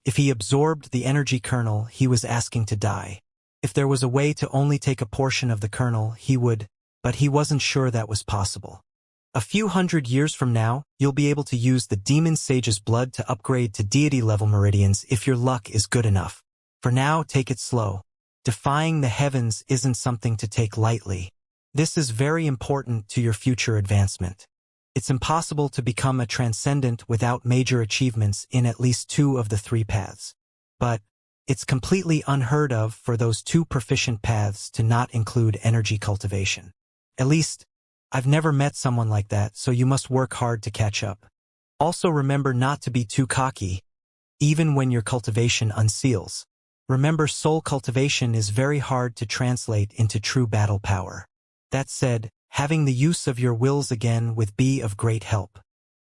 If he absorbed the energy kernel, he was asking to die. If there was a way to only take a portion of the kernel, he would, but he wasn't sure that was possible. A few hundred years from now, you'll be able to use the demon sage's blood to upgrade to deity-level meridians if your luck is good enough. For now, take it slow. Defying the heavens isn't something to take lightly. This is very important to your future advancement. It's impossible to become a transcendent without major achievements in at least 2 of the 3 paths. But it's completely unheard of for those 2 proficient paths to not include energy cultivation. At least, I've never met someone like that, so you must work hard to catch up. Also remember not to be too cocky, even when your cultivation unseals. Remember, soul cultivation is very hard to translate into true battle power. That said, having the use of your wills again would be of great help.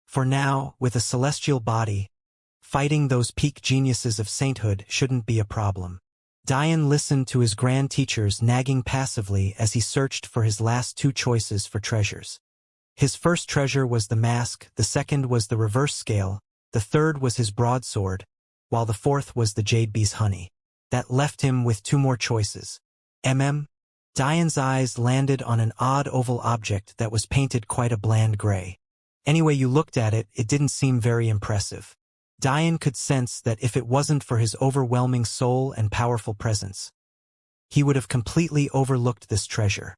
For now, with a celestial body, fighting those peak geniuses of sainthood shouldn't be a problem. Diane listened to his grand teachers nagging passively as he searched for his last 2 choices for treasures. His first treasure was the mask, the second was the reverse scale, the third was his broadsword, while the fourth was the jade bee's honey. That left him with 2 more choices. Diane's eyes landed on an odd oval object that was painted quite a bland gray. Any way you looked at it, it didn't seem very impressive. Diane could sense that if it wasn't for his overwhelming soul and powerful presence, he would have completely overlooked this treasure.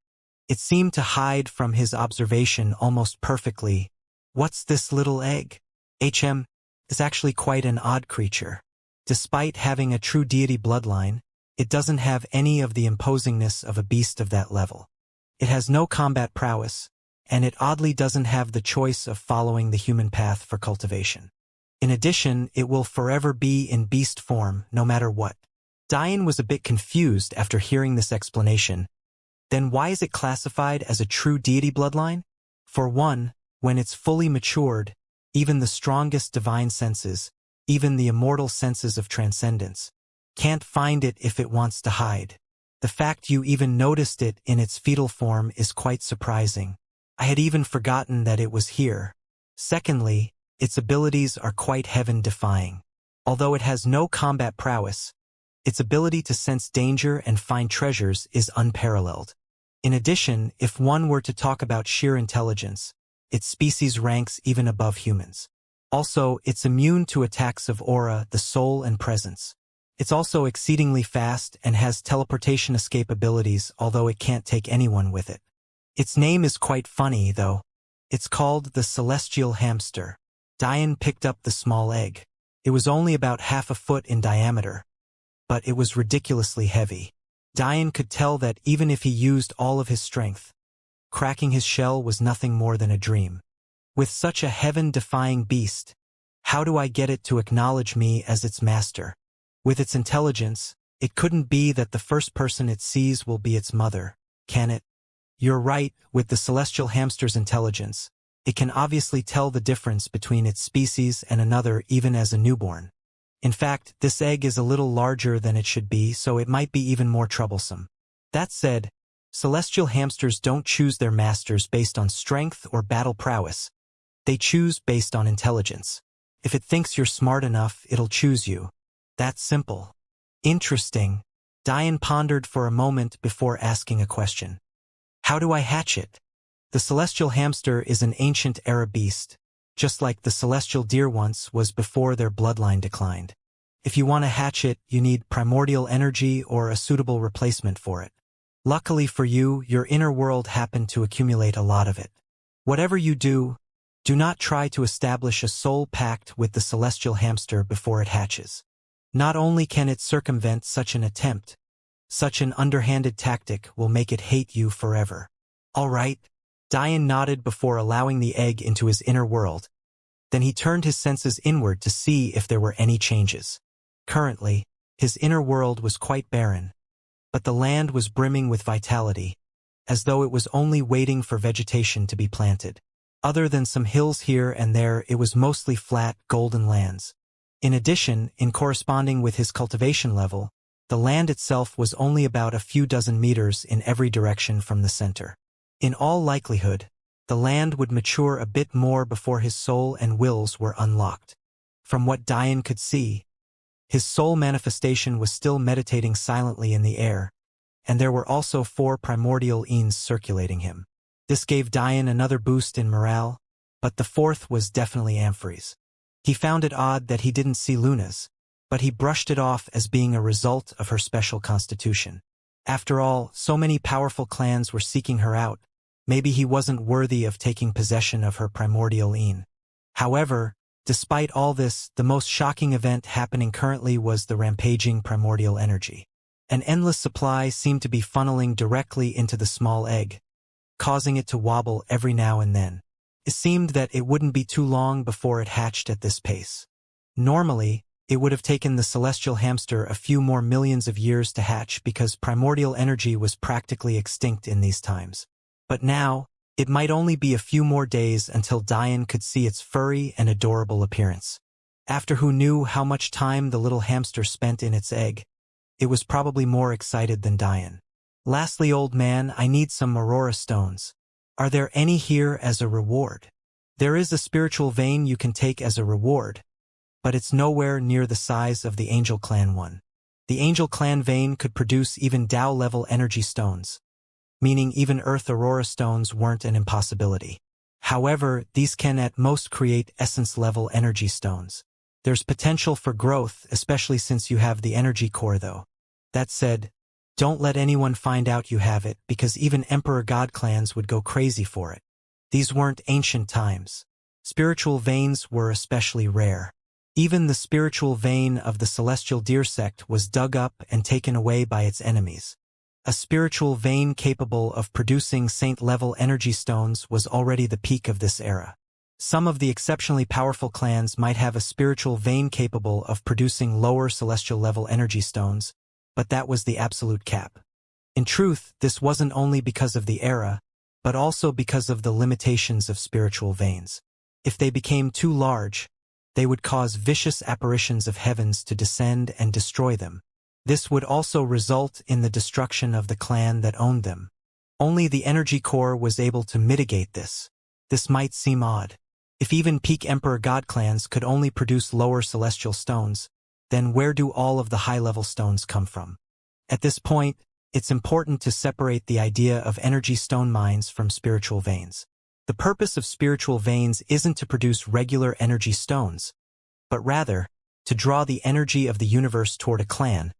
It seemed to hide from his observation almost perfectly. What's this little egg? Is actually quite an odd creature. Despite having a true deity bloodline, it doesn't have any of the imposingness of a beast of that level. It has no combat prowess, and it oddly doesn't have the choice of following the human path for cultivation. In addition, it will forever be in beast form, no matter what. Diane was a bit confused after hearing this explanation. Then why is it classified as a true deity bloodline? For one, when it's fully matured, even the strongest divine senses, even the immortal senses of transcendence, can't find it if it wants to hide. The fact you even noticed it in its fetal form is quite surprising. I had even forgotten that it was here. Secondly, its abilities are quite heaven-defying. Although it has no combat prowess, its ability to sense danger and find treasures is unparalleled. In addition, if one were to talk about sheer intelligence, its species ranks even above humans. Also, it's immune to attacks of aura, the soul, and presence. It's also exceedingly fast and has teleportation escape abilities, although it can't take anyone with it. Its name is quite funny, though. It's called the Celestial Hamster. Diane picked up the small egg. It was only about half a foot in diameter, but it was ridiculously heavy. Diane could tell that even if he used all of his strength, cracking his shell was nothing more than a dream. With such a heaven-defying beast, how do I get it to acknowledge me as its master? With its intelligence, it couldn't be that the first person it sees will be its mother, can it? You're right, with the celestial hamster's intelligence, it can obviously tell the difference between its species and another even as a newborn. In fact, this egg is a little larger than it should be, so it might be even more troublesome. That said, celestial hamsters don't choose their masters based on strength or battle prowess. They choose based on intelligence. If it thinks you're smart enough, it'll choose you. That's simple. Interesting. Diane pondered for a moment before asking a question. How do I hatch it? The celestial hamster is an ancient era beast, just like the celestial deer once was before their bloodline declined. If you want to hatch it, you need primordial energy or a suitable replacement for it. Luckily for you, your inner world happened to accumulate a lot of it. Whatever you do, do not try to establish a soul pact with the celestial hamster before it hatches. Not only can it circumvent such an attempt, such an underhanded tactic will make it hate you forever. All right. Diane nodded before allowing the egg into his inner world. Then he turned his senses inward to see if there were any changes. Currently, his inner world was quite barren, but the land was brimming with vitality, as though it was only waiting for vegetation to be planted. Other than some hills here and there, it was mostly flat, golden lands. In addition, in corresponding with his cultivation level, the land itself was only about a few dozen meters in every direction from the center. In all likelihood, the land would mature a bit more before his soul and wills were unlocked. From what Diane could see, his soul manifestation was still meditating silently in the air, and there were also 4 primordial eans circulating him. This gave Diane another boost in morale, but the 4th was definitely Amphrey's. He found it odd that he didn't see Luna's, but he brushed it off as being a result of her special constitution. After all, so many powerful clans were seeking her out. Maybe he wasn't worthy of taking possession of her primordial een. However, despite all this, the most shocking event happening currently was the rampaging primordial energy. An endless supply seemed to be funneling directly into the small egg, causing it to wobble every now and then. It seemed that it wouldn't be too long before it hatched at this pace. Normally, it would have taken the celestial hamster a few more millions of years to hatch because primordial energy was practically extinct in these times. But now, it might only be a few more days until Diane could see its furry and adorable appearance. After who knew how much time the little hamster spent in its egg, it was probably more excited than Diane. Lastly, old man, I need some Aurora stones. Are there any here as a reward? There is a spiritual vein you can take as a reward, but it's nowhere near the size of the Angel Clan one. The Angel Clan vein could produce even Tao-level energy stones, meaning even Earth Aurora stones weren't an impossibility. However, these can at most create essence-level energy stones. There's potential for growth, especially since you have the energy core though. That said, don't let anyone find out you have it, because even Emperor God clans would go crazy for it. These weren't ancient times. Spiritual veins were especially rare. Even the spiritual vein of the celestial deer sect was dug up and taken away by its enemies. A spiritual vein capable of producing saint-level energy stones was already the peak of this era. Some of the exceptionally powerful clans might have a spiritual vein capable of producing lower celestial-level energy stones, but that was the absolute cap. In truth, this wasn't only because of the era, but also because of the limitations of spiritual veins. If they became too large, they would cause vicious apparitions of heavens to descend and destroy them. This would also result in the destruction of the clan that owned them. Only the energy core was able to mitigate this. This might seem odd. If even peak Emperor God clans could only produce lower celestial stones, then where do all of the high-level stones come from? At this point, it's important to separate the idea of energy stone mines from spiritual veins. The purpose of spiritual veins isn't to produce regular energy stones, but rather, to draw the energy of the universe toward a clan,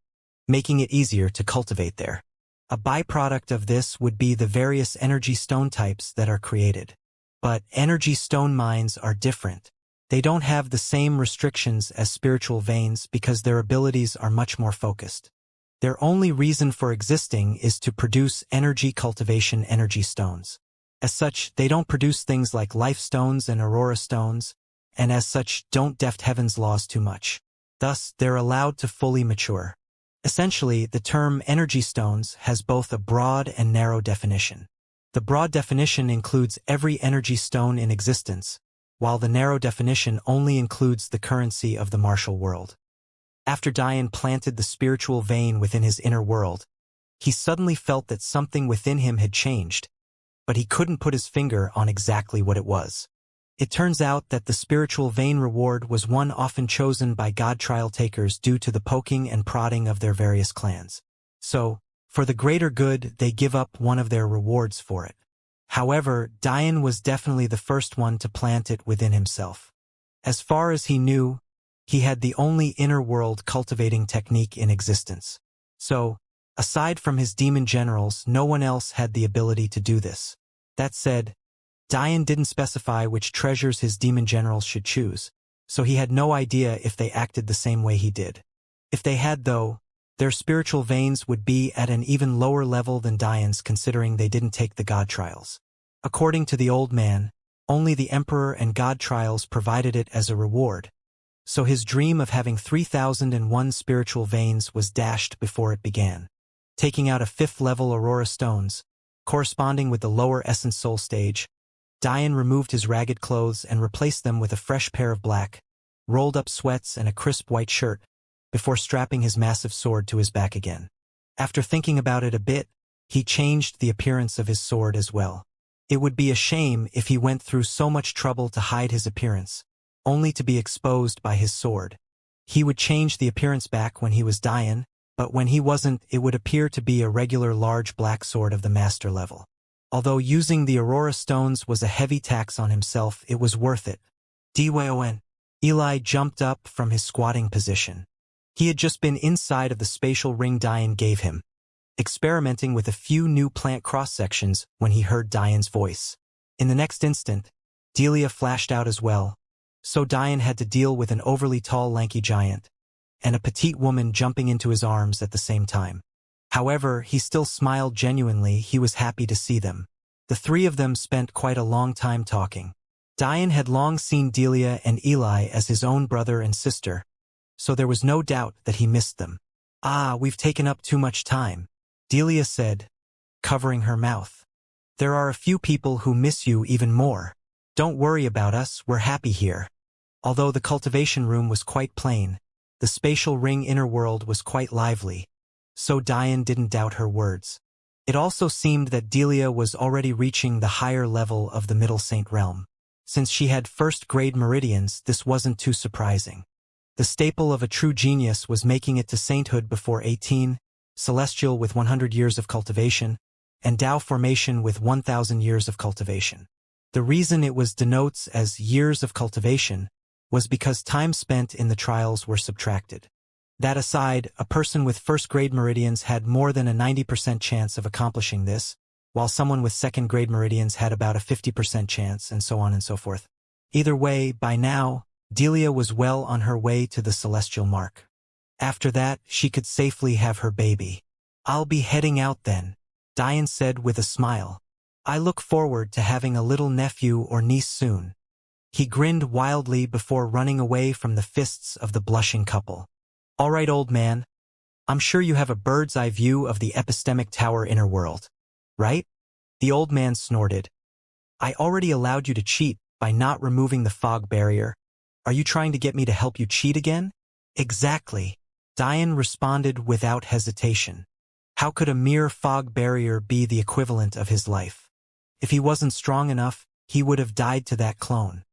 making it easier to cultivate there. A byproduct of this would be the various energy stone types that are created. But energy stone mines are different. They don't have the same restrictions as spiritual veins because their abilities are much more focused. Their only reason for existing is to produce energy cultivation energy stones. As such, they don't produce things like life stones and aurora stones, and as such don't deft heaven's laws too much. Thus, they're allowed to fully mature. Essentially, the term energy stones has both a broad and narrow definition. The broad definition includes every energy stone in existence, while the narrow definition only includes the currency of the martial world. After Dian planted the spiritual vein within his inner world, he suddenly felt that something within him had changed, but he couldn't put his finger on exactly what it was. It turns out that the spiritual vein reward was one often chosen by god trial takers due to the poking and prodding of their various clans. So, for the greater good, they give up one of their rewards for it. However, Dian was definitely the first one to plant it within himself. As far as he knew, he had the only inner world cultivating technique in existence. So, aside from his demon generals, no one else had the ability to do this. That said, Dian didn't specify which treasures his demon generals should choose, so he had no idea if they acted the same way he did. If they had, though, their spiritual veins would be at an even lower level than Dian's, considering they didn't take the god trials. According to the old man, only the emperor and god trials provided it as a reward, so his dream of having 3001 spiritual veins was dashed before it began. Taking out a 5th level aurora stones, corresponding with the lower essence soul stage, Dian removed his ragged clothes and replaced them with a fresh pair of black, rolled-up sweats and a crisp white shirt, before strapping his massive sword to his back again. After thinking about it a bit, he changed the appearance of his sword as well. It would be a shame if he went through so much trouble to hide his appearance, only to be exposed by his sword. He would change the appearance back when he was Dian, but when he wasn't, it would appear to be a regular large black sword of the master level. Although using the aurora stones was a heavy tax on himself, it was worth it. Dwon. Eli jumped up from his squatting position. He had just been inside of the spatial ring Dian gave him, experimenting with a few new plant cross-sections when he heard Dian's voice. In the next instant, Delia flashed out as well, so Dian had to deal with an overly tall lanky giant, and a petite woman jumping into his arms at the same time. However, he still smiled genuinely. He was happy to see them. The three of them spent quite a long time talking. Dian had long seen Delia and Eli as his own brother and sister, so there was no doubt that he missed them. "Ah, we've taken up too much time," Delia said, covering her mouth. "There are a few people who miss you even more. Don't worry about us, we're happy here." Although the cultivation room was quite plain, the spatial ring inner world was quite lively, so Dian didn't doubt her words. It also seemed that Delia was already reaching the higher level of the Middle Saint realm. Since she had first-grade meridians, this wasn't too surprising. The staple of a true genius was making it to sainthood before 18, celestial with 100 years of cultivation, and Tao formation with 1,000 years of cultivation. The reason it was denotes as years of cultivation was because time spent in the trials were subtracted. That aside, a person with first-grade meridians had more than a 90% chance of accomplishing this, while someone with second-grade meridians had about a 50% chance, and so on and so forth. Either way, by now, Delia was well on her way to the celestial mark. After that, she could safely have her baby. "I'll be heading out then," Dian said with a smile. "I look forward to having a little nephew or niece soon." He grinned wildly before running away from the fists of the blushing couple. "All right, old man. I'm sure you have a bird's-eye view of the epistemic tower inner world, right?" The old man snorted. "I already allowed you to cheat by not removing the fog barrier. Are you trying to get me to help you cheat again?" "Exactly," Dian responded without hesitation. How could a mere fog barrier be the equivalent of his life? If he wasn't strong enough, he would have died to that clone.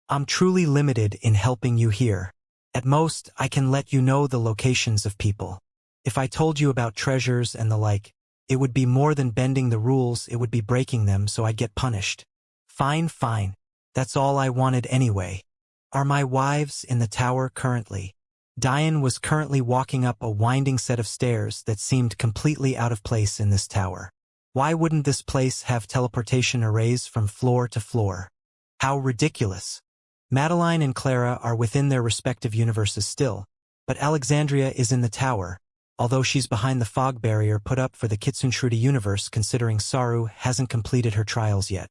"I'm truly limited in helping you here. At most, I can let you know the locations of people. If I told you about treasures and the like, it would be more than bending the rules, it would be breaking them, so I'd get punished." Fine. That's all I wanted anyway. "Are my wives in the tower currently?" Dian was currently walking up a winding set of stairs that seemed completely out of place in this tower. Why wouldn't this place have teleportation arrays from floor to floor? How ridiculous. Madeline and Clara are within their respective universes still, but Alexandria is in the tower, although she's behind the fog barrier put up for the Kitsune Shruti universe, considering Saru hasn't completed her trials yet.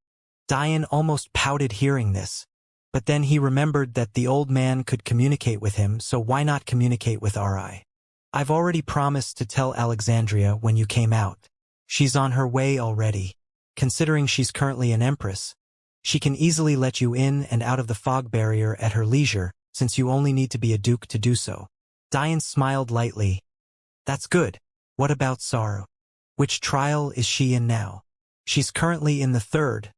Dian almost pouted hearing this. But then he remembered that the old man could communicate with him, so why not communicate with Ri? I've already promised to tell Alexandria when you came out. She's on her way already. Considering she's currently an empress, she can easily let you in and out of the fog barrier at her leisure, since you only need to be a duke to do so. Dian smiled lightly. That's good. What about Saru? Which trial is she in now? She's currently in the 3rd,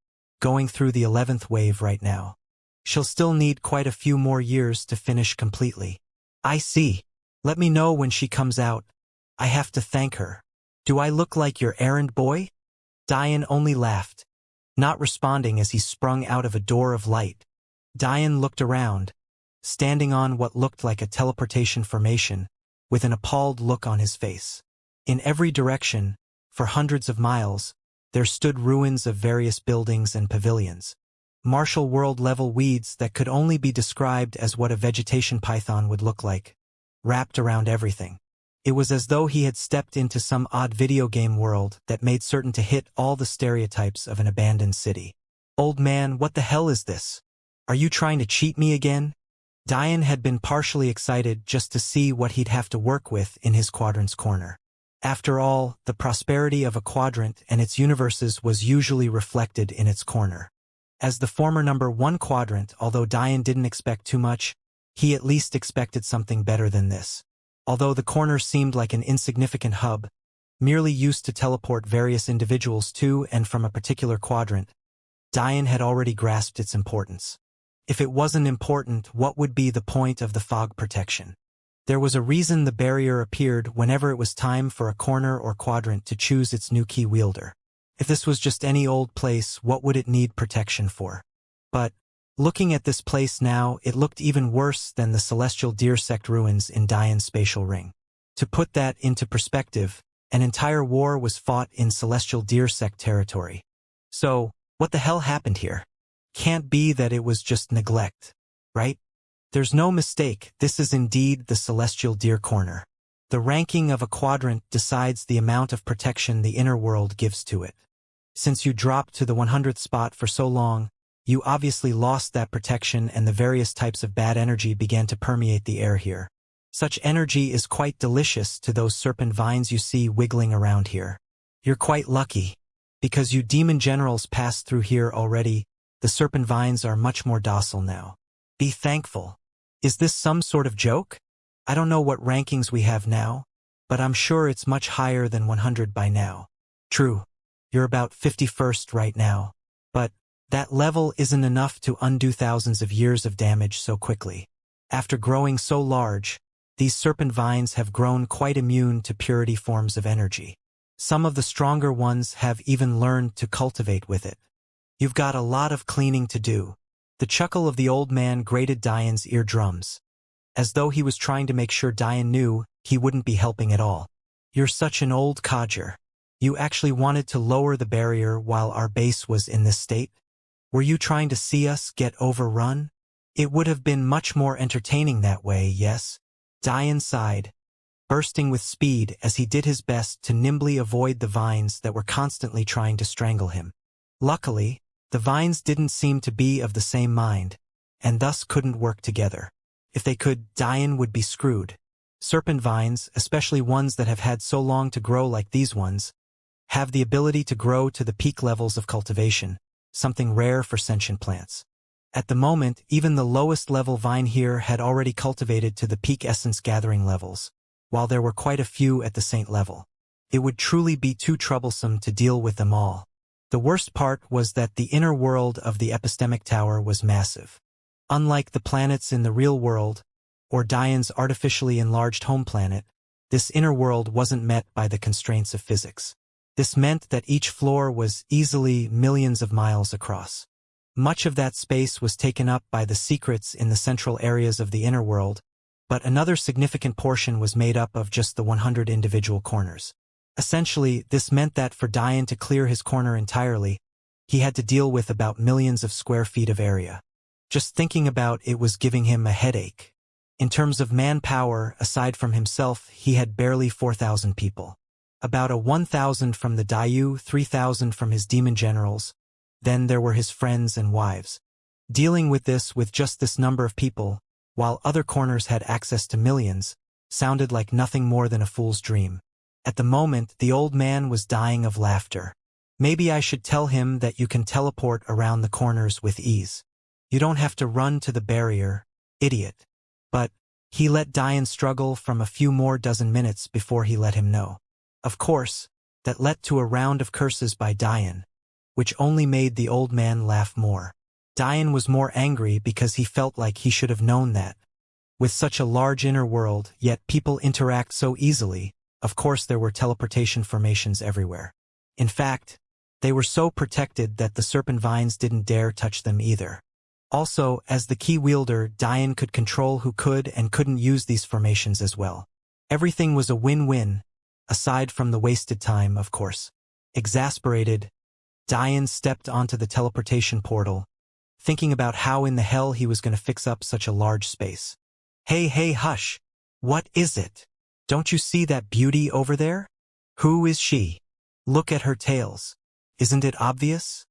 going through the 11th wave right now. She'll still need quite a few more years to finish completely. I see. Let me know when she comes out. I have to thank her. Do I look like your errand boy? Dian only laughed, not responding as he sprung out of a door of light. Dian looked around, standing on what looked like a teleportation formation, with an appalled look on his face. In every direction, for hundreds of miles, there stood ruins of various buildings and pavilions. Martial world-level weeds that could only be described as what a vegetation python would look like, wrapped around everything. It was as though he had stepped into some odd video game world that made certain to hit all the stereotypes of an abandoned city. Old man, what the hell is this? Are you trying to cheat me again? Dian had been partially excited just to see what he'd have to work with in his quadrant's corner. After all, the prosperity of a quadrant and its universes was usually reflected in its corner. As the former number 1 quadrant, although Dian didn't expect too much, he at least expected something better than this. Although the corner seemed like an insignificant hub, merely used to teleport various individuals to and from a particular quadrant, Dian had already grasped its importance. If it wasn't important, what would be the point of the fog protection? There was a reason the barrier appeared whenever it was time for a corner or quadrant to choose its new key wielder. If this was just any old place, what would it need protection for? But, looking at this place now, it looked even worse than the celestial deer sect ruins in Dian's spatial ring. To put that into perspective, an entire war was fought in celestial deer sect territory. So, what the hell happened here? Can't be that it was just neglect, right? There's no mistake, this is indeed the celestial deer corner. The ranking of a quadrant decides the amount of protection the inner world gives to it. Since you dropped to the 100th spot for so long, you obviously lost that protection and the various types of bad energy began to permeate the air here. Such energy is quite delicious to those serpent vines you see wiggling around here. You're quite lucky. Because you demon generals passed through here already, the serpent vines are much more docile now. Be thankful. Is this some sort of joke? I don't know what rankings we have now, but I'm sure it's much higher than 100 by now. True. You're about 51st right now. But that level isn't enough to undo thousands of years of damage so quickly. After growing so large, these serpent vines have grown quite immune to purity forms of energy. Some of the stronger ones have even learned to cultivate with it. You've got a lot of cleaning to do. The chuckle of the old man grated Dian's eardrums. As though he was trying to make sure Dian knew he wouldn't be helping at all. You're such an old codger. You actually wanted to lower the barrier while our base was in this state? Were you trying to see us get overrun? It would have been much more entertaining that way, yes? Dian sighed, bursting with speed as he did his best to nimbly avoid the vines that were constantly trying to strangle him. Luckily, the vines didn't seem to be of the same mind, and thus couldn't work together. If they could, Dian would be screwed. Serpent vines, especially ones that have had so long to grow like these ones, have the ability to grow to the peak levels of cultivation, something rare for sentient plants. At the moment, even the lowest level vine here had already cultivated to the peak essence gathering levels, while there were quite a few at the saint level. It would truly be too troublesome to deal with them all. The worst part was that the inner world of the epistemic tower was massive. Unlike the planets in the real world, or Dian's artificially enlarged home planet, this inner world wasn't met by the constraints of physics. This meant that each floor was easily millions of miles across. Much of that space was taken up by the secrets in the central areas of the inner world, but another significant portion was made up of just the 100 individual corners. Essentially, this meant that for Dian to clear his corner entirely, he had to deal with about millions of square feet of area. Just thinking about it was giving him a headache. In terms of manpower, aside from himself, he had barely 4,000 people. About a 1,000 from the Dayu, 3,000 from his demon generals, Then there were his friends and wives. Dealing with just this number of people, while other corners had access to millions, sounded like nothing more than a fool's dream. At the moment, the old man was dying of laughter. Maybe I should tell him that you can teleport around the corners with ease. You don't have to run to the barrier, idiot. But he let Diane struggle from a few more dozen minutes before he let him know. Of course, that led to a round of curses by Diane, which only made the old man laugh more. Diane was more angry because he felt like he should have known that. With such a large inner world, yet people interact so easily, of course there were teleportation formations everywhere. In fact, they were so protected that the serpent vines didn't dare touch them either. Also, as the key wielder, Diane could control who could and couldn't use these formations as well. Everything was a win-win, aside from the wasted time, of course. Exasperated, Diane stepped onto the teleportation portal, thinking about how in the hell he was going to fix up such a large space. Hey, hush! What is it? Don't you see that beauty over there? Who is she? Look at her tails. Isn't it obvious?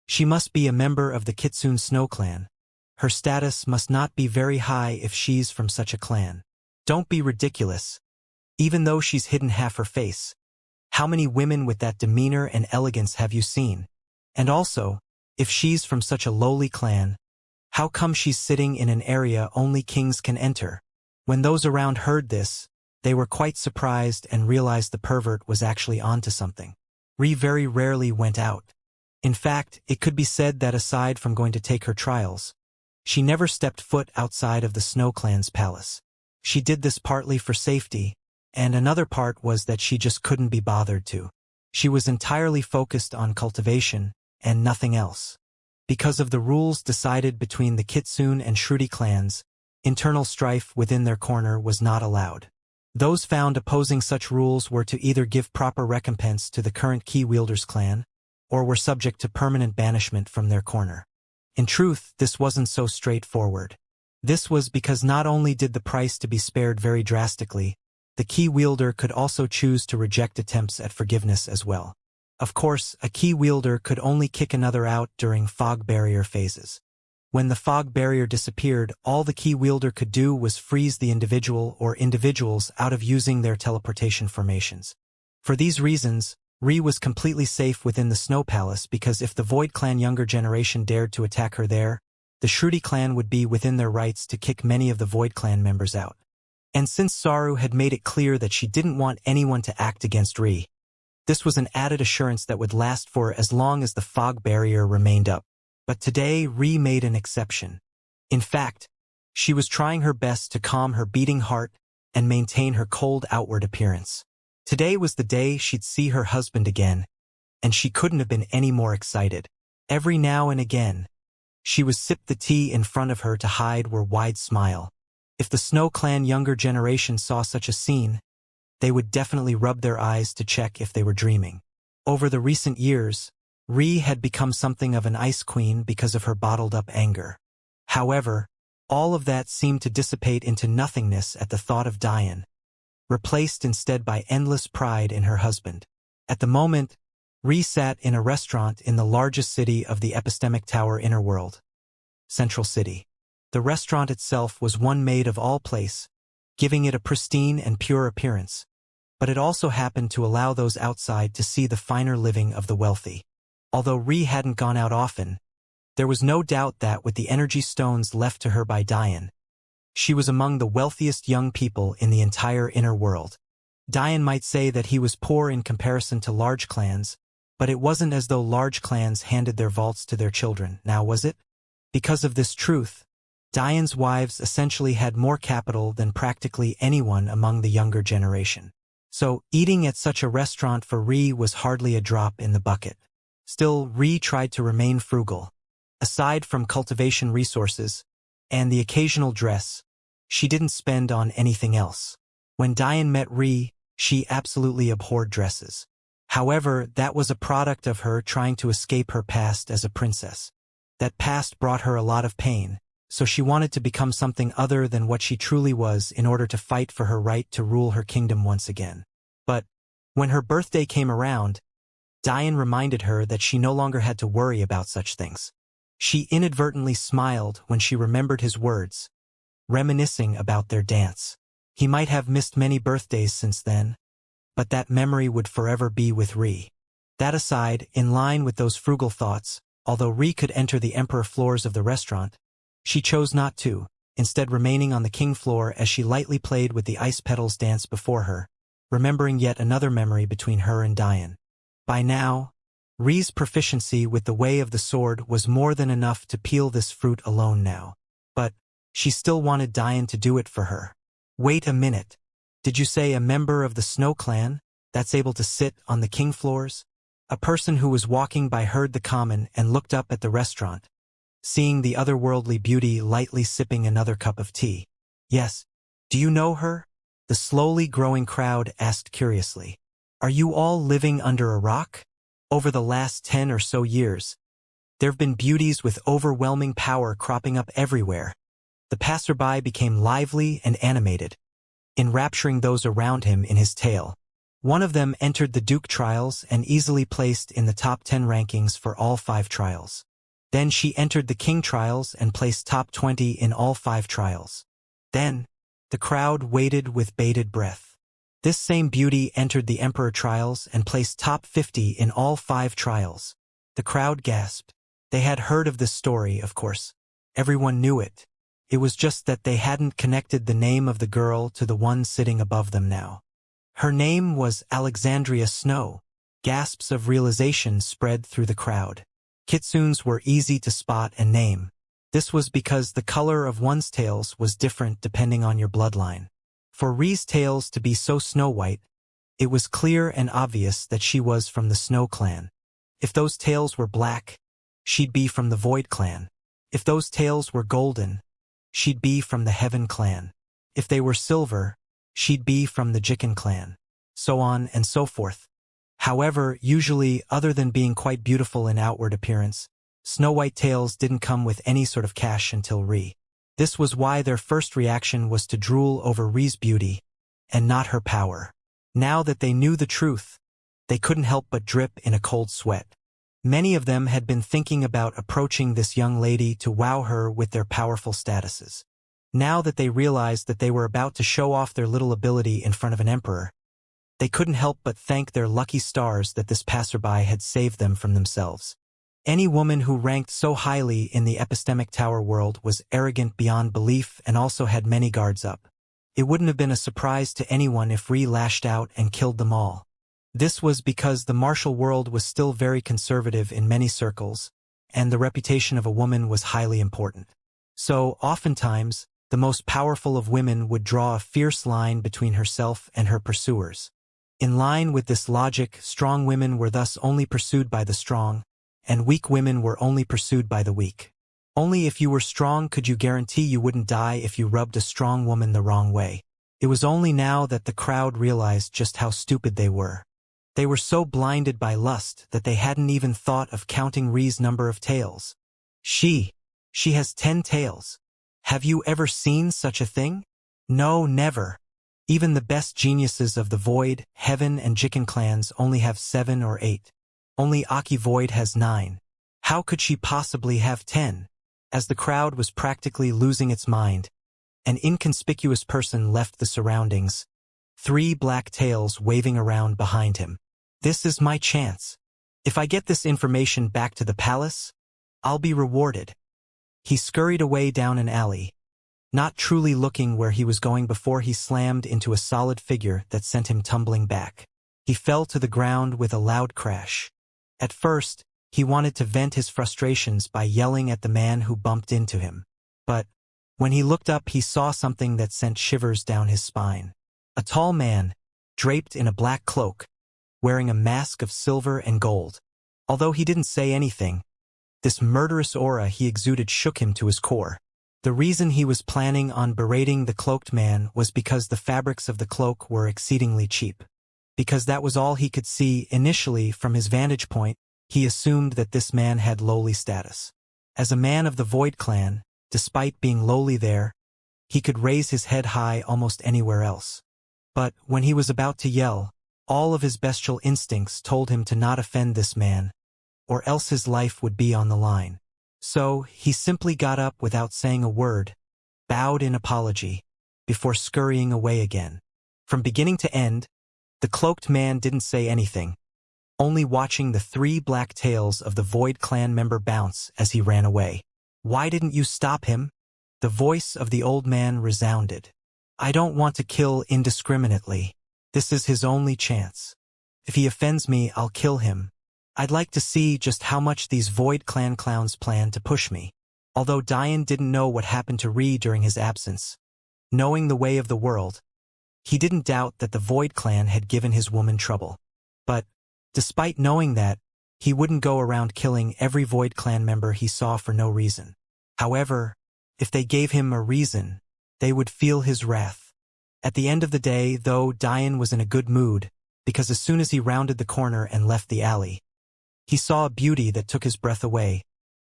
She must be a member of the Kitsune Snow Clan. Her status must not be very high if she's from such a clan. Don't be ridiculous. Even though she's hidden half her face. How many women with that demeanor and elegance have you seen? And also, if she's from such a lowly clan, how come she's sitting in an area only kings can enter? When those around heard this, they were quite surprised and realized the pervert was actually onto something. Ri very rarely went out. In fact, it could be said that aside from going to take her trials, she never stepped foot outside of the Snow Clan's palace. She did this partly for safety, and another part was that she just couldn't be bothered to. She was entirely focused on cultivation, and nothing else. Because of the rules decided between the Kitsune and Shruti clans, internal strife within their corner was not allowed. Those found opposing such rules were to either give proper recompense to the current key wielder's clan, or were subject to permanent banishment from their corner. In truth, this wasn't so straightforward. This was because not only did the price to be spared vary drastically, the key wielder could also choose to reject attempts at forgiveness as well. Of course, a key wielder could only kick another out during fog barrier phases. When the fog barrier disappeared, all the key wielder could do was freeze the individual or individuals out of using their teleportation formations. For these reasons, Ri was completely safe within the Snow Palace because if the Void Clan younger generation dared to attack her there, the Shruti clan would be within their rights to kick many of the Void Clan members out. And since Saru had made it clear that she didn't want anyone to act against Ri, this was an added assurance that would last for as long as the fog barrier remained up. But today, Ri made an exception. In fact, she was trying her best to calm her beating heart and maintain her cold outward appearance. Today was the day she'd see her husband again, and she couldn't have been any more excited. Every now and again, she would sip the tea in front of her to hide her wide smile. If the Snow Clan younger generation saw such a scene, they would definitely rub their eyes to check if they were dreaming. Over the recent years, Ri had become something of an ice queen because of her bottled-up anger. However, all of that seemed to dissipate into nothingness at the thought of Diane, replaced instead by endless pride in her husband. At the moment, Ri sat in a restaurant in the largest city of the epistemic tower inner world, Central City. The restaurant itself was one made of all place, giving it a pristine and pure appearance, but it also happened to allow those outside to see the finer living of the wealthy. Although Ri hadn't gone out often, there was no doubt that with the energy stones left to her by Diane, she was among the wealthiest young people in the entire inner world. Diane might say that he was poor in comparison to large clans, but it wasn't as though large clans handed their vaults to their children, now was it? Because of this truth, Diane's wives essentially had more capital than practically anyone among the younger generation. So, eating at such a restaurant for Ri was hardly a drop in the bucket. Still, Ri tried to remain frugal. Aside from cultivation resources and the occasional dress, she didn't spend on anything else. When Diane met Ri, she absolutely abhorred dresses. However, that was a product of her trying to escape her past as a princess. That past brought her a lot of pain, so she wanted to become something other than what she truly was in order to fight for her right to rule her kingdom once again. But when her birthday came around, Diane reminded her that she no longer had to worry about such things. She inadvertently smiled when she remembered his words, reminiscing about their dance. He might have missed many birthdays since then, but that memory would forever be with Ri. That aside, in line with those frugal thoughts, although Ri could enter the emperor floors of the restaurant, she chose not to, instead remaining on the king floor as she lightly played with the ice petals dance before her, remembering yet another memory between her and Diane. By now, Ri's proficiency with the way of the sword was more than enough to peel this fruit alone now. But she still wanted Diane to do it for her. Wait a minute. Did you say a member of the Snow Clan that's able to sit on the king floors? A person who was walking by heard the comment and looked up at the restaurant, seeing the otherworldly beauty lightly sipping another cup of tea. Yes. Do you know her? The slowly growing crowd asked curiously. Are you all living under a rock? Over the last 10 or so years, there have been beauties with overwhelming power cropping up everywhere. The passerby became lively and animated, enrapturing those around him in his tale. One of them entered the Duke trials and easily placed in the top 10 rankings for all 5 trials. Then she entered the King trials and placed top 20 in all 5 trials. Then, the crowd waited with bated breath. This same beauty entered the Emperor trials and placed top 50 in all 5 trials. The crowd gasped. They had heard of this story, of course. Everyone knew it. It was just that they hadn't connected the name of the girl to the one sitting above them now. Her name was Alexandria Snow. Gasps of realization spread through the crowd. Kitsunes were easy to spot and name. This was because the color of one's tails was different depending on your bloodline. For Ri's tails to be so snow-white, it was clear and obvious that she was from the Snow Clan. If those tails were black, she'd be from the Void Clan. If those tails were golden, she'd be from the Heaven Clan. If they were silver, she'd be from the Jikin Clan. So on and so forth. However, usually, other than being quite beautiful in outward appearance, snow-white tails didn't come with any sort of cash until Ri. This was why their first reaction was to drool over Ri's beauty, and not her power. Now that they knew the truth, they couldn't help but drip in a cold sweat. Many of them had been thinking about approaching this young lady to wow her with their powerful statuses. Now that they realized that they were about to show off their little ability in front of an emperor, they couldn't help but thank their lucky stars that this passerby had saved them from themselves. Any woman who ranked so highly in the epistemic tower world was arrogant beyond belief and also had many guards up. It wouldn't have been a surprise to anyone if Ri lashed out and killed them all. This was because the martial world was still very conservative in many circles, and the reputation of a woman was highly important. So, oftentimes, the most powerful of women would draw a fierce line between herself and her pursuers. In line with this logic, strong women were thus only pursued by the strong, and weak women were only pursued by the weak. Only if you were strong could you guarantee you wouldn't die if you rubbed a strong woman the wrong way. It was only now that the crowd realized just how stupid they were. They were so blinded by lust that they hadn't even thought of counting Ri's number of tails. She has 10 tails. Have you ever seen such a thing? No, never. Even the best geniuses of the Void, Heaven, and Jikin clans only have 7 or 8. Only Aki Void has 9. How could she possibly have 10? As the crowd was practically losing its mind, an inconspicuous person left the surroundings, 3 black tails waving around behind him. This is my chance. If I get this information back to the palace, I'll be rewarded. He scurried away down an alley, not truly looking where he was going before he slammed into a solid figure that sent him tumbling back. He fell to the ground with a loud crash. At first, he wanted to vent his frustrations by yelling at the man who bumped into him. But, when he looked up he saw something that sent shivers down his spine. A tall man, draped in a black cloak, wearing a mask of silver and gold. Although he didn't say anything, this murderous aura he exuded shook him to his core. The reason he was planning on berating the cloaked man was because the fabrics of the cloak were exceedingly cheap. Because that was all he could see initially from his vantage point, he assumed that this man had lowly status. As a man of the Void Clan, despite being lowly there, he could raise his head high almost anywhere else. But when he was about to yell, All of his bestial instincts told him to not offend this man, or else his life would be on the line. So, he simply got up without saying a word, bowed in apology, before scurrying away again. From beginning to end, the cloaked man didn't say anything, only watching the 3 black tails of the Void clan member bounce as he ran away. "Why didn't you stop him?" The voice of the old man resounded. "I don't want to kill indiscriminately. This is his only chance. If he offends me, I'll kill him. I'd like to see just how much these Void clan clowns plan to push me." Although Diane didn't know what happened to Ree during his absence, knowing the way of the world, he didn't doubt that the Void clan had given his woman trouble. But, despite knowing that, he wouldn't go around killing every Void clan member he saw for no reason. However, if they gave him a reason, they would feel his wrath. At the end of the day, though, Diane was in a good mood, because as soon as he rounded the corner and left the alley, he saw a beauty that took his breath away,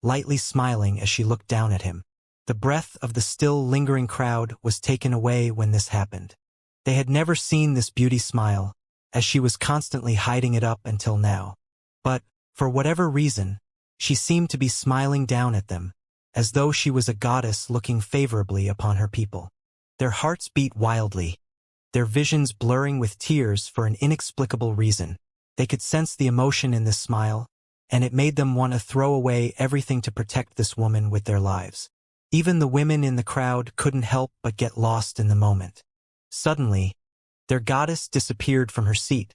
lightly smiling as she looked down at him. The breath of the still lingering crowd was taken away when this happened. They had never seen this beauty smile, as she was constantly hiding it up until now. But, for whatever reason, she seemed to be smiling down at them, as though she was a goddess looking favorably upon her people. Their hearts beat wildly, their visions blurring with tears for an inexplicable reason. They could sense the emotion in this smile, and it made them want to throw away everything to protect this woman with their lives. Even the women in the crowd couldn't help but get lost in the moment. Suddenly, their goddess disappeared from her seat,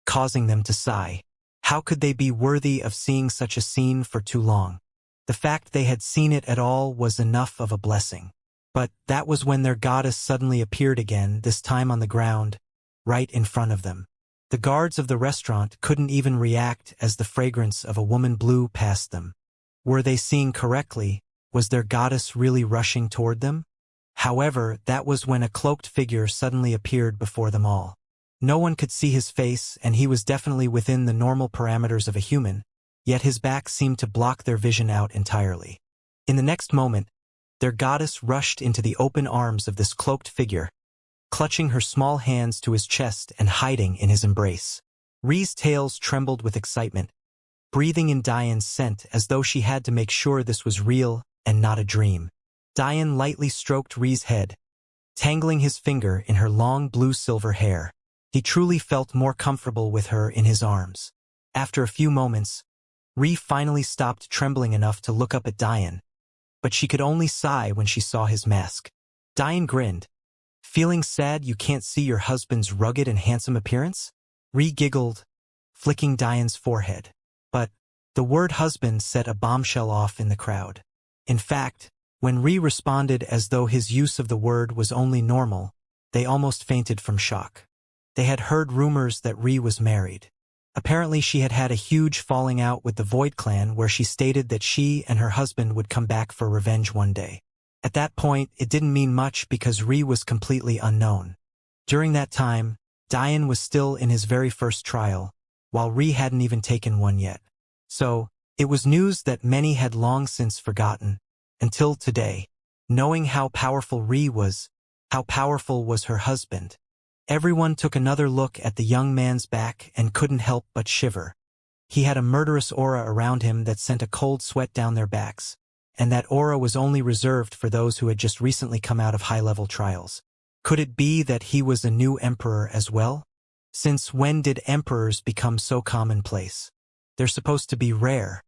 causing them to sigh. How could they be worthy of seeing such a scene for too long? The fact they had seen it at all was enough of a blessing. But that was when their goddess suddenly appeared again, this time on the ground, right in front of them. The guards of the restaurant couldn't even react as the fragrance of a woman blew past them. Were they seeing correctly? Was their goddess really rushing toward them? However, that was when a cloaked figure suddenly appeared before them all. No one could see his face, and he was definitely within the normal parameters of a human, yet his back seemed to block their vision out entirely. In the next moment, their goddess rushed into the open arms of this cloaked figure, clutching her small hands to his chest and hiding in his embrace. Ree's tails trembled with excitement, breathing in Diane's scent as though she had to make sure this was real and not a dream. Diane lightly stroked Ree's head, tangling his finger in her long blue-silver hair. He truly felt more comfortable with her in his arms. After a few moments, Ree finally stopped trembling enough to look up at Diane, but she could only sigh when she saw his mask. Diane grinned. "Feeling sad you can't see your husband's rugged and handsome appearance?" Ree giggled, flicking Diane's forehead. But the word husband set a bombshell off in the crowd. In fact, when Ree responded as though his use of the word was only normal, they almost fainted from shock. They had heard rumors that Ree was married. Apparently she had had a huge falling out with the Void clan where she stated that she and her husband would come back for revenge one day. At that point, it didn't mean much because Ree was completely unknown. During that time, Diane was still in his very first trial, while Ree hadn't even taken one yet. So, it was news that many had long since forgotten, until today. Knowing how powerful Ree was, how powerful was her husband, everyone took another look at the young man's back and couldn't help but shiver. He had a murderous aura around him that sent a cold sweat down their backs, and that aura was only reserved for those who had just recently come out of high-level trials. Could it be that he was a new emperor as well? Since when did emperors become so commonplace? They're supposed to be rare.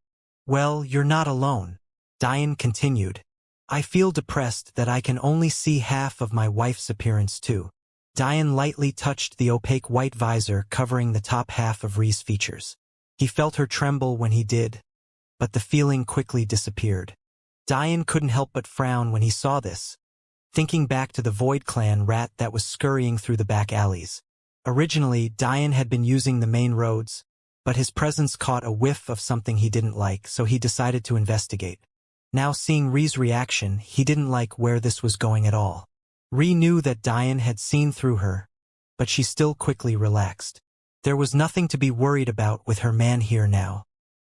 "Well, you're not alone," Diane continued. "I feel depressed that I can only see half of my wife's appearance too." Diane lightly touched the opaque white visor covering the top half of Ree's features. He felt her tremble when he did, but the feeling quickly disappeared. Diane couldn't help but frown when he saw this, thinking back to the Void clan rat that was scurrying through the back alleys. Originally, Diane had been using the main roads, but his presence caught a whiff of something he didn't like, so he decided to investigate. Now seeing Ree's reaction, he didn't like where this was going at all. Ree knew that Diane had seen through her, but she still quickly relaxed. There was nothing to be worried about with her man here now.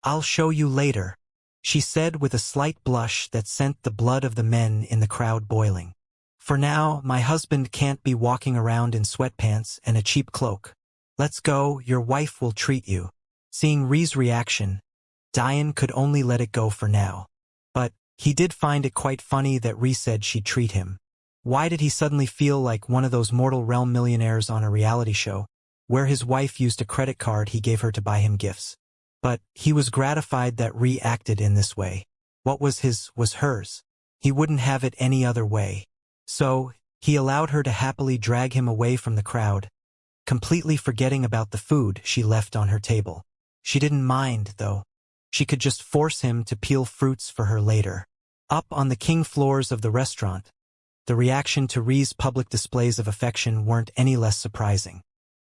"I'll show you later," she said with a slight blush that sent the blood of the men in the crowd boiling. "For now, my husband can't be walking around in sweatpants and a cheap cloak." Let's go, your wife will treat you. Seeing Ri's reaction, Diane could only let it go for now. But he did find it quite funny that Ri said she'd treat him. Why did he suddenly feel like one of those mortal realm millionaires on a reality show, where his wife used a credit card he gave her to buy him gifts? But he was gratified that Ri acted in this way. What was his was hers. He wouldn't have it any other way. So, he allowed her to happily drag him away from the crowd, completely forgetting about the food she left on her table. She didn't mind, though. She could just force him to peel fruits for her later. Up on the king floors of the restaurant, the reaction to Ri's public displays of affection weren't any less surprising.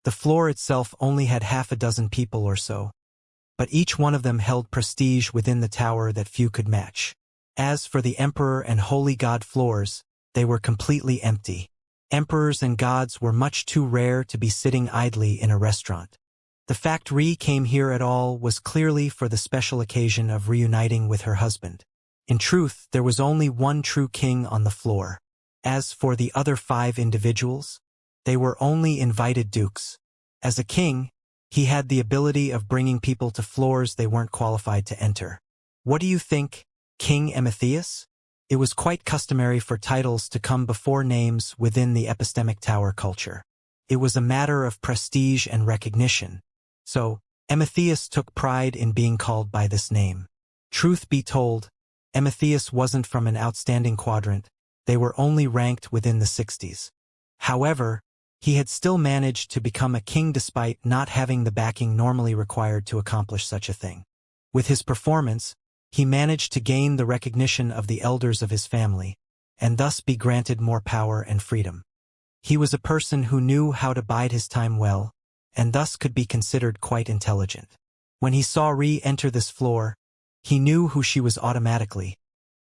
The floor itself only had half a dozen people or so, but each one of them held prestige within the tower that few could match. As for the emperor and holy god floors, they were completely empty. Emperors and gods were much too rare to be sitting idly in a restaurant. The fact Ri came here at all was clearly for the special occasion of reuniting with her husband. In truth, there was only one true king on the floor. As for the other 5 individuals, they were only invited dukes. As a king, he had the ability of bringing people to floors they weren't qualified to enter. What do you think, King Emetheus? It was quite customary for titles to come before names within the epistemic tower culture. It was a matter of prestige and recognition. So, Emetheus took pride in being called by this name. Truth be told, Emetheus wasn't from an outstanding quadrant. They were only ranked within the 60s. However, he had still managed to become a king despite not having the backing normally required to accomplish such a thing. With his performance, he managed to gain the recognition of the elders of his family, and thus be granted more power and freedom. He was a person who knew how to bide his time well, and thus could be considered quite intelligent. When he saw Ri enter this floor, he knew who she was automatically,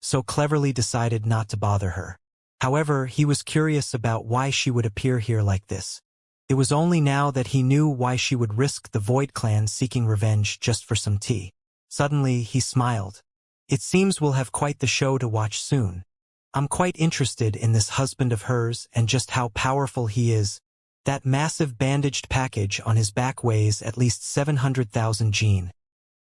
so cleverly decided not to bother her. However, he was curious about why she would appear here like this. It was only now that he knew why she would risk the Void Clan seeking revenge just for some tea. Suddenly, he smiled. It seems we'll have quite the show to watch soon. I'm quite interested in this husband of hers and just how powerful he is. That massive bandaged package on his back weighs at least 700,000 gene.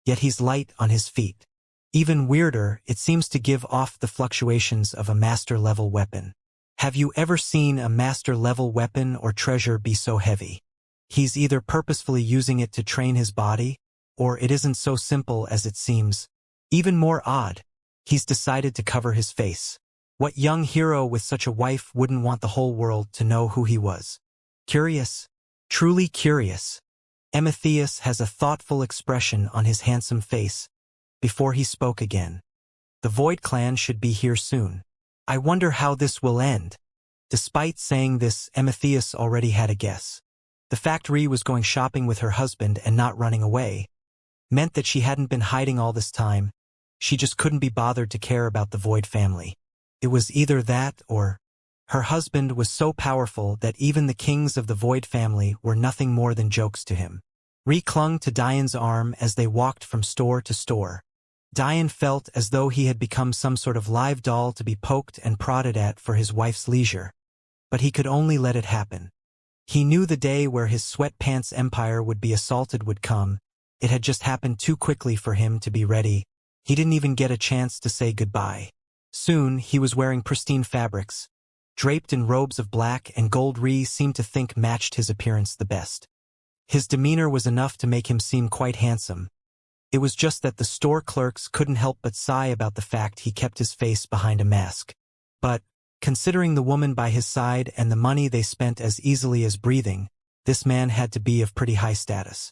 Yet he's light on his feet. Even weirder, it seems to give off the fluctuations of a master-level weapon. Have you ever seen a master-level weapon or treasure be so heavy? He's either purposefully using it to train his body, or it isn't so simple as it seems. Even more odd, he's decided to cover his face. What young hero with such a wife wouldn't want the whole world to know who he was? Curious? Truly curious. Emetheus has a thoughtful expression on his handsome face, before he spoke again. The Void Clan should be here soon. I wonder how this will end. Despite saying this, Emetheus already had a guess. The fact Ri was going shopping with her husband and not running away meant that she hadn't been hiding all this time. She just couldn't be bothered to care about the Void family. It was either that or her husband was so powerful that even the kings of the Void family were nothing more than jokes to him. Ri clung to Diane's arm as they walked from store to store. Diane felt as though he had become some sort of live doll to be poked and prodded at for his wife's leisure. But he could only let it happen. He knew the day where his sweatpants empire would be assaulted would come. It had just happened too quickly for him to be ready. He didn't even get a chance to say goodbye. Soon, he was wearing pristine fabrics, draped in robes of black and gold. Ri seemed to think matched his appearance the best. His demeanor was enough to make him seem quite handsome. It was just that the store clerks couldn't help but sigh about the fact he kept his face behind a mask. But, considering the woman by his side and the money they spent as easily as breathing, this man had to be of pretty high status.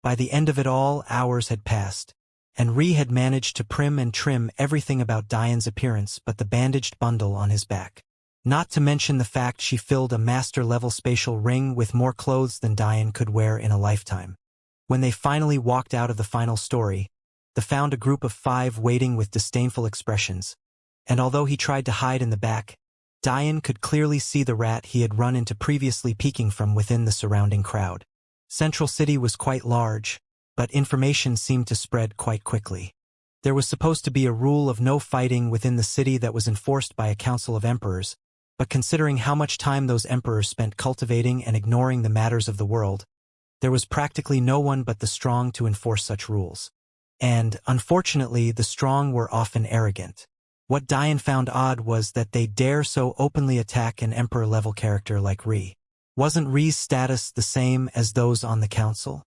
By the end of it all, hours had passed, and Ri had managed to prim and trim everything about Diane's appearance but the bandaged bundle on his back. Not to mention the fact she filled a master-level spatial ring with more clothes than Diane could wear in a lifetime. When they finally walked out of the final story, they found a group of 5 waiting with disdainful expressions, and although he tried to hide in the back, Diane could clearly see the rat he had run into previously peeking from within the surrounding crowd. Central City was quite large, but information seemed to spread quite quickly. There was supposed to be a rule of no fighting within the city that was enforced by a council of emperors, but considering how much time those emperors spent cultivating and ignoring the matters of the world, There was practically no one but the strong to enforce such rules. And, unfortunately, the strong were often arrogant. What Diane found odd was that they dare so openly attack an emperor-level character like Ri. Wasn't Ri's status the same as those on the council?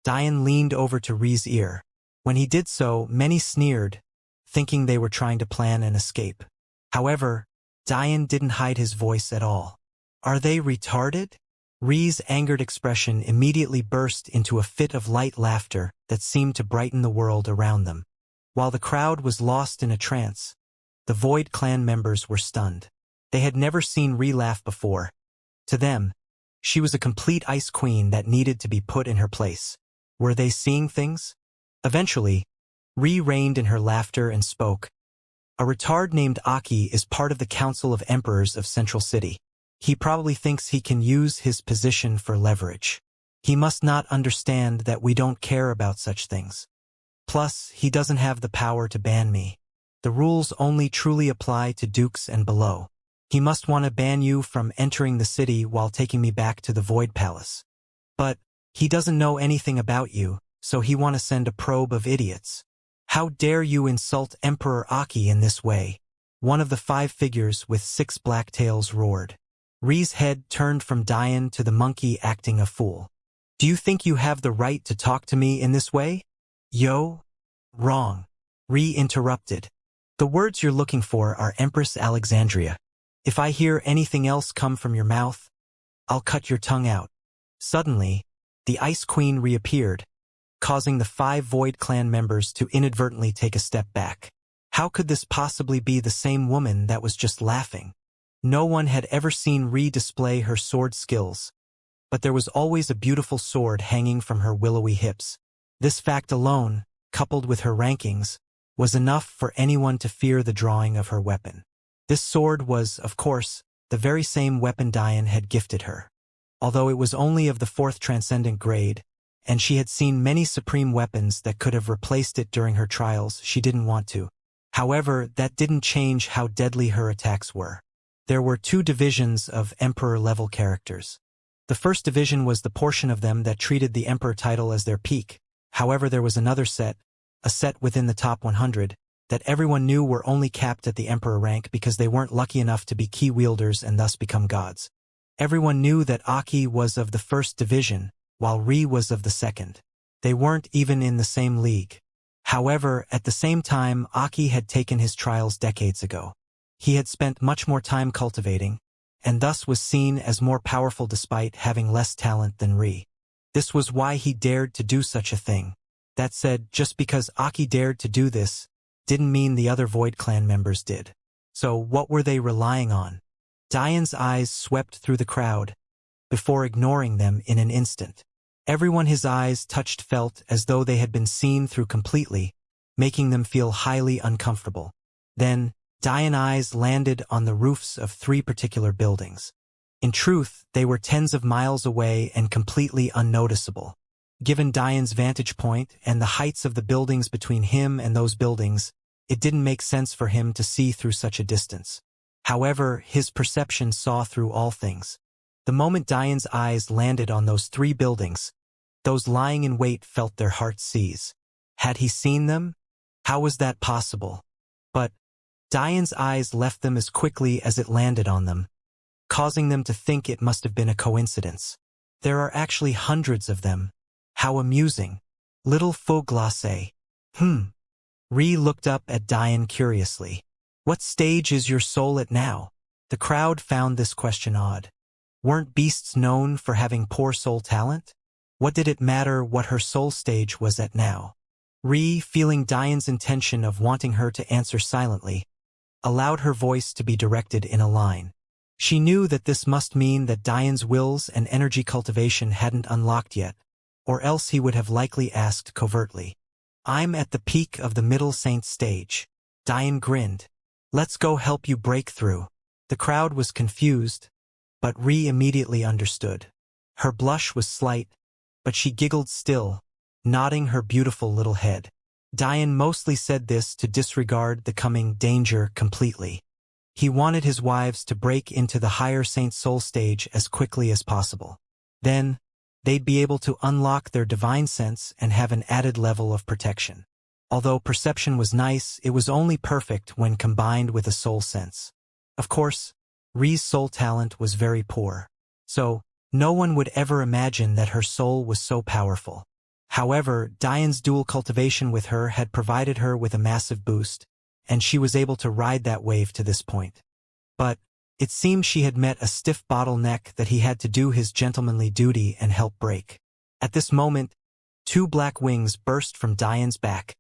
Diane leaned over to Ri's ear. When he did so, many sneered, thinking they were trying to plan an escape. However, Diane didn't hide his voice at all. Are they retarded? Ri's angered expression immediately burst into a fit of light laughter that seemed to brighten the world around them. While the crowd was lost in a trance, the Void clan members were stunned. They had never seen Ri laugh before. To them, she was a complete ice queen that needed to be put in her place. Were they seeing things? Eventually, Ri reined in her laughter and spoke. A retard named Aki is part of the Council of Emperors of Central City. He probably thinks he can use his position for leverage. He must not understand that we don't care about such things. Plus, he doesn't have the power to ban me. The rules only truly apply to dukes and below. He must want to ban you from entering the city while taking me back to the Void Palace. But he doesn't know anything about you, so he want to send a probe of idiots. How dare you insult Emperor Aki in this way? One of the 5 figures with 6 black tails roared. Ri's head turned from Diane to the monkey acting a fool. Do you think you have the right to talk to me in this way? Yo? Wrong. Ri interrupted. The words you're looking for are Empress Alexandria. If I hear anything else come from your mouth, I'll cut your tongue out. Suddenly, the Ice Queen reappeared, causing the 5 Void clan members to inadvertently take a step back. How could this possibly be the same woman that was just laughing? No one had ever seen Ri display her sword skills, but there was always a beautiful sword hanging from her willowy hips. This fact alone, coupled with her rankings, was enough for anyone to fear the drawing of her weapon. This sword was, of course, the very same weapon Diane had gifted her. Although it was only of the 4th transcendent grade, and she had seen many supreme weapons that could have replaced it during her trials, she didn't want to. However, that didn't change how deadly her attacks were. There were 2 divisions of Emperor-level characters. The first division was the portion of them that treated the Emperor title as their peak. However, there was another set, a set within the top 100, that everyone knew were only capped at the Emperor rank because they weren't lucky enough to be key wielders and thus become gods. Everyone knew that Aki was of the 1st division, while Ri was of the 2nd. They weren't even in the same league. However, at the same time, Aki had taken his trials decades ago. He had spent much more time cultivating, and thus was seen as more powerful despite having less talent than Ri. This was why he dared to do such a thing. That said, just because Aki dared to do this, didn't mean the other Void clan members did. So what were they relying on? Diane's eyes swept through the crowd, before ignoring them in an instant. Everyone his eyes touched felt as though they had been seen through completely, making them feel highly uncomfortable. Then, Diane's eyes landed on the roofs of 3 particular buildings. In truth, they were tens of miles away and completely unnoticeable. Given Diane's vantage point and the heights of the buildings between him and those buildings, it didn't make sense for him to see through such a distance. However, his perception saw through all things. The moment Diane's eyes landed on those 3 buildings, those lying in wait felt their hearts seize. Had he seen them? How was that possible? But Diane's eyes left them as quickly as it landed on them, causing them to think it must have been a coincidence. There are actually hundreds of them. How amusing. Little faux glacé. Ri looked up at Diane curiously. What stage is your soul at now? The crowd found this question odd. Weren't beasts known for having poor soul talent? What did it matter what her soul stage was at now? Ri, feeling Diane's intention of wanting her to answer silently, allowed her voice to be directed in a line. She knew that this must mean that Diane's wills and energy cultivation hadn't unlocked yet, or else he would have likely asked covertly. I'm at the peak of the Middle Saint stage. Diane grinned. Let's go help you break through. The crowd was confused, but Ri immediately understood. Her blush was slight, but she giggled still, nodding her beautiful little head. Diane mostly said this to disregard the coming danger completely. He wanted his wives to break into the higher Saint Soul stage as quickly as possible. Then, they'd be able to unlock their divine sense and have an added level of protection. Although perception was nice, it was only perfect when combined with a soul sense. Of course, Ri's soul talent was very poor, so no one would ever imagine that her soul was so powerful. However, Diane's dual cultivation with her had provided her with a massive boost, and she was able to ride that wave to this point. But it seemed she had met a stiff bottleneck that he had to do his gentlemanly duty and help break. At this moment, 2 black wings burst from Diane's back,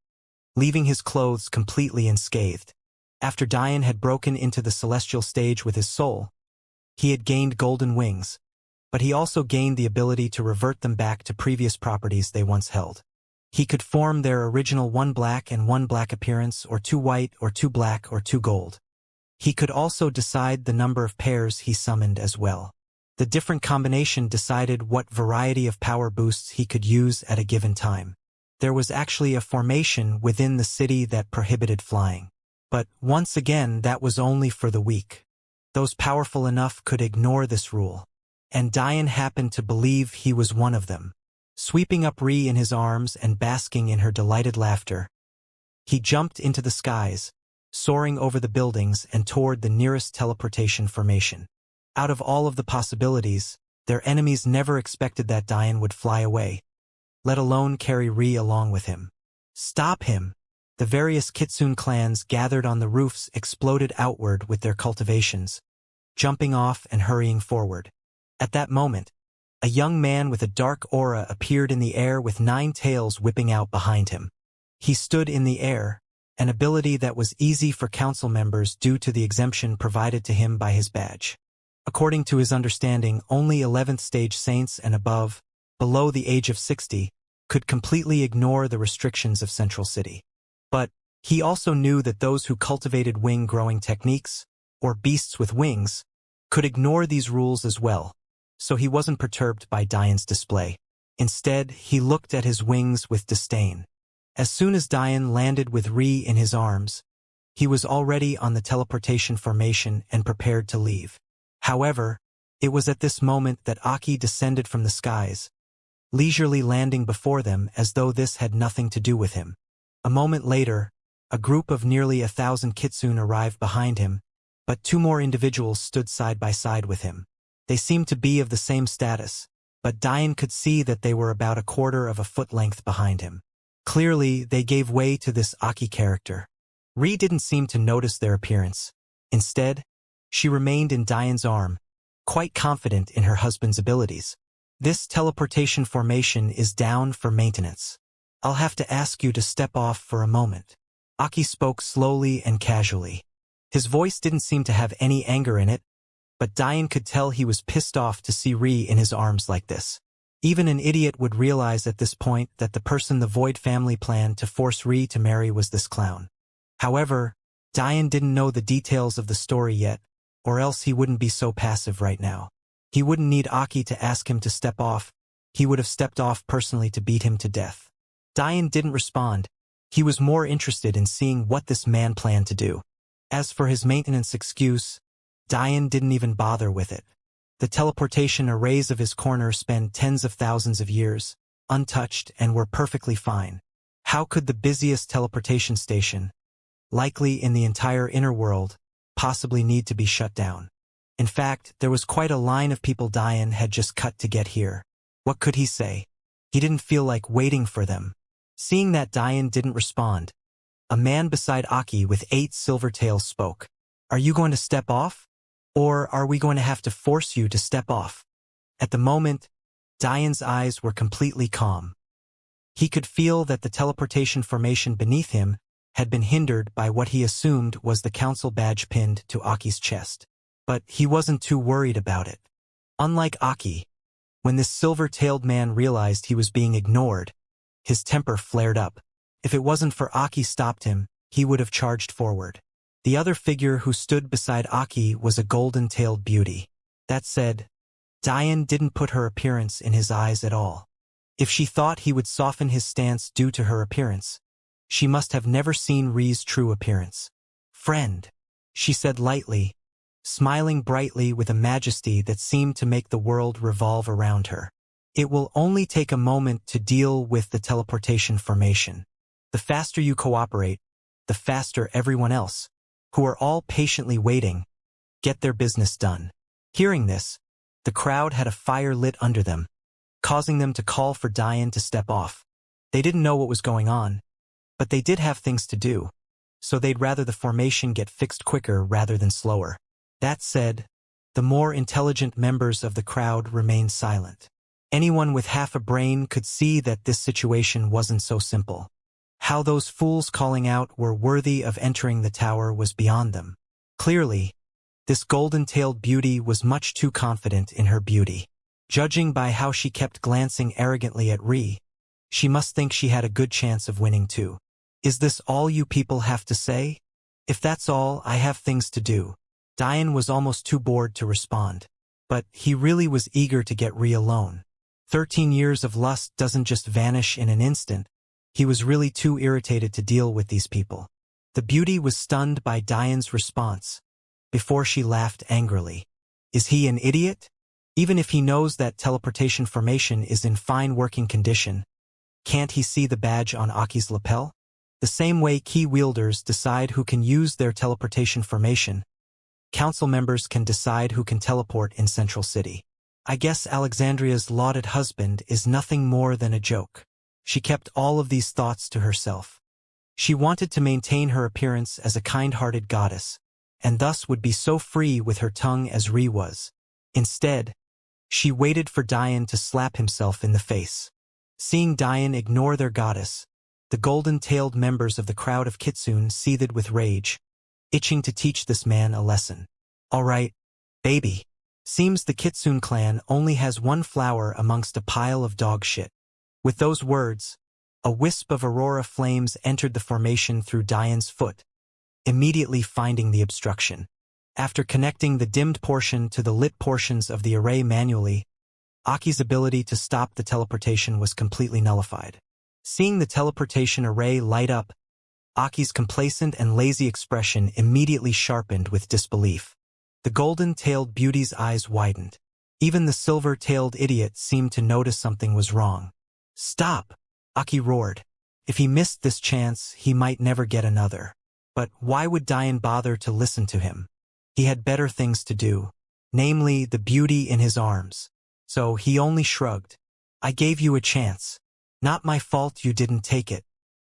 leaving his clothes completely unscathed. After Diane had broken into the celestial stage with his soul, he had gained golden wings, but he also gained the ability to revert them back to previous properties they once held. He could form their original 1 black and 1 black appearance, or 2 white, or 2 black, or 2 gold. He could also decide the number of pairs he summoned as well. The different combination decided what variety of power boosts he could use at a given time. There was actually a formation within the city that prohibited flying. But once again, that was only for the weak. Those powerful enough could ignore this rule. And Diane happened to believe he was one of them. Sweeping up Ri in his arms and basking in her delighted laughter, he jumped into the skies, soaring over the buildings and toward the nearest teleportation formation. Out of all of the possibilities, their enemies never expected that Diane would fly away, let alone carry Ri along with him. Stop him! The various Kitsune clans gathered on the roofs exploded outward with their cultivations, jumping off and hurrying forward. At that moment, a young man with a dark aura appeared in the air with 9 tails whipping out behind him. He stood in the air, an ability that was easy for council members due to the exemption provided to him by his badge. According to his understanding, only 11th stage saints and above, below the age of 60, could completely ignore the restrictions of Central City. But he also knew that those who cultivated wing-growing techniques, or beasts with wings, could ignore these rules as well, so he wasn't perturbed by Diane's display. Instead, he looked at his wings with disdain. As soon as Diane landed with Ri in his arms, he was already on the teleportation formation and prepared to leave. However, it was at this moment that Aki descended from the skies, leisurely landing before them as though this had nothing to do with him. A moment later, a group of nearly 1,000 Kitsune arrived behind him, but 2 more individuals stood side by side with him. They seemed to be of the same status, but Diane could see that they were about 1/4 of a foot length behind him. Clearly, they gave way to this Aki character. Ri didn't seem to notice their appearance. Instead, she remained in Diane's arm, quite confident in her husband's abilities. This teleportation formation is down for maintenance. I'll have to ask you to step off for a moment. Aki spoke slowly and casually. His voice didn't seem to have any anger in it, but Diane could tell he was pissed off to see Ri in his arms like this. Even an idiot would realize at this point that the person the Void family planned to force Ri to marry was this clown. However, Diane didn't know the details of the story yet, or else he wouldn't be so passive right now. He wouldn't need Aki to ask him to step off. He would have stepped off personally to beat him to death. Diane didn't respond. He was more interested in seeing what this man planned to do. As for his maintenance excuse, Diane didn't even bother with it. The teleportation arrays of his corner spent tens of thousands of years, untouched, and were perfectly fine. How could the busiest teleportation station, likely in the entire inner world, possibly need to be shut down? In fact, there was quite a line of people Diane had just cut to get here. What could he say? He didn't feel like waiting for them. Seeing that Diane didn't respond, a man beside Aki with 8 silver tails spoke. Are you going to step off? Or are we going to have to force you to step off? At the moment, Diane's eyes were completely calm. He could feel that the teleportation formation beneath him had been hindered by what he assumed was the council badge pinned to Aki's chest. But he wasn't too worried about it. Unlike Aki, when this silver-tailed man realized he was being ignored, his temper flared up. If it wasn't for Aki stopped him, he would have charged forward. The other figure who stood beside Aki was a golden-tailed beauty. That said, Diane didn't put her appearance in his eyes at all. If she thought he would soften his stance due to her appearance, she must have never seen Ri's true appearance. "Friend," she said lightly, smiling brightly with a majesty that seemed to make the world revolve around her. It will only take a moment to deal with the teleportation formation. The faster you cooperate, the faster everyone else, who are all patiently waiting, get their business done. Hearing this, the crowd had a fire lit under them, causing them to call for Diane to step off. They didn't know what was going on, but they did have things to do, so they'd rather the formation get fixed quicker rather than slower. That said, the more intelligent members of the crowd remained silent. Anyone with half a brain could see that this situation wasn't so simple. How those fools calling out were worthy of entering the tower was beyond them. Clearly, this golden-tailed beauty was much too confident in her beauty. Judging by how she kept glancing arrogantly at Ri, she must think she had a good chance of winning too. Is this all you people have to say? If that's all, I have things to do. Diane was almost too bored to respond. But he really was eager to get Ri alone. 13 years of lust doesn't just vanish in an instant. He was really too irritated to deal with these people. The beauty was stunned by Diane's response, before she laughed angrily. Is he an idiot? Even if he knows that teleportation formation is in fine working condition, can't he see the badge on Aki's lapel? The same way key wielders decide who can use their teleportation formation, council members can decide who can teleport in Central City. I guess Alexandria's lauded husband is nothing more than a joke. She kept all of these thoughts to herself. She wanted to maintain her appearance as a kind-hearted goddess, and thus would be so free with her tongue as Ri was. Instead, she waited for Diane to slap himself in the face. Seeing Diane ignore their goddess, the golden-tailed members of the crowd of Kitsune seethed with rage, itching to teach this man a lesson. All right, baby. Seems the Kitsune clan only has one flower amongst a pile of dog shit. With those words, a wisp of aurora flames entered the formation through Diane's foot, immediately finding the obstruction. After connecting the dimmed portion to the lit portions of the array manually, Aki's ability to stop the teleportation was completely nullified. Seeing the teleportation array light up, Aki's complacent and lazy expression immediately sharpened with disbelief. The golden-tailed beauty's eyes widened. Even the silver-tailed idiot seemed to notice something was wrong. Stop! Aki roared. If he missed this chance, he might never get another. But why would Diane bother to listen to him? He had better things to do, namely the beauty in his arms. So he only shrugged. I gave you a chance. Not my fault you didn't take it.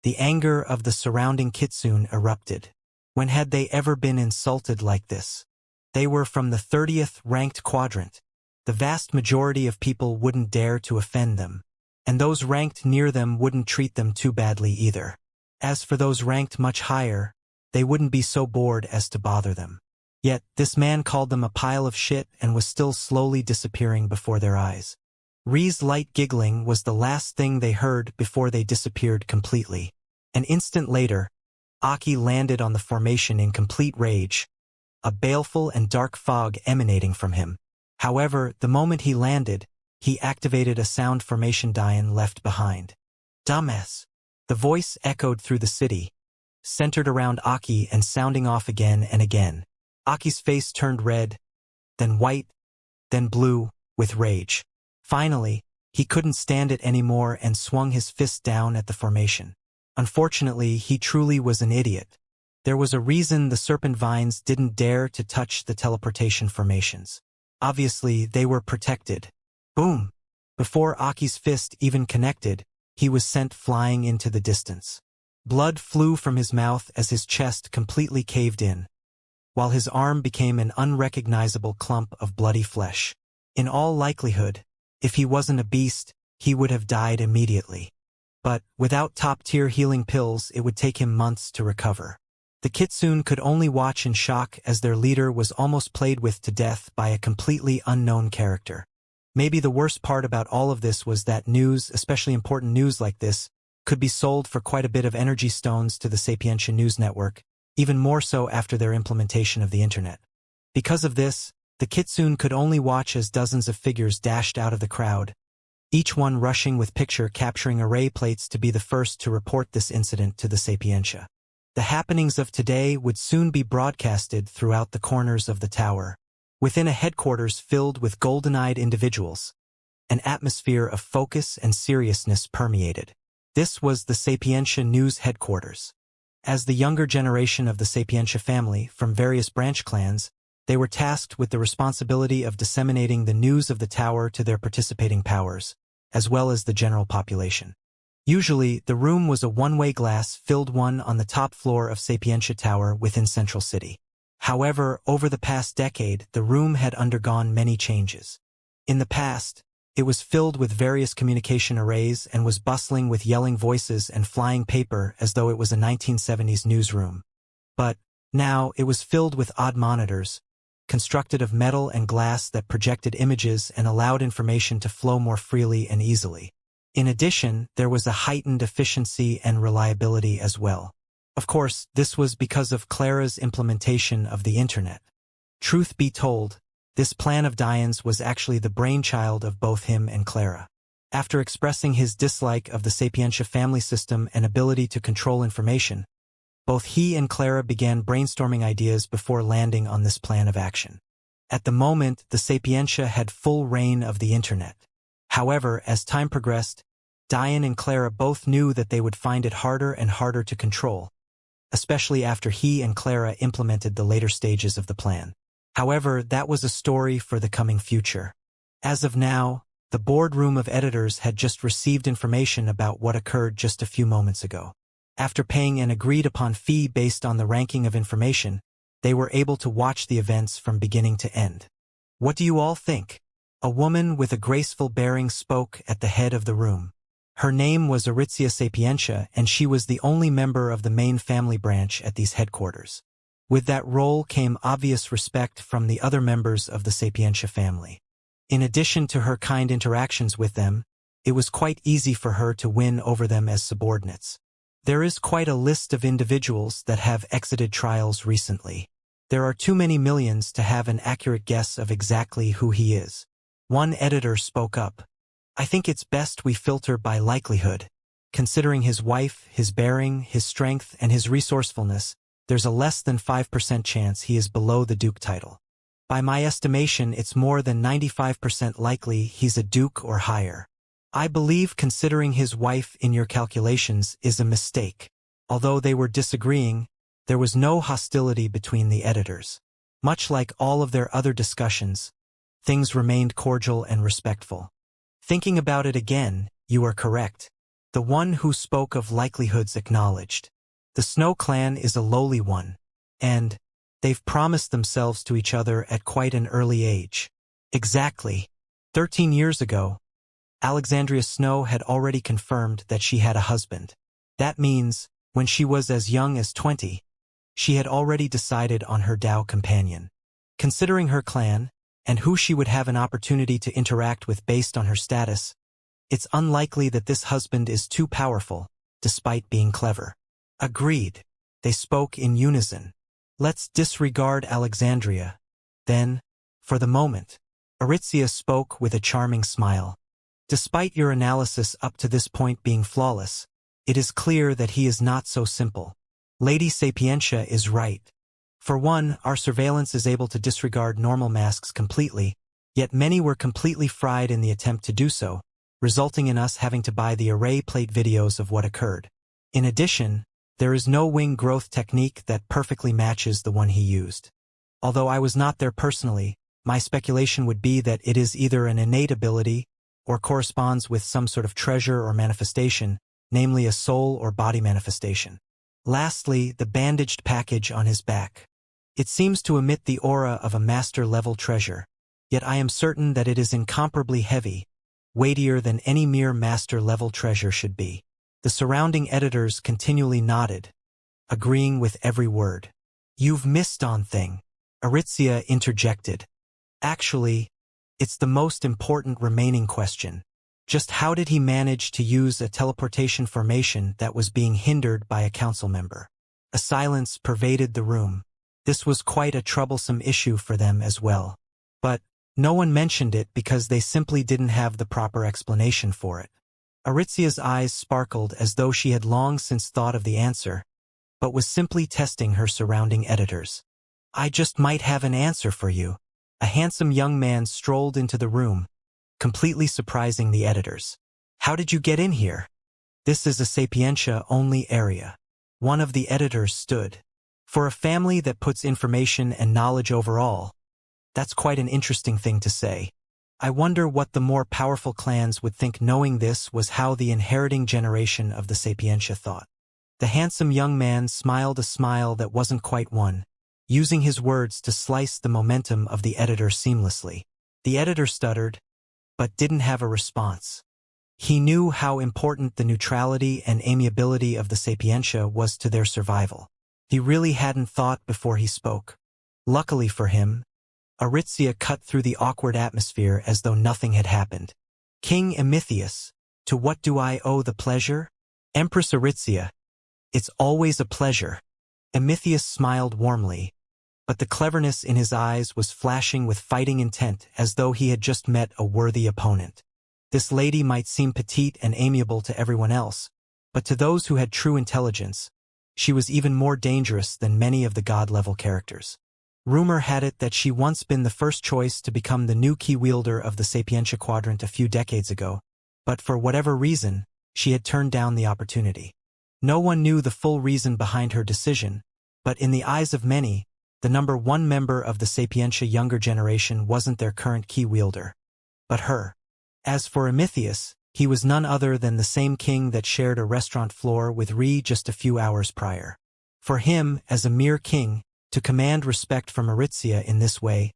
The anger of the surrounding Kitsune erupted. When had they ever been insulted like this? They were from the 30th ranked quadrant. The vast majority of people wouldn't dare to offend them, and those ranked near them wouldn't treat them too badly either. As for those ranked much higher, they wouldn't be so bored as to bother them. Yet, this man called them a pile of shit and was still slowly disappearing before their eyes. Ri's light giggling was the last thing they heard before they disappeared completely. An instant later, Aki landed on the formation in complete rage, a baleful and dark fog emanating from him. However, the moment he landed, he activated a sound formation Diane left behind. Dumbass. The voice echoed through the city, centered around Aki and sounding off again and again. Aki's face turned red, then white, then blue, with rage. Finally, he couldn't stand it anymore and swung his fist down at the formation. Unfortunately, he truly was an idiot. There was a reason the serpent vines didn't dare to touch the teleportation formations. Obviously, they were protected. Boom! Before Aki's fist even connected, he was sent flying into the distance. Blood flew from his mouth as his chest completely caved in, while his arm became an unrecognizable clump of bloody flesh. In all likelihood, if he wasn't a beast, he would have died immediately. But, without top-tier healing pills, it would take him months to recover. The Kitsune could only watch in shock as their leader was almost played with to death by a completely unknown character. Maybe the worst part about all of this was that news, especially important news like this, could be sold for quite a bit of energy stones to the Sapientia News Network, even more so after their implementation of the internet. Because of this, the Kitsune could only watch as dozens of figures dashed out of the crowd, each one rushing with picture-capturing array plates to be the first to report this incident to the Sapientia. The happenings of today would soon be broadcasted throughout the corners of the tower, within a headquarters filled with golden-eyed individuals. An atmosphere of focus and seriousness permeated. This was the Xianxia News headquarters. As the younger generation of the Xianxia family from various branch clans, they were tasked with the responsibility of disseminating the news of the tower to their participating powers, as well as the general population. Usually, the room was a one-way glass-filled one on the top floor of Xianxia Tower within Central City. However, over the past decade, the room had undergone many changes. In the past, it was filled with various communication arrays and was bustling with yelling voices and flying paper as though it was a 1970s newsroom. But now it was filled with odd monitors, constructed of metal and glass that projected images and allowed information to flow more freely and easily. In addition, there was a heightened efficiency and reliability as well. Of course, this was because of Clara's implementation of the Internet. Truth be told, this plan of Diane's was actually the brainchild of both him and Clara. After expressing his dislike of the Xianxia family system and ability to control information, both he and Clara began brainstorming ideas before landing on this plan of action. At the moment, the Xianxia had full reign of the Internet. However, as time progressed, Diane and Clara both knew that they would find it harder and harder to control, especially after he and Clara implemented the later stages of the plan. However, that was a story for the coming future. As of now, the boardroom of editors had just received information about what occurred just a few moments ago. After paying an agreed-upon fee based on the ranking of information, they were able to watch the events from beginning to end. What do you all think? A woman with a graceful bearing spoke at the head of the room. Her name was Wuxia Xianxia, and she was the only member of the main family branch at these headquarters. With that role came obvious respect from the other members of the Xianxia family. In addition to her kind interactions with them, it was quite easy for her to win over them as subordinates. There is quite a list of individuals that have exited trials recently. There are too many millions to have an accurate guess of exactly who he is. One editor spoke up. I think it's best we filter by likelihood. Considering his wife, his bearing, his strength, and his resourcefulness, there's a less than 5% chance he is below the Duke title. By my estimation, it's more than 95% likely he's a Duke or higher. I believe considering his wife in your calculations is a mistake. Although they were disagreeing, there was no hostility between the editors. Much like all of their other discussions, things remained cordial and respectful. Thinking about it again, you are correct. The one who spoke of likelihoods acknowledged. The Snow clan is a lowly one, and they've promised themselves to each other at quite an early age. Exactly. 13 years ago, Alexandria Snow had already confirmed that she had a husband. That means, when she was as young as 20, she had already decided on her Dao companion. Considering her clan, and who she would have an opportunity to interact with based on her status, it's unlikely that this husband is too powerful, despite being clever. Agreed. They spoke in unison. Let's disregard Alexandria. Then, for the moment, Wuxia spoke with a charming smile. Despite your analysis up to this point being flawless, it is clear that he is not so simple. Lady Xianxia is right. For one, our surveillance is able to disregard normal masks completely, yet many were completely fried in the attempt to do so, resulting in us having to buy the array plate videos of what occurred. In addition, there is no wing growth technique that perfectly matches the one he used. Although I was not there personally, my speculation would be that it is either an innate ability or corresponds with some sort of treasure or manifestation, namely a soul or body manifestation. Lastly, the bandaged package on his back. It seems to emit the aura of a master-level treasure, yet I am certain that it is incomparably heavy, weightier than any mere master-level treasure should be. The surrounding editors continually nodded, agreeing with every word. You've missed on thing, Wuxia interjected. Actually, it's the most important remaining question. Just how did he manage to use a teleportation formation that was being hindered by a council member? A silence pervaded the room. This was quite a troublesome issue for them as well. But no one mentioned it because they simply didn't have the proper explanation for it. Wuxia's eyes sparkled as though she had long since thought of the answer, but was simply testing her surrounding editors. I just might have an answer for you. A handsome young man strolled into the room, completely surprising the editors. "How did you get in here? This is a Sapientia-only area." One of the editors stood. "For a family that puts information and knowledge over all, that's quite an interesting thing to say. I wonder what the more powerful clans would think knowing this was how the inheriting generation of the Sapientia thought." The handsome young man smiled a smile that wasn't quite one, using his words to slice the momentum of the editor seamlessly. The editor stuttered, but didn't have a response. He knew how important the neutrality and amiability of the Sapientia was to their survival. He really hadn't thought before he spoke. Luckily for him, Aritzia cut through the awkward atmosphere as though nothing had happened. "King Emithius, to what do I owe the pleasure?" "Empress Aritzia, it's always a pleasure." Emithius smiled warmly, but the cleverness in his eyes was flashing with fighting intent as though he had just met a worthy opponent. This lady might seem petite and amiable to everyone else, but to those who had true intelligence, she was even more dangerous than many of the god-level characters. Rumor had it that she once been the first choice to become the new key wielder of the Sapientia Quadrant a few decades ago, but for whatever reason, she had turned down the opportunity. No one knew the full reason behind her decision, but in the eyes of many, the number one member of the Sapientia younger generation wasn't their current key wielder, but her. As for Emithius, he was none other than the same king that shared a restaurant floor with Re just a few hours prior. For him, as a mere king, to command respect from Aritzia in this way,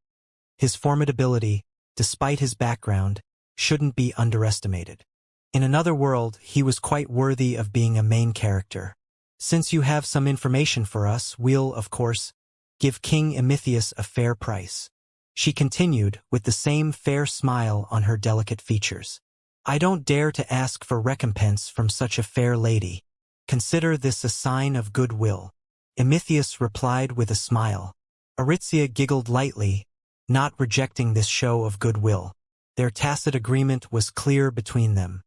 his formidability, despite his background, shouldn't be underestimated. In another world, he was quite worthy of being a main character. "Since you have some information for us, we'll, of course, give King Emithius a fair price," she continued, with the same fair smile on her delicate features. "I don't dare to ask for recompense from such a fair lady. Consider this a sign of goodwill." Emithius replied with a smile. Aritzia giggled lightly, not rejecting this show of goodwill. Their tacit agreement was clear between them.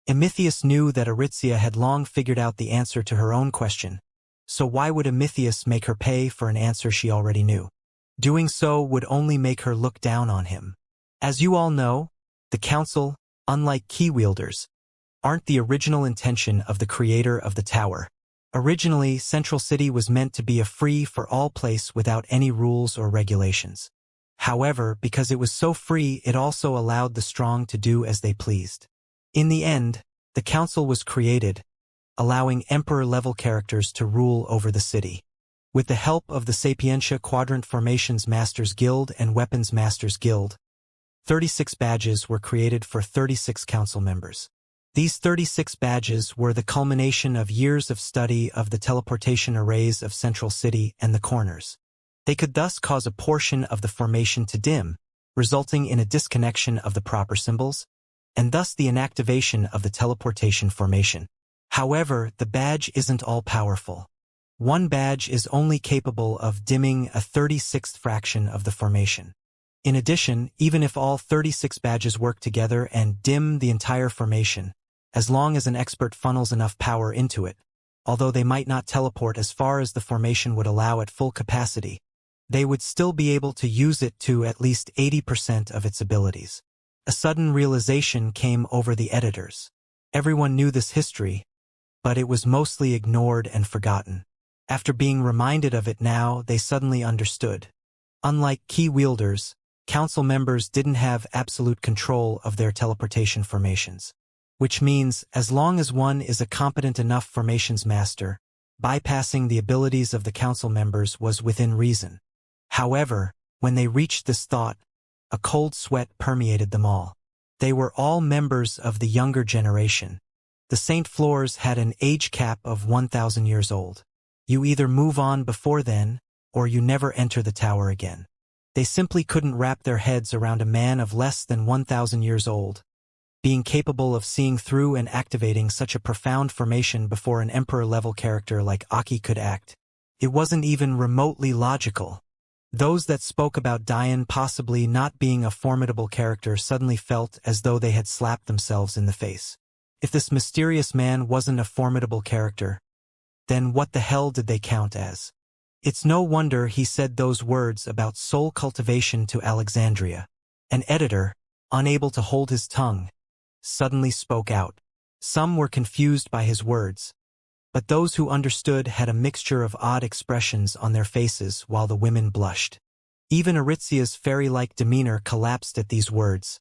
Emithius knew that Aritzia had long figured out the answer to her own question, so why would Emithius make her pay for an answer she already knew? Doing so would only make her look down on him. As you all know, the Council, unlike key wielders, aren't the original intention of the creator of the tower. Originally, Central City was meant to be a free-for-all place without any rules or regulations. However, because it was so free, it also allowed the strong to do as they pleased. In the end, the Council was created, allowing Emperor-level characters to rule over the city. With the help of the Sapientia Quadrant Formations Masters Guild and Weapons Masters Guild, 36 badges were created for 36 council members. These 36 badges were the culmination of years of study of the teleportation arrays of Central City and the corners. They could thus cause a portion of the formation to dim, resulting in a disconnection of the proper symbols, and thus the inactivation of the teleportation formation. However, the badge isn't all-powerful. One badge is only capable of dimming a 36th fraction of the formation. In addition, even if all 36 badges work together and dim the entire formation, as long as an expert funnels enough power into it, although they might not teleport as far as the formation would allow at full capacity, they would still be able to use it to at least 80% of its abilities. A sudden realization came over the editors. Everyone knew this history, but it was mostly ignored and forgotten. After being reminded of it now, they suddenly understood. Unlike key wielders, council members didn't have absolute control of their teleportation formations. Which means, as long as one is a competent enough formations master, bypassing the abilities of the council members was within reason. However, when they reached this thought, a cold sweat permeated them all. They were all members of the younger generation. The St. Floors had an age cap of 1,000 years old. You either move on before then, or you never enter the tower again. They simply couldn't wrap their heads around a man of less than 1,000 years old, being capable of seeing through and activating such a profound formation before an emperor-level character like Aki could act. It wasn't even remotely logical. Those that spoke about Dian possibly not being a formidable character suddenly felt as though they had slapped themselves in the face. If this mysterious man wasn't a formidable character, then what the hell did they count as? It's no wonder he said those words about soul cultivation to Alexandria. An editor, unable to hold his tongue, suddenly spoke out. Some were confused by his words, but those who understood had a mixture of odd expressions on their faces while the women blushed. Even Aritzia's fairy-like demeanor collapsed at these words,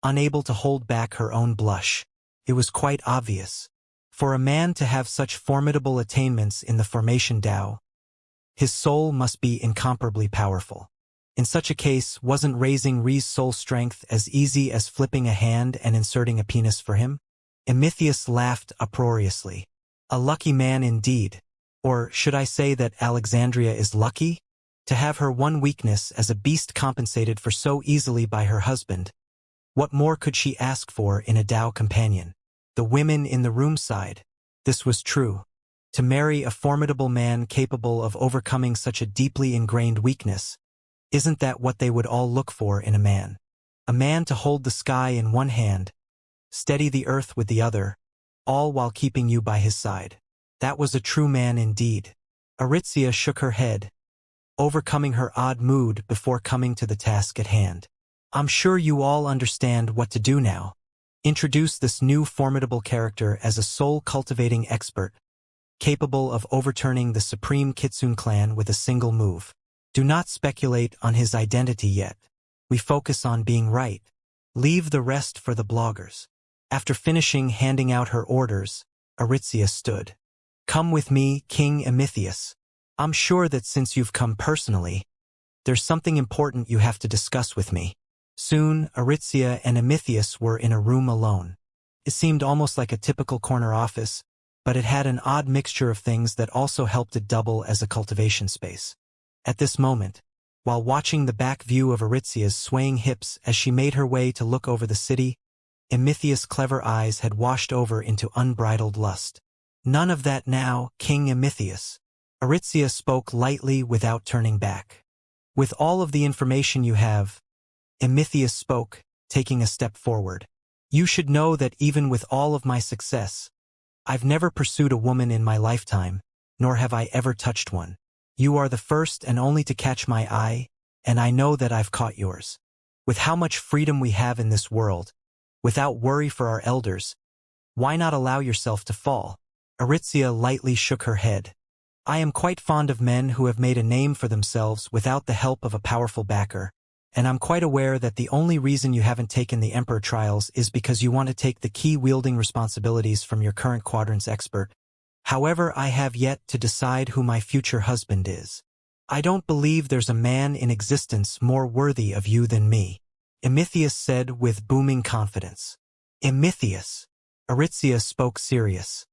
unable to hold back her own blush. It was quite obvious. For a man to have such formidable attainments in the formation Tao, his soul must be incomparably powerful. In such a case, wasn't raising Ri's soul strength as easy as flipping a hand and inserting a penis for him? Emithius laughed uproariously. A lucky man indeed. Or should I say that Alexandria is lucky? To have her one weakness as a beast compensated for so easily by her husband. What more could she ask for in a Tao companion? The women in the room sighed. This was true. To marry a formidable man capable of overcoming such a deeply ingrained weakness, isn't that what they would all look for in a man? A man to hold the sky in one hand, steady the earth with the other, all while keeping you by his side. That was a true man indeed. Aritzia shook her head, overcoming her odd mood before coming to the task at hand. I'm sure you all understand what to do now. Introduce this new formidable character as a soul-cultivating expert, capable of overturning the supreme Kitsune clan with a single move. Do not speculate on his identity yet. We focus on being right. Leave the rest for the bloggers. After finishing handing out her orders, Aritzia stood. Come with me, King Emithius. I'm sure that since you've come personally, there's something important you have to discuss with me. Soon, Aritzia and Emithius were in a room alone. It seemed almost like a typical corner office, but it had an odd mixture of things that also helped it double as a cultivation space. At this moment, while watching the back view of Aritzia's swaying hips as she made her way to look over the city, Emithius' clever eyes had washed over into unbridled lust. None of that now, King Emithius. Aritzia spoke lightly without turning back. With all of the information you have, Emithius spoke, taking a step forward. You should know that even with all of my success, I've never pursued a woman in my lifetime, nor have I ever touched one. You are the first and only to catch my eye, and I know that I've caught yours. With how much freedom we have in this world, without worry for our elders, why not allow yourself to fall? Aritzia lightly shook her head. I am quite fond of men who have made a name for themselves without the help of a powerful backer, and I'm quite aware that the only reason you haven't taken the Emperor trials is because you want to take the key-wielding responsibilities from your current quadrant's expert. However, I have yet to decide who my future husband is. I don't believe there's a man in existence more worthy of you than me, Emithius said with booming confidence. Emithius. Aritzia spoke serious.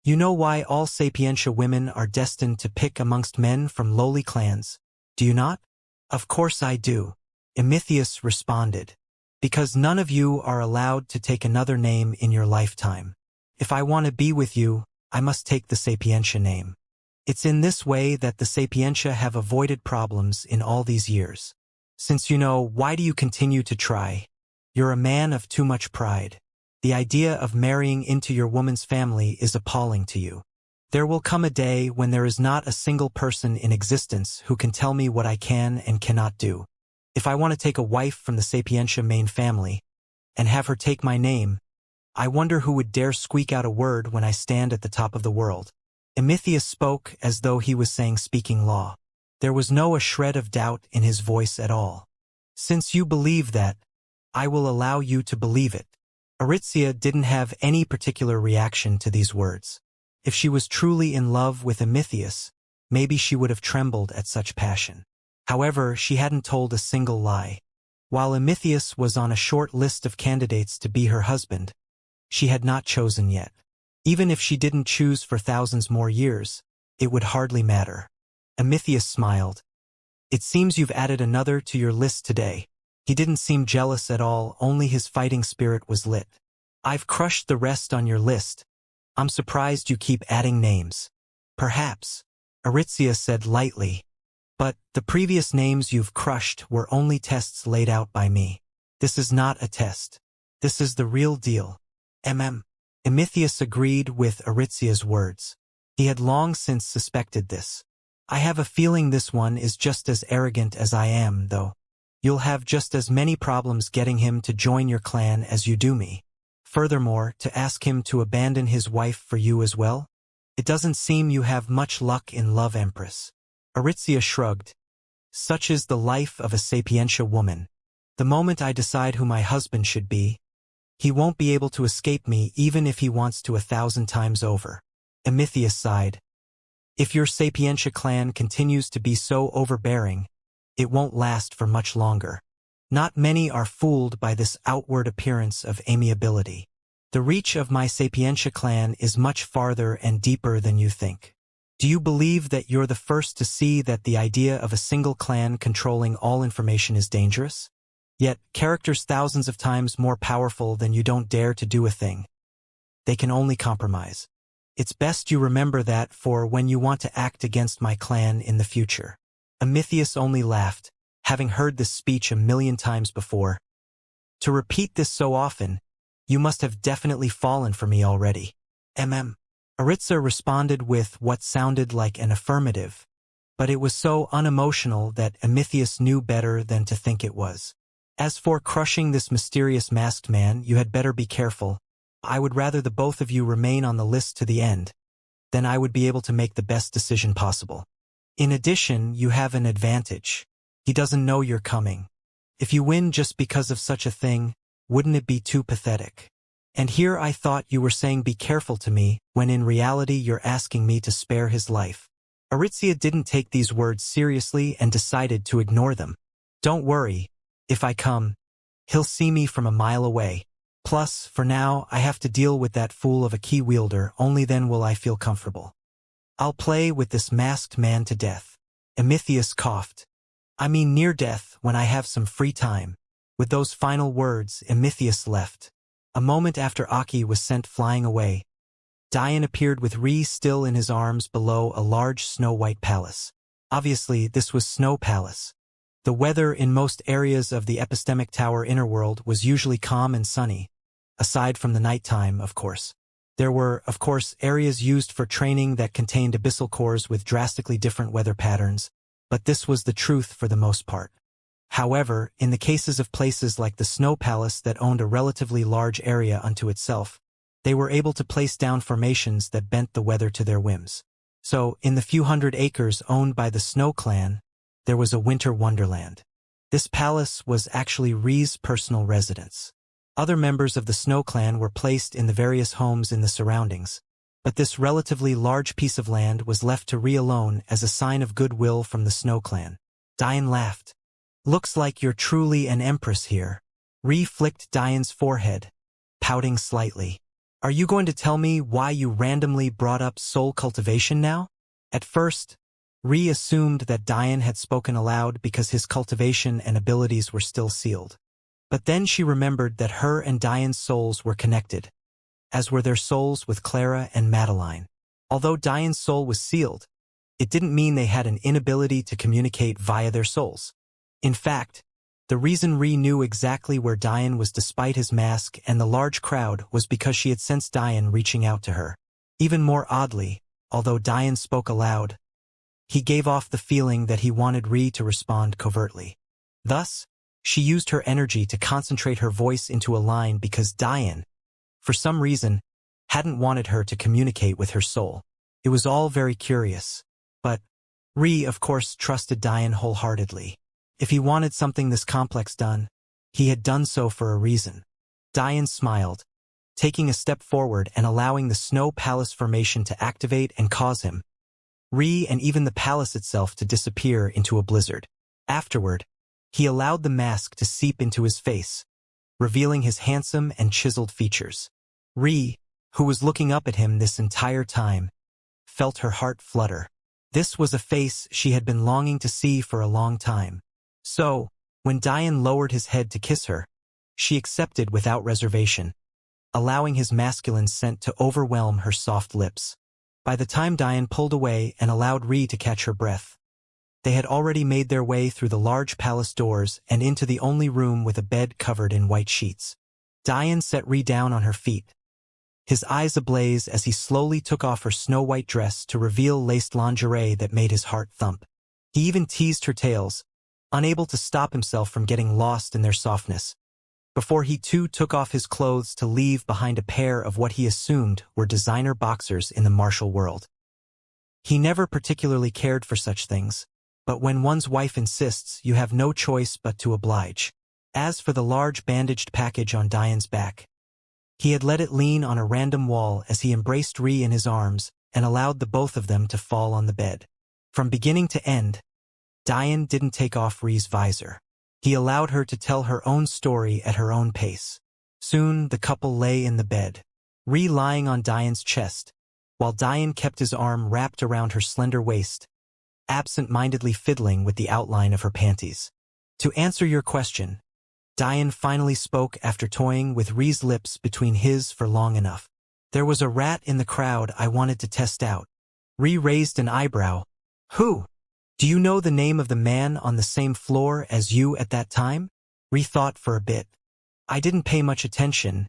You know why all Sapientia women are destined to pick amongst men from lowly clans, do you not? Of course I do, Emithius responded. Because none of you are allowed to take another name in your lifetime. If I want to be with you, I must take the Sapientia name. It's in this way that the Sapientia have avoided problems in all these years. Since you know, why do you continue to try? You're a man of too much pride. The idea of marrying into your woman's family is appalling to you. There will come a day when there is not a single person in existence who can tell me what I can and cannot do. If I want to take a wife from the Sapientia main family, and have her take my name, I wonder who would dare squeak out a word when I stand at the top of the world. Emithius spoke as though he was saying speaking law. There was no a shred of doubt in his voice at all. Since you believe that, I will allow you to believe it. Aritzia didn't have any particular reaction to these words. If she was truly in love with Emithius, maybe she would have trembled at such passion. However, she hadn't told a single lie. While Emithius was on a short list of candidates to be her husband, she had not chosen yet. Even if she didn't choose for thousands more years, it would hardly matter. Emithius smiled. It seems you've added another to your list today. He didn't seem jealous at all, only his fighting spirit was lit. I've crushed the rest on your list. I'm surprised you keep adding names. Perhaps, Aritzia said lightly. But the previous names you've crushed were only tests laid out by me. This is not a test. This is the real deal. Emithius agreed with Aritzia's words. He had long since suspected this. I have a feeling this one is just as arrogant as I am, though. you'll have just as many problems getting him to join your clan as you do me. Furthermore, to ask him to abandon his wife for you as well? It doesn't seem you have much luck in love, Empress. Aritzia shrugged. Such is the life of a sapientia woman. The moment I decide who my husband should be, he won't be able to escape me even if he wants to 1,000 times over. Emithius sighed. If your sapientia clan continues to be so overbearing, it won't last for much longer. Not many are fooled by this outward appearance of amiability. The reach of my sapientia clan is much farther and deeper than you think. Do you believe that you're the first to see that the idea of a single clan controlling all information is dangerous? Yet, characters thousands of times more powerful than you don't dare to do a thing. They can only compromise. It's best you remember that for when you want to act against my clan in the future. Emithius only laughed, having heard this speech 1,000,000 times before. To repeat this so often, you must have definitely fallen for me already. Aritza responded with what sounded like an affirmative, but it was so unemotional that Emithius knew better than to think it was. As for crushing this mysterious masked man, you had better be careful. I would rather the both of you remain on the list to the end. Then I would be able to make the best decision possible. In addition, you have an advantage. He doesn't know you're coming. If you win just because of such a thing, wouldn't it be too pathetic? And here I thought you were saying be careful to me, when in reality you're asking me to spare his life. Aritzia didn't take these words seriously and decided to ignore them. Don't worry. If I come, he'll see me from a mile away. Plus, for now, I have to deal with that fool of a key wielder, only then will I feel comfortable. I'll play with this masked man to death. Emithius coughed. I mean near death, when I have some free time. With those final words, Emithius left. A moment after Aki was sent flying away, Dian appeared with Ree still in his arms below a large snow-white palace. Obviously, this was Snow Palace. The weather in most areas of the Epistemic Tower Innerworld was usually calm and sunny, aside from the nighttime, of course. There were, of course, areas used for training that contained abyssal cores with drastically different weather patterns, but this was the truth for the most part. However, in the cases of places like the Snow Palace that owned a relatively large area unto itself, they were able to place down formations that bent the weather to their whims. So, in the few hundred acres owned by the Snow Clan, there was a winter wonderland. This palace was actually Ree's personal residence. Other members of the Snow Clan were placed in the various homes in the surroundings, but this relatively large piece of land was left to Ree alone as a sign of goodwill from the Snow Clan. Dian laughed. Looks like you're truly an empress here. Ree flicked Dian's forehead, pouting slightly. Are you going to tell me why you randomly brought up soul cultivation now? At first, Ree assumed that Dian had spoken aloud because his cultivation and abilities were still sealed. But then she remembered that her and Dian's souls were connected, as were their souls with Clara and Madeline. Although Dian's soul was sealed, it didn't mean they had an inability to communicate via their souls. In fact, the reason Ree knew exactly where Dian was despite his mask and the large crowd was because she had sensed Dian reaching out to her. Even more oddly, although Dian spoke aloud, he gave off the feeling that he wanted Ree to respond covertly. Thus, she used her energy to concentrate her voice into a line because Dian, for some reason, hadn't wanted her to communicate with her soul. It was all very curious. But Ree, of course, trusted Dian wholeheartedly. If he wanted something this complex done, he had done so for a reason. Dian smiled, taking a step forward and allowing the Snow Palace formation to activate and cause him, Ree and even the palace itself to disappear into a blizzard. Afterward, he allowed the mask to seep into his face, revealing his handsome and chiseled features. Ree, who was looking up at him this entire time, felt her heart flutter. This was a face she had been longing to see for a long time. So, when Dian lowered his head to kiss her, she accepted without reservation, allowing his masculine scent to overwhelm her soft lips. By the time Dian pulled away and allowed Ree to catch her breath, they had already made their way through the large palace doors and into the only room with a bed covered in white sheets. Dian set Ree down on her feet, his eyes ablaze as he slowly took off her snow-white dress to reveal laced lingerie that made his heart thump. He even teased her tails, unable to stop himself from getting lost in their softness, before he too took off his clothes to leave behind a pair of what he assumed were designer boxers in the martial world. He never particularly cared for such things, but when one's wife insists, you have no choice but to oblige. As for the large bandaged package on Diane's back, he had let it lean on a random wall as he embraced Ree in his arms and allowed the both of them to fall on the bed. From beginning to end, Diane didn't take off Ree's visor. He allowed her to tell her own story at her own pace. Soon the couple lay in the bed, Ree lying on Diane's chest, while Diane kept his arm wrapped around her slender waist, absent-mindedly fiddling with the outline of her panties. To answer your question, Diane finally spoke after toying with Ree's lips between his for long enough. There was a rat in the crowd I wanted to test out. Ree raised an eyebrow. Who? Do you know the name of the man on the same floor as you at that time? Ree thought for a bit. I didn't pay much attention,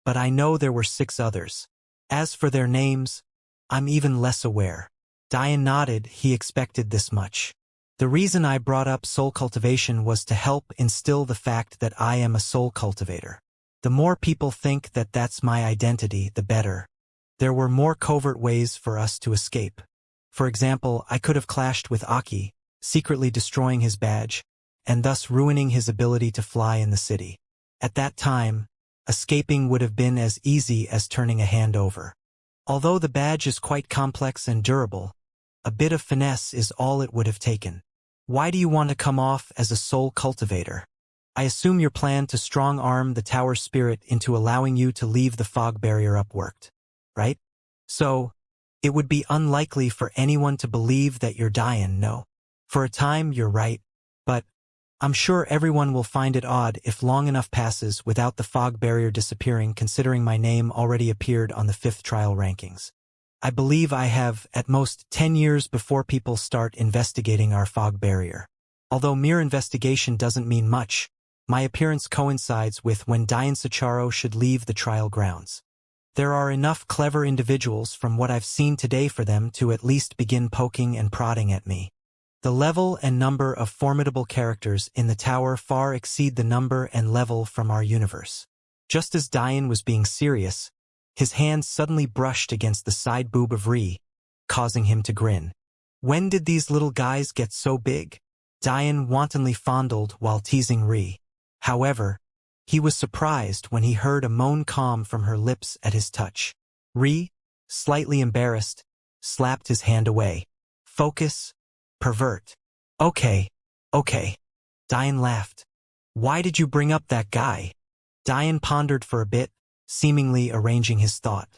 but I know there were 6 others. As for their names, I'm even less aware. Diane nodded. He expected this much. The reason I brought up soul cultivation was to help instill the fact that I am a soul cultivator. The more people think that that's my identity, the better. There were more covert ways for us to escape. For example, I could have clashed with Aki, secretly destroying his badge, and thus ruining his ability to fly in the city. At that time, escaping would have been as easy as turning a hand over. Although the badge is quite complex and durable, a bit of finesse is all it would have taken. Why do you want to come off as a soul cultivator? I assume your plan to strong-arm the tower spirit into allowing you to leave the fog barrier up worked, right? So, it would be unlikely for anyone to believe that you're Diane, no? For a time, you're right, but I'm sure everyone will find it odd if long enough passes without the fog barrier disappearing, considering my name already appeared on the 5th trial rankings. I believe I have, at most, 10 years before people start investigating our fog barrier. Although mere investigation doesn't mean much, my appearance coincides with when Diane Sacharo should leave the trial grounds. There are enough clever individuals from what I've seen today for them to at least begin poking and prodding at me. The level and number of formidable characters in the tower far exceed the number and level from our universe. Just as Diane was being serious, his hand suddenly brushed against the side boob of Ree, causing him to grin. When did these little guys get so big? Diane wantonly fondled while teasing Ree. However, he was surprised when he heard a moan come from her lips at his touch. Ree, slightly embarrassed, slapped his hand away. Focus, pervert. Okay. Diane laughed. Why did you bring up that guy? Diane pondered for a bit, seemingly arranging his thought.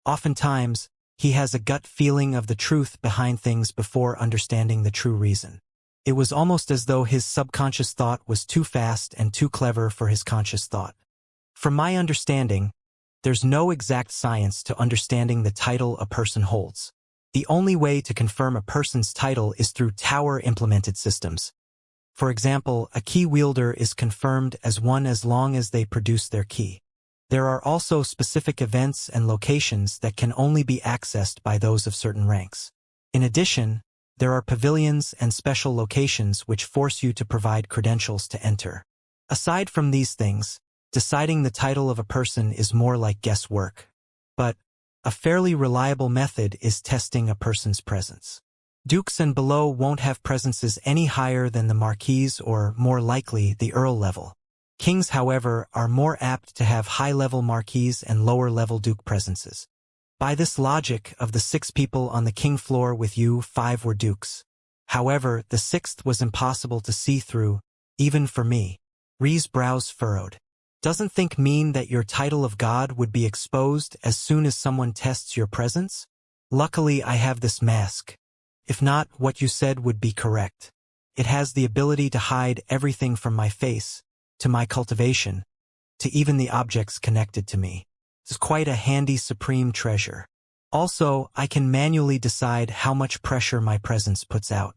Oftentimes, he has a gut feeling of the truth behind things before understanding the true reason. It was almost as though his subconscious thought was too fast and too clever for his conscious thought. From my understanding, there's no exact science to understanding the title a person holds. The only way to confirm a person's title is through tower-implemented systems. For example, a key wielder is confirmed as one as long as they produce their key. There are also specific events and locations that can only be accessed by those of certain ranks. In addition, there are pavilions and special locations which force you to provide credentials to enter. Aside from these things, deciding the title of a person is more like guesswork. But a fairly reliable method is testing a person's presence. Dukes and below won't have presences any higher than the Marquis or, more likely, the Earl level. Kings, however, are more apt to have high-level Marquis and lower-level Duke presences. By this logic, of the 6 people on the king floor with you, 5 were dukes. However, the 6th was impossible to see through, even for me. Ree's brows furrowed. Doesn't think mean that your title of God would be exposed as soon as someone tests your presence? Luckily, I have this mask. If not, what you said would be correct. It has the ability to hide everything from my face, to my cultivation, to even the objects connected to me. It's quite a handy supreme treasure. Also, I can manually decide how much pressure my presence puts out.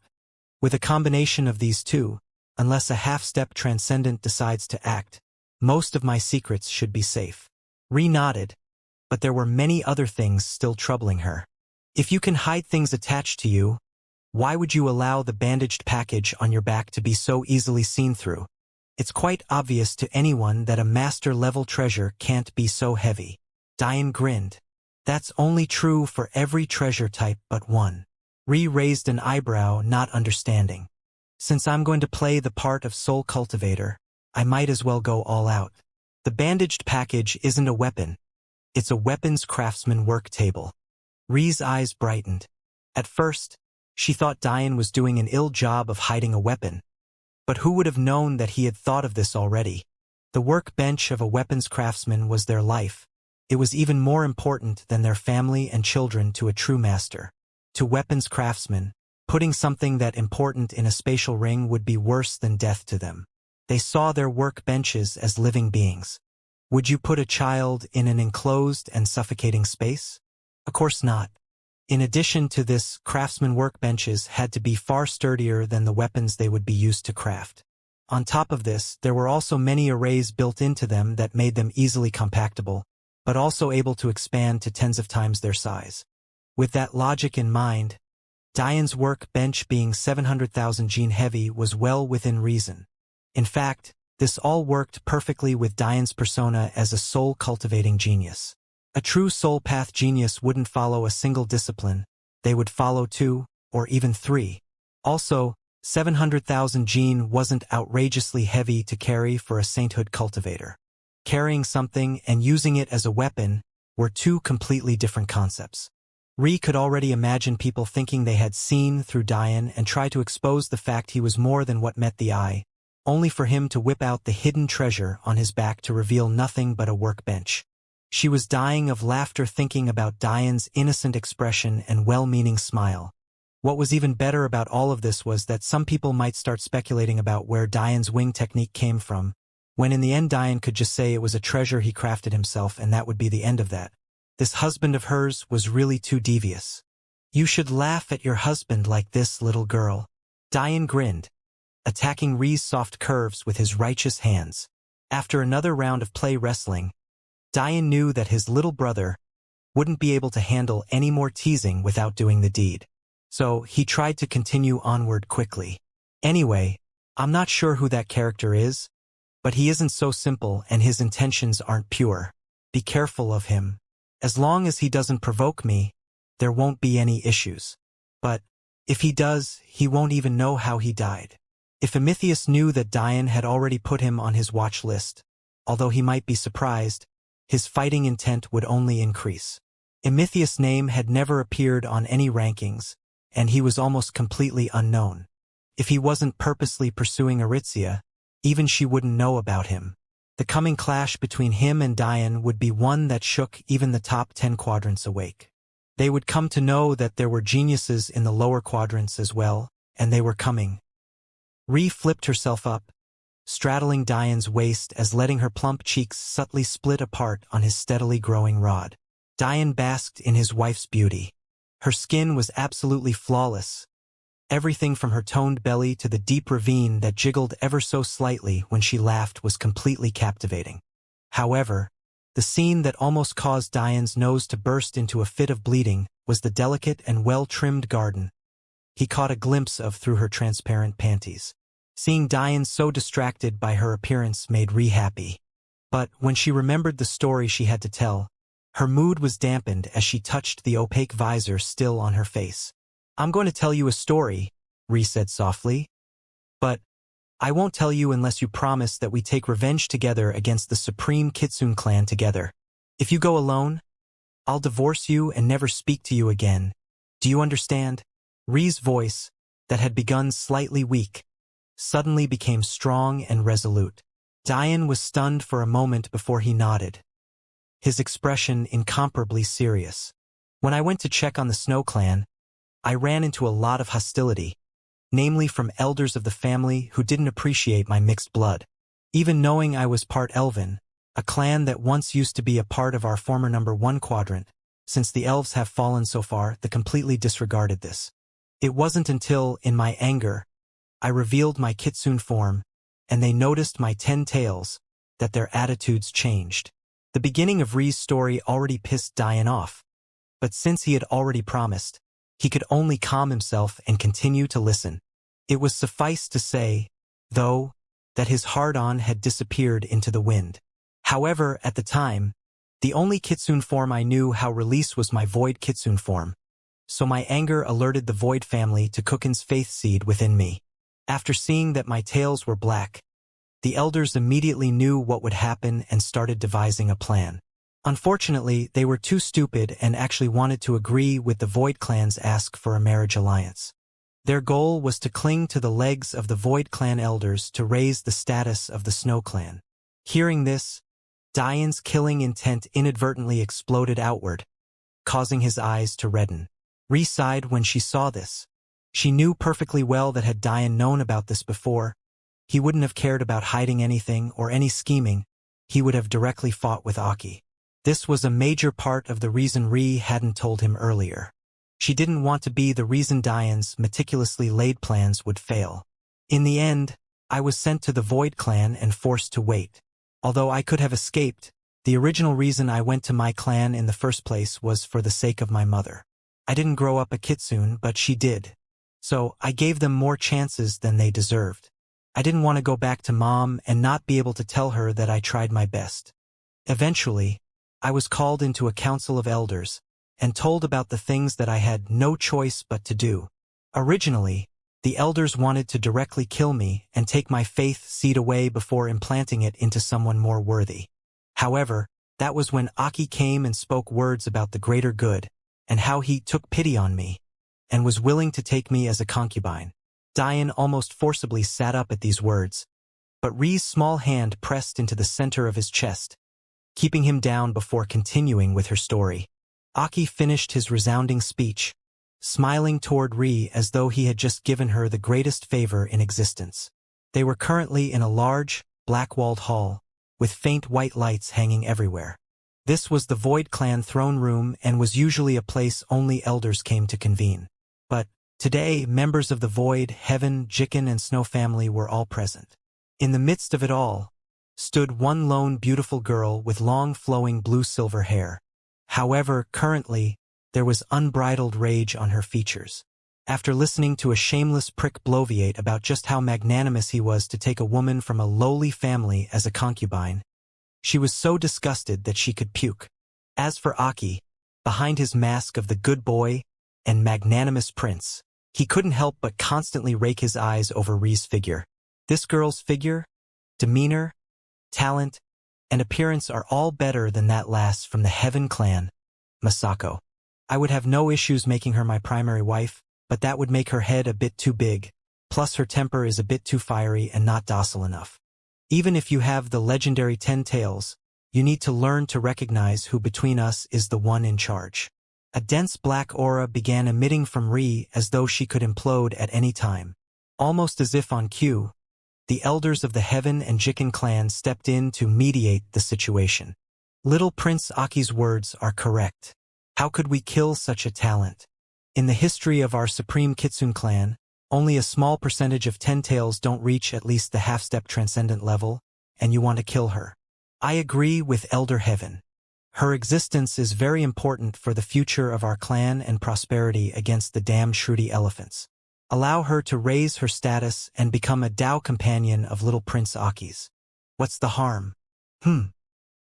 With a combination of these two, unless a half-step transcendent decides to act, most of my secrets should be safe. Ree nodded, but there were many other things still troubling her. If you can hide things attached to you, Why would you allow the bandaged package on your back to be so easily seen through? It's quite obvious to anyone that a master-level treasure can't be so heavy. Diane grinned. That's only true for every treasure type but one. Ri raised an eyebrow, not understanding. Since I'm going to play the part of soul cultivator, I might as well go all out. The bandaged package isn't a weapon. It's a weapons craftsman work table. Ri's eyes brightened. At first, she thought Diane was doing an ill job of hiding a weapon. But who would have known that he had thought of this already? The workbench of a weapons craftsman was their life. It was even more important than their family and children to a true master. To weapons craftsmen, putting something that important in a spatial ring would be worse than death to them. They saw their workbenches as living beings. Would you put a child in an enclosed and suffocating space? Of course not. In addition to this, craftsman workbenches had to be far sturdier than the weapons they would be used to craft. On top of this, there were also many arrays built into them that made them easily compactable, but also able to expand to tens of times their size. With that logic in mind, Diane's workbench being 700,000 gene heavy was well within reason. In fact, this all worked perfectly with Diane's persona as a soul-cultivating genius. A true soul path genius wouldn't follow a single discipline, they would follow 2, or even 3. Also, 700,000 gene wasn't outrageously heavy to carry for a sainthood cultivator. Carrying something and using it as a weapon were two completely different concepts. Ri could already imagine people thinking they had seen through Diane and try to expose the fact he was more than what met the eye, only for him to whip out the hidden treasure on his back to reveal nothing but a workbench. She was dying of laughter thinking about Diane's innocent expression and well-meaning smile. What was even better about all of this was that some people might start speculating about where Diane's wing technique came from, when in the end Diane could just say it was a treasure he crafted himself and that would be the end of that. This husband of hers was really too devious. You should laugh at your husband like this, little girl. Diane grinned, attacking Ri's soft curves with his righteous hands. After another round of play wrestling, Diane knew that his little brother wouldn't be able to handle any more teasing without doing the deed. So he tried to continue onward quickly. Anyway, I'm not sure who that character is, but he isn't so simple and his intentions aren't pure. Be careful of him. As long as he doesn't provoke me, there won't be any issues. But if he does, he won't even know how he died. If Emithius knew that Diane had already put him on his watch list, although he might be surprised, his fighting intent would only increase. Emithius' name had never appeared on any rankings, and he was almost completely unknown. If he wasn't purposely pursuing Aritzia, even she wouldn't know about him. The coming clash between him and Diane would be one that shook even the top 10 quadrants awake. They would come to know that there were geniuses in the lower quadrants as well, and they were coming. Ri flipped herself up, straddling Diane's waist as letting her plump cheeks subtly split apart on his steadily growing rod. Diane basked in his wife's beauty. Her skin was absolutely flawless. Everything from her toned belly to the deep ravine that jiggled ever so slightly when she laughed was completely captivating. However, the scene that almost caused Diane's nose to burst into a fit of bleeding was the delicate and well-trimmed garden he caught a glimpse of through her transparent panties. Seeing Diane so distracted by her appearance made Ri happy. But when she remembered the story she had to tell, her mood was dampened as she touched the opaque visor still on her face. I'm going to tell you a story, Ri said softly. But I won't tell you unless you promise that we take revenge together against the Supreme Kitsune clan together. If you go alone, I'll divorce you and never speak to you again. Do you understand? Ri's voice, that had begun slightly weak, suddenly became strong and resolute. Diane was stunned for a moment before he nodded, his expression incomparably serious. When I went to check on the Snow Clan, I ran into a lot of hostility, namely from elders of the family who didn't appreciate my mixed blood. Even knowing I was part Elven, a clan that once used to be a part of our former number 1 quadrant, since the elves have fallen so far, they completely disregarded this. It wasn't until, in my anger, I revealed my kitsune form, and they noticed my 10 tails, that their attitudes changed. The beginning of Ri's story already pissed Diane off, but since he had already promised, He could only calm himself and continue to listen. It was suffice to say, though, that his hard-on had disappeared into the wind. However, at the time, the only kitsune form I knew how release was my void kitsune form, so my anger alerted the void family to Kukin's faith seed within me. After seeing that my tails were black, the elders immediately knew what would happen and started devising a plan. Unfortunately, they were too stupid and actually wanted to agree with the Void Clan's ask for a marriage alliance. Their goal was to cling to the legs of the Void Clan elders to raise the status of the Snow Clan. Hearing this, Dian's killing intent inadvertently exploded outward, causing his eyes to redden. Ree sighed when she saw this. She knew perfectly well that had Dian known about this before, he wouldn't have cared about hiding anything or any scheming, he would have directly fought with Aki. This was a major part of the reason Ree hadn't told him earlier. She didn't want to be the reason Dian's meticulously laid plans would fail. In the end, I was sent to the Void Clan and forced to wait. Although I could have escaped, the original reason I went to my clan in the first place was for the sake of my mother. I didn't grow up a kitsune, but she did. So I gave them more chances than they deserved. I didn't want to go back to Mom and not be able to tell her that I tried my best. Eventually, I was called into a council of elders and told about the things that I had no choice but to do. Originally, the elders wanted to directly kill me and take my faith seed away before implanting it into someone more worthy. However, that was when Aki came and spoke words about the greater good and how he took pity on me and was willing to take me as a concubine. Dian almost forcibly sat up at these words, but Ree's small hand pressed into the center of his chest, keeping him down before continuing with her story. Aki finished his resounding speech, smiling toward Ree as though he had just given her the greatest favor in existence. They were currently in a large, black-walled hall, with faint white lights hanging everywhere. This was the Void Clan throne room and was usually a place only elders came to convene. But today, members of the Void, Heaven, Jikin, and Snow family were all present. In the midst of it all stood one lone beautiful girl with long flowing blue-silver hair. However, currently, there was unbridled rage on her features. After listening to a shameless prick bloviate about just how magnanimous he was to take a woman from a lowly family as a concubine, she was so disgusted that she could puke. As for Aki, behind his mask of the good boy and magnanimous prince, he couldn't help but constantly rake his eyes over Ree's figure. This girl's figure, demeanor, talent, and appearance are all better than that last from the Heaven clan, Masako. I would have no issues making her my primary wife, but that would make her head a bit too big, plus her temper is a bit too fiery and not docile enough. Even if you have the legendary 10 tails, you need to learn to recognize who between us is the one in charge. A dense black aura began emitting from Ree as though she could implode at any time. Almost as if on cue, the elders of the Heaven and Jikin clans stepped in to mediate the situation. Little Prince Aki's words are correct. How could we kill such a talent? In the history of our Supreme Kitsune clan, only a small percentage of 10 tails don't reach at least the half-step transcendent level, and you want to kill her. I agree with Elder Heaven. Her existence is very important for the future of our clan and prosperity against the damned Shruti elephants. Allow her to raise her status and become a Tao companion of little Prince Aki's. What's the harm?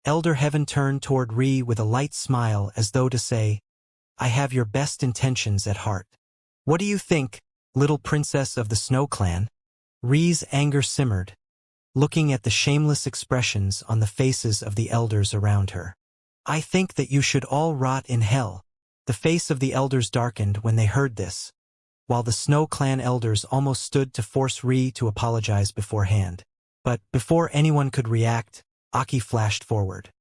Elder Heaven turned toward Ree with a light smile as though to say, I have your best intentions at heart. What do you think, little princess of the Snow Clan? Ree's anger simmered, looking at the shameless expressions on the faces of the elders around her. I think that you should all rot in hell. The face of the elders darkened when they heard this, while the Snow Clan elders almost stood to force Ree to apologize beforehand. But before anyone could react, Aki flashed forward.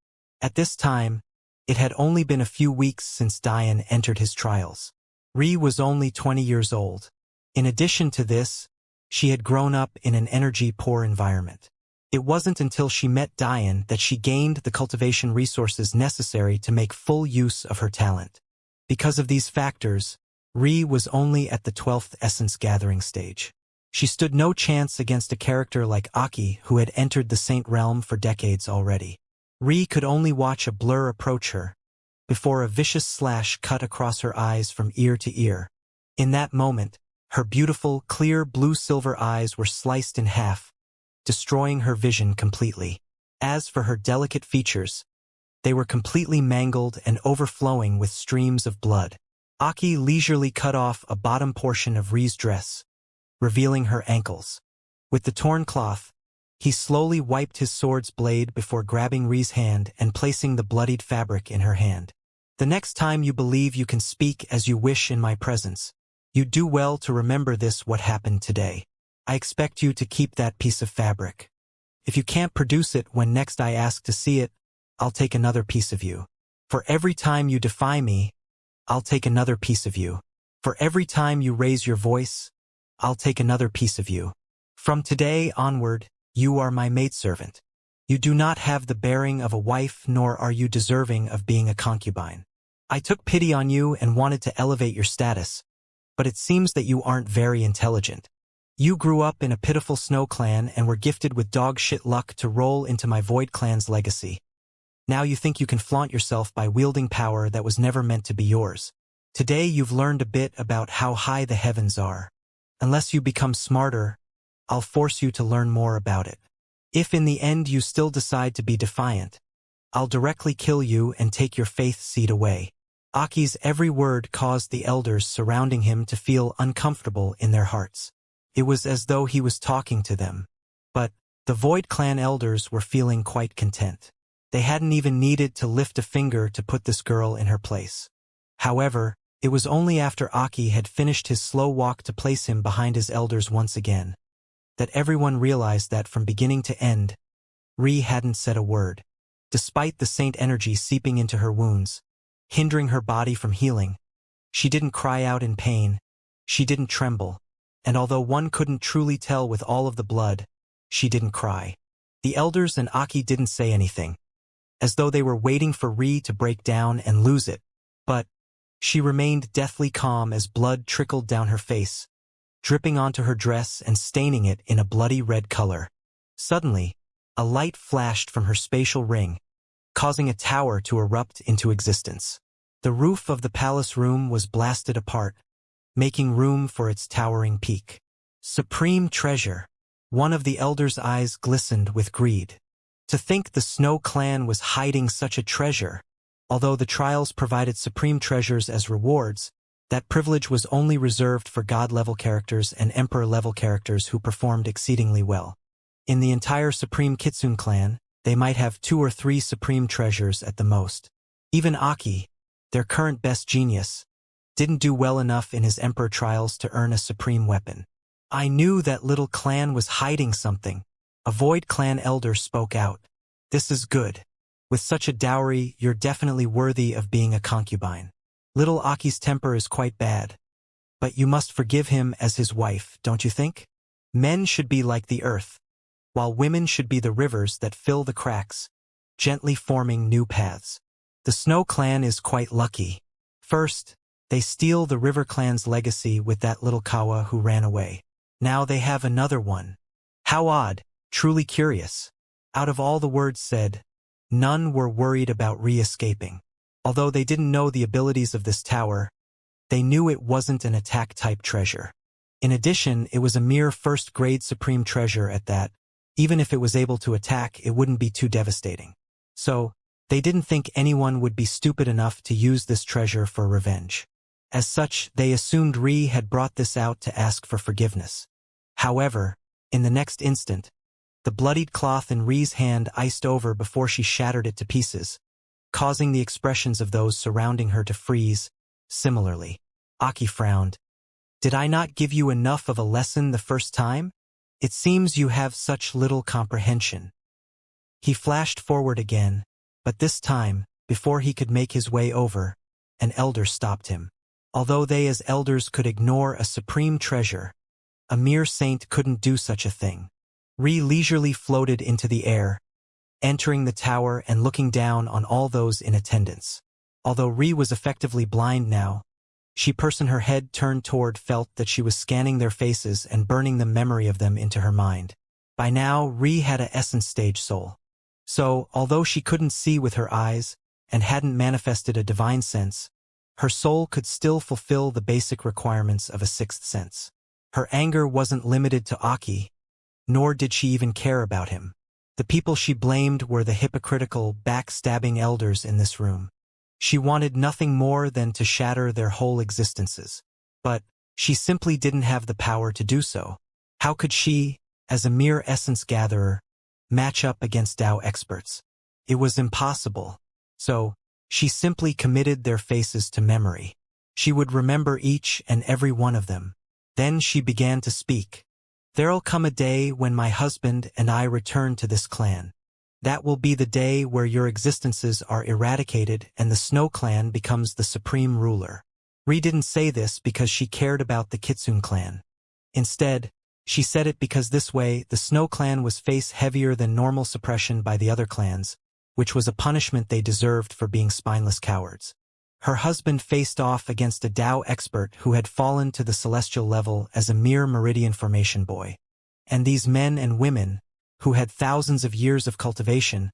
At this time, it had only been a few weeks since Dian entered his trials. Ree was only 20 years old. In addition to this, she had grown up in an energy-poor environment. It wasn't until she met Dian that she gained the cultivation resources necessary to make full use of her talent. Because of these factors, Ree was only at the 12th essence gathering stage. She stood no chance against a character like Aki who had entered the Saint Realm for decades already. Ree could only watch a blur approach her, before a vicious slash cut across her eyes from ear to ear. In that moment, her beautiful, clear blue-silver eyes were sliced in half, destroying her vision completely. As for her delicate features, they were completely mangled and overflowing with streams of blood. Aki leisurely cut off a bottom portion of Ri's dress, revealing her ankles. With the torn cloth, he slowly wiped his sword's blade before grabbing Ri's hand and placing the bloodied fabric in her hand. The next time you believe you can speak as you wish in my presence, you do well to remember what happened today. I expect you to keep that piece of fabric. If you can't produce it when next I ask to see it, I'll take another piece of you. For every time you defy me, I'll take another piece of you. For every time you raise your voice, I'll take another piece of you. From today onward, you are my maidservant. You do not have the bearing of a wife, nor are you deserving of being a concubine. I took pity on you and wanted to elevate your status, but it seems that you aren't very intelligent. You grew up in a pitiful snow clan and were gifted with dog shit luck to roll into my Void clan's legacy. Now you think you can flaunt yourself by wielding power that was never meant to be yours. Today you've learned a bit about how high the heavens are. Unless you become smarter, I'll force you to learn more about it. If in the end you still decide to be defiant, I'll directly kill you and take your faith seed away. Aki's every word caused the elders surrounding him to feel uncomfortable in their hearts. It was as though he was talking to them. But the Void clan elders were feeling quite content. They hadn't even needed to lift a finger to put this girl in her place. However, it was only after Aki had finished his slow walk to place him behind his elders once again, that everyone realized that from beginning to end, Ri hadn't said a word. Despite the saint energy seeping into her wounds, hindering her body from healing, she didn't cry out in pain, she didn't tremble, and although one couldn't truly tell with all of the blood, she didn't cry. The elders and Aki didn't say anything, as though they were waiting for Ri to break down and lose it, but she remained deathly calm as blood trickled down her face, dripping onto her dress and staining it in a bloody red color. Suddenly, a light flashed from her spatial ring, causing a tower to erupt into existence. The roof of the palace room was blasted apart, making room for its towering peak. Supreme treasure! One of the elders' eyes glistened with greed. To think the Snow clan was hiding such a treasure. Although the trials provided supreme treasures as rewards, that privilege was only reserved for god-level characters and emperor-level characters who performed exceedingly well. In the entire Supreme Kitsune clan, they might have 2 or 3 supreme treasures at the most. Even Aki, their current best genius, didn't do well enough in his emperor trials to earn a supreme weapon. I knew that little clan was hiding something. A Void clan elder spoke out. This is good. With such a dowry, you're definitely worthy of being a concubine. Little Aki's temper is quite bad, but you must forgive him as his wife, don't you think? Men should be like the earth, while women should be the rivers that fill the cracks, gently forming new paths. The Snow clan is quite lucky. First, they steal the River clan's legacy with that little Kawa who ran away. Now they have another one. How odd, truly curious. Out of all the words said, none were worried about re-escaping. Although they didn't know the abilities of this tower, they knew it wasn't an attack-type treasure. In addition, it was a mere first-grade supreme treasure at that. Even if it was able to attack, it wouldn't be too devastating. So, they didn't think anyone would be stupid enough to use this treasure for revenge. As such, they assumed Ri had brought this out to ask for forgiveness. However, in the next instant, the bloodied cloth in Ri's hand iced over before she shattered it to pieces, causing the expressions of those surrounding her to freeze. Similarly, Aki frowned. Did I not give you enough of a lesson the first time? It seems you have such little comprehension. He flashed forward again, but this time, before he could make his way over, an elder stopped him. Although they as elders could ignore a supreme treasure, a mere saint couldn't do such a thing. Ri leisurely floated into the air, entering the tower and looking down on all those in attendance. Although Ri was effectively blind now, she person her head turned toward felt that she was scanning their faces and burning the memory of them into her mind. By now, Ri had a essence stage soul. So, although she couldn't see with her eyes and hadn't manifested a divine sense, her soul could still fulfill the basic requirements of a sixth sense. Her anger wasn't limited to Aki, nor did she even care about him. The people she blamed were the hypocritical, backstabbing elders in this room. She wanted nothing more than to shatter their whole existences. But she simply didn't have the power to do so. How could she, as a mere essence gatherer, match up against Tao experts? It was impossible. So, she simply committed their faces to memory. She would remember each and every one of them. Then she began to speak. There'll come a day when my husband and I return to this clan. That will be the day where your existences are eradicated and the Snow Clan becomes the supreme ruler. Ri didn't say this because she cared about the Kitsune clan. Instead, she said it because this way the Snow Clan was face heavier than normal suppression by the other clans, which was a punishment they deserved for being spineless cowards. Her husband faced off against a Tao expert who had fallen to the celestial level as a mere meridian formation boy. And these men and women, who had thousands of years of cultivation,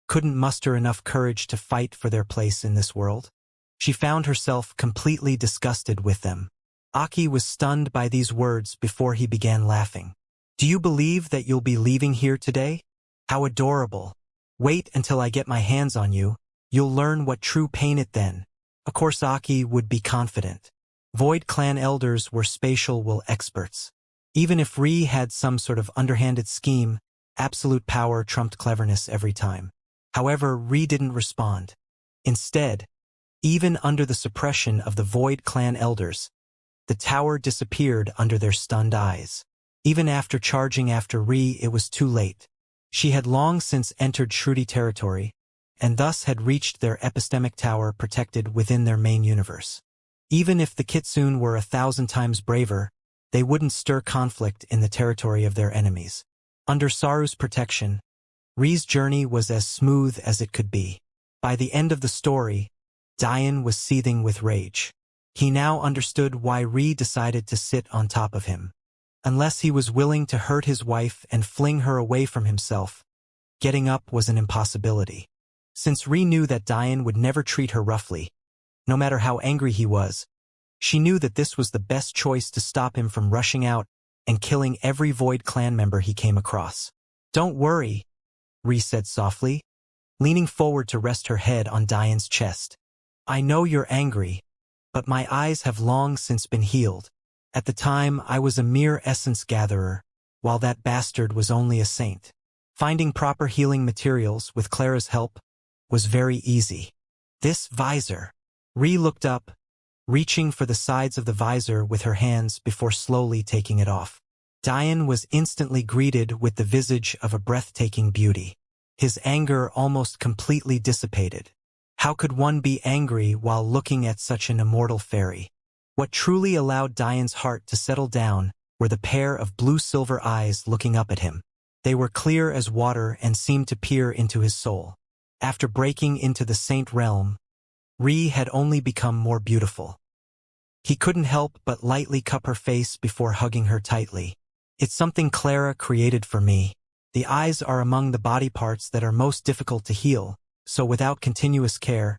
couldn't muster enough courage to fight for their place in this world. She found herself completely disgusted with them. Aki was stunned by these words before he began laughing. Do you believe that you'll be leaving here today? How adorable. Wait until I get my hands on you. You'll learn what true pain is then. Of course Aki would be confident. Void clan elders were spatial will experts. Even if Ri had some sort of underhanded scheme, absolute power trumped cleverness every time. However, Ri didn't respond. Instead, even under the suppression of the Void clan elders, the tower disappeared under their stunned eyes. Even after charging after Ri, it was too late. She had long since entered Shruti territory, and thus had reached their epistemic tower protected within their main universe. Even if the Kitsune were 1,000 times braver, they wouldn't stir conflict in the territory of their enemies. Under Saru's protection, Ri's journey was as smooth as it could be. By the end of the story, Dian was seething with rage. He now understood why Ri decided to sit on top of him. Unless he was willing to hurt his wife and fling her away from himself, getting up was an impossibility. Since Ri knew that Dian would never treat her roughly, no matter how angry he was, she knew that this was the best choice to stop him from rushing out and killing every Void clan member he came across. Don't worry, Ri said softly, leaning forward to rest her head on Dian's chest. I know you're angry, but my eyes have long since been healed. At the time, I was a mere essence gatherer, while that bastard was only a saint. Finding proper healing materials with Clara's help was very easy. This visor. Ri looked up, reaching for the sides of the visor with her hands before slowly taking it off. Dian was instantly greeted with the visage of a breathtaking beauty. His anger almost completely dissipated. How could one be angry while looking at such an immortal fairy? What truly allowed Dian's heart to settle down were the pair of blue-silver eyes looking up at him. They were clear as water and seemed to peer into his soul. After breaking into the saint realm, Ri had only become more beautiful. He couldn't help but lightly cup her face before hugging her tightly. It's something Clara created for me. The eyes are among the body parts that are most difficult to heal, so without continuous care,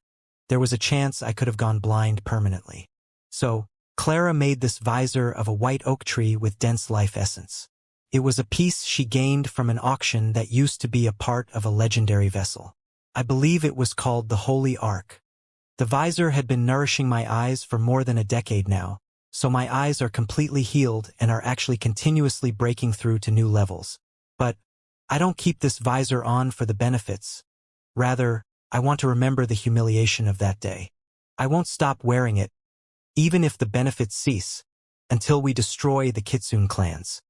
there was a chance I could have gone blind permanently. So, Clara made this visor of a white oak tree with dense life essence. It was a piece she gained from an auction that used to be a part of a legendary vessel. I believe it was called the Holy Ark. The visor had been nourishing my eyes for more than a decade now, so my eyes are completely healed and are actually continuously breaking through to new levels. But I don't keep this visor on for the benefits. Rather, I want to remember the humiliation of that day. I won't stop wearing it, even if the benefits cease, until we destroy the Kitsune clans.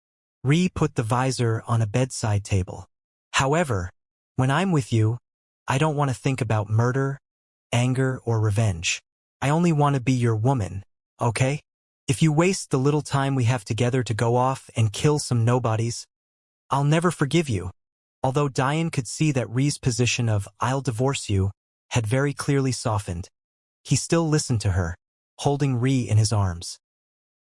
Ri put the visor on a bedside table. However, when I'm with you, I don't want to think about murder, anger, or revenge. I only want to be your woman, okay? If you waste the little time we have together to go off and kill some nobodies, I'll never forgive you. Although Dian could see that Ri's position of "I'll divorce you" had very clearly softened, he still listened to her, holding Ri in his arms.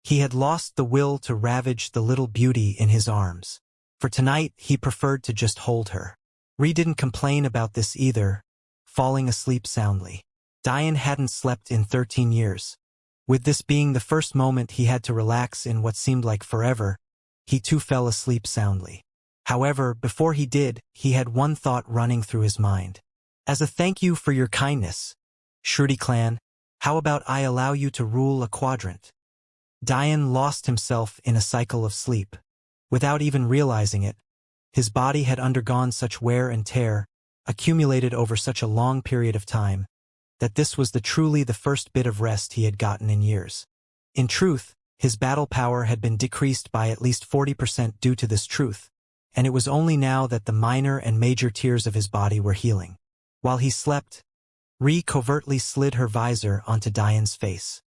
He had lost the will to ravage the little beauty in his arms. For tonight, he preferred to just hold her. Ri didn't complain about this either, falling asleep soundly. Dian hadn't slept in 13 years. With this being the first moment he had to relax in what seemed like forever, he too fell asleep soundly. However, before he did, he had one thought running through his mind. As a thank you for your kindness, Shruti clan, how about I allow you to rule a quadrant? Dian lost himself in a cycle of sleep. Without even realizing it, his body had undergone such wear and tear, accumulated over such a long period of time, that this was truly the first bit of rest he had gotten in years. In truth, his battle power had been decreased by at least 40% due to this truth, and it was only now that the minor and major tiers of his body were healing. While he slept, Ri covertly slid her visor onto Dian's face.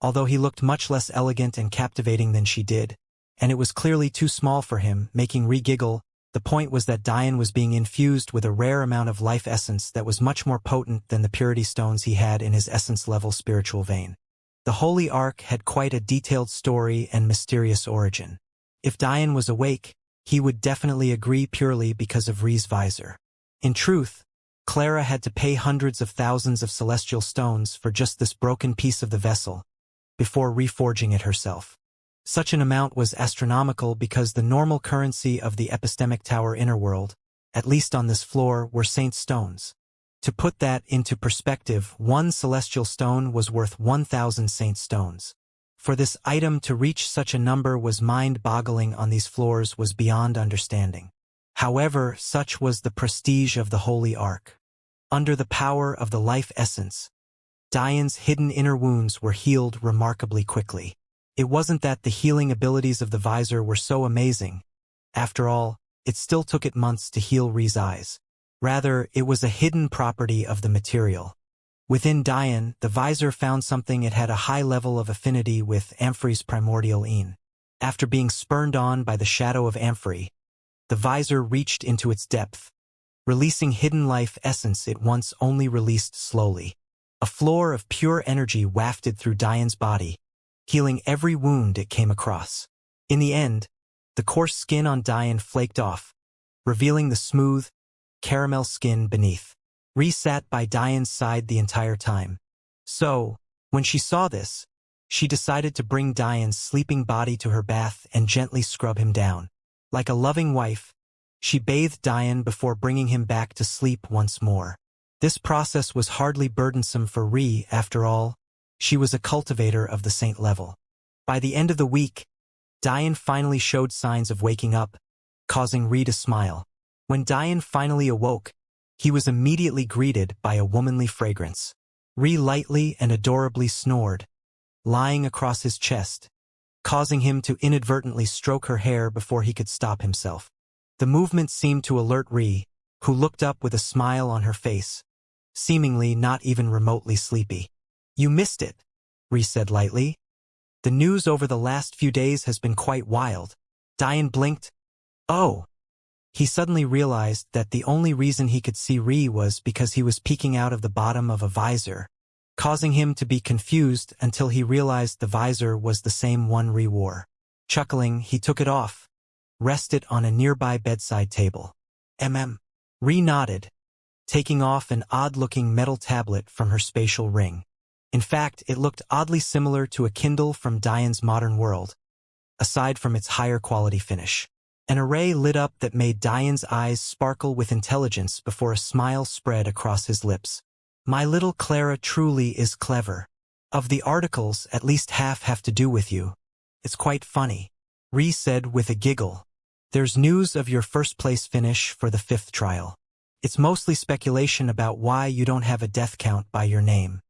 Although he looked much less elegant and captivating than she did, and it was clearly too small for him, making Ri giggle, the point was that Dian was being infused with a rare amount of life essence that was much more potent than the purity stones he had in his essence-level spiritual vein. The Holy Ark had quite a detailed story and mysterious origin. If Dian was awake, he would definitely agree purely because of Ri's visor. In truth, Clara had to pay hundreds of thousands of celestial stones for just this broken piece of the vessel, before reforging it herself. Such an amount was astronomical because the normal currency of the epistemic tower inner world, at least on this floor, were saint stones. To put that into perspective, one celestial stone was worth 1,000 saint stones. For this item to reach such a number was mind-boggling on these floors was beyond understanding. However, such was the prestige of the Holy Ark. Under the power of the life essence, Dian's hidden inner wounds were healed remarkably quickly. It wasn't that the healing abilities of the visor were so amazing. After all, it still took it months to heal Ri's eyes. Rather, it was a hidden property of the material. Within Dian, the visor found something it had a high level of affinity with Amphory's primordial een. After being spurned on by the shadow of Amphory, the visor reached into its depth, releasing hidden life essence it once only released slowly. A floor of pure energy wafted through Dian's body, healing every wound it came across. In the end, the coarse skin on Dian flaked off, revealing the smooth, caramel skin beneath. Ri sat by Dian's side the entire time. So, when she saw this, she decided to bring Dian's sleeping body to her bath and gently scrub him down. Like a loving wife, she bathed Dian before bringing him back to sleep once more. This process was hardly burdensome for Ri, after all. She was a cultivator of the saint level. By the end of the week, Dian finally showed signs of waking up, causing Ri to smile. When Dian finally awoke, he was immediately greeted by a womanly fragrance. Ri lightly and adorably snored, lying across his chest, causing him to inadvertently stroke her hair before he could stop himself. The movement seemed to alert Ri, who looked up with a smile on her face, seemingly not even remotely sleepy. "You missed it," Ri said lightly. "The news over the last few days has been quite wild." Dian blinked. "Oh." He suddenly realized that the only reason he could see Ri was because he was peeking out of the bottom of a visor, causing him to be confused until he realized the visor was the same one Ri wore. Chuckling, he took it off, rested on a nearby bedside table. Ri nodded, taking off an odd-looking metal tablet from her spatial ring. In fact, it looked oddly similar to a Kindle from Dian's modern world, aside from its higher quality finish. An array lit up that made Dian's eyes sparkle with intelligence before a smile spread across his lips. "My little Clara truly is clever. Of the articles, at least half have to do with you. It's quite funny," Ri said with a giggle. "There's news of your first-place finish for the 5th trial. It's mostly speculation about why you don't have a death count by your name.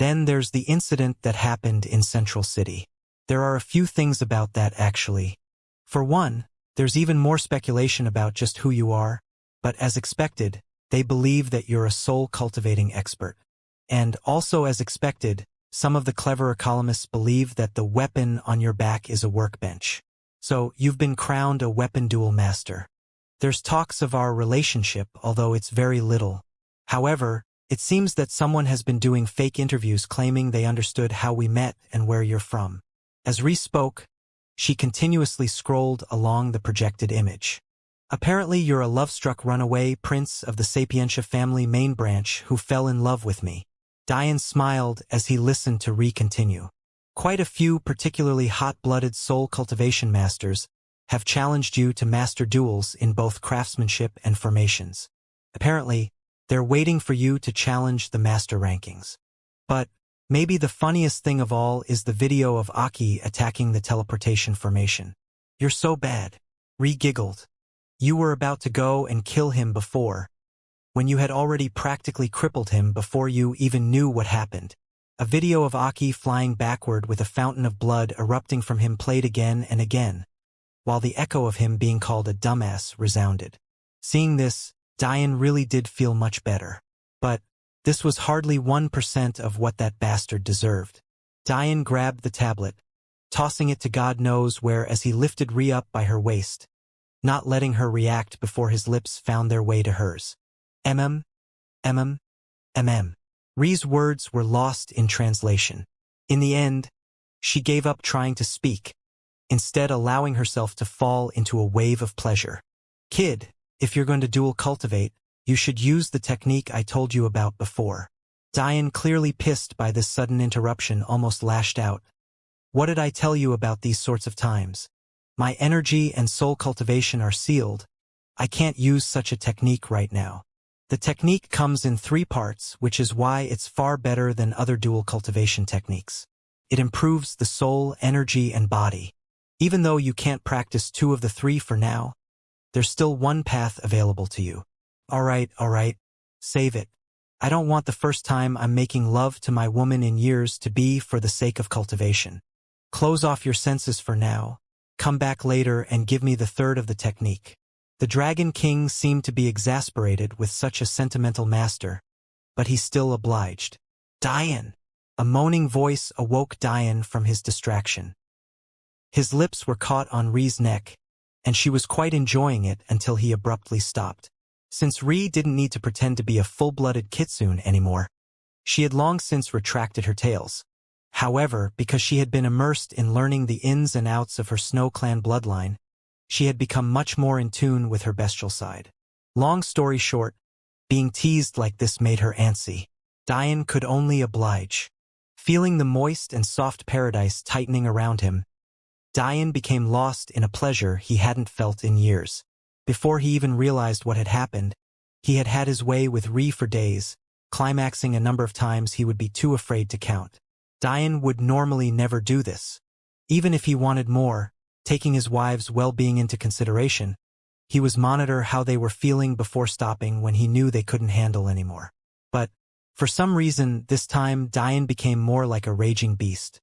Then there's the incident that happened in Central City. There are a few things about that, actually. For one, there's even more speculation about just who you are, but as expected, they believe that you're a soul-cultivating expert. And also as expected, some of the cleverer columnists believe that the weapon on your back is a workbench. So you've been crowned a weapon duel master. There's talks of our relationship, although it's very little. However, it seems that someone has been doing fake interviews claiming they understood how we met and where you're from." As Ri spoke, she continuously scrolled along the projected image. "Apparently you're a love-struck runaway prince of the Sapientia family main branch who fell in love with me. Diane smiled as he listened to Ri continue. Quite a few particularly hot-blooded soul cultivation masters have challenged you to master duels in both craftsmanship and formations. Apparently, they're waiting for you to challenge the master rankings. But maybe the funniest thing of all is the video of Aki attacking the teleportation formation. You're so bad. Ri giggled. You were about to go and kill him before, when you had already practically crippled him before you even knew what happened. A video of Aki flying backward with a fountain of blood erupting from him played again and again, while the echo of him being called a dumbass resounded. Seeing this, Diane really did feel much better. But this was hardly 1% of what that bastard deserved. Diane grabbed the tablet, tossing it to God knows where as he lifted Ri up by her waist, not letting her react before his lips found their way to hers. Mm. Ri's words were lost in translation. In the end, she gave up trying to speak, instead allowing herself to fall into a wave of pleasure. Kid, if you're going to dual cultivate, you should use the technique I told you about before. Diane, clearly pissed by this sudden interruption, almost lashed out. What did I tell you about these sorts of times? My energy and soul cultivation are sealed. I can't use such a technique right now. The technique comes in 3 parts, which is why it's far better than other dual cultivation techniques. It improves the soul, energy, and body. Even though you can't practice 2 of the 3 for now, there's still one path available to you. All right, save it. I don't want the first time I'm making love to my woman in years to be for the sake of cultivation. Close off your senses for now. Come back later and give me the 3rd of the technique. The Dragon King seemed to be exasperated with such a sentimental master, but he still obliged. Diane! A moaning voice awoke Diane from his distraction. His lips were caught on Ri's neck, and she was quite enjoying it until he abruptly stopped. Since Ri didn't need to pretend to be a full-blooded kitsune anymore, she had long since retracted her tales. However, because she had been immersed in learning the ins and outs of her Snow Clan bloodline, she had become much more in tune with her bestial side. Long story short, being teased like this made her antsy. Diane could only oblige. Feeling the moist and soft paradise tightening around him, Diane became lost in a pleasure he hadn't felt in years. Before he even realized what had happened, he had had his way with Ri for days, climaxing a number of times he would be too afraid to count. Diane would normally never do this. Even if he wanted more, taking his wife's well-being into consideration, he was monitor how they were feeling before stopping when he knew they couldn't handle anymore. But, for some reason, this time Diane became more like a raging beast.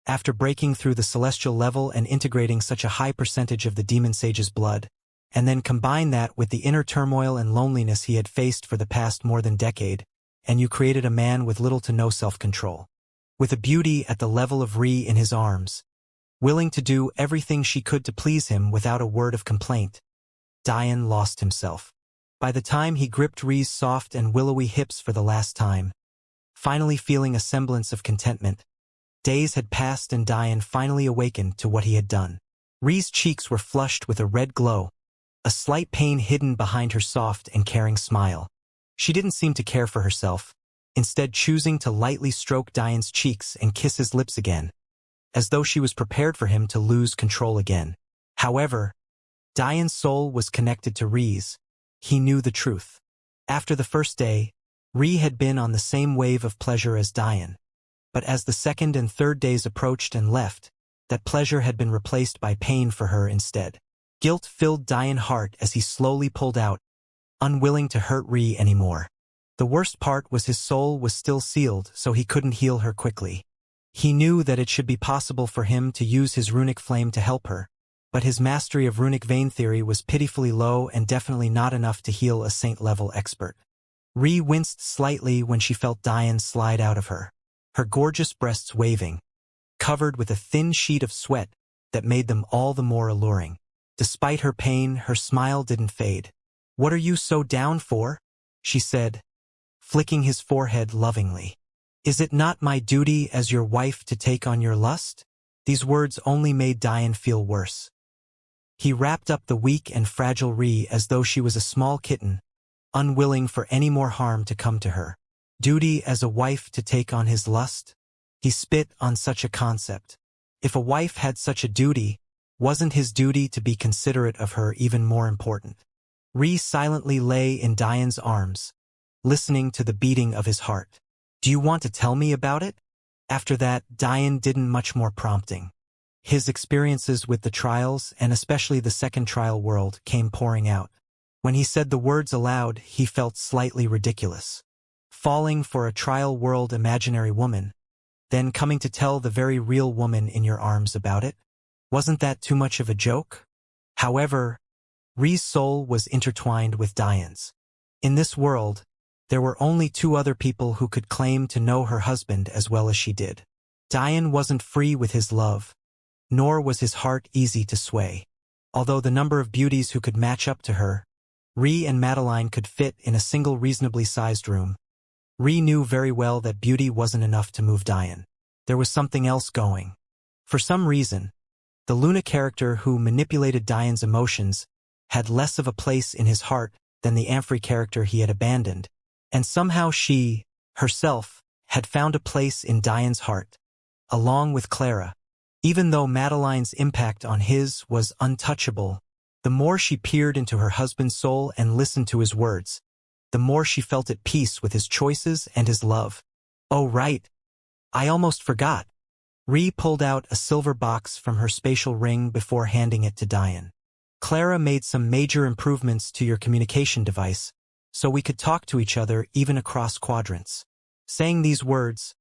After breaking through the celestial level and integrating such a high percentage of the demon sage's blood, and then combine that with the inner turmoil and loneliness he had faced for the past more than decade, and you created a man with little to no self-control. With a beauty at the level of Ri in his arms, willing to do everything she could to please him without a word of complaint, Diane lost himself. By the time he gripped Ri's soft and willowy hips for the last time, finally feeling a semblance of contentment, days had passed and Diane finally awakened to what he had done. Ri's cheeks were flushed with a red glow, a slight pain hidden behind her soft and caring smile. She didn't seem to care for herself, instead choosing to lightly stroke Diane's cheeks and kiss his lips again, as though she was prepared for him to lose control again. However, Diane's soul was connected to Ri's. He knew the truth. After the first day, Ri had been on the same wave of pleasure as Diane, but as the 2nd and 3rd days approached and left, that pleasure had been replaced by pain for her instead. Guilt filled Diane's heart as he slowly pulled out, unwilling to hurt Ri anymore. The worst part was his soul was still sealed, so he couldn't heal her quickly. He knew that it should be possible for him to use his runic flame to help her, but his mastery of runic vein theory was pitifully low and definitely not enough to heal a saint-level expert. Ri winced slightly when she felt Diane slide out of her gorgeous breasts waving, covered with a thin sheet of sweat that made them all the more alluring. Despite her pain, her smile didn't fade. "What are you so down for?" she said, flicking his forehead lovingly. "Is it not my duty as your wife to take on your lust?" These words only made Diane feel worse. He wrapped up the weak and fragile Ri as though she was a small kitten, unwilling for any more harm to come to her. Duty as a wife to take on his lust? He spit on such a concept. If a wife had such a duty, wasn't his duty to be considerate of her even more important? Ree silently lay in Diane's arms, listening to the beating of his heart. Do you want to tell me about it? After that, Diane didn't much more prompting. His experiences with the trials, and especially the second trial world, came pouring out. When he said the words aloud, he felt slightly ridiculous. Falling for a trial world imaginary woman, then coming to tell the very real woman in your arms about it? Wasn't that too much of a joke? However, Ree's soul was intertwined with Diane's. In this world, there were only two other people who could claim to know her husband as well as she did. Diane wasn't free with his love, nor was his heart easy to sway. Although the number of beauties who could match up to her, Ree and Madeline could fit in a single reasonably sized room. Ree knew very well that beauty wasn't enough to move Diane. There was something else going. For some reason, the Luna character who manipulated Diane's emotions had less of a place in his heart than the Amphrey character he had abandoned, and somehow she, herself, had found a place in Diane's heart, along with Clara. Even though Madeline's impact on his was untouchable, the more she peered into her husband's soul and listened to his words, the more she felt at peace with his choices and his love. Oh right, I almost forgot. Ree pulled out a silver box from her spatial ring before handing it to Diane. Clara made some major improvements to your communication device, so we could talk to each other even across quadrants. Saying these words,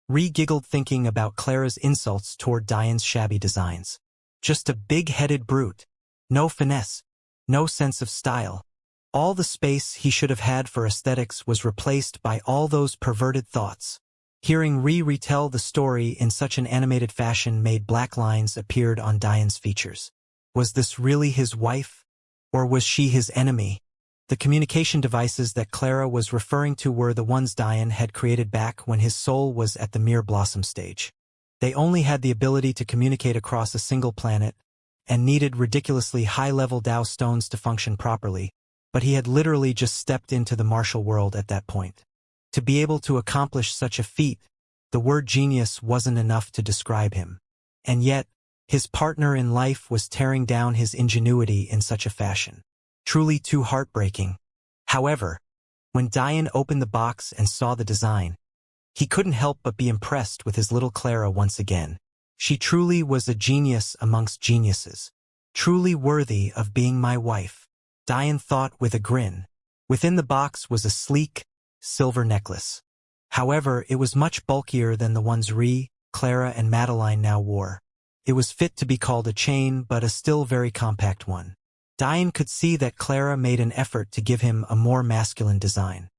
Ree giggled thinking about Clara's insults toward Diane's shabby designs. Just a big-headed brute. No finesse. No sense of style. All the space he should have had for aesthetics was replaced by all those perverted thoughts. Hearing Ree retell the story in such an animated fashion made black lines appeared on Diane's features. Was this really his wife? Or was she his enemy? The communication devices that Clara was referring to were the ones Diane had created back when his soul was at the mere blossom stage. They only had the ability to communicate across a single planet, and needed ridiculously high-level Dao stones to function properly, but he had literally just stepped into the martial world at that point. To be able to accomplish such a feat, the word genius wasn't enough to describe him. And yet, his partner in life was tearing down his ingenuity in such a fashion. Truly too heartbreaking. However, when Diane opened the box and saw the design, he couldn't help but be impressed with his little Clara once again. She truly was a genius amongst geniuses. Truly worthy of being my wife, Diane thought with a grin. Within the box was a sleek, silver necklace. However, it was much bulkier than the ones Ree, Clara, and Madeline now wore. It was fit to be called a chain, but a still very compact one. Diane could see that Clara made an effort to give him a more masculine design.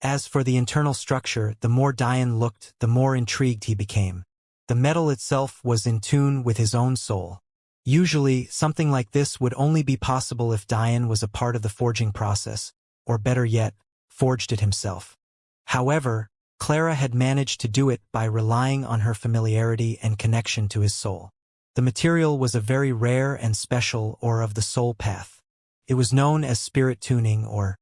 As for the internal structure, the more Diane looked, the more intrigued he became. The metal itself was in tune with his own soul. Usually, something like this would only be possible if Diane was a part of the forging process, or better yet, forged it himself. However, Clara had managed to do it by relying on her familiarity and connection to his soul. The material was a very rare and special or of the soul path. It was known as spirit tuning or.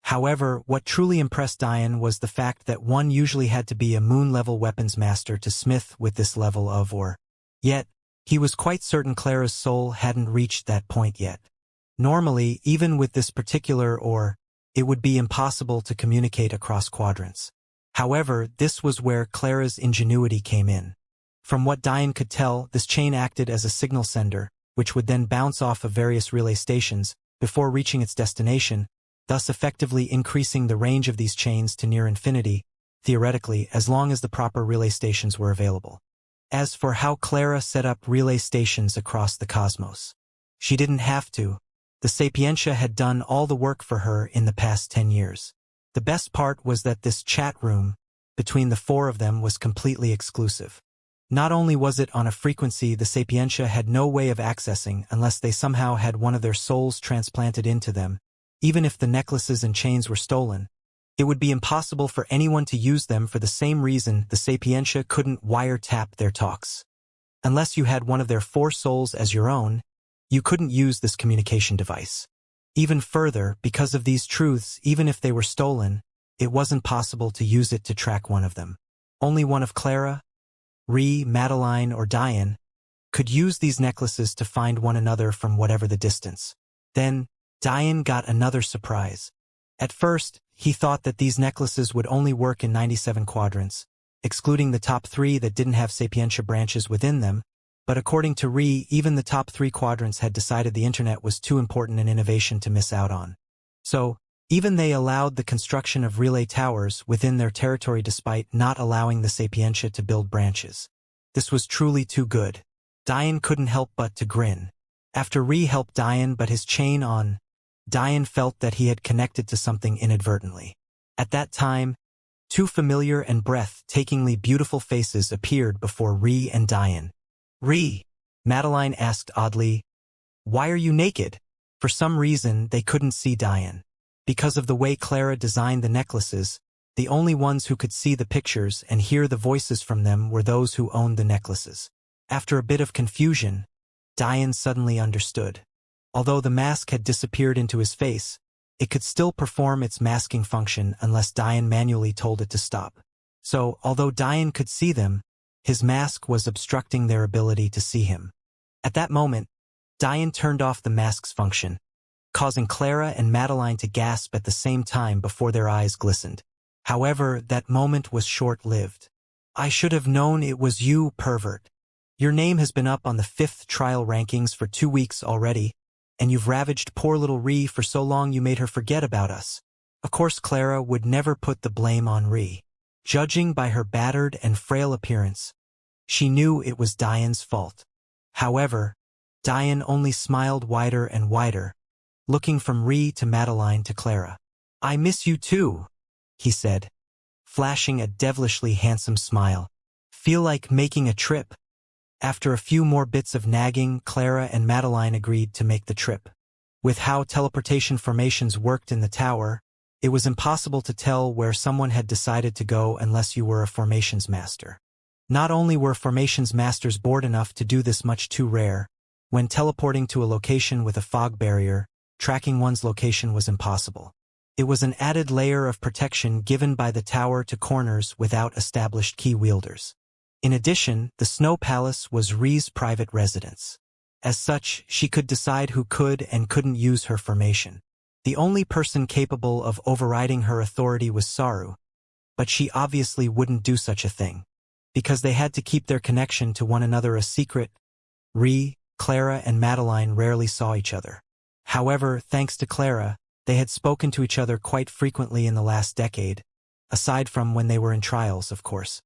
However, what truly impressed Diane was the fact that one usually had to be a moon-level weapons master to smith with this level of or. Yet, he was quite certain Clara's soul hadn't reached that point yet. Normally, even with this particular or, it would be impossible to communicate across quadrants. However, this was where Clara's ingenuity came in. From what Diane could tell, this chain acted as a signal sender, which would then bounce off of various relay stations before reaching its destination, thus effectively increasing the range of these chains to near infinity, theoretically, as long as the proper relay stations were available. As for how Clara set up relay stations across the cosmos, she didn't have to. The Sapientia had done all the work for her in the past 10 years. The best part was that this chat room, between the four of them, was completely exclusive. Not only was it on a frequency the Sapientia had no way of accessing unless they somehow had one of their souls transplanted into them, even if the necklaces and chains were stolen, it would be impossible for anyone to use them for the same reason the Sapientia couldn't wiretap their talks. Unless you had one of their four souls as your own, you couldn't use this communication device. Even further, because of these truths, even if they were stolen, it wasn't possible to use it to track one of them. Only one of Clara, Ree, Madeline, or Diane could use these necklaces to find one another from whatever the distance. Then, Diane got another surprise. At first, he thought that these necklaces would only work in 97 quadrants, excluding the top 3 that didn't have Sapientia branches within them, but according to Ree, even the top 3 quadrants had decided the internet was too important an innovation to miss out on. So, even they allowed the construction of relay towers within their territory despite not allowing the Sapientia to build branches. This was truly too good. Diane couldn't help but to grin. After Ree helped Diane but his chain on, Diane felt that he had connected to something inadvertently. At that time, 2 familiar and breathtakingly beautiful faces appeared before Ree and Diane. "Ree," Madeline asked oddly, "why are you naked?" For some reason, they couldn't see Diane. Because of the way Clara designed the necklaces, the only ones who could see the pictures and hear the voices from them were those who owned the necklaces. After a bit of confusion, Diane suddenly understood. Although the mask had disappeared into his face, it could still perform its masking function unless Diane manually told it to stop. So, although Diane could see them, his mask was obstructing their ability to see him. At that moment, Diane turned off the mask's function, causing Clara and Madeline to gasp at the same time before their eyes glistened. However, that moment was short-lived. "I should have known it was you, pervert. Your name has been up on the 5th trial rankings for 2 weeks already, and you've ravaged poor little Ree for so long you made her forget about us." Of course, Clara would never put the blame on Ree. Judging by her battered and frail appearance, she knew it was Diane's fault. However, Diane only smiled wider and wider, looking from Ree to Madeline to Clara. "I miss you too," he said, flashing a devilishly handsome smile. "Feel like making a trip?" After a few more bits of nagging, Clara and Madeline agreed to make the trip. With how teleportation formations worked in the tower, it was impossible to tell where someone had decided to go unless you were a formations master. Not only were formations masters bored enough to do this much too rare, when teleporting to a location with a fog barrier, tracking one's location was impossible. It was an added layer of protection given by the tower to corners without established key wielders. In addition, the Snow Palace was Ree's private residence. As such, she could decide who could and couldn't use her formation. The only person capable of overriding her authority was Saru, but she obviously wouldn't do such a thing. Because they had to keep their connection to one another a secret, Ree, Clara, and Madeline rarely saw each other. However, thanks to Clara, they had spoken to each other quite frequently in the last decade, aside from when they were in trials, of course.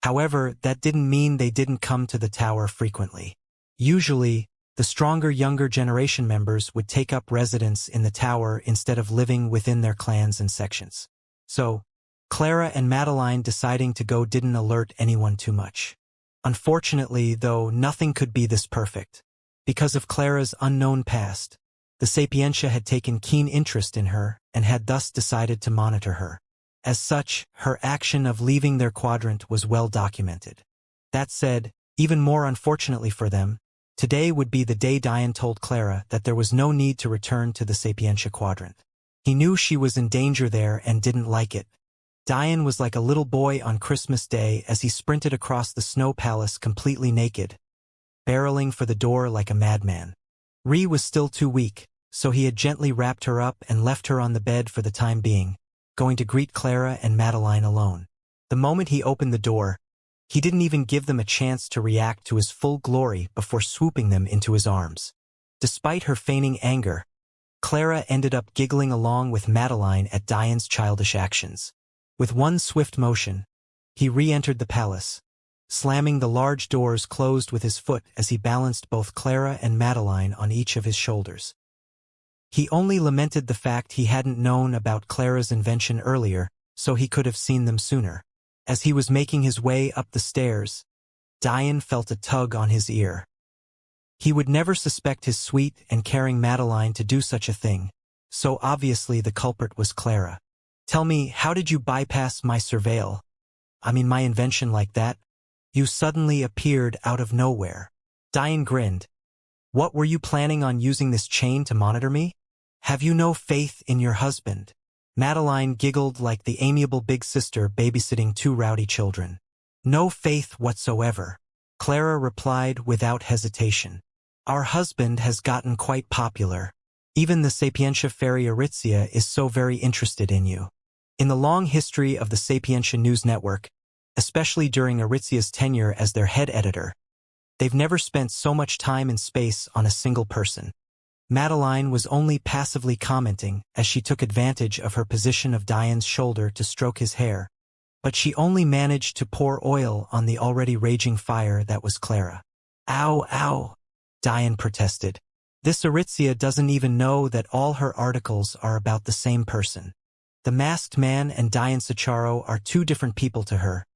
However, that didn't mean they didn't come to the tower frequently. Usually, the stronger younger generation members would take up residence in the tower instead of living within their clans and sections. So, Clara and Madeline deciding to go didn't alert anyone too much. Unfortunately, though, nothing could be this perfect. Because of Clara's unknown past, the Sapientia had taken keen interest in her and had thus decided to monitor her. As such, her action of leaving their quadrant was well documented. That said, even more unfortunately for them, today would be the day Diane told Clara that there was no need to return to the Sapientia quadrant. He knew she was in danger there and didn't like it. Diane was like a little boy on Christmas Day as he sprinted across the Snow Palace completely naked, barreling for the door like a madman. Ree was still too weak, so he had gently wrapped her up and left her on the bed for the time being, going to greet Clara and Madeline alone. The moment he opened the door, he didn't even give them a chance to react to his full glory before swooping them into his arms. Despite her feigning anger, Clara ended up giggling along with Madeline at Diane's childish actions. With one swift motion, he re-entered the palace, slamming the large doors closed with his foot as he balanced both Clara and Madeline on each of his shoulders. He only lamented the fact he hadn't known about Clara's invention earlier, so he could have seen them sooner. As he was making his way up the stairs, Diane felt a tug on his ear. He would never suspect his sweet and caring Madeline to do such a thing, so obviously the culprit was Clara. "Tell me, how did you bypass my surveil? My invention like that? You suddenly appeared out of nowhere." Diane grinned. "What, were you planning on using this chain to monitor me? Have you no faith in your husband?" Madeline giggled like the amiable big sister babysitting two rowdy children. No faith whatsoever. Clara replied without hesitation. Our husband has gotten quite popular. Even the Sapientia fairy Aritzia is so very interested in you. In the long history of the Sapientia News Network, especially during Aritzia's tenure as their head editor, they've never spent so much time and space on a single person. Madeline was only passively commenting as she took advantage of her position of Diane's shoulder to stroke his hair, but she only managed to pour oil on the already raging fire that was Clara. Ow, ow, Diane protested. This Aritzia doesn't even know that all her articles are about the same person. The Masked Man and Diane Sacharo are two different people to her.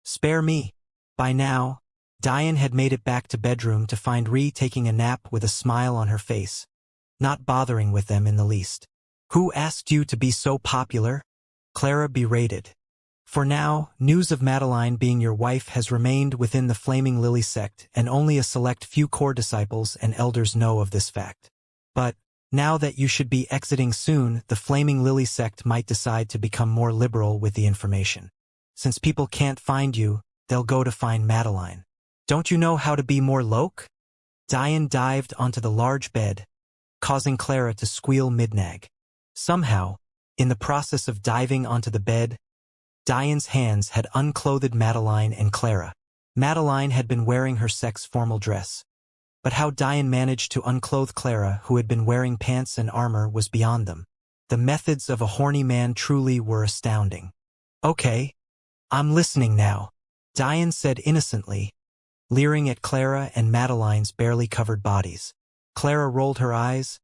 Spare me. By now, Diane had made it back to bedroom to find Ree taking a nap with a smile on her face, not bothering with them in the least. Who asked you to be so popular? Clara berated. For now, news of Madeline being your wife has remained within the Flaming Lily sect, and only a select few core disciples and elders know of this fact. But, now that you should be exiting soon, the Flaming Lily sect might decide to become more liberal with the information. Since people can't find you, they'll go to find Madeline. Don't you know how to be more loque? Diane dived onto the large bed, causing Clara to squeal mid-nag. Somehow, in the process of diving onto the bed, Diane's hands had unclothed Madeline and Clara. Madeline had been wearing her sex formal dress. But how Diane managed to unclothe Clara, who had been wearing pants and armor, was beyond them. The methods of a horny man truly were astounding. Okay, I'm listening now, Diane said innocently, leering at Clara and Madeline's barely covered bodies. Clara rolled her eyes,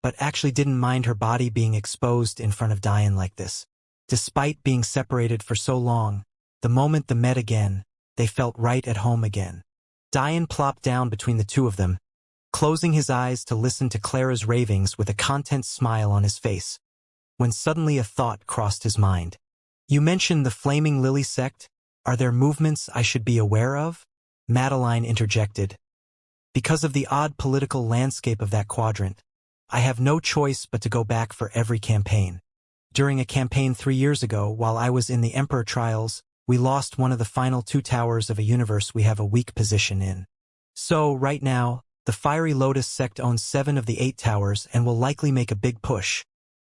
but actually didn't mind her body being exposed in front of Diane like this. Despite being separated for so long, the moment they met again, they felt right at home again. Diane plopped down between the two of them, closing his eyes to listen to Clara's ravings with a content smile on his face, when suddenly a thought crossed his mind. You mentioned the Flaming Lily sect. Are there movements I should be aware of? Madeline interjected. Because of the odd political landscape of that quadrant, I have no choice but to go back for every campaign. During a campaign 3 years ago, while I was in the Emperor trials, we lost one of the final 2 towers of a universe we have a weak position in. So, right now, the Fiery Lotus sect owns 7 of the 8 towers and will likely make a big push,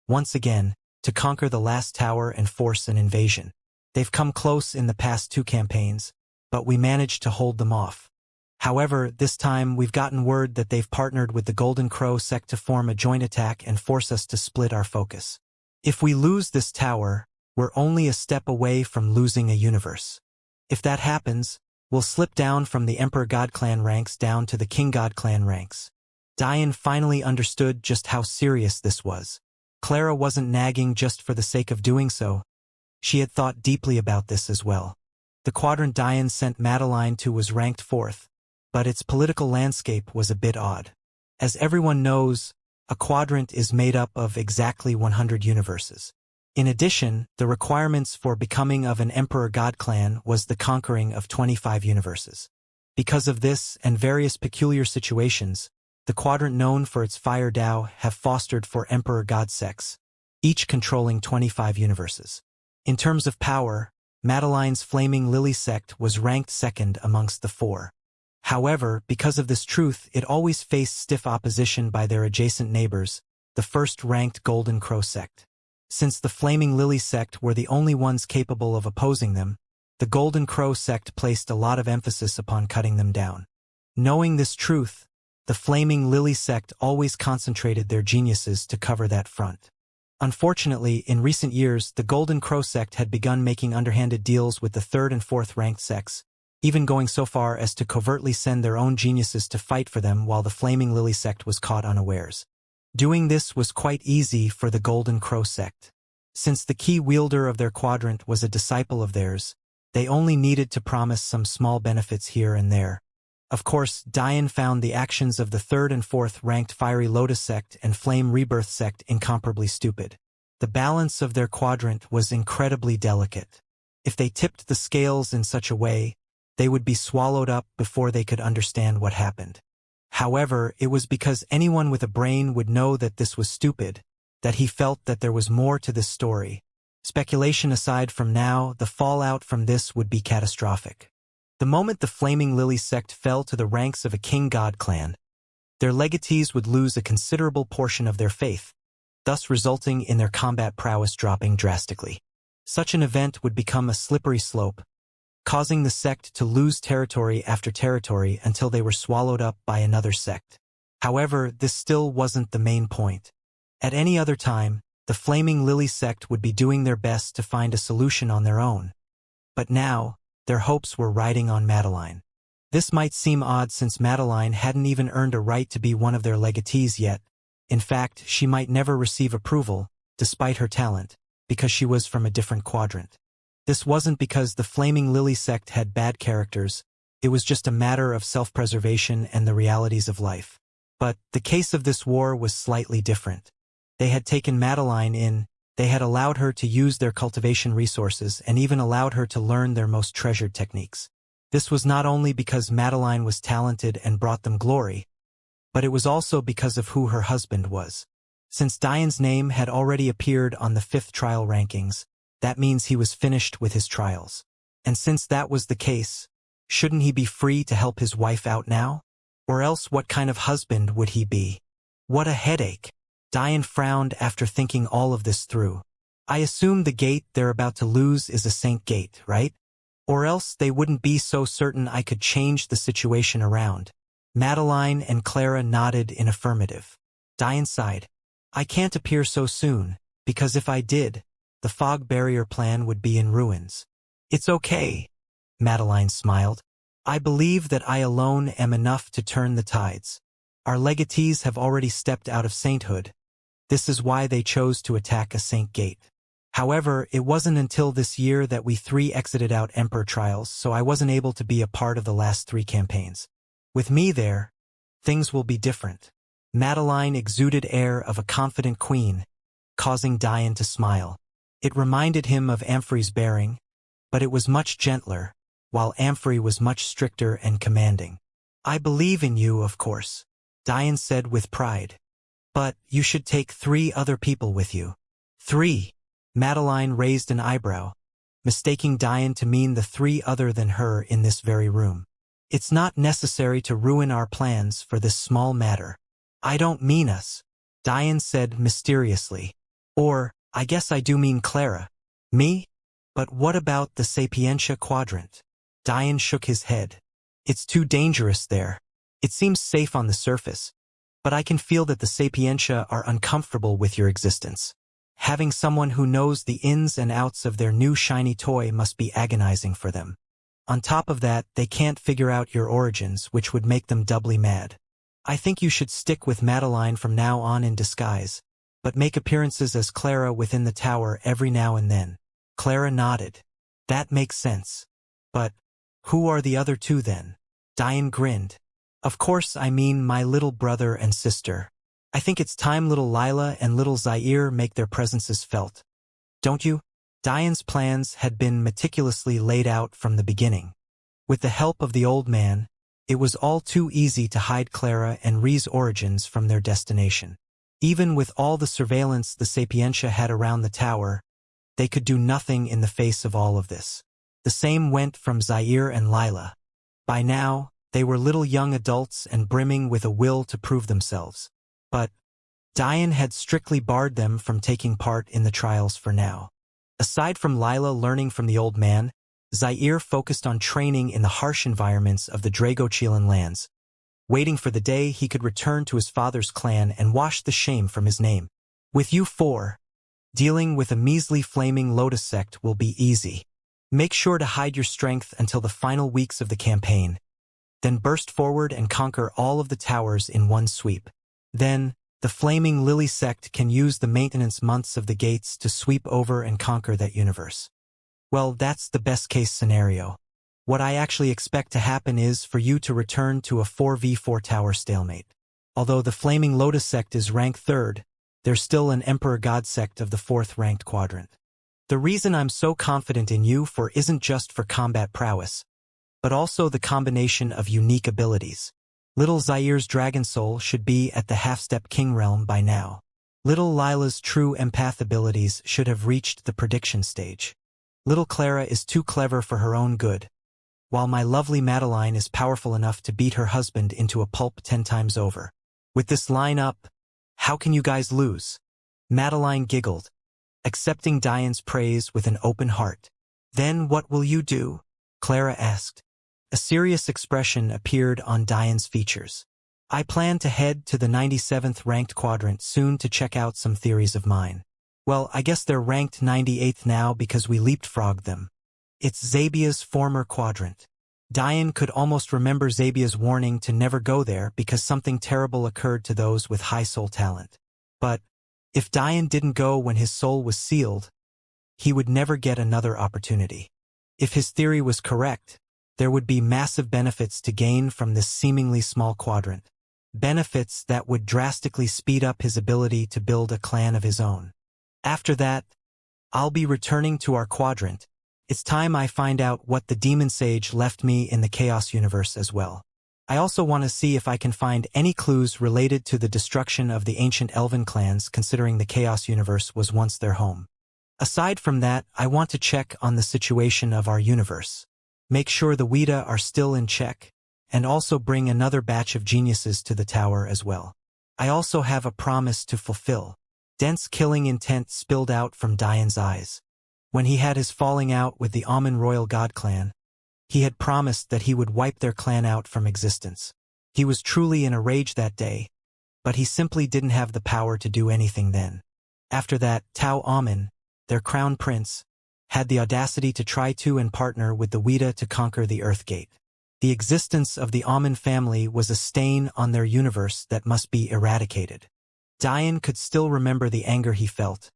once again, to conquer the last tower and force an invasion. They've come close in the past 2 campaigns, but we managed to hold them off. However, this time we've gotten word that they've partnered with the Golden Crow sect to form a joint attack and force us to split our focus. If we lose this tower, we're only a step away from losing a universe. If that happens, we'll slip down from the Emperor God Clan ranks down to the King God Clan ranks. Diane finally understood just how serious this was. Clara wasn't nagging just for the sake of doing so. She had thought deeply about this as well. The quadrant Diane sent Madeline to was ranked 4th, but its political landscape was a bit odd. As everyone knows, a quadrant is made up of exactly 100 universes. In addition, the requirements for becoming of an Emperor God Clan was the conquering of 25 universes. Because of this and various peculiar situations, the quadrant known for its Fire Dao have fostered 4 Emperor God sects, each controlling 25 universes. In terms of power, Madeline's Flaming Lily sect was ranked 2nd amongst the 4. However, because of this truth, it always faced stiff opposition by their adjacent neighbors, the first-ranked Golden Crow sect. Since the Flaming Lily sect were the only ones capable of opposing them, the Golden Crow sect placed a lot of emphasis upon cutting them down. Knowing this truth, the Flaming Lily sect always concentrated their geniuses to cover that front. Unfortunately, in recent years, the Golden Crow sect had begun making underhanded deals with the 3rd and 4th ranked sects, even going so far as to covertly send their own geniuses to fight for them while the Flaming Lily sect was caught unawares. Doing this was quite easy for the Golden Crow sect. Since the key wielder of their quadrant was a disciple of theirs, they only needed to promise some small benefits here and there. Of course, Diane found the actions of the 3rd and 4th ranked Fiery Lotus sect and Flame Rebirth sect incomparably stupid. The balance of their quadrant was incredibly delicate. If they tipped the scales in such a way, they would be swallowed up before they could understand what happened. However, it was because anyone with a brain would know that this was stupid, that he felt that there was more to this story. Speculation aside from now, the fallout from this would be catastrophic. The moment the Flaming Lily sect fell to the ranks of a king-god clan, their legatees would lose a considerable portion of their faith, thus resulting in their combat prowess dropping drastically. Such an event would become a slippery slope, causing the sect to lose territory after territory until they were swallowed up by another sect. However, this still wasn't the main point. At any other time, the Flaming Lily sect would be doing their best to find a solution on their own. But now, their hopes were riding on Madeline. This might seem odd since Madeline hadn't even earned a right to be one of their legatees yet. In fact, she might never receive approval, despite her talent, because she was from a different quadrant. This wasn't because the Flaming Lily sect had bad characters, it was just a matter of self-preservation and the realities of life. But the case of this war was slightly different. They had taken Madeline in, they had allowed her to use their cultivation resources and even allowed her to learn their most treasured techniques. This was not only because Madeline was talented and brought them glory, but it was also because of who her husband was. Since Diane's name had already appeared on the 5th trial rankings, that means he was finished with his trials. And since that was the case, shouldn't he be free to help his wife out now? Or else what kind of husband would he be? What a headache. Diane frowned after thinking all of this through. I assume the gate they're about to lose is a saint gate, right? Or else they wouldn't be so certain I could change the situation around. Madeline and Clara nodded in affirmative. Diane sighed. I can't appear so soon, because if I did, the fog barrier plan would be in ruins. It's okay, Madeline smiled. I believe that I alone am enough to turn the tides. Our legatees have already stepped out of sainthood. This is why they chose to attack a saint gate. However, it wasn't until this year that we 3 exited out Emperor trials, so I wasn't able to be a part of the last 3 campaigns. With me there, things will be different. Madeline exuded air of a confident queen, causing Diane to smile. It reminded him of Amphrey's bearing, but it was much gentler, while Amphrey was much stricter and commanding. I believe in you, of course, Diane said with pride. But you should take 3 other people with you. 3. Madeline raised an eyebrow, mistaking Diane to mean the 3 other than her in this very room. It's not necessary to ruin our plans for this small matter. I don't mean us, Diane said mysteriously. Or, I guess I do mean Clara. Me? But what about the Sapientia quadrant? Diane shook his head. It's too dangerous there. It seems safe on the surface, but I can feel that the Sapientia are uncomfortable with your existence. Having someone who knows the ins and outs of their new shiny toy must be agonizing for them. On top of that, they can't figure out your origins, which would make them doubly mad. I think you should stick with Madeline from now on in disguise, but make appearances as Clara within the tower every now and then. Clara nodded. That makes sense. But who are the other 2 then? Diane grinned. Of course I mean my little brother and sister. I think it's time little Lila and little Zaire make their presences felt. Don't you? Diane's plans had been meticulously laid out from the beginning. With the help of the old man, it was all too easy to hide Clara and Ree's origins from their destination. Even with all the surveillance the Sapientia had around the tower, they could do nothing in the face of all of this. The same went from Zaire and Lila. By now, they were little young adults and brimming with a will to prove themselves. But Diane had strictly barred them from taking part in the trials for now. Aside from Lila learning from the old man, Zaire focused on training in the harsh environments of the Dragochilan lands, waiting for the day he could return to his father's clan and wash the shame from his name. With you 4, dealing with a measly flaming lotus sect will be easy. Make sure to hide your strength until the final weeks of the campaign, then burst forward and conquer all of the towers in one sweep. Then, the Flaming Lily sect can use the maintenance months of the gates to sweep over and conquer that universe. Well, that's the best-case scenario. What I actually expect to happen is for you to return to a 4v4 tower stalemate. Although the Flaming Lotus sect is rank 3rd, there's still an Emperor God sect of the 4th ranked quadrant. The reason I'm so confident in you isn't just for combat prowess, but also the combination of unique abilities. Little Zaire's Dragon Soul should be at the half-step king realm by now. Little Lila's true empath abilities should have reached the prediction stage. Little Clara is too clever for her own good, while my lovely Madeline is powerful enough to beat her husband into a pulp 10 times over. With this line up, how can you guys lose? Madeline giggled, accepting Diane's praise with an open heart. Then what will you do? Clara asked. A serious expression appeared on Diane's features. I plan to head to the 97th ranked quadrant soon to check out some theories of mine. Well, I guess they're ranked 98th now because we leapfrogged them. It's Zabia's former quadrant. Diane could almost remember Zabia's warning to never go there because something terrible occurred to those with high soul talent. But if Diane didn't go when his soul was sealed, he would never get another opportunity. If his theory was correct, there would be massive benefits to gain from this seemingly small quadrant. Benefits that would drastically speed up his ability to build a clan of his own. After that, I'll be returning to our quadrant. It's time I find out what the demon sage left me in the Chaos universe as well. I also want to see if I can find any clues related to the destruction of the ancient elven clans, considering the Chaos universe was once their home. Aside from that, I want to check on the situation of our universe. Make sure the Weta are still in check, and also bring another batch of geniuses to the tower as well. I also have a promise to fulfill. Dense killing intent spilled out from Diane's eyes. When he had his falling out with the Amun royal god clan, he had promised that he would wipe their clan out from existence. He was truly in a rage that day, but he simply didn't have the power to do anything then. After that, Tao Amun, their crown prince, had the audacity to try to and partner with the Weta to conquer the Earthgate. The existence of the Amun family was a stain on their universe that must be eradicated. Diane could still remember the anger he felt,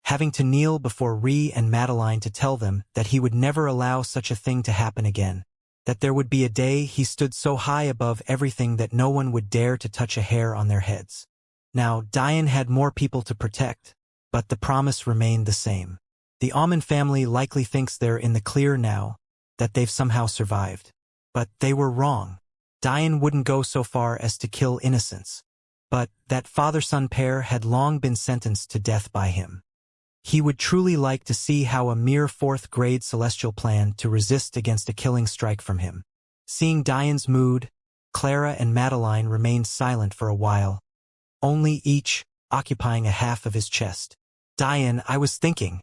having to kneel before Ree and Madeline to tell them that he would never allow such a thing to happen again, that there would be a day he stood so high above everything that no one would dare to touch a hair on their heads. Now, Diane had more people to protect, but the promise remained the same. The Amun family likely thinks they're in the clear now, that they've somehow survived. But they were wrong. Diane wouldn't go so far as to kill innocents. But that father-son pair had long been sentenced to death by him. He would truly like to see how a mere fourth-grade celestial planned to resist against a killing strike from him. Seeing Diane's mood, Clara and Madeline remained silent for a while, only each occupying a half of his chest. Diane, I was thinking,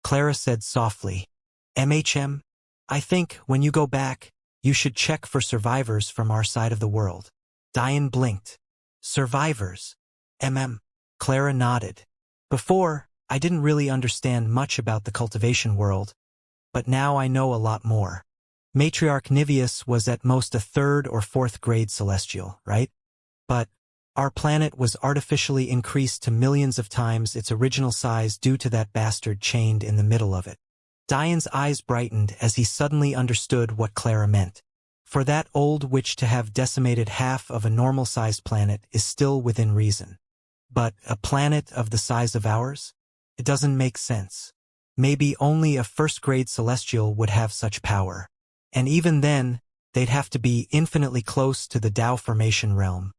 Clara said softly. MHM? I think, when you go back, you should check for survivors from our side of the world. Diane blinked. Survivors? Clara nodded. Before, I didn't really understand much about the cultivation world, but now I know a lot more. Matriarch Niveus was at most a third or fourth grade celestial, right? But our planet was artificially increased to millions of times its original size due to that bastard chained in the middle of it. Diane's eyes brightened as he suddenly understood what Clara meant. For that old witch to have decimated half of a normal-sized planet is still within reason. But a planet of the size of ours? It doesn't make sense. Maybe only a first-grade celestial would have such power. And even then, they'd have to be infinitely close to the Tao formation realm.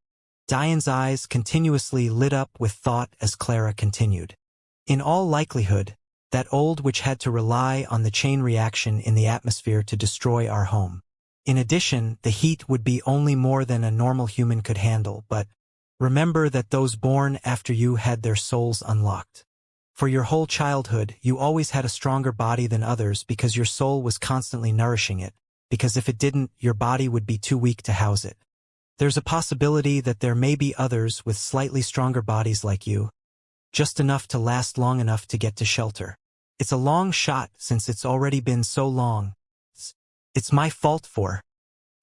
Diane's eyes continuously lit up with thought as Clara continued. In all likelihood, that old witch had to rely on the chain reaction in the atmosphere to destroy our home. In addition, the heat would be only more than a normal human could handle, but remember that those born after you had their souls unlocked. For your whole childhood, you always had a stronger body than others because your soul was constantly nourishing it, because if it didn't, your body would be too weak to house it. There's a possibility that there may be others with slightly stronger bodies like you, just enough to last long enough to get to shelter. It's a long shot since it's already been so long. It's my fault for.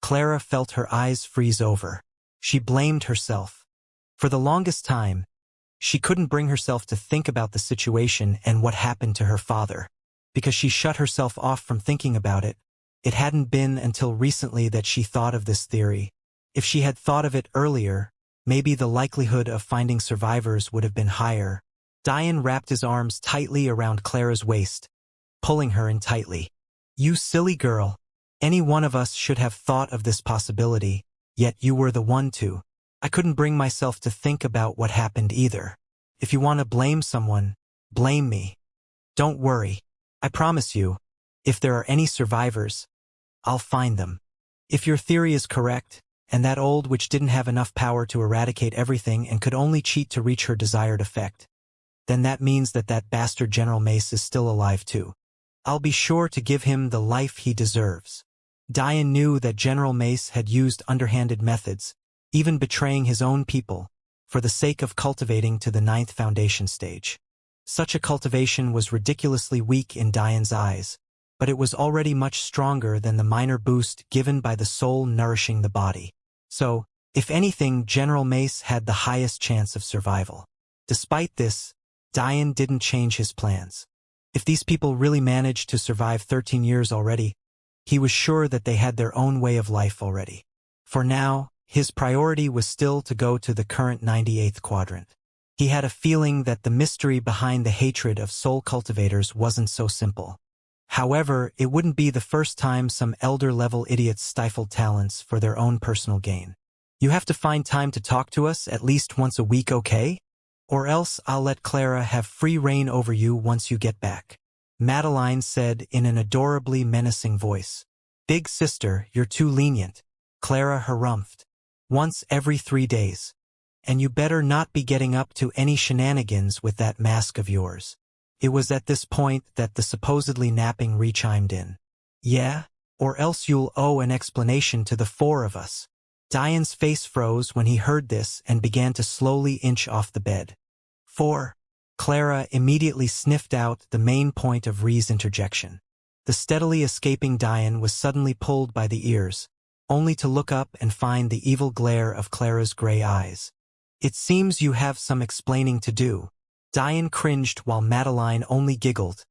Clara felt her eyes freeze over. She blamed herself. For the longest time, she couldn't bring herself to think about the situation and what happened to her father. Because she shut herself off from thinking about it, it hadn't been until recently that she thought of this theory. If she had thought of it earlier, maybe the likelihood of finding survivors would have been higher. Diane wrapped his arms tightly around Clara's waist, pulling her in tightly. You silly girl. Any one of us should have thought of this possibility, yet you were the one to. I couldn't bring myself to think about what happened either. If you want to blame someone, blame me. Don't worry. I promise you, if there are any survivors, I'll find them. If your theory is correct, and that old witch didn't have enough power to eradicate everything and could only cheat to reach her desired effect, then that means that that bastard General Mace is still alive too. I'll be sure to give him the life he deserves. Diane knew that General Mace had used underhanded methods, even betraying his own people, for the sake of cultivating to the 9th foundation stage. Such a cultivation was ridiculously weak in Diane's eyes, but it was already much stronger than the minor boost given by the soul nourishing the body. So, if anything, General Mace had the highest chance of survival. Despite this, Diane didn't change his plans. If these people really managed to survive 13 years already, he was sure that they had their own way of life already. For now, his priority was still to go to the current 98th quadrant. He had a feeling that the mystery behind the hatred of soul cultivators wasn't so simple. However, it wouldn't be the first time some elder-level idiots stifled talents for their own personal gain. You have to find time to talk to us at least once a week, okay? Or else I'll let Clara have free reign over you once you get back. Madeline said in an adorably menacing voice. Big sister, you're too lenient, Clara harumphed. Once every 3 days. And you better not be getting up to any shenanigans with that mask of yours. It was at this point that the supposedly napping re-chimed in. Yeah? Or else you'll owe an explanation to the 4 of us. Diane's face froze when he heard this and began to slowly inch off the bed. 4. Clara immediately sniffed out the main point of Ree's interjection. The steadily escaping Diane was suddenly pulled by the ears, only to look up and find the evil glare of Clara's gray eyes. It seems you have some explaining to do. Diane cringed while Madeline only giggled,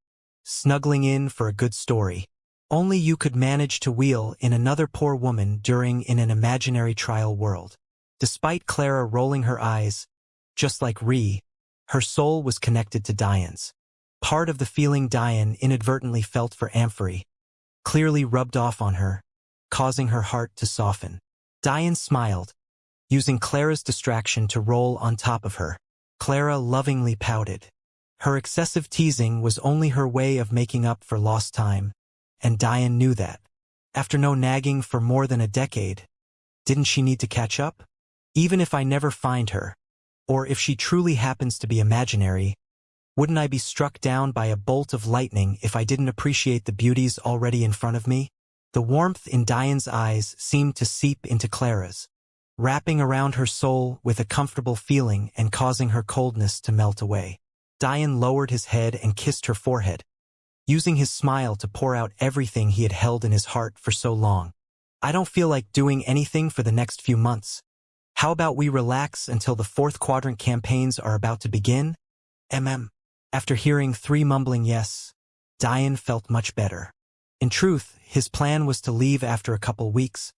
snuggling in for a good story. Only you could manage to wheel in another poor woman in an imaginary trial world. Despite Clara rolling her eyes, just like Ree, her soul was connected to Diane's. Part of the feeling Diane inadvertently felt for Amphory clearly rubbed off on her, causing her heart to soften. Diane smiled, using Clara's distraction to roll on top of her. Clara lovingly pouted. Her excessive teasing was only her way of making up for lost time, and Diane knew that. After no nagging for more than a decade, didn't she need to catch up? Even if I never find her, or if she truly happens to be imaginary, wouldn't I be struck down by a bolt of lightning if I didn't appreciate the beauties already in front of me? The warmth in Diane's eyes seemed to seep into Clara's, wrapping around her soul with a comfortable feeling and causing her coldness to melt away. Diane lowered his head and kissed her forehead, using his smile to pour out everything he had held in his heart for so long. I don't feel like doing anything for the next few months. How about we relax until the 4th quadrant campaigns are about to begin? After hearing 3 mumbling yes, Diane felt much better. In truth, his plan was to leave after a couple weeks,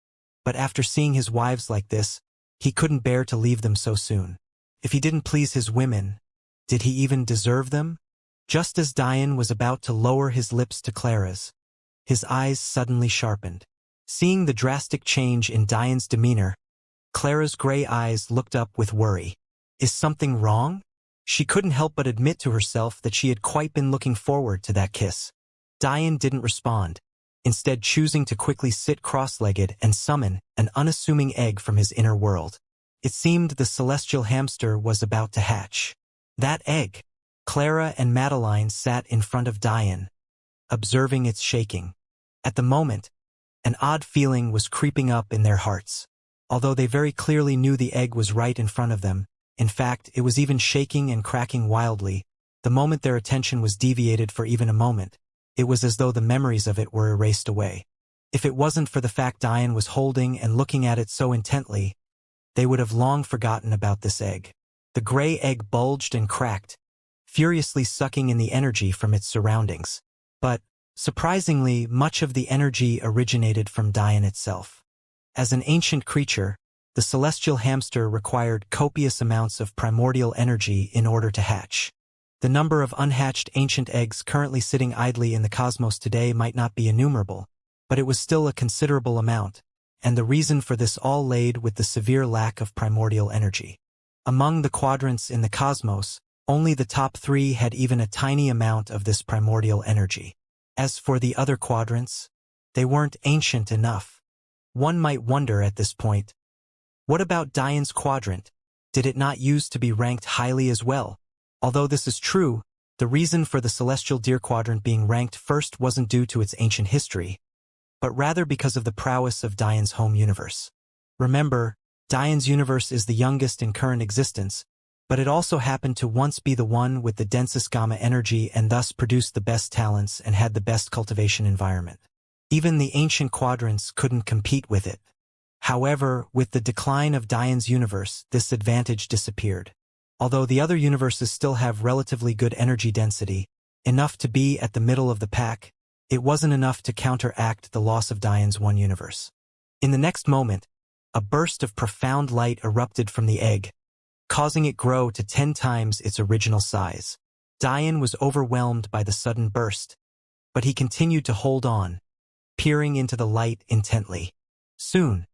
but after seeing his wives like this, he couldn't bear to leave them so soon. If he didn't please his women, did he even deserve them? Just as Diane was about to lower his lips to Clara's, his eyes suddenly sharpened. Seeing the drastic change in Diane's demeanor, Clara's gray eyes looked up with worry. Is something wrong? She couldn't help but admit to herself that she had quite been looking forward to that kiss. Diane didn't respond, instead choosing to quickly sit cross-legged and summon an unassuming egg from his inner world. It seemed the celestial hamster was about to hatch. That egg! Clara and Madeline sat in front of Diane, observing its shaking. At the moment, an odd feeling was creeping up in their hearts. Although they very clearly knew the egg was right in front of them, in fact, it was even shaking and cracking wildly. The moment their attention was deviated for even a moment, it was as though the memories of it were erased away. If it wasn't for the fact Diane was holding and looking at it so intently, they would have long forgotten about this egg. The gray egg bulged and cracked, furiously sucking in the energy from its surroundings. But, surprisingly, much of the energy originated from Diane itself. As an ancient creature, the celestial hamster required copious amounts of primordial energy in order to hatch. The number of unhatched ancient eggs currently sitting idly in the cosmos today might not be innumerable, but it was still a considerable amount, and the reason for this all laid with the severe lack of primordial energy. Among the quadrants in the cosmos, Only the top 3 had even a tiny amount of this primordial energy. As for the other quadrants, they weren't ancient enough. One might wonder at this point, what about Diane's quadrant? Did it not used to be ranked highly as well? Although this is true, the reason for the Celestial Deer Quadrant being ranked first wasn't due to its ancient history, but rather because of the prowess of Diane's home universe. Remember, Diane's universe is the youngest in current existence, but it also happened to once be the one with the densest gamma energy and thus produced the best talents and had the best cultivation environment. Even the ancient quadrants couldn't compete with it. However, with the decline of Diane's universe, this advantage disappeared. Although the other universes still have relatively good energy density, enough to be at the middle of the pack, it wasn't enough to counteract the loss of Diane's one universe. In the next moment, a burst of profound light erupted from the egg, causing it grow to 10 times its original size. Diane was overwhelmed by the sudden burst, but he continued to hold on, peering into the light intently. Soon,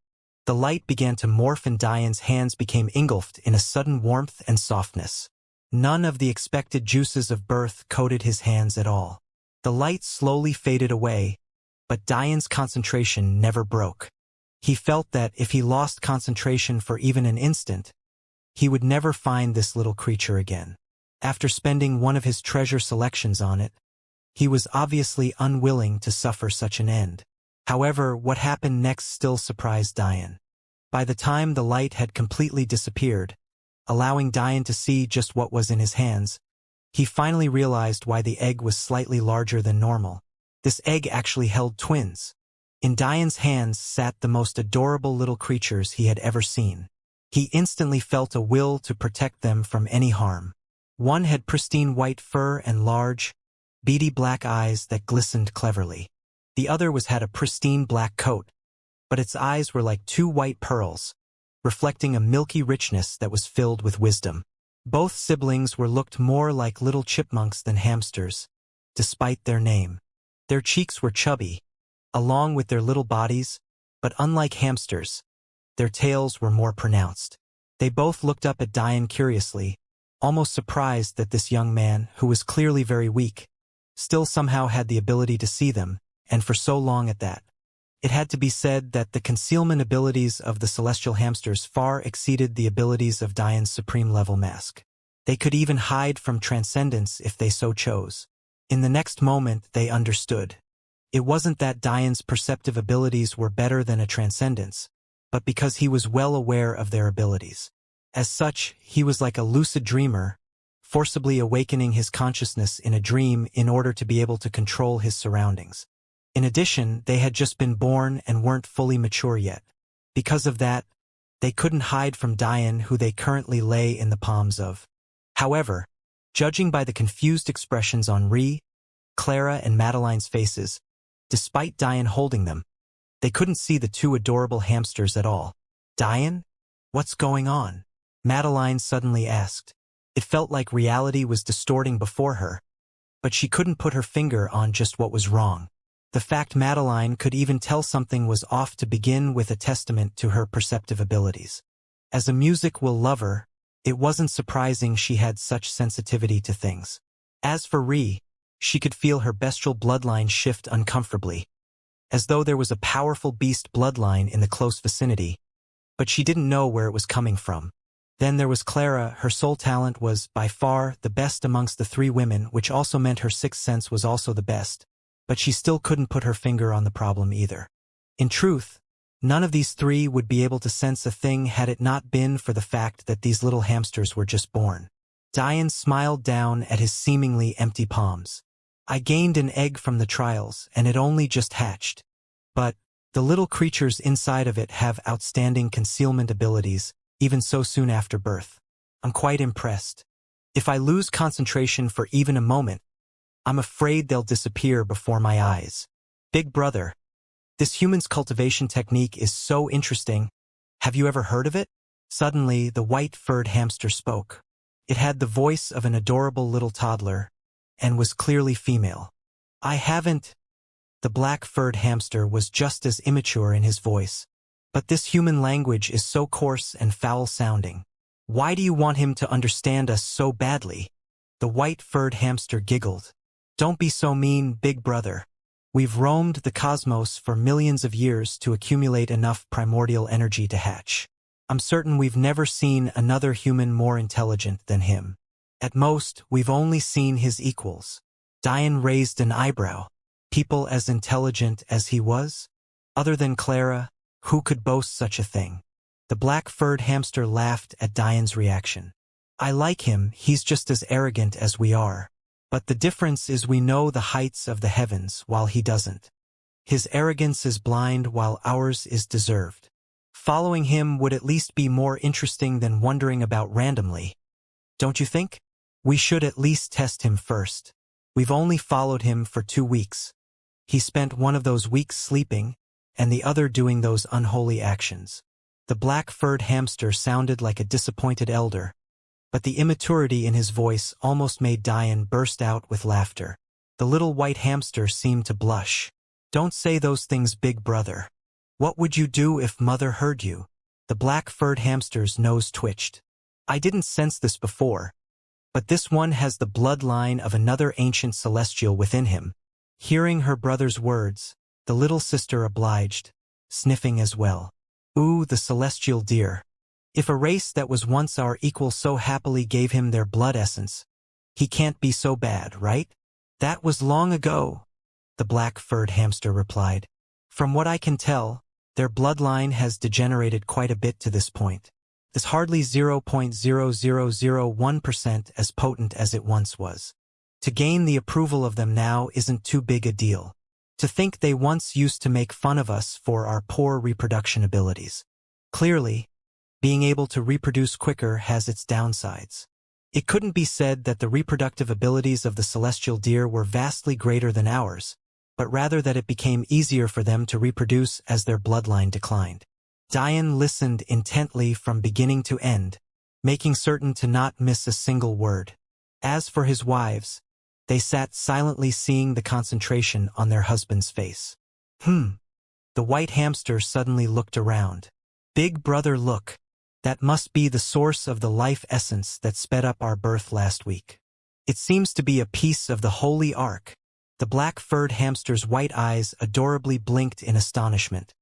the light began to morph and Diane's hands became engulfed in a sudden warmth and softness. None of the expected juices of birth coated his hands at all. The light slowly faded away, but Diane's concentration never broke. He felt that if he lost concentration for even an instant, he would never find this little creature again. After spending one of his treasure selections on it, he was obviously unwilling to suffer such an end. However, what happened next still surprised Diane. By the time the light had completely disappeared, allowing Diane to see just what was in his hands, he finally realized why the egg was slightly larger than normal. This egg actually held twins. In Diane's hands sat the most adorable little creatures he had ever seen. He instantly felt a will to protect them from any harm. One had pristine white fur and large, beady black eyes that glistened cleverly. The other had a pristine black coat, but its eyes were like 2 white pearls, reflecting a milky richness that was filled with wisdom. Both siblings looked more like little chipmunks than hamsters, despite their name. Their cheeks were chubby, along with their little bodies, but unlike hamsters, their tails were more pronounced. They both looked up at Diane curiously, almost surprised that this young man, who was clearly very weak, still somehow had the ability to see them, and for so long at that. It had to be said that the concealment abilities of the celestial hamsters far exceeded the abilities of Diane's supreme-level mask. They could even hide from transcendence if they so chose. In the next moment, they understood. It wasn't that Diane's perceptive abilities were better than a transcendence, but because he was well aware of their abilities. As such, he was like a lucid dreamer, forcibly awakening his consciousness in a dream in order to be able to control his surroundings. In addition, they had just been born and weren't fully mature yet. Because of that, they couldn't hide from Diane, who they currently lay in the palms of. However, judging by the confused expressions on Clara and Madeline's faces, despite Diane holding them, they couldn't see the 2 adorable hamsters at all. "Diane? What's going on?" Madeline suddenly asked. It felt like reality was distorting before her, but she couldn't put her finger on just what was wrong. The fact Madeline could even tell something was off to begin with a testament to her perceptive abilities. As a music-will lover, it wasn't surprising she had such sensitivity to things. As for she could feel her bestial bloodline shift uncomfortably, as though there was a powerful beast bloodline in the close vicinity, but she didn't know where it was coming from. Then there was Clara. Her soul talent was, by far, the best amongst the 3 women, which also meant her sixth sense was also the best, but she still couldn't put her finger on the problem either. In truth, none of these 3 would be able to sense a thing had it not been for the fact that these little hamsters were just born. Diane smiled down at his seemingly empty palms. "I gained an egg from the trials, and it only just hatched. But the little creatures inside of it have outstanding concealment abilities, even so soon after birth. I'm quite impressed. If I lose concentration for even a moment, I'm afraid they'll disappear before my eyes. Big brother, this human's cultivation technique is so interesting. Have you ever heard of it?" Suddenly, the white-furred hamster spoke. It had the voice of an adorable little toddler, and was clearly female. "I haven't." The black-furred hamster was just as immature in his voice. "But this human language is so coarse and foul-sounding. Why do you want him to understand us so badly?" The white-furred hamster giggled. Don't be so mean, big brother. We've roamed the cosmos for millions of years to accumulate enough primordial energy to hatch. I'm certain we've never seen another human more intelligent than him. At most, we've only seen his equals. Diane raised an eyebrow. People as intelligent as he was? Other than Clara, who could boast such a thing? The black-furred hamster laughed at Diane's reaction. I like him, he's just as arrogant as we are. But the difference is we know the heights of the heavens while he doesn't. His arrogance is blind while ours is deserved. Following him would at least be more interesting than wandering about randomly. Don't you think? We should at least test him first. We've only followed him for 2 weeks. He spent one of those weeks sleeping, and the other doing those unholy actions. The black-furred hamster sounded like a disappointed elder, but the immaturity in his voice almost made Diane burst out with laughter. The little white hamster seemed to blush. Don't say those things, big brother. What would you do if mother heard you? The black-furred hamster's nose twitched. I didn't sense this before, but this one has the bloodline of another ancient celestial within him. Hearing her brother's words, the little sister obliged, sniffing as well. Ooh, the celestial deer. If a race that was once our equal so happily gave him their blood essence, he can't be so bad, right? That was long ago, the black-furred hamster replied. From what I can tell, their bloodline has degenerated quite a bit to this point. It's hardly 0.0001% as potent as it once was. To gain the approval of them now isn't too big a deal. To think they once used to make fun of us for our poor reproduction abilities. Clearly, being able to reproduce quicker has its downsides. It couldn't be said that the reproductive abilities of the celestial deer were vastly greater than ours, but rather that it became easier for them to reproduce as their bloodline declined. Diane listened intently from beginning to end, making certain to not miss a single word. As for his wives, they sat silently seeing the concentration on their husband's face. The white hamster suddenly looked around. Big brother, look. That must be the source of the life essence that sped up our birth last week. It seems to be a piece of the Holy Ark. The black-furred hamster's white eyes adorably blinked in astonishment.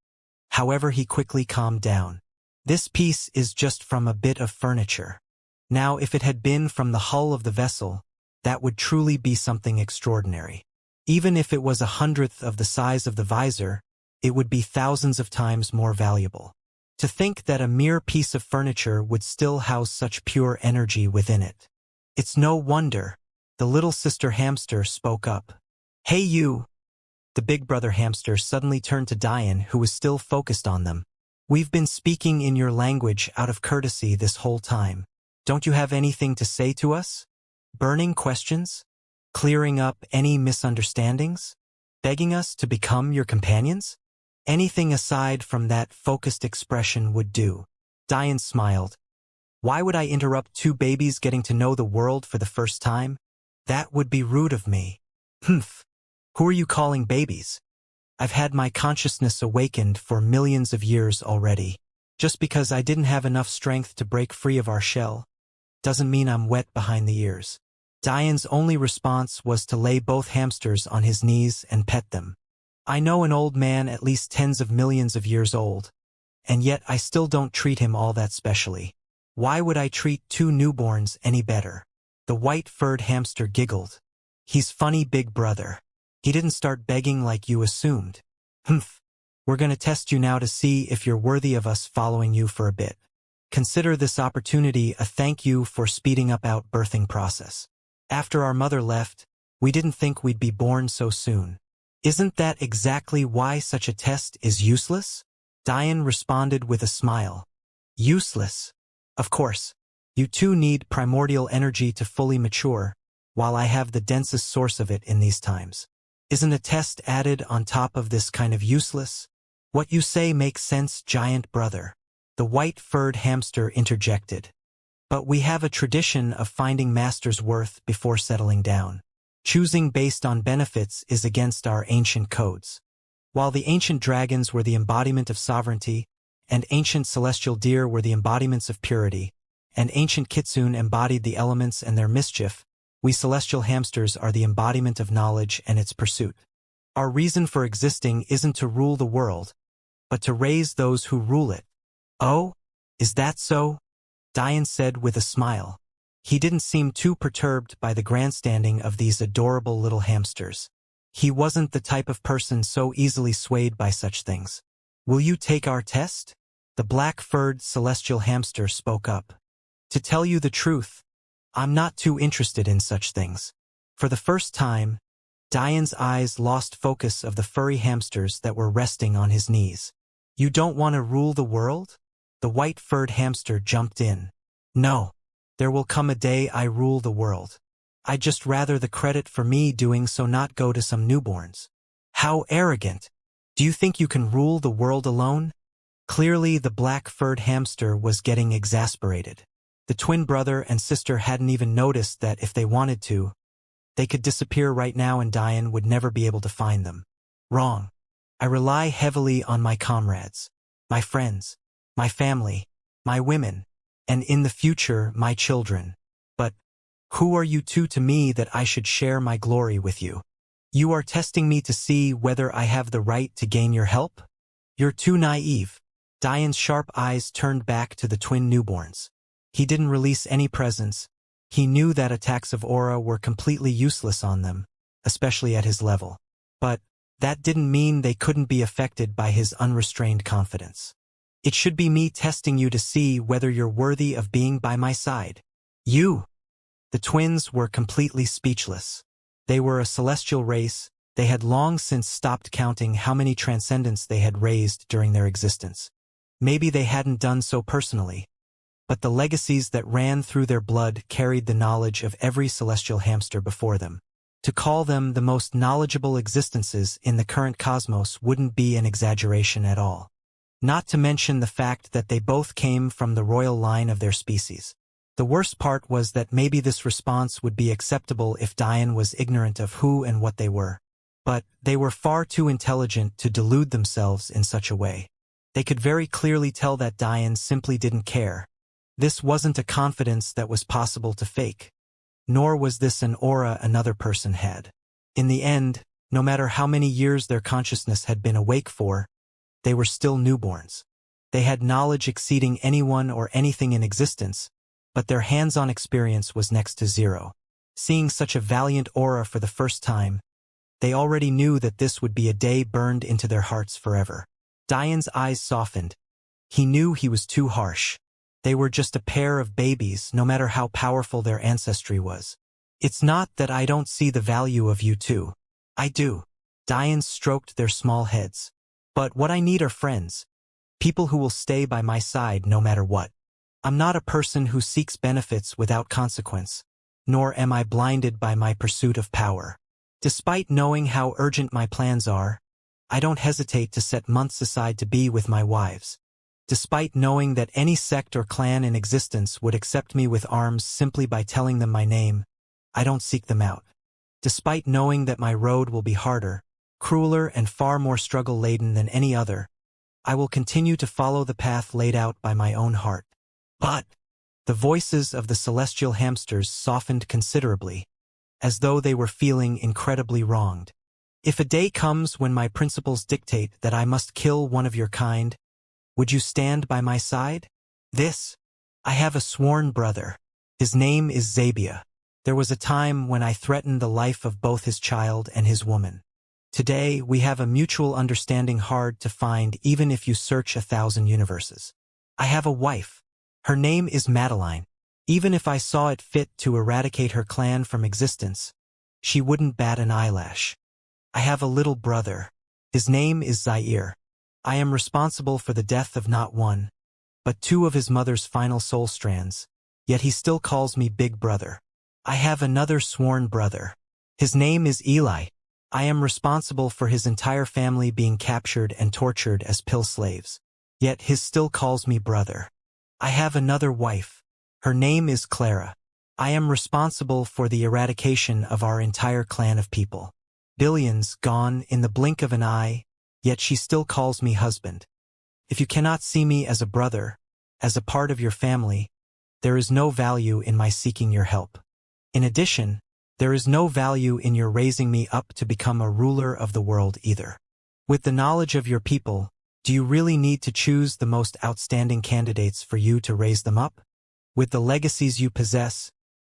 However, he quickly calmed down. This piece is just from a bit of furniture. Now, if it had been from the hull of the vessel, that would truly be something extraordinary. Even if it was 1/100th of the size of the visor, it would be thousands of times more valuable. To think that a mere piece of furniture would still house such pure energy within it. It's no wonder, the little sister hamster spoke up. Hey you! The big brother hamster suddenly turned to Diane, who was still focused on them. We've been speaking in your language out of courtesy this whole time. Don't you have anything to say to us? Burning questions? Clearing up any misunderstandings? Begging us to become your companions? Anything aside from that focused expression would do. Diane smiled. Why would I interrupt 2 babies getting to know the world for the first time? That would be rude of me. Who are you calling babies? I've had my consciousness awakened for millions of years already. Just because I didn't have enough strength to break free of our shell, doesn't mean I'm wet behind the ears. Diane's only response was to lay both hamsters on his knees and pet them. I know an old man at least tens of millions of years old, and yet I still don't treat him all that specially. Why would I treat 2 newborns any better? The white-furred hamster giggled. He's funny, big brother. He didn't start begging like you assumed. We're gonna test you now to see if you're worthy of us following you for a bit. Consider this opportunity a thank you for speeding up our birthing process. After our mother left, we didn't think we'd be born so soon. Isn't that exactly why such a test is useless? Diane responded with a smile. Useless? Of course. You 2 need primordial energy to fully mature, while I have the densest source of it in these times. Isn't a test added on top of this kind of useless? What you say makes sense, giant brother. The white-furred hamster interjected. But we have a tradition of finding master's worth before settling down. Choosing based on benefits is against our ancient codes. While the ancient dragons were the embodiment of sovereignty, and ancient celestial deer were the embodiments of purity, and ancient kitsune embodied the elements and their mischief, We celestial hamsters are the embodiment of knowledge and its pursuit. Our reason for existing isn't to rule the world, but to raise those who rule it. Oh? Is that so? Diane said with a smile. He didn't seem too perturbed by the grandstanding of these adorable little hamsters. He wasn't the type of person so easily swayed by such things. Will you take our test? The black-furred celestial hamster spoke up. To tell you the truth, I'm not too interested in such things. For the first time, Diane's eyes lost focus of the furry hamsters that were resting on his knees. You don't want to rule the world? The white-furred hamster jumped in. No. There will come a day I rule the world. I'd just rather the credit for me doing so not go to some newborns. How arrogant! Do you think you can rule the world alone? Clearly the black-furred hamster was getting exasperated. The twin brother and sister hadn't even noticed that if they wanted to, they could disappear right now and Diane would never be able to find them. Wrong. I rely heavily on my comrades, my friends, my family, my women, and in the future, my children. But who are you two to me that I should share my glory with you? You are testing me to see whether I have the right to gain your help? You're too naive. Diane's sharp eyes turned back to the twin newborns. He didn't release any presence. He knew that attacks of aura were completely useless on them, especially at his level. But that didn't mean they couldn't be affected by his unrestrained confidence. It should be me testing you to see whether you're worthy of being by my side. You! The twins were completely speechless. They were a celestial race. They had long since stopped counting how many transcendents they had raised during their existence. Maybe they hadn't done so personally, but the legacies that ran through their blood carried the knowledge of every celestial hamster before them. To call them the most knowledgeable existences in the current cosmos wouldn't be an exaggeration at all. Not to mention the fact that they both came from the royal line of their species. The worst part was that maybe this response would be acceptable if Diane was ignorant of who and what they were. But they were far too intelligent to delude themselves in such a way. They could very clearly tell that Diane simply didn't care. This wasn't a confidence that was possible to fake. Nor was this an aura another person had. In the end, no matter how many years their consciousness had been awake for, they were still newborns. They had knowledge exceeding anyone or anything in existence, but their hands-on experience was next to zero. Seeing such a valiant aura for the first time, they already knew that this would be a day burned into their hearts forever. Diane's eyes softened. He knew he was too harsh. They were just a pair of babies, no matter how powerful their ancestry was. It's not that I don't see the value of you two. I do. Diane stroked their small heads. But what I need are friends. People who will stay by my side no matter what. I'm not a person who seeks benefits without consequence, nor am I blinded by my pursuit of power. Despite knowing how urgent my plans are, I don't hesitate to set months aside to be with my wives. Despite knowing that any sect or clan in existence would accept me with arms simply by telling them my name, I don't seek them out. Despite knowing that my road will be harder, crueler and far more struggle-laden than any other, I will continue to follow the path laid out by my own heart. But the voices of the celestial hamsters softened considerably, as though they were feeling incredibly wronged. If a day comes when my principles dictate that I must kill one of your kind, would you stand by my side? I have a sworn brother. His name is Zabia. There was a time when I threatened the life of both his child and his woman. Today, we have a mutual understanding hard to find even if you search 1,000 universes. I have a wife. Her name is Madeline. Even if I saw it fit to eradicate her clan from existence, she wouldn't bat an eyelash. I have a little brother. His name is Zaire. I am responsible for the death of not one, but two of his mother's final soul strands, yet he still calls me Big Brother. I have another sworn brother. His name is Eli. I am responsible for his entire family being captured and tortured as pill slaves, yet he still calls me brother. I have another wife. Her name is Clara. I am responsible for the eradication of our entire clan of people. Billions gone in the blink of an eye, yet she still calls me husband. If you cannot see me as a brother, as a part of your family, there is no value in my seeking your help. In addition, There is no value in your raising me up to become a ruler of the world either. With the knowledge of your people, do you really need to choose the most outstanding candidates for you to raise them up? With the legacies you possess,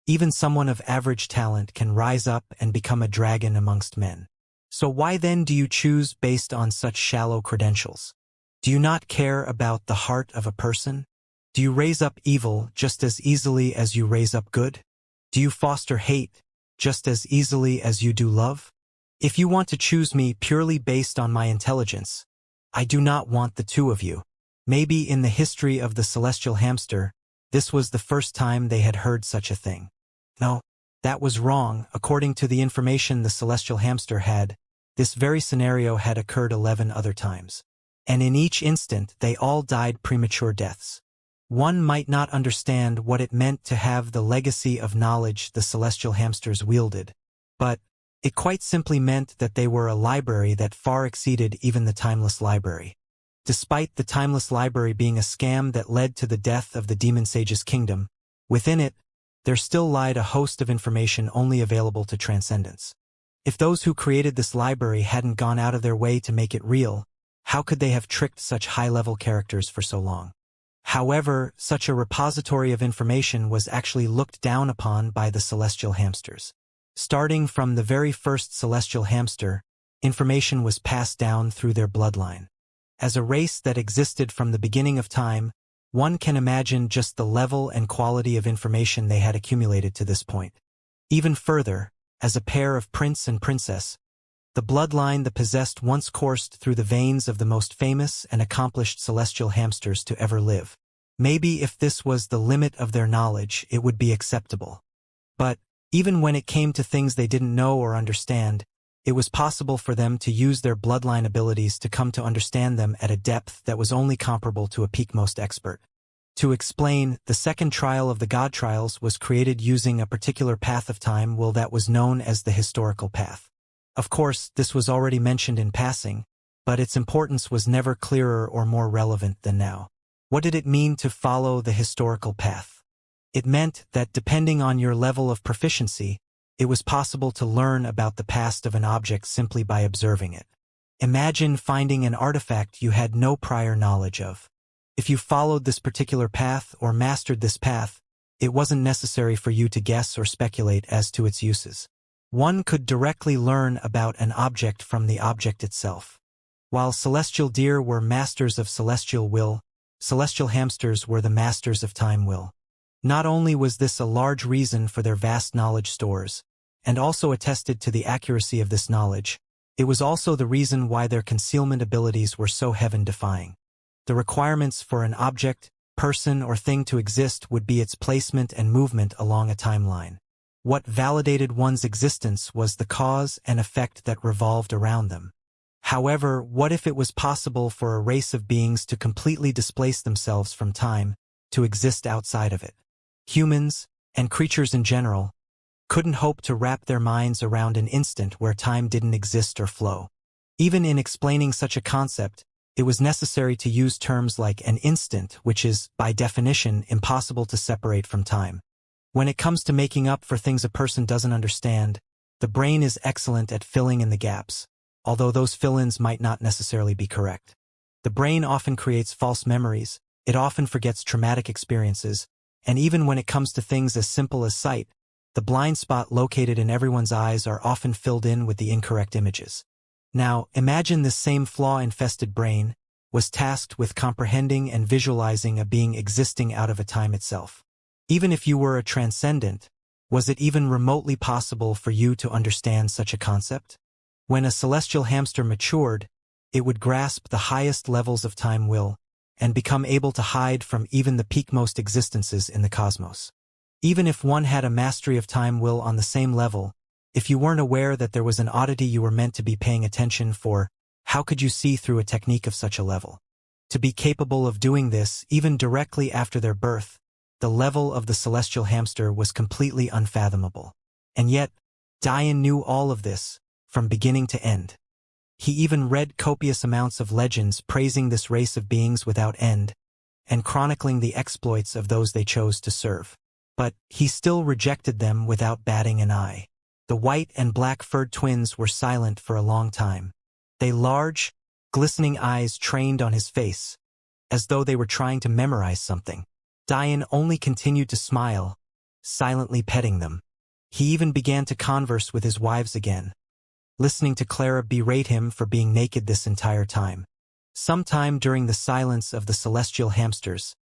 even someone of average talent can rise up and become a dragon amongst men. So why then do you choose based on such shallow credentials? Do you not care about the heart of a person? Do you raise up evil just as easily as you raise up good? Do you foster hate just as easily as you do love? If you want to choose me purely based on my intelligence, I do not want the two of you. Maybe in the history of the celestial hamster, this was the first time they had heard such a thing. No, that was wrong. According to the information the celestial hamster had, this very scenario had occurred 11 other times. And in each instant they all died premature deaths. One might not understand what it meant to have the legacy of knowledge the celestial hamsters wielded, but it quite simply meant that they were a library that far exceeded even the timeless library. Despite the timeless library being a scam that led to the death of the demon sage's kingdom, within it, there still lied a host of information only available to transcendence. If those who created this library hadn't gone out of their way to make it real, how could they have tricked such high-level characters for so long? However, such a repository of information was actually looked down upon by the celestial hamsters. Starting from the very first celestial hamster, information was passed down through their bloodline. As a race that existed from the beginning of time, one can imagine just the level and quality of information they had accumulated to this point. Even further, as a pair of prince and princess, the bloodline that possessed once coursed through the veins of the most famous and accomplished celestial hamsters to ever live. Maybe if this was the limit of their knowledge, it would be acceptable. But even when it came to things they didn't know or understand, it was possible for them to use their bloodline abilities to come to understand them at a depth that was only comparable to a peakmost expert. To explain, the second trial of the God Trials was created using a particular path of time that was known as the historical path. Of course, this was already mentioned in passing, but its importance was never clearer or more relevant than now. What did it mean to follow the historical path? It meant that depending on your level of proficiency, it was possible to learn about the past of an object simply by observing it. Imagine finding an artifact you had no prior knowledge of. If you followed this particular path or mastered this path, it wasn't necessary for you to guess or speculate as to its uses. One could directly learn about an object from the object itself. While celestial deer were masters of celestial will, celestial hamsters were the masters of time will. Not only was this a large reason for their vast knowledge stores, and also attested to the accuracy of this knowledge, it was also the reason why their concealment abilities were so heaven-defying. The requirements for an object, person, or thing to exist would be its placement and movement along a timeline. What validated one's existence was the cause and effect that revolved around them. However, what if it was possible for a race of beings to completely displace themselves from time, to exist outside of it? Humans, and creatures in general, couldn't hope to wrap their minds around an instant where time didn't exist or flow. Even in explaining such a concept, it was necessary to use terms like an instant, which is, by definition, impossible to separate from time. When it comes to making up for things a person doesn't understand, the brain is excellent at filling in the gaps, although those fill-ins might not necessarily be correct. The brain often creates false memories, it often forgets traumatic experiences, and even when it comes to things as simple as sight, the blind spot located in everyone's eyes are often filled in with the incorrect images. Now, imagine this same flaw-infested brain was tasked with comprehending and visualizing a being existing out of a time itself. Even if you were a transcendent, was it even remotely possible for you to understand such a concept? When a celestial hamster matured, it would grasp the highest levels of time will, and become able to hide from even the peakmost existences in the cosmos. Even if one had a mastery of time will on the same level, if you weren't aware that there was an oddity you were meant to be paying attention for, how could you see through a technique of such a level? To be capable of doing this, even directly after their birth, the level of the celestial hamster was completely unfathomable. And yet, Dian knew all of this, from beginning to end. He even read copious amounts of legends praising this race of beings without end, and chronicling the exploits of those they chose to serve. But he still rejected them without batting an eye. The white and black furred twins were silent for a long time. They large, glistening eyes trained on his face, as though they were trying to memorize something. Diane only continued to smile, silently petting them. He even began to converse with his wives again, listening to Clara berate him for being naked this entire time. Sometime during the silence of the celestial hamsters,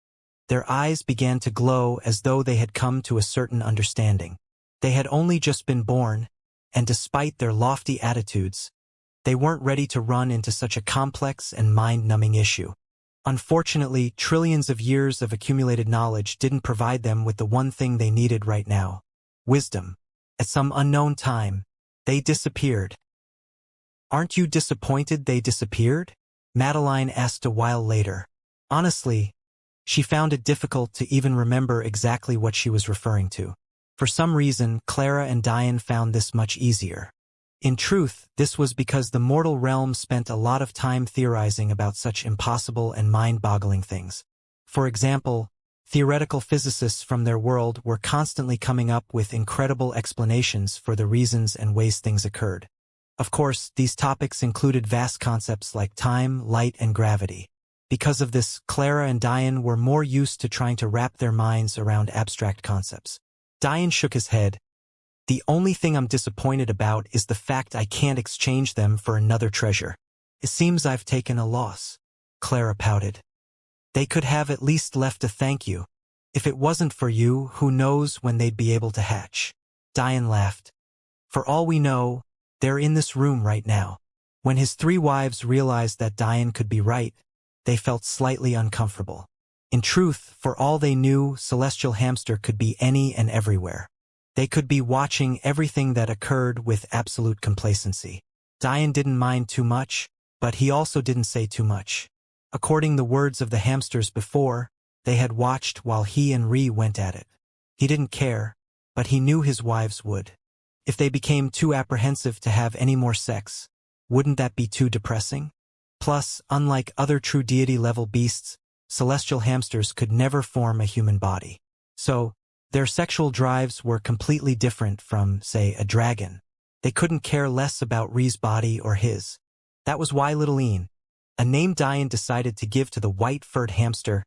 their eyes began to glow as though they had come to a certain understanding. They had only just been born, and despite their lofty attitudes, they weren't ready to run into such a complex and mind-numbing issue. Unfortunately, trillions of years of accumulated knowledge didn't provide them with the one thing they needed right now: wisdom. At some unknown time, they disappeared. "Aren't you disappointed they disappeared?" Madeline asked a while later. Honestly, she found it difficult to even remember exactly what she was referring to. For some reason, Clara and Diane found this much easier. In truth, this was because the mortal realm spent a lot of time theorizing about such impossible and mind-boggling things. For example, theoretical physicists from their world were constantly coming up with incredible explanations for the reasons and ways things occurred. Of course, these topics included vast concepts like time, light, and gravity. Because of this, Clara and Diane were more used to trying to wrap their minds around abstract concepts. Diane shook his head. "The only thing I'm disappointed about is the fact I can't exchange them for another treasure. It seems I've taken a loss." Clara pouted. "They could have at least left a thank you. If it wasn't for you, who knows when they'd be able to hatch." Diane laughed. "For all we know, they're in this room right now." When his three wives realized that Diane could be right, they felt slightly uncomfortable. In truth, for all they knew, Celestial Hamster could be any and everywhere. They could be watching everything that occurred with absolute complacency. Diane didn't mind too much, but he also didn't say too much. According the words of the hamsters before, they had watched while he and Ree went at it. He didn't care, but he knew his wives would. If they became too apprehensive to have any more sex, wouldn't that be too depressing? Plus, unlike other true deity-level beasts, celestial hamsters could never form a human body. So, their sexual drives were completely different from, say, a dragon. They couldn't care less about Ree's body or his. That was why little Ian, a name Diane decided to give to the white-furred hamster,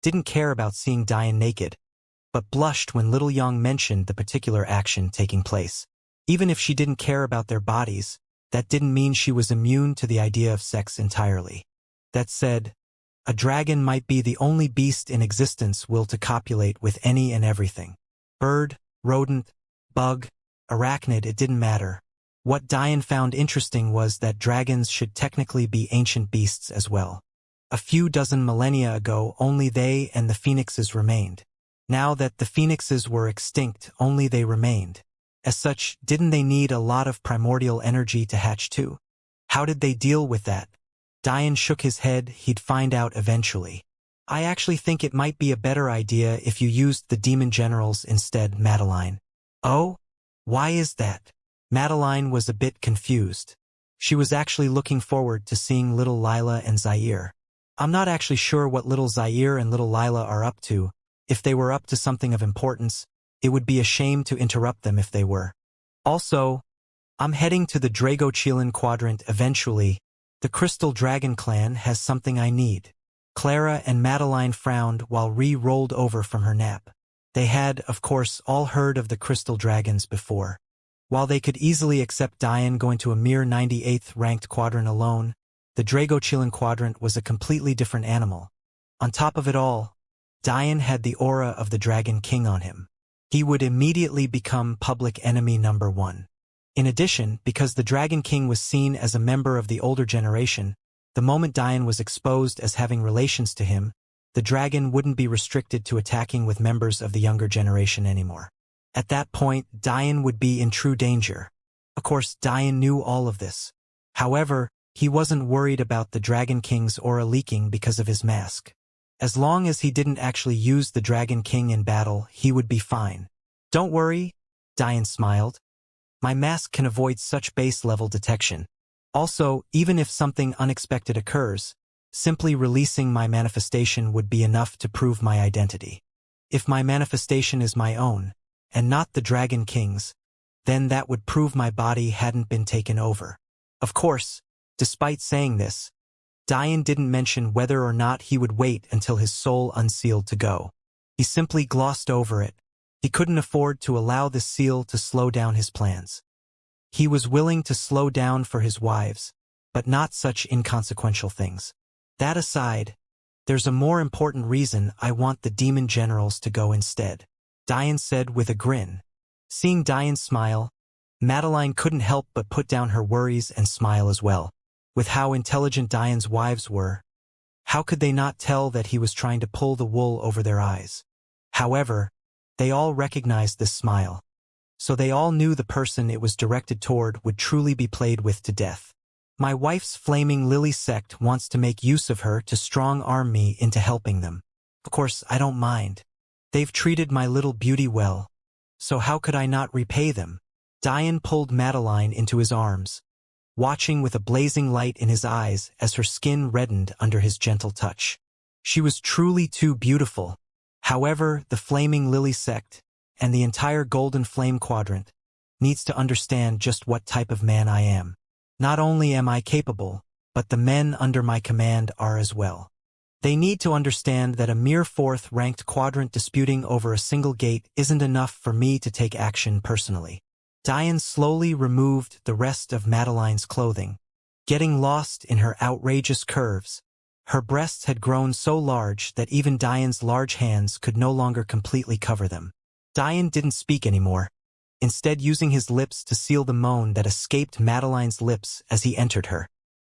didn't care about seeing Diane naked, but blushed when little Young mentioned the particular action taking place. Even if she didn't care about their bodies, that didn't mean she was immune to the idea of sex entirely. That said, a dragon might be the only beast in existence will to copulate with any and everything. Bird, rodent, bug, arachnid, it didn't matter. What Diane found interesting was that dragons should technically be ancient beasts as well. A few dozen millennia ago, only they and the phoenixes remained. Now that the phoenixes were extinct, only they remained. As such, didn't they need a lot of primordial energy to hatch too? How did they deal with that? Diane shook his head. He'd find out eventually. "I actually think it might be a better idea if you used the demon generals instead, Madeline." "Oh? Why is that?" Madeline was a bit confused. She was actually looking forward to seeing little Lila and Zaire. "I'm not actually sure what little Zaire and little Lila are up to. If they were up to something of importance, it would be a shame to interrupt them if they were. Also, I'm heading to the Dragochilan quadrant eventually. The Crystal Dragon clan has something I need." Clara and Madeline frowned while Ree rolled over from her nap. They had, of course, all heard of the Crystal Dragons before. While they could easily accept Diane going to a mere 98th ranked quadrant alone, the Dragochilan quadrant was a completely different animal. On top of it all, Diane had the aura of the Dragon King on him. He would immediately become public enemy number one. In addition, because the Dragon King was seen as a member of the older generation, the moment Diane was exposed as having relations to him, the dragon wouldn't be restricted to attacking with members of the younger generation anymore. At that point, Diane would be in true danger. Of course, Diane knew all of this. However, he wasn't worried about the Dragon King's aura leaking because of his mask. As long as he didn't actually use the Dragon King in battle, he would be fine. "Don't worry," Diane smiled. "My mask can avoid such base-level detection. Also, even if something unexpected occurs, simply releasing my manifestation would be enough to prove my identity. If my manifestation is my own, and not the Dragon King's, then that would prove my body hadn't been taken over. Of course, despite saying this, Dian didn't mention whether or not he would wait until his soul unsealed to go. He simply glossed over it. He couldn't afford to allow this seal to slow down his plans. He was willing to slow down for his wives, but not such inconsequential things. That aside, there's a more important reason I want the demon generals to go instead, Dian said with a grin. Seeing Dian smile, Madeline couldn't help but put down her worries and smile as well. With how intelligent Dian's wives were, how could they not tell that he was trying to pull the wool over their eyes? However, they all recognized this smile. So they all knew the person it was directed toward would truly be played with to death. My wife's flaming lily sect wants to make use of her to strong-arm me into helping them. Of course, I don't mind. They've treated my little beauty well. So how could I not repay them? Dian pulled Madeline into his arms, watching with a blazing light in his eyes as her skin reddened under his gentle touch. She was truly too beautiful. However, the Flaming Lily sect, and the entire Golden Flame Quadrant, needs to understand just what type of man I am. Not only am I capable, but the men under my command are as well. They need to understand that a mere 4th-ranked quadrant disputing over a single gate isn't enough for me to take action personally. Dian slowly removed the rest of Madeline's clothing, getting lost in her outrageous curves. Her breasts had grown so large that even Dian's large hands could no longer completely cover them. Dian didn't speak anymore, instead using his lips to seal the moan that escaped Madeline's lips as he entered her.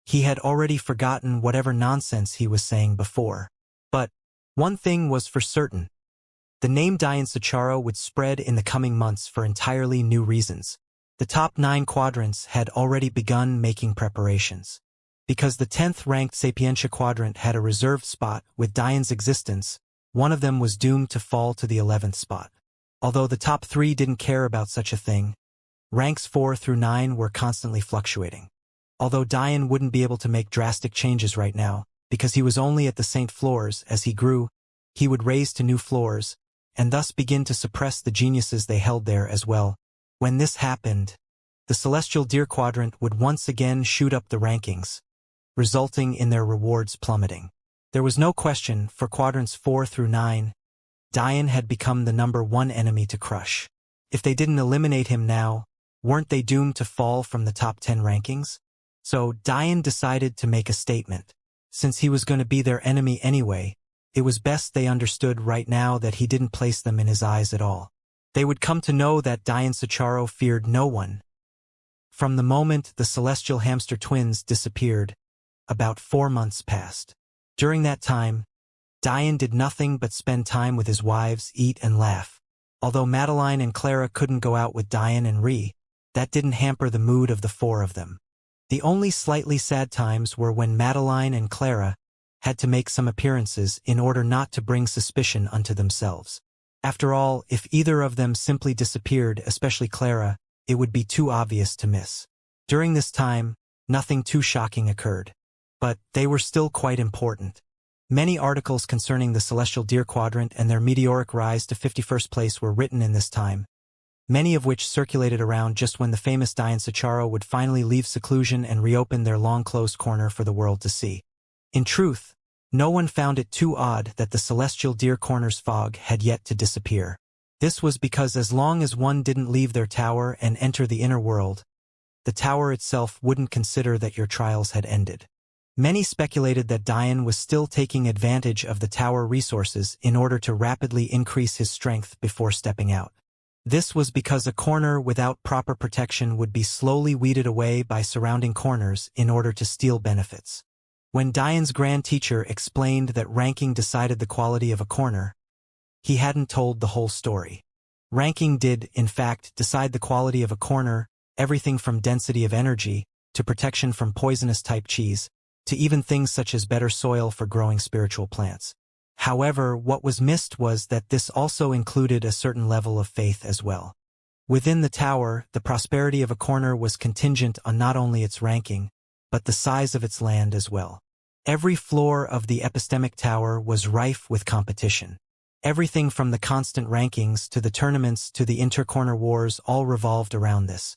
He had already forgotten whatever nonsense he was saying before. But one thing was for certain. The name Dian Sicharo would spread in the coming months for entirely new reasons. The top 9 quadrants had already begun making preparations. Because the 10th-ranked Sapientia quadrant had a reserved spot with Dian's existence, one of them was doomed to fall to the 11th spot. Although the top 3 didn't care about such a thing, ranks 4 through 9 were constantly fluctuating. Although Dian wouldn't be able to make drastic changes right now, because he was only at the Saint floors, as he grew, he would raise to new floors, and thus begin to suppress the geniuses they held there as well. When this happened, the Celestial Deer Quadrant would once again shoot up the rankings, resulting in their rewards plummeting. There was no question, for quadrants 4 through 9, Dian had become the number 1 enemy to crush. If they didn't eliminate him now, weren't they doomed to fall from the top 10 rankings? So Dian decided to make a statement. Since he was going to be their enemy anyway, it was best they understood right now that he didn't place them in his eyes at all. They would come to know that Dian Sicharo feared no one. From the moment the celestial hamster twins disappeared, about 4 months passed. During that time, Dian did nothing but spend time with his wives, eat and laugh. Although Madeline and Clara couldn't go out with Dian and Ree, that didn't hamper the mood of the 4 of them. The only slightly sad times were when Madeline and Clara had to make some appearances in order not to bring suspicion unto themselves. After all, if either of them simply disappeared, especially Clara, it would be too obvious to miss. During this time, nothing too shocking occurred. But they were still quite important. Many articles concerning the Celestial Deer Quadrant and their meteoric rise to 51st place were written in this time, many of which circulated around just when the famous Dian Sicharo would finally leave seclusion and reopen their long-closed corner for the world to see. In truth, no one found it too odd that the Celestial Deer Corner's fog had yet to disappear. This was because as long as one didn't leave their tower and enter the inner world, the tower itself wouldn't consider that your trials had ended. Many speculated that Dian was still taking advantage of the tower resources in order to rapidly increase his strength before stepping out. This was because a corner without proper protection would be slowly weeded away by surrounding corners in order to steal benefits. When Dian's grand teacher explained that ranking decided the quality of a corner, he hadn't told the whole story. Ranking did, in fact, decide the quality of a corner, everything from density of energy, to protection from poisonous-type cheese, to even things such as better soil for growing spiritual plants. However, what was missed was that this also included a certain level of faith as well. Within the tower, the prosperity of a corner was contingent on not only its ranking, but the size of its land as well. Every floor of the epistemic tower was rife with competition. Everything from the constant rankings to the tournaments to the inter-corner wars all revolved around this.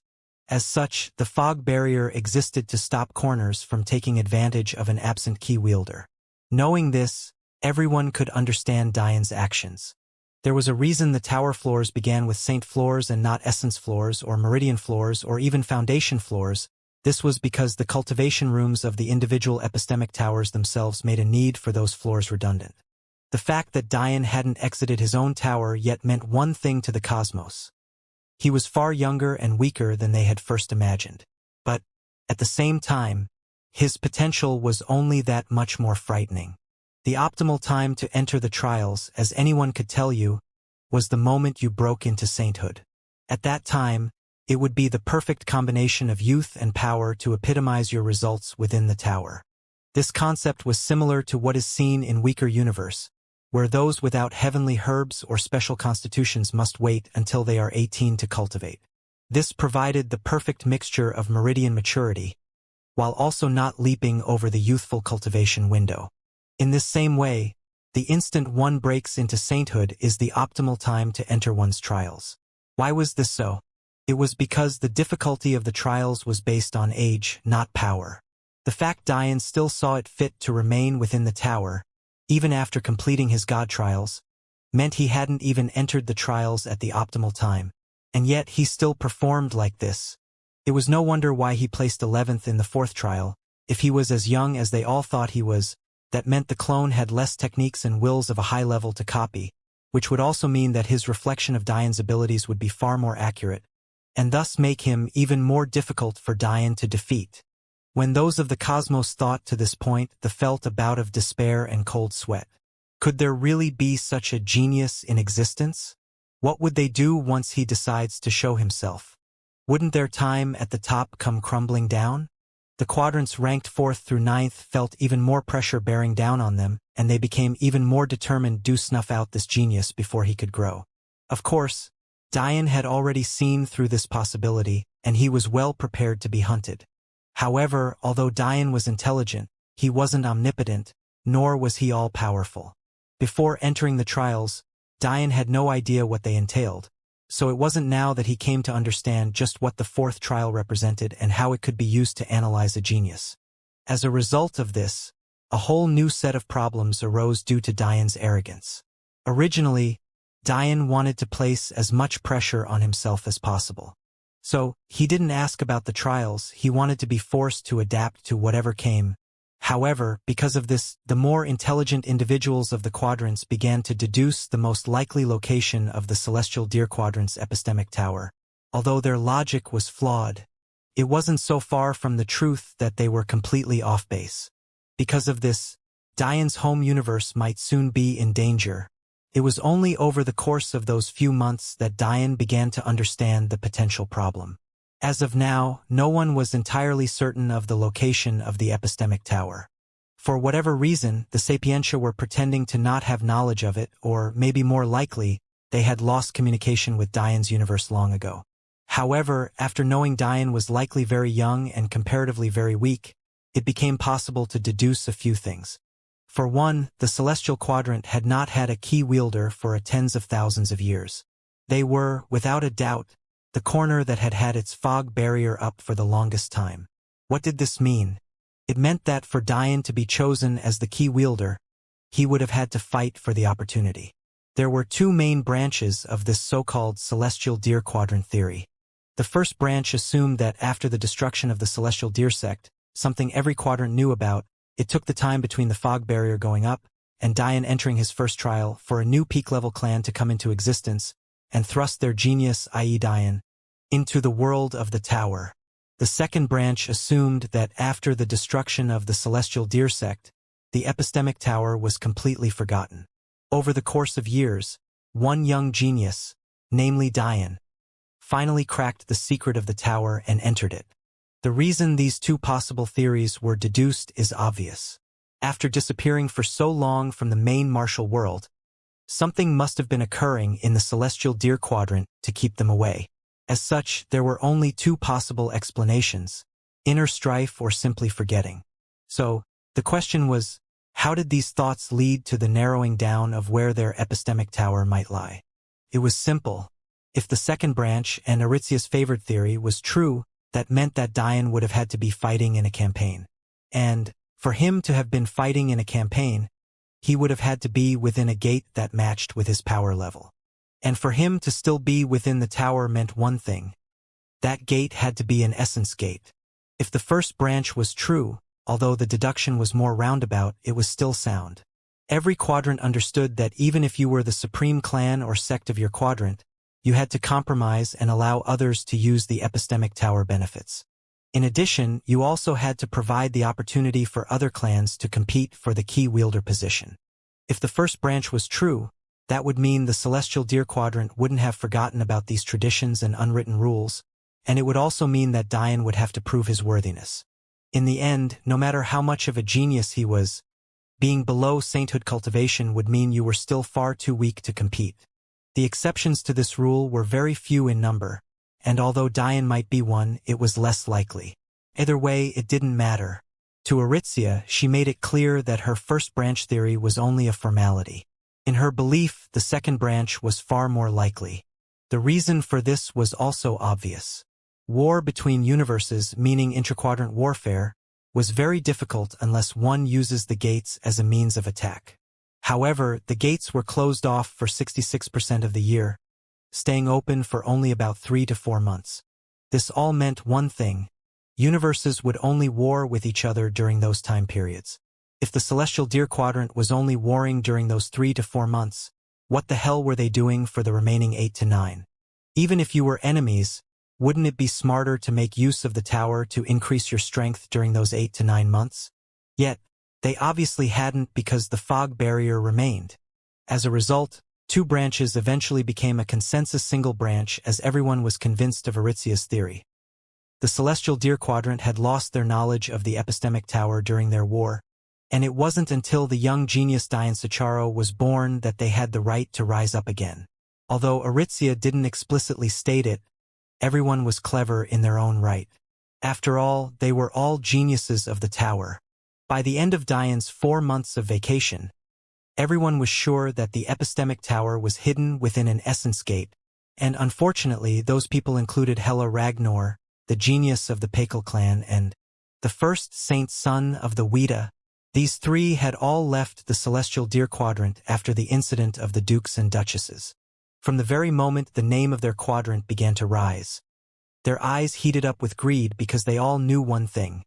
As such, the fog barrier existed to stop corners from taking advantage of an absent key wielder. Knowing this, everyone could understand Diane's actions. There was a reason the tower floors began with saint floors and not essence floors or meridian floors or even foundation floors. This was because the cultivation rooms of the individual epistemic towers themselves made a need for those floors redundant. The fact that Diane hadn't exited his own tower yet meant one thing to the cosmos. He was far younger and weaker than they had first imagined. But, at the same time, his potential was only that much more frightening. The optimal time to enter the trials, as anyone could tell you, was the moment you broke into sainthood. At that time, it would be the perfect combination of youth and power to epitomize your results within the tower. This concept was similar to what is seen in weaker universe, where those without heavenly herbs or special constitutions must wait until they are 18 to cultivate. This provided the perfect mixture of meridian maturity, while also not leaping over the youthful cultivation window. In this same way, the instant one breaks into sainthood is the optimal time to enter one's trials. Why was this so? It was because the difficulty of the trials was based on age, not power. The fact Diane still saw it fit to remain within the tower, even after completing his god trials, meant he hadn't even entered the trials at the optimal time. And yet he still performed like this. It was no wonder why he placed 11th in the 4th trial. If he was as young as they all thought he was, that meant the clone had less techniques and wills of a high level to copy, which would also mean that his reflection of Diane's abilities would be far more accurate, and thus make him even more difficult for Diane to defeat. When those of the cosmos thought to this point, they felt a bout of despair and cold sweat. Could there really be such a genius in existence? What would they do once he decides to show himself? Wouldn't their time at the top come crumbling down? The quadrants ranked 4th through 9th felt even more pressure bearing down on them, and they became even more determined to snuff out this genius before he could grow. Of course, Diane had already seen through this possibility, and he was well prepared to be hunted. However, although Diane was intelligent, he wasn't omnipotent, nor was he all-powerful. Before entering the trials, Diane had no idea what they entailed, so it wasn't now that he came to understand just what the 4th trial represented and how it could be used to analyze a genius. As a result of this, a whole new set of problems arose due to Diane's arrogance. Originally, Diane wanted to place as much pressure on himself as possible. So, he didn't ask about the trials, he wanted to be forced to adapt to whatever came. However, because of this, the more intelligent individuals of the quadrants began to deduce the most likely location of the celestial deer quadrant's epistemic tower. Although their logic was flawed, it wasn't so far from the truth that they were completely off base. Because of this, Diane's home universe might soon be in danger. It was only over the course of those few months that Diane began to understand the potential problem. As of now, no one was entirely certain of the location of the epistemic tower. For whatever reason, the Sapientia were pretending to not have knowledge of it, or maybe more likely, they had lost communication with Diane's universe long ago. However, after knowing Diane was likely very young and comparatively very weak, it became possible to deduce a few things. For one, the celestial quadrant had not had a key wielder for tens of thousands of years. They were, without a doubt, the corner that had had its fog barrier up for the longest time. What did this mean? It meant that for Diane to be chosen as the key wielder, he would have had to fight for the opportunity. There were two main branches of this so-called celestial deer quadrant theory. The first branch assumed that after the destruction of the celestial deer sect, something every quadrant knew about, it took the time between the fog barrier going up and Diane entering his first trial for a new peak-level clan to come into existence and thrust their genius, i.e. Diane, into the world of the tower. The second branch assumed that after the destruction of the celestial deer sect, the epistemic tower was completely forgotten. Over the course of years, one young genius, namely Diane, finally cracked the secret of the tower and entered it. The reason these two possible theories were deduced is obvious. After disappearing for so long from the main martial world, something must have been occurring in the celestial deer quadrant to keep them away. As such, there were only two possible explanations: inner strife or simply forgetting. So, the question was, How did these thoughts lead to the narrowing down of where their epistemic tower might lie? It was simple. If the second branch and Aritzia's favored theory was true, that meant that Dian would have had to be fighting in a campaign. And, for him to have been fighting in a campaign, he would have had to be within a gate that matched with his power level. And for him to still be within the tower meant one thing. That gate had to be an essence gate. If the first branch was true, although the deduction was more roundabout, it was still sound. Every quadrant understood that even if you were the supreme clan or sect of your quadrant, you had to compromise and allow others to use the epistemic tower benefits. In addition, you also had to provide the opportunity for other clans to compete for the key wielder position. If the first branch was true, that would mean the Celestial Deer Quadrant wouldn't have forgotten about these traditions and unwritten rules, and it would also mean that Dian would have to prove his worthiness. In the end, no matter how much of a genius he was, being below sainthood cultivation would mean you were still far too weak to compete. The exceptions to this rule were very few in number, and although Dian might be one, it was less likely. Either way, it didn't matter. To Aritzia, she made it clear that her first branch theory was only a formality. In her belief, the second branch was far more likely. The reason for this was also obvious. War between universes, meaning intraquadrant warfare, was very difficult unless one uses the gates as a means of attack. However, the gates were closed off for 66% of the year, staying open for only about 3 to 4 months. This all meant one thing. Universes would only war with each other during those time periods. If the Celestial Deer Quadrant was only warring during those 3 to 4 months, what the hell were they doing for the remaining 8 to 9? Even if you were enemies, wouldn't it be smarter to make use of the tower to increase your strength during those 8 to 9 months? Yet, they obviously hadn't because the fog barrier remained. As a result, 2 branches eventually became a consensus single branch as everyone was convinced of Aritzia's theory. The Celestial Deer Quadrant had lost their knowledge of the epistemic tower during their war, and it wasn't until the young genius Dian Sicharo was born that they had the right to rise up again. Although Aritzia didn't explicitly state it, everyone was clever in their own right. After all, they were all geniuses of the tower. By the end of Dian's 4 months of vacation, everyone was sure that the epistemic tower was hidden within an essence gate, and unfortunately those people included Hela Ragnor, the genius of the Pakel clan, and the first saint son of the Weta. These 3 had all left the Celestial Deer Quadrant after the incident of the dukes and duchesses. From the very moment the name of their quadrant began to rise, their eyes heated up with greed because they all knew one thing.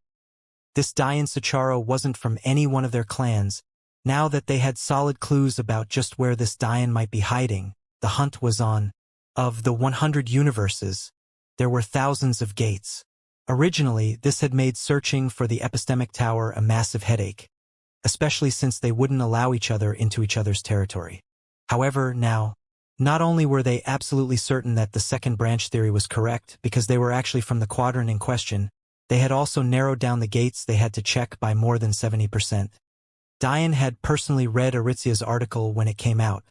This Dian Sicharo wasn't from any one of their clans. Now that they had solid clues about just where this Dian might be hiding, the hunt was on. Of the 100 universes, there were thousands of gates. Originally, this had made searching for the epistemic tower a massive headache, especially since they wouldn't allow each other into each other's territory. However, now, not only were they absolutely certain that the second branch theory was correct because they were actually from the quadrant in question, they had also narrowed down the gates they had to check by more than 70%. Dian had personally read Aritzia's article when it came out,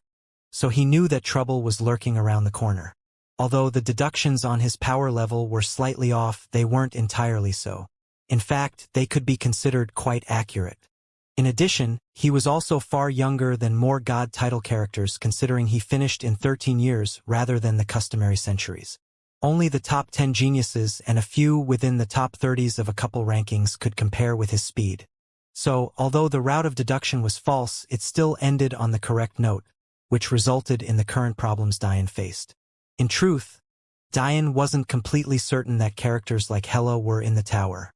so he knew that trouble was lurking around the corner. Although the deductions on his power level were slightly off, they weren't entirely so. In fact, they could be considered quite accurate. In addition, he was also far younger than more god title characters considering he finished in 13 years rather than the customary centuries. Only the top 10 geniuses and a few within the top 30s of a couple rankings could compare with his speed. So, although the route of deduction was false, it still ended on the correct note, which resulted in the current problems Dian faced. In truth, Dian wasn't completely certain that characters like Hela were in the tower.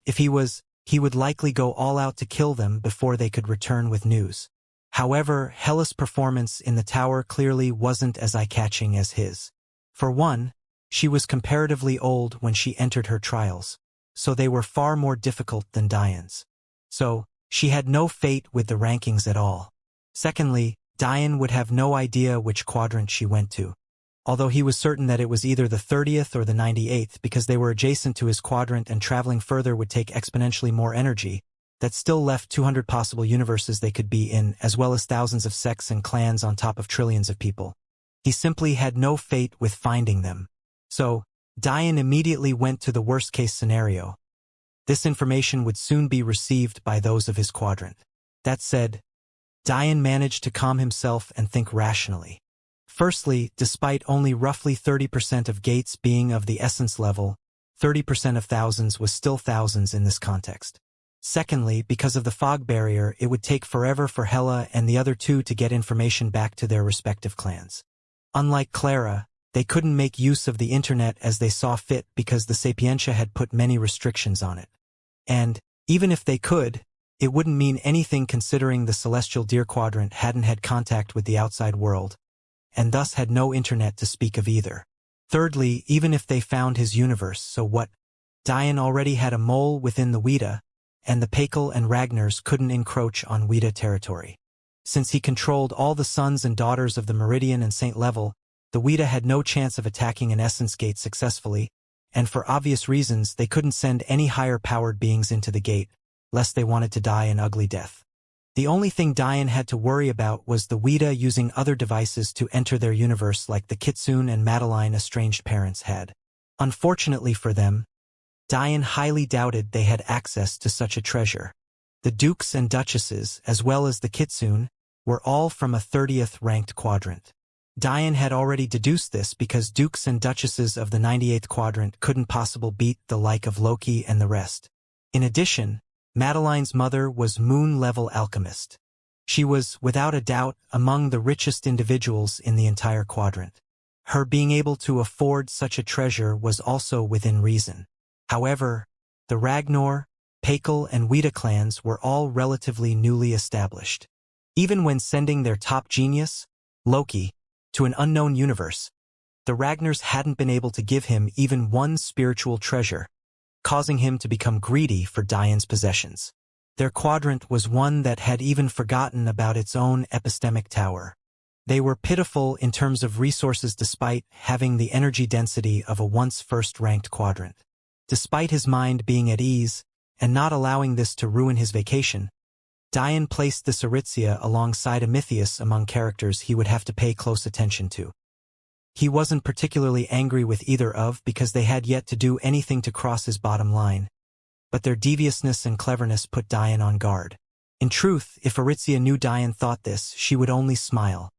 If he was, he would likely go all out to kill them before they could return with news. However, Hela's performance in the tower clearly wasn't as eye-catching as his. For one, she was comparatively old when she entered her trials, so they were far more difficult than Dian's. So, she had no fate with the rankings at all. Secondly, Dian would have no idea which quadrant she went to, although he was certain that it was either the 30th or the 98th because they were adjacent to his quadrant and traveling further would take exponentially more energy. That still left 200 possible universes they could be in, as well as thousands of sects and clans on top of trillions of people. He simply had no fate with finding them. So, Dian immediately went to the worst-case scenario. This information would soon be received by those of his quadrant. That said, Dian managed to calm himself and think rationally. Firstly, despite only roughly 30% of gates being of the essence level, 30% of thousands was still thousands in this context. Secondly, because of the fog barrier, it would take forever for Hela and the other two to get information back to their respective clans. Unlike Clara, they couldn't make use of the internet as they saw fit because the Sapientia had put many restrictions on it. And, even if they could, it wouldn't mean anything considering the Celestial Deer Quadrant hadn't had contact with the outside world, and thus had no internet to speak of either. Thirdly, even if they found his universe, so what? Dian already had a mole within the Weta, and the Pakel and Ragnars couldn't encroach on Weta territory. Since he controlled all the sons and daughters of the Meridian and Saint level, the Weta had no chance of attacking an Essence Gate successfully, and for obvious reasons they couldn't send any higher-powered beings into the gate, lest they wanted to die an ugly death. The only thing Dian had to worry about was the Weta using other devices to enter their universe like the Kitsune and Madeline estranged parents had. Unfortunately for them, Dian highly doubted they had access to such a treasure. The dukes and duchesses, as well as the Kitsune, were all from a 30th ranked quadrant. Dian had already deduced this because dukes and duchesses of the 98th quadrant couldn't possibly beat the like of Loki and the rest. In addition, Madeline's mother was moon-level alchemist. She was, without a doubt, among the richest individuals in the entire quadrant. Her being able to afford such a treasure was also within reason. However, the Ragnar, Pakel, and Weta clans were all relatively newly established. Even when sending their top genius, Loki, to an unknown universe, the Ragnars hadn't been able to give him even one spiritual treasure, causing him to become greedy for Dian's possessions. Their quadrant was one that had even forgotten about its own epistemic tower. They were pitiful in terms of resources despite having the energy density of a once first-ranked quadrant. Despite his mind being at ease, and not allowing this to ruin his vacation, Dian placed this Aritzia alongside Amithius among characters he would have to pay close attention to. He wasn't particularly angry with either of because they had yet to do anything to cross his bottom line, but their deviousness and cleverness put Dian on guard. In truth, if Aritzia knew Dian thought this, she would only smile.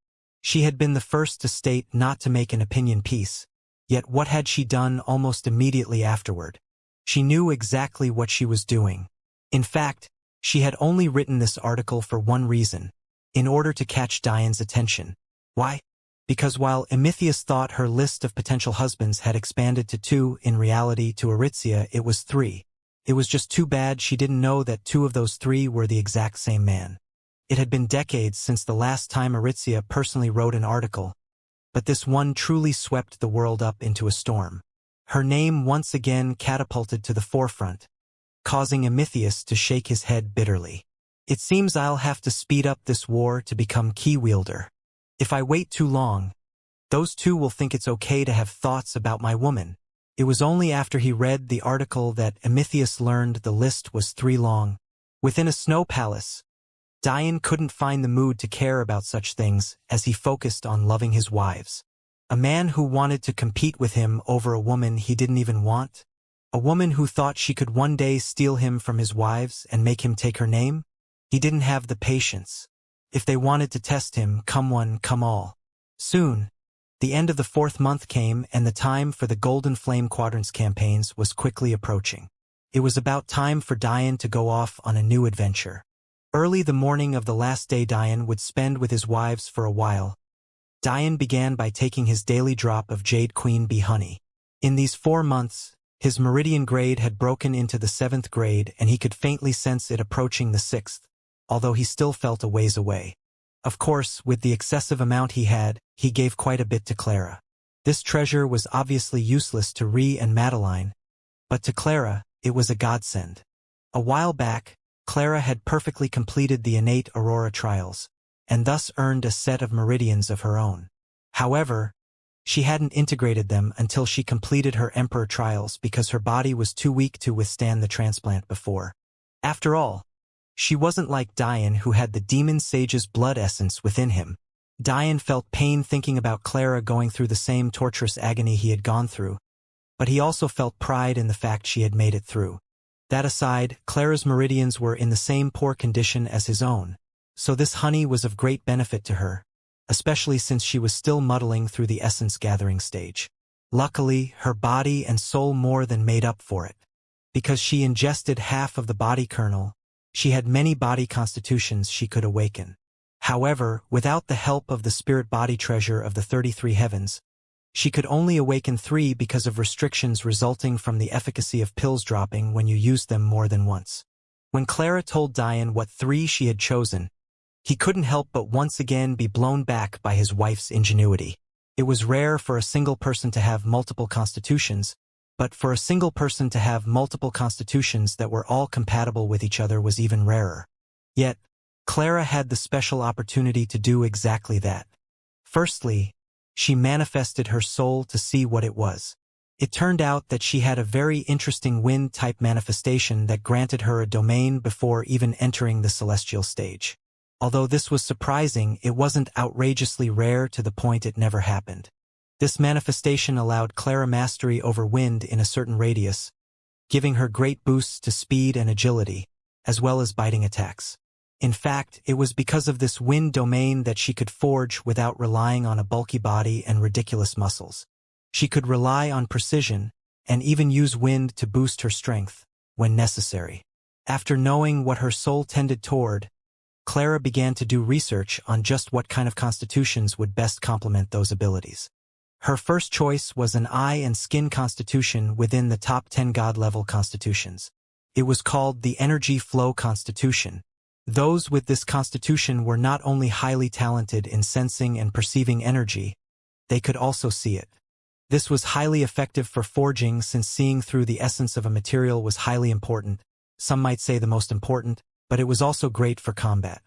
She had been the first to state not to make an opinion piece, yet what had she done almost immediately afterward? She knew exactly what she was doing. In fact, she had only written this article for one reason, in order to catch Dian's attention. Why? Because while Amithius thought her list of potential husbands had expanded to 2, in reality to Aritzia it was 3. It was just too bad she didn't know that 2 of those 3 were the exact same man. It had been decades since the last time Aritzia personally wrote an article, but this one truly swept the world up into a storm. Her name once again catapulted to the forefront, causing Amithius to shake his head bitterly. It seems I'll have to speed up this war to become key wielder. If I wait too long, those 2 will think it's okay to have thoughts about my woman. It was only after he read the article that Amithius learned the list was 3 long. Within a snow palace, Dian couldn't find the mood to care about such things as he focused on loving his wives. A man who wanted to compete with him over a woman he didn't even want? A woman who thought she could one day steal him from his wives and make him take her name? He didn't have the patience. If they wanted to test him, come one, come all. Soon, the end of the 4th month came and the time for the Golden Flame Quadrants campaigns was quickly approaching. It was about time for Dian to go off on a new adventure. Early the morning of the last day Dian would spend with his wives for a while, Dian began by taking his daily drop of Jade Queen Bee honey. In these 4 months, his meridian grade had broken into the 7th grade and he could faintly sense it approaching the 6th, although he still felt a ways away. Of course, with the excessive amount he had, he gave quite a bit to Clara. This treasure was obviously useless to Ree and Madeline, but to Clara, it was a godsend. A while back, Clara had perfectly completed the innate Aurora trials, and thus earned a set of meridians of her own. However, she hadn't integrated them until she completed her Emperor trials because her body was too weak to withstand the transplant before. After all, she wasn't like Dian who had the demon sage's blood essence within him. Dian felt pain thinking about Clara going through the same torturous agony he had gone through, but he also felt pride in the fact she had made it through. That aside, Clara's meridians were in the same poor condition as his own, so this honey was of great benefit to her, especially since she was still muddling through the essence-gathering stage. Luckily, her body and soul more than made up for it. Because she ingested half of the body kernel, she had many body constitutions she could awaken. However, without the help of the spirit body treasure of the 33 heavens, she could only awaken 3 because of restrictions resulting from the efficacy of pills dropping when you used them more than once. When Clara told Diane what 3 she had chosen, he couldn't help but once again be blown back by his wife's ingenuity. It was rare for a single person to have multiple constitutions, but for a single person to have multiple constitutions that were all compatible with each other was even rarer. Yet, Clara had the special opportunity to do exactly that. Firstly, she manifested her soul to see what it was. It turned out that she had a very interesting wind-type manifestation that granted her a domain before even entering the celestial stage. Although this was surprising, it wasn't outrageously rare to the point it never happened. This manifestation allowed Clara mastery over wind in a certain radius, giving her great boosts to speed and agility, as well as biting attacks. In fact, it was because of this wind domain that she could forge without relying on a bulky body and ridiculous muscles. She could rely on precision, and even use wind to boost her strength, when necessary. After knowing what her soul tended toward, Clara began to do research on just what kind of constitutions would best complement those abilities. Her first choice was an eye and skin constitution within the top 10 god-level constitutions. It was called the Energy Flow Constitution. Those with this constitution were not only highly talented in sensing and perceiving energy, they could also see it. This was highly effective for forging since seeing through the essence of a material was highly important, some might say the most important, but it was also great for combat.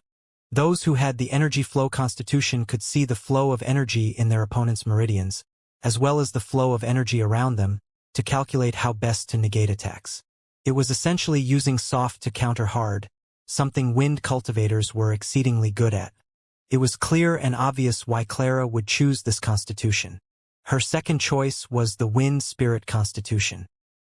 Those who had the Energy Flow Constitution could see the flow of energy in their opponent's meridians, as well as the flow of energy around them, to calculate how best to negate attacks. It was essentially using soft to counter hard, something wind cultivators were exceedingly good at. It was clear and obvious why Clara would choose this constitution. Her second choice was the Wind Spirit Constitution.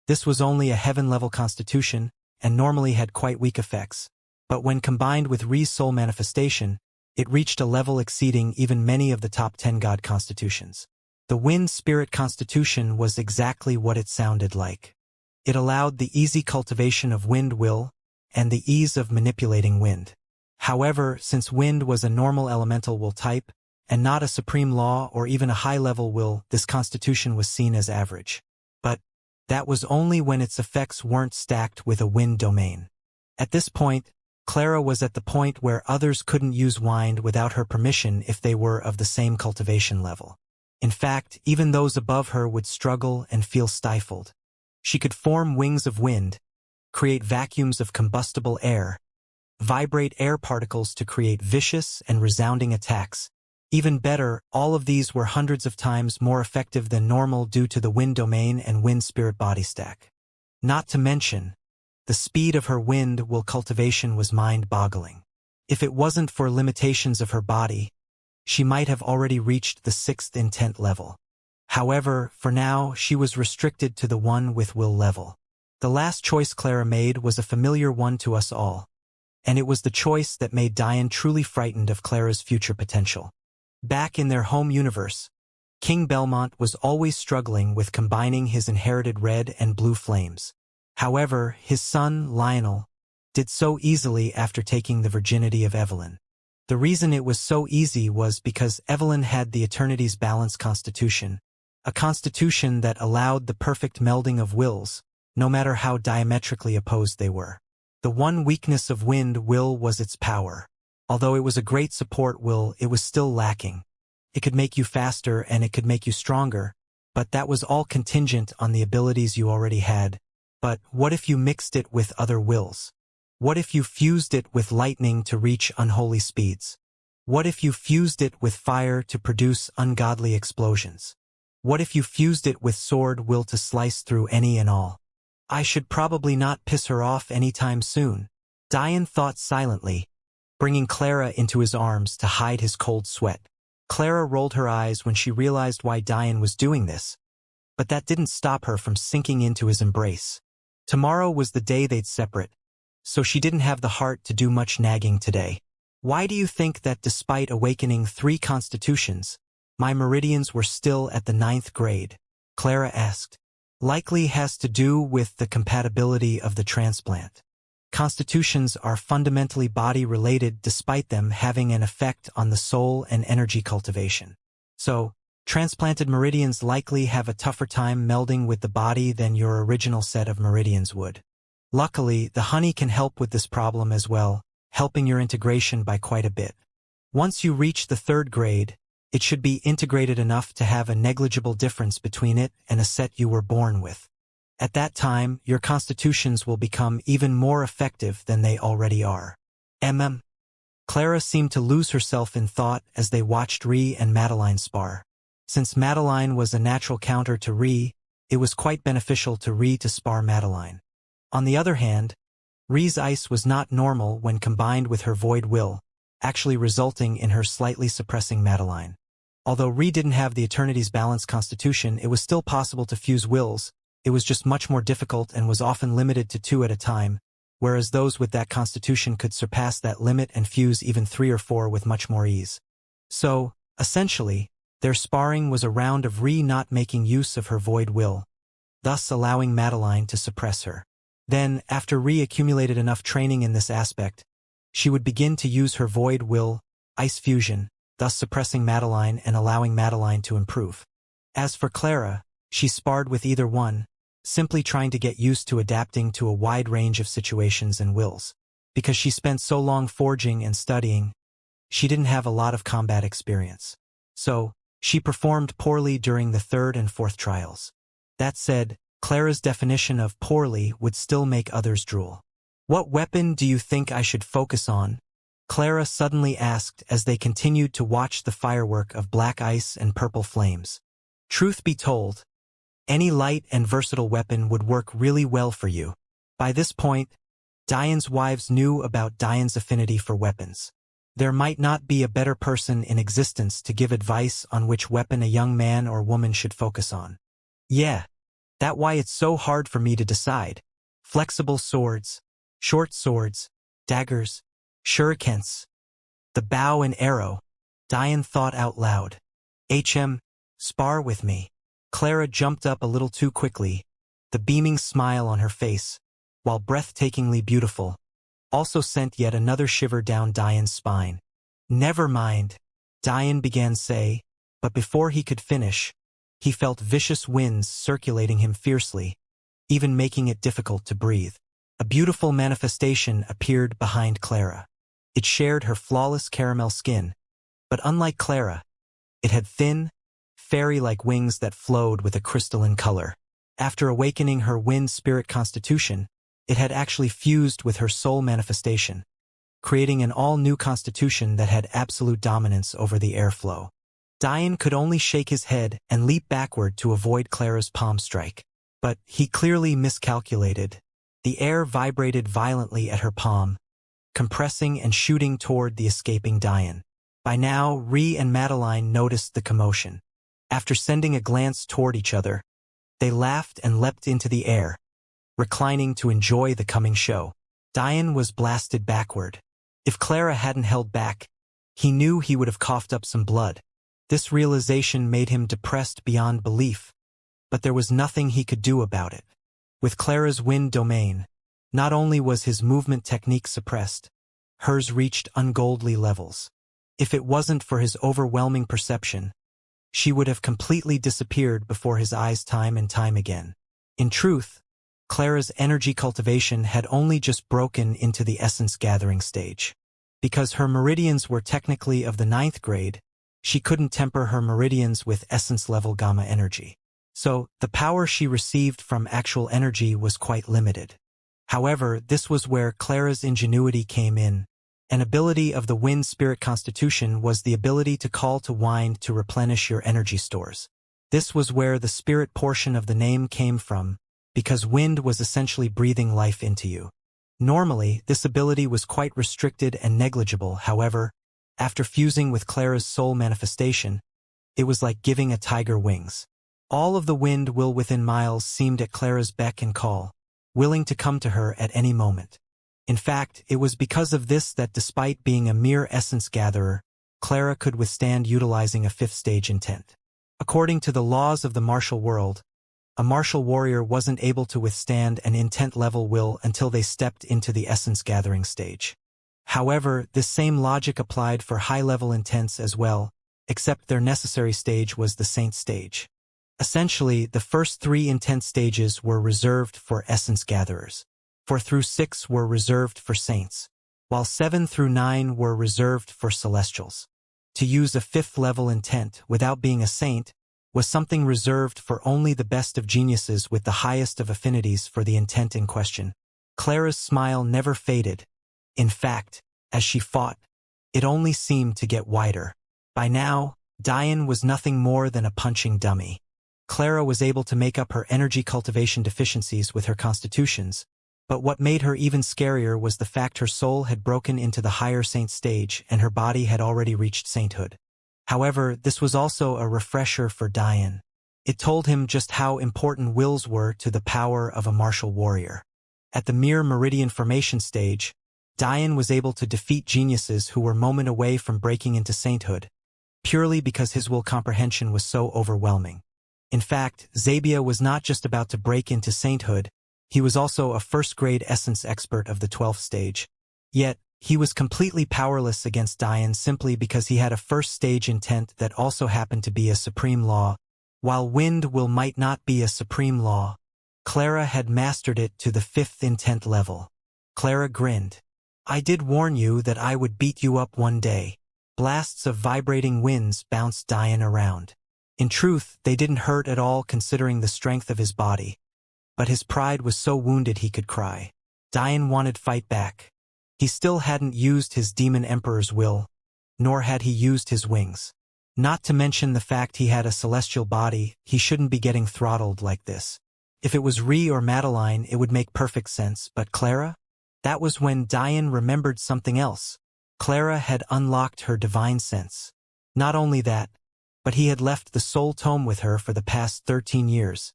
This was only a heaven-level constitution, and normally had quite weak effects, but when combined with Ri's soul manifestation, it reached a level exceeding even many of the top 10 god constitutions. The Wind Spirit Constitution was exactly what it sounded like. It allowed the easy cultivation of wind will, and the ease of manipulating wind. However, since wind was a normal elemental will type, and not a supreme law or even a high-level will, this constitution was seen as average. But that was only when its effects weren't stacked with a wind domain. At this point, Clara was at the point where others couldn't use wind without her permission if they were of the same cultivation level. In fact, even those above her would struggle and feel stifled. She could form wings of wind, create vacuums of combustible air, vibrate air particles to create vicious and resounding attacks. Even better, all of these were hundreds of times more effective than normal due to the wind domain and wind spirit body stack. Not to mention, the speed of her wind will cultivation was mind-boggling. If it wasn't for limitations of her body, she might have already reached the 6th intent level. However, for now, she was restricted to the one with will level. The last choice Clara made was a familiar one to us all, and it was the choice that made Diane truly frightened of Clara's future potential. Back in their home universe, King Belmont was always struggling with combining his inherited red and blue flames. However, his son, Lionel, did so easily after taking the virginity of Evelyn. The reason it was so easy was because Evelyn had the Eternity's Balance Constitution, a constitution that allowed the perfect melding of wills, no matter how diametrically opposed they were. The one weakness of wind will was its power. Although it was a great support will, it was still lacking. It could make you faster and it could make you stronger, but that was all contingent on the abilities you already had. But what if you mixed it with other wills? What if you fused it with lightning to reach unholy speeds? What if you fused it with fire to produce ungodly explosions? What if you fused it with sword will to slice through any and all? I should probably not piss her off anytime soon, Diane thought silently, bringing Clara into his arms to hide his cold sweat. Clara rolled her eyes when she realized why Diane was doing this, but that didn't stop her from sinking into his embrace. Tomorrow was the day they'd separate, so she didn't have the heart to do much nagging today. Why do you think that despite awakening 3 constitutions, my meridians were still at the 9th grade? Clara asked. Likely has to do with the compatibility of the transplant. Constitutions are fundamentally body-related despite them having an effect on the soul and energy cultivation. So, transplanted meridians likely have a tougher time melding with the body than your original set of meridians would. Luckily, the honey can help with this problem as well, helping your integration by quite a bit. Once you reach the 3rd grade, it should be integrated enough to have a negligible difference between it and a set you were born with. At that time, your constitutions will become even more effective than they already are. Clara seemed to lose herself in thought as they watched Ree and Madeline spar. Since Madeline was a natural counter to Ree, it was quite beneficial to Ree to spar Madeline. On the other hand, Ree's ice was not normal when combined with her void will, actually resulting in her slightly suppressing Madeline. Although Ree didn't have the Eternity's balanced constitution, it was still possible to fuse wills. It was just much more difficult and was often limited to 2 at a time, whereas those with that constitution could surpass that limit and fuse even 3 or 4 with much more ease. So, essentially, their sparring was a round of Ree not making use of her void will, thus allowing Madeline to suppress her. Then, after Ree accumulated enough training in this aspect, she would begin to use her void will, ice fusion, thus suppressing Madeline and allowing Madeline to improve. As for Clara, she sparred with either one, simply trying to get used to adapting to a wide range of situations and wills. Because she spent so long forging and studying, she didn't have a lot of combat experience. So, she performed poorly during the 3rd and 4th trials. That said, Clara's definition of poorly would still make others drool. What weapon do you think I should focus on? Clara suddenly asked as they continued to watch the firework of black ice and purple flames. Truth be told, any light and versatile weapon would work really well for you. By this point, Diane's wives knew about Diane's affinity for weapons. There might not be a better person in existence to give advice on which weapon a young man or woman should focus on. Yeah, that's why it's so hard for me to decide. Flexible swords, short swords, daggers, shurikens. The bow and arrow. Diane thought out loud. Spar with me. Clara jumped up a little too quickly, the beaming smile on her face, while breathtakingly beautiful, also sent yet another shiver down Diane's spine. Never mind, Diane began say, but before he could finish, he felt vicious winds circulating him fiercely, even making it difficult to breathe. A beautiful manifestation appeared behind Clara. It shared her flawless caramel skin, but unlike Clara, it had thin, fairy-like wings that flowed with a crystalline color. After awakening her wind spirit constitution, it had actually fused with her soul manifestation, creating an all-new constitution that had absolute dominance over the airflow. Diane could only shake his head and leap backward to avoid Clara's palm strike. But he clearly miscalculated. The air vibrated violently at her palm, compressing and shooting toward the escaping Diane. By now, Ree and Madeline noticed the commotion. After sending a glance toward each other, they laughed and leapt into the air, reclining to enjoy the coming show. Diane was blasted backward. If Clara hadn't held back, he knew he would have coughed up some blood. This realization made him depressed beyond belief, but there was nothing he could do about it. With Clara's wind domain, not only was his movement technique suppressed, hers reached ungodly levels. If it wasn't for his overwhelming perception, she would have completely disappeared before his eyes time and time again. In truth, Clara's energy cultivation had only just broken into the essence gathering stage. Because her meridians were technically of the 9th grade, she couldn't temper her meridians with essence-level gamma energy. So, the power she received from actual energy was quite limited. However, this was where Clara's ingenuity came in. An ability of the wind spirit constitution was the ability to call to wind to replenish your energy stores. This was where the spirit portion of the name came from, because wind was essentially breathing life into you. Normally, this ability was quite restricted and negligible. However, after fusing with Clara's soul manifestation, it was like giving a tiger wings. All of the wind will within miles seemed at Clara's beck and call. willing to come to her at any moment. In fact, it was because of this that despite being a mere essence gatherer, Clara could withstand utilizing a fifth-stage intent. According to the laws of the martial world, a martial warrior wasn't able to withstand an intent-level will until they stepped into the essence-gathering stage. However, this same logic applied for high-level intents as well, except their necessary stage was the saint stage. Essentially, the first 3 intent stages were reserved for essence gatherers. 4 through 6 were reserved for saints, while 7 through 9 were reserved for celestials. To use a 5th-level intent without being a saint was something reserved for only the best of geniuses with the highest of affinities for the intent in question. Clara's smile never faded. In fact, as she fought, it only seemed to get wider. By now, Diane was nothing more than a punching dummy. Clara was able to make up her energy cultivation deficiencies with her constitutions, but what made her even scarier was the fact her soul had broken into the higher saint stage and her body had already reached sainthood. However, this was also a refresher for Diane. It told him just how important wills were to the power of a martial warrior. At the mere meridian formation stage, Diane was able to defeat geniuses who were moment away from breaking into sainthood, purely because his will comprehension was so overwhelming. In fact, Zabia was not just about to break into sainthood, he was also a first-grade essence expert of the 12th stage. Yet, he was completely powerless against Diane simply because he had a first-stage intent that also happened to be a supreme law. While wind will might not be a supreme law, Clara had mastered it to the 5th intent level. Clara grinned. "I did warn you that I would beat you up one day." Blasts of vibrating winds bounced Diane around. In truth, they didn't hurt at all considering the strength of his body. But his pride was so wounded he could cry. Diane wanted fight back. He still hadn't used his demon emperor's will, nor had he used his wings. Not to mention the fact he had a celestial body, he shouldn't be getting throttled like this. If it was Ree or Madeline, it would make perfect sense, but Clara? That was when Diane remembered something else. Clara had unlocked her divine sense. Not only that, but he had left the soul tome with her for the past 13 years.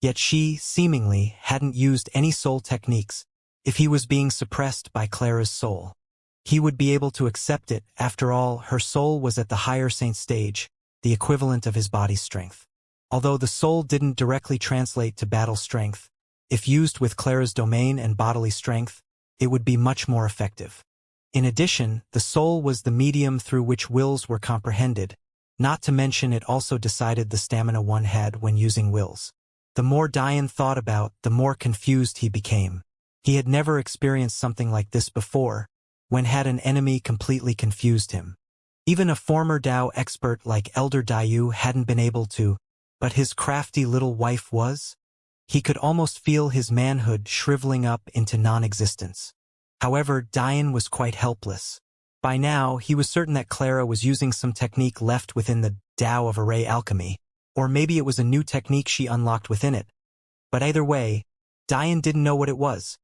Yet she, seemingly, hadn't used any soul techniques. If he was being suppressed by Clara's soul, he would be able to accept it. After all, her soul was at the higher saint stage, the equivalent of his body's strength. Although the soul didn't directly translate to battle strength, if used with Clara's domain and bodily strength, it would be much more effective. In addition, the soul was the medium through which wills were comprehended, not to mention it also decided the stamina one had when using wills. The more Diane thought about, the more confused he became. He had never experienced something like this before, when had an enemy completely confused him. Even a former Dao expert like Elder Dayu hadn't been able to, but his crafty little wife was? He could almost feel his manhood shriveling up into non-existence. However, Diane was quite helpless. By now, he was certain that Clara was using some technique left within the Tao of Array Alchemy, or maybe it was a new technique she unlocked within it. But either way, Diane didn't know what it was.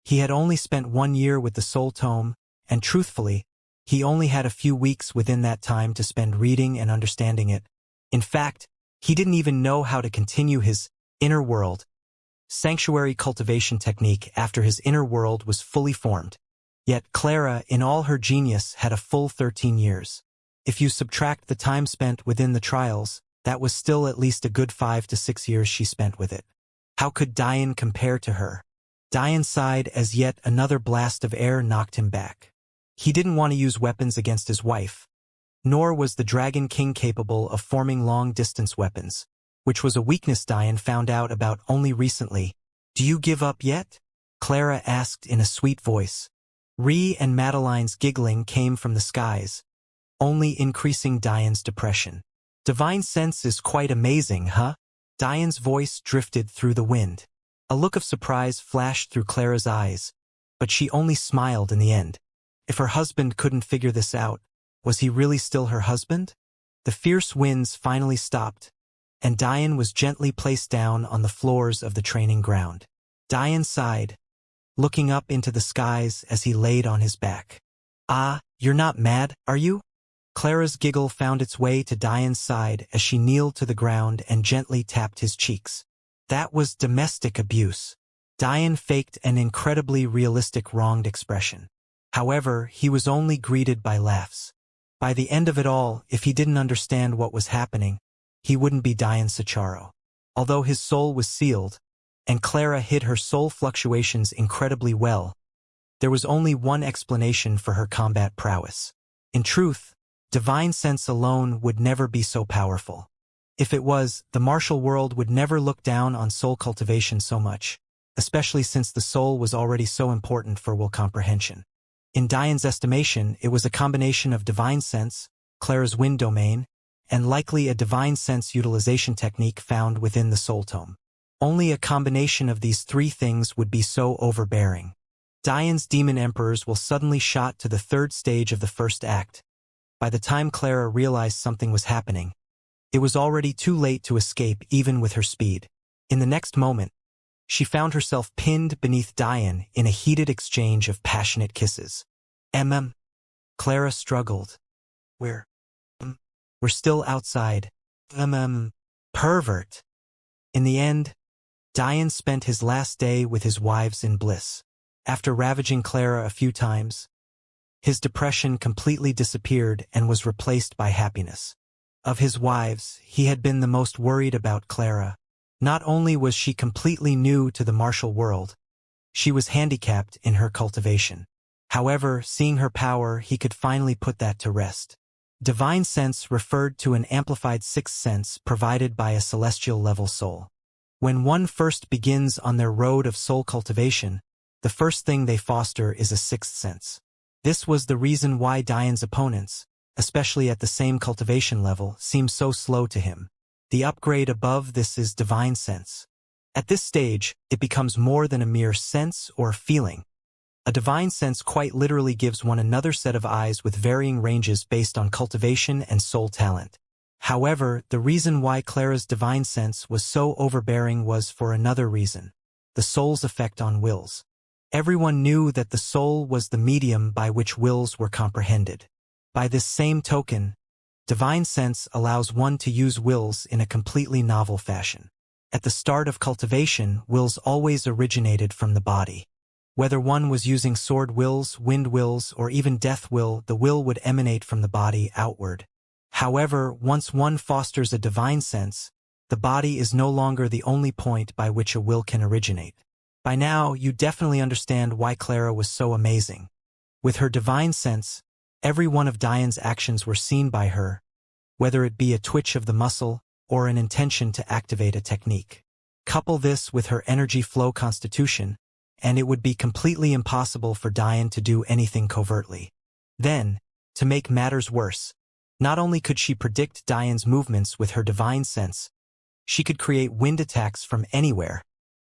He had only spent 1 year with the Soul Tome, and truthfully, he only had a few weeks within that time to spend reading and understanding it. In fact, he didn't even know how to continue his inner world sanctuary cultivation technique after his inner world was fully formed. Yet Clara, in all her genius, had a full 13 years. If you subtract the time spent within the trials, that was still at least a good 5 to 6 years she spent with it. How could Diane compare to her? Diane sighed as yet another blast of air knocked him back. He didn't want to use weapons against his wife, nor was the Dragon King capable of forming long-distance weapons, which was a weakness Diane found out about only recently. "Do you give up yet?" Clara asked in a sweet voice. Ree and Madeline's giggling came from the skies, only increasing Diane's depression. "Divine sense is quite amazing, huh?" Diane's voice drifted through the wind. A look of surprise flashed through Clara's eyes, but she only smiled in the end. If her husband couldn't figure this out, was he really still her husband? The fierce winds finally stopped, and Diane was gently placed down on the floors of the training ground. Diane sighed, looking up into the skies as he laid on his back. "Ah, you're not mad, are you?" Clara's giggle found its way to Diane's side as she kneeled to the ground and gently tapped his cheeks. "That was domestic abuse. Diane faked an incredibly realistic wronged expression. However, he was only greeted by laughs. By the end of it all, if he didn't understand what was happening, he wouldn't be Diane Sacharo. Although his soul was sealed, and Clara hid her soul fluctuations incredibly well, there was only one explanation for her combat prowess. In truth, divine sense alone would never be so powerful. If it was, the martial world would never look down on soul cultivation so much, especially since the soul was already so important for will comprehension. In Diane's estimation, it was a combination of divine sense, Clara's wind domain, and likely a divine sense utilization technique found within the soul tome. Only a combination of these three things would be so overbearing. Diane's demon emperors will suddenly shot to the third stage of the first act. By the time Clara realized something was happening, it was already too late to escape even with her speed. In the next moment, she found herself pinned beneath Diane in a heated exchange of passionate kisses. Clara struggled. We're still outside. Pervert. In the end, Diane spent his last day with his wives in bliss. After ravaging Clara a few times, his depression completely disappeared and was replaced by happiness. Of his wives, he had been the most worried about Clara. Not only was she completely new to the martial world, she was handicapped in her cultivation. However, seeing her power, he could finally put that to rest. Divine sense referred to an amplified sixth sense provided by a celestial-level soul. When one first begins on their road of soul cultivation, the first thing they foster is a sixth sense. This was the reason why Diane's opponents, especially at the same cultivation level, seemed so slow to him. The upgrade above this is divine sense. At this stage, it becomes more than a mere sense or feeling. A divine sense quite literally gives one another set of eyes with varying ranges based on cultivation and soul talent. However, the reason why Clara's divine sense was so overbearing was for another reason: the soul's effect on wills. Everyone knew that the soul was the medium by which wills were comprehended. By this same token, divine sense allows one to use wills in a completely novel fashion. At the start of cultivation, wills always originated from the body. Whether one was using sword wills, wind wills, or even death will, the will would emanate from the body outward. However, once one fosters a divine sense, the body is no longer the only point by which a will can originate. By now, you definitely understand why Clara was so amazing. With her divine sense, every one of Diane's actions were seen by her, whether it be a twitch of the muscle or an intention to activate a technique. Couple this with her energy flow constitution, and it would be completely impossible for Diane to do anything covertly. Then, to make matters worse, not only could she predict Diane's movements with her divine sense, she could create wind attacks from anywhere.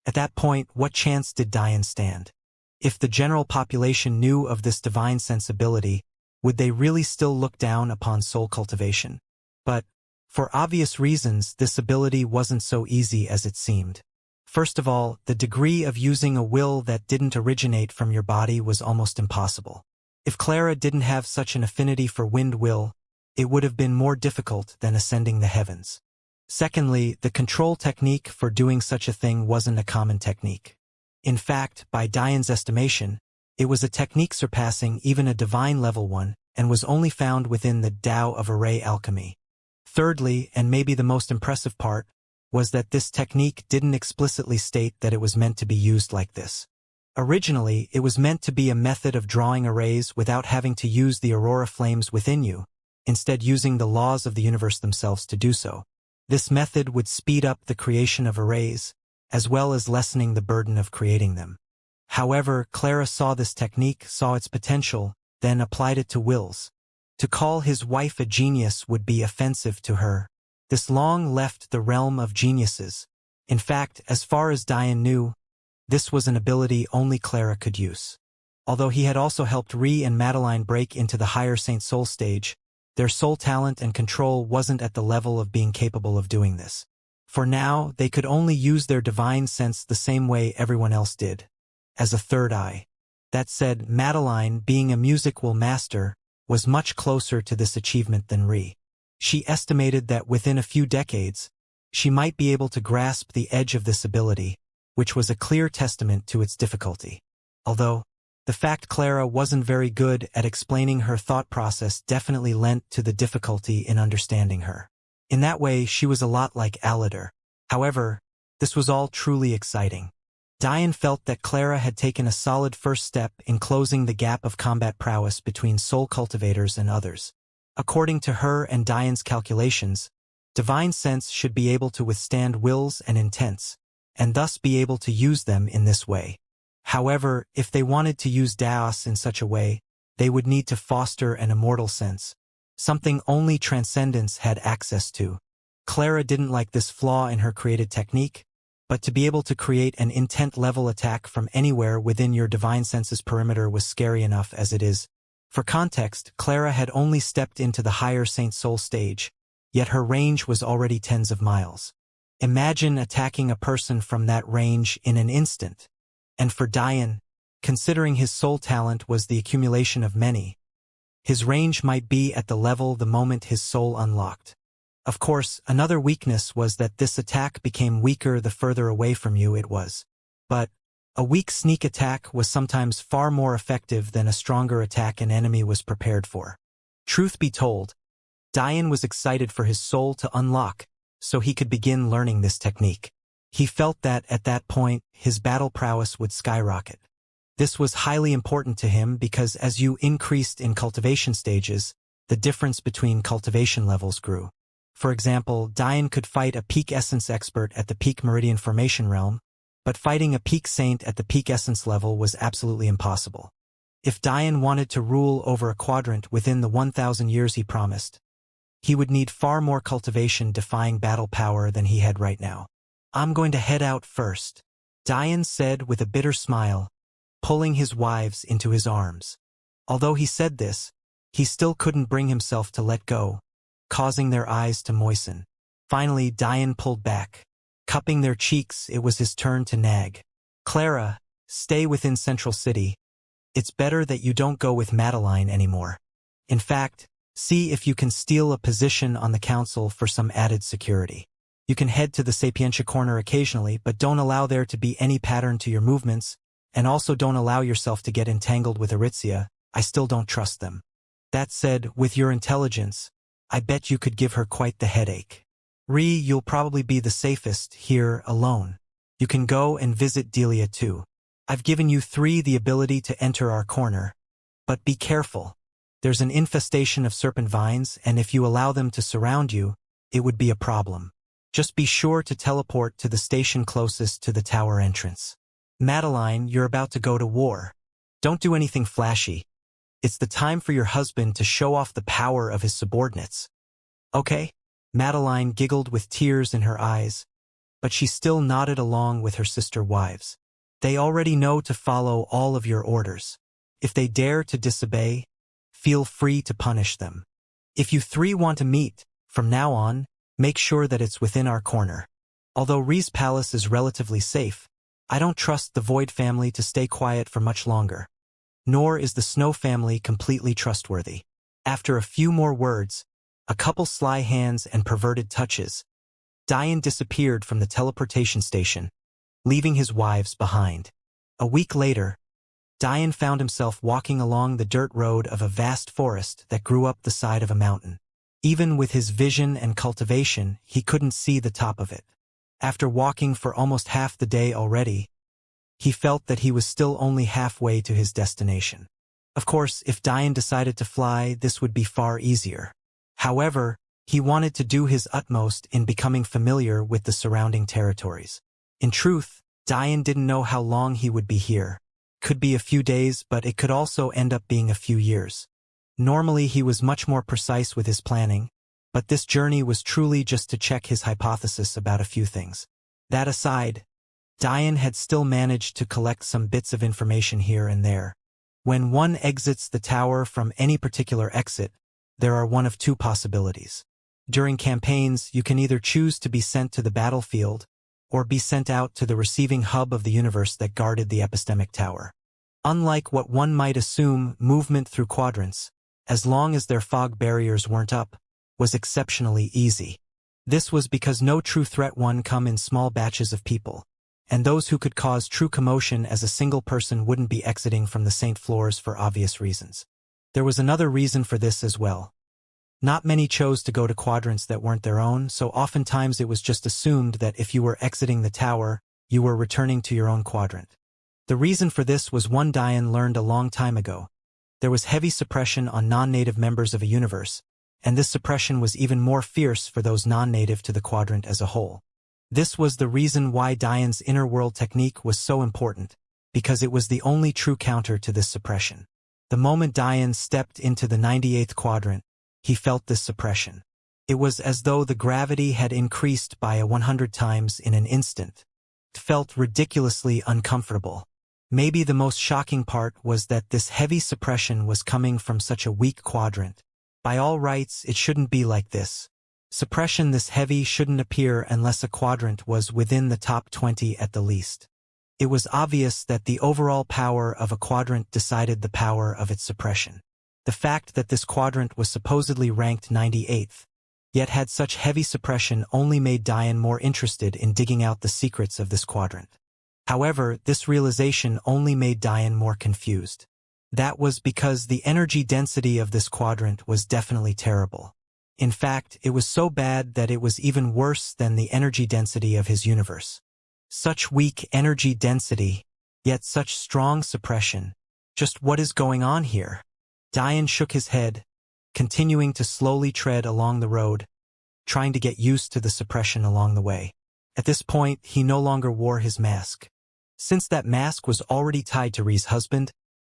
At that point, what chance did Diane stand? If the general population knew of this divine sensibility, would they really still look down upon soul cultivation? But, for obvious reasons, this ability wasn't so easy as it seemed. First of all, the degree of using a will that didn't originate from your body was almost impossible. If Clara didn't have such an affinity for wind will, it would have been more difficult than ascending the heavens. Secondly, the control technique for doing such a thing wasn't a common technique. In fact, by Diane's estimation, it was a technique surpassing even a divine level one, and was only found within the Tao of array alchemy. Thirdly, and maybe the most impressive part, was that this technique didn't explicitly state that it was meant to be used like this. Originally, it was meant to be a method of drawing arrays without having to use the aurora flames within you, instead using the laws of the universe themselves to do so. This method would speed up the creation of arrays, as well as lessening the burden of creating them. However, Clara saw this technique, saw its potential, then applied it to wills. To call his wife a genius would be offensive to her. This long left the realm of geniuses. In fact, as far as Diane knew, this was an ability only Clara could use. Although he had also helped Ree and Madeline break into the higher Saint Soul stage, their soul talent and control wasn't at the level of being capable of doing this. For now, they could only use their divine sense the same way everyone else did, as a third eye. That said, Madeline, being a music will master, was much closer to this achievement than Ree. She estimated that within a few decades, she might be able to grasp the edge of this ability, which was a clear testament to its difficulty. Although, the fact Clara wasn't very good at explaining her thought process definitely lent to the difficulty in understanding her. In that way, she was a lot like Aladar. However, this was all truly exciting. Diane felt that Clara had taken a solid first step in closing the gap of combat prowess between soul cultivators and others. According to her and Diane's calculations, divine sense should be able to withstand wills and intents, and thus be able to use them in this way. However, if they wanted to use Daos in such a way, they would need to foster an immortal sense, something only transcendence had access to. Clara didn't like this flaw in her created technique, but to be able to create an intent-level attack from anywhere within your divine sense's perimeter was scary enough as it is. For context, Clara had only stepped into the higher Saint Soul stage, yet her range was already tens of miles. Imagine attacking a person from that range in an instant. And for Diane, considering his soul talent was the accumulation of many, his range might be at the level the moment his soul unlocked. Of course, another weakness was that this attack became weaker the further away from you it was. But a weak sneak attack was sometimes far more effective than a stronger attack an enemy was prepared for. Truth be told, Diane was excited for his soul to unlock, so he could begin learning this technique. He felt that, at that point, his battle prowess would skyrocket. This was highly important to him because as you increased in cultivation stages, the difference between cultivation levels grew. For example, Diane could fight a peak essence expert at the peak meridian formation realm, but fighting a peak saint at the peak essence level was absolutely impossible. If Diane wanted to rule over a quadrant within the 1,000 years he promised, he would need far more cultivation-defying battle power than he had right now. "I'm going to head out first," Diane said with a bitter smile, pulling his wives into his arms. Although he said this, he still couldn't bring himself to let go, causing their eyes to moisten. Finally, Diane pulled back. Cupping their cheeks, it was his turn to nag. "Clara, stay within Central City. It's better that you don't go with Madeline anymore. In fact, see if you can steal a position on the council for some added security. You can head to the Sapientia corner occasionally, but don't allow there to be any pattern to your movements, and also don't allow yourself to get entangled with Aritzia. I still don't trust them. That said, with your intelligence, I bet you could give her quite the headache. You'll probably be the safest here alone. You can go and visit Delia too. I've given you 3 the ability to enter our corner. But be careful. There's an infestation of serpent vines, and if you allow them to surround you, it would be a problem. Just be sure to teleport to the station closest to the tower entrance. Madeline, you're about to go to war. Don't do anything flashy. It's the time for your husband to show off the power of his subordinates. Okay?" Madeline giggled with tears in her eyes, but she still nodded along with her sister wives. "They already know to follow all of your orders. If they dare to disobey, feel free to punish them. If you 3 want to meet, from now on, make sure that it's within our corner. Although Ree's palace is relatively safe, I don't trust the Void family to stay quiet for much longer. Nor is the Snow family completely trustworthy." After a few more words, a couple sly hands and perverted touches, Diane disappeared from the teleportation station, leaving his wives behind. A week later, Diane found himself walking along the dirt road of a vast forest that grew up the side of a mountain. Even with his vision and cultivation, he couldn't see the top of it. After walking for almost half the day already, he felt that he was still only halfway to his destination. Of course, if Diane decided to fly, this would be far easier. However, he wanted to do his utmost in becoming familiar with the surrounding territories. In truth, Diane didn't know how long he would be here. Could be a few days, but it could also end up being a few years. Normally he was much more precise with his planning, but this journey was truly just to check his hypothesis about a few things. That aside, Diane had still managed to collect some bits of information here and there. When one exits the tower from any particular exit, there are one of 2 possibilities. During campaigns, you can either choose to be sent to the battlefield, or be sent out to the receiving hub of the universe that guarded the epistemic tower. Unlike what one might assume, movement through quadrants, as long as their fog barriers weren't up, was exceptionally easy. This was because no true threat one come in small batches of people. and those who could cause true commotion as a single person wouldn't be exiting from the Saint floors for obvious reasons. There was another reason for this as well. Not many chose to go to quadrants that weren't their own, so oftentimes it was just assumed that if you were exiting the tower, you were returning to your own quadrant. The reason for this was one Diane learned a long time ago. There was heavy suppression on non-native members of a universe, and this suppression was even more fierce for those non-native to the quadrant as a whole. This was the reason why Diane's inner world technique was so important, because it was the only true counter to this suppression. The moment Diane stepped into the 98th quadrant, he felt this suppression. It was as though the gravity had increased by 100 times in an instant. It felt ridiculously uncomfortable. Maybe the most shocking part was that this heavy suppression was coming from such a weak quadrant. By all rights, it shouldn't be like this. Suppression this heavy shouldn't appear unless a quadrant was within the top 20 at the least. It was obvious that the overall power of a quadrant decided the power of its suppression. The fact that this quadrant was supposedly ranked 98th, yet had such heavy suppression only made Diane more interested in digging out the secrets of this quadrant. However, this realization only made Diane more confused. That was because the energy density of this quadrant was definitely terrible. In fact, it was so bad that it was even worse than the energy density of his universe. Such weak energy density, yet such strong suppression. Just what is going on here? Diane shook his head, continuing to slowly tread along the road, trying to get used to the suppression along the way. At this point, he no longer wore his mask. Since that mask was already tied to Ri's husband,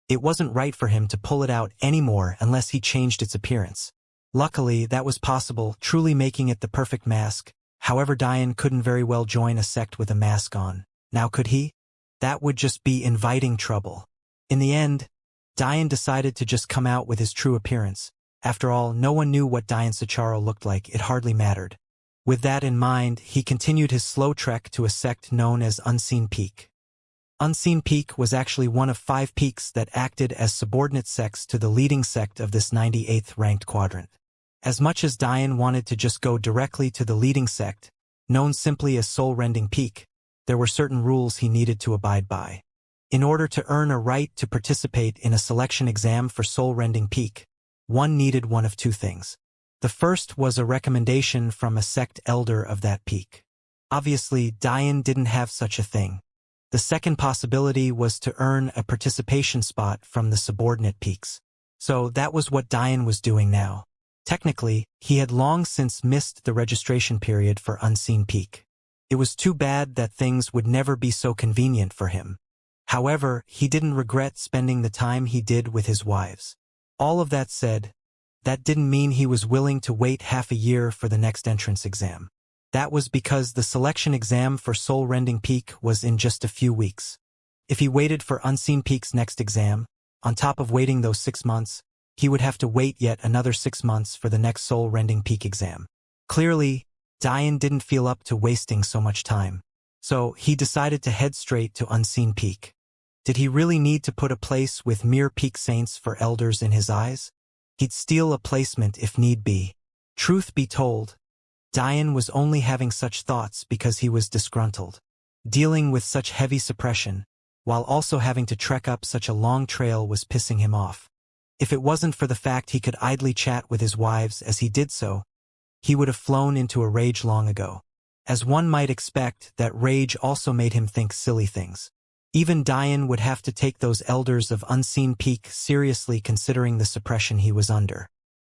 it wasn't right for him to pull it out anymore unless he changed its appearance. Luckily, that was possible, truly making it the perfect mask. However, Diane couldn't very well join a sect with a mask on. Now could he? That would just be inviting trouble. In the end, Diane decided to just come out with his true appearance. After all, no one knew what Diane Sicharo looked like, it hardly mattered. With that in mind, he continued his slow trek to a sect known as Unseen Peak. Unseen Peak was actually one of 5 peaks that acted as subordinate sects to the leading sect of this 98th ranked quadrant. As much as Diane wanted to just go directly to the leading sect, known simply as Soul-Rending Peak, there were certain rules he needed to abide by. In order to earn a right to participate in a selection exam for Soul-Rending Peak, one needed one of 2 things. The first was a recommendation from a sect elder of that peak. Obviously, Diane didn't have such a thing. The second possibility was to earn a participation spot from the subordinate peaks. So that was what Diane was doing now. Technically, he had long since missed the registration period for Unseen Peak. It was too bad that things would never be so convenient for him. However, he didn't regret spending the time he did with his wives. All of that said, that didn't mean he was willing to wait half a year for the next entrance exam. That was because the selection exam for Soul-Rending Peak was in just a few weeks. If he waited for Unseen Peak's next exam, on top of waiting those 6 months, he would have to wait yet another 6 months for the next Soul-Rending Peak exam. Clearly, Diane didn't feel up to wasting so much time. So he decided to head straight to Unseen Peak. Did he really need to put a place with mere peak saints for elders in his eyes? He'd steal a placement if need be. Truth be told, Diane was only having such thoughts because he was disgruntled. Dealing with such heavy suppression, while also having to trek up such a long trail, was pissing him off. If it wasn't for the fact he could idly chat with his wives as he did so, he would have flown into a rage long ago. As one might expect, that rage also made him think silly things. Even Diane would have to take those elders of Unseen Peak seriously considering the suppression he was under.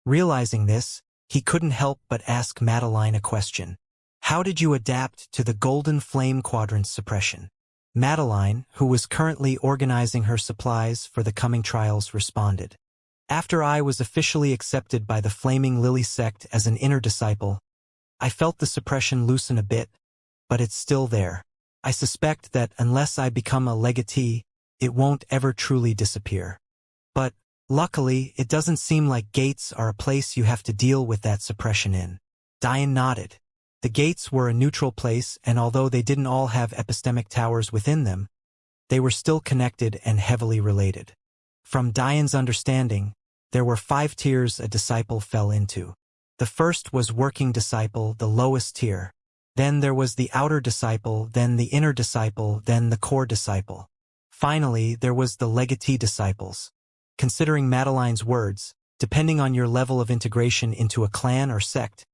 Realizing this, he couldn't help but ask Madeline a question. How did you adapt to the Golden Flame Quadrant's suppression? Madeline, who was currently organizing her supplies for the coming trials, responded. After I was officially accepted by the Flaming Lily sect as an inner disciple, I felt the suppression loosen a bit, but it's still there. I suspect that unless I become a legatee, it won't ever truly disappear. But, luckily, it doesn't seem like gates are a place you have to deal with that suppression in. Diane nodded. The gates were a neutral place, and although they didn't all have epistemic towers within them, they were still connected and heavily related. From Diane's understanding, there were 5 tiers a disciple fell into. The first was working disciple, the lowest tier. Then there was the outer disciple, then the inner disciple, then the core disciple. Finally, there was the legatee disciples. Considering Madeline's words, depending on your level of integration into a clan or sect,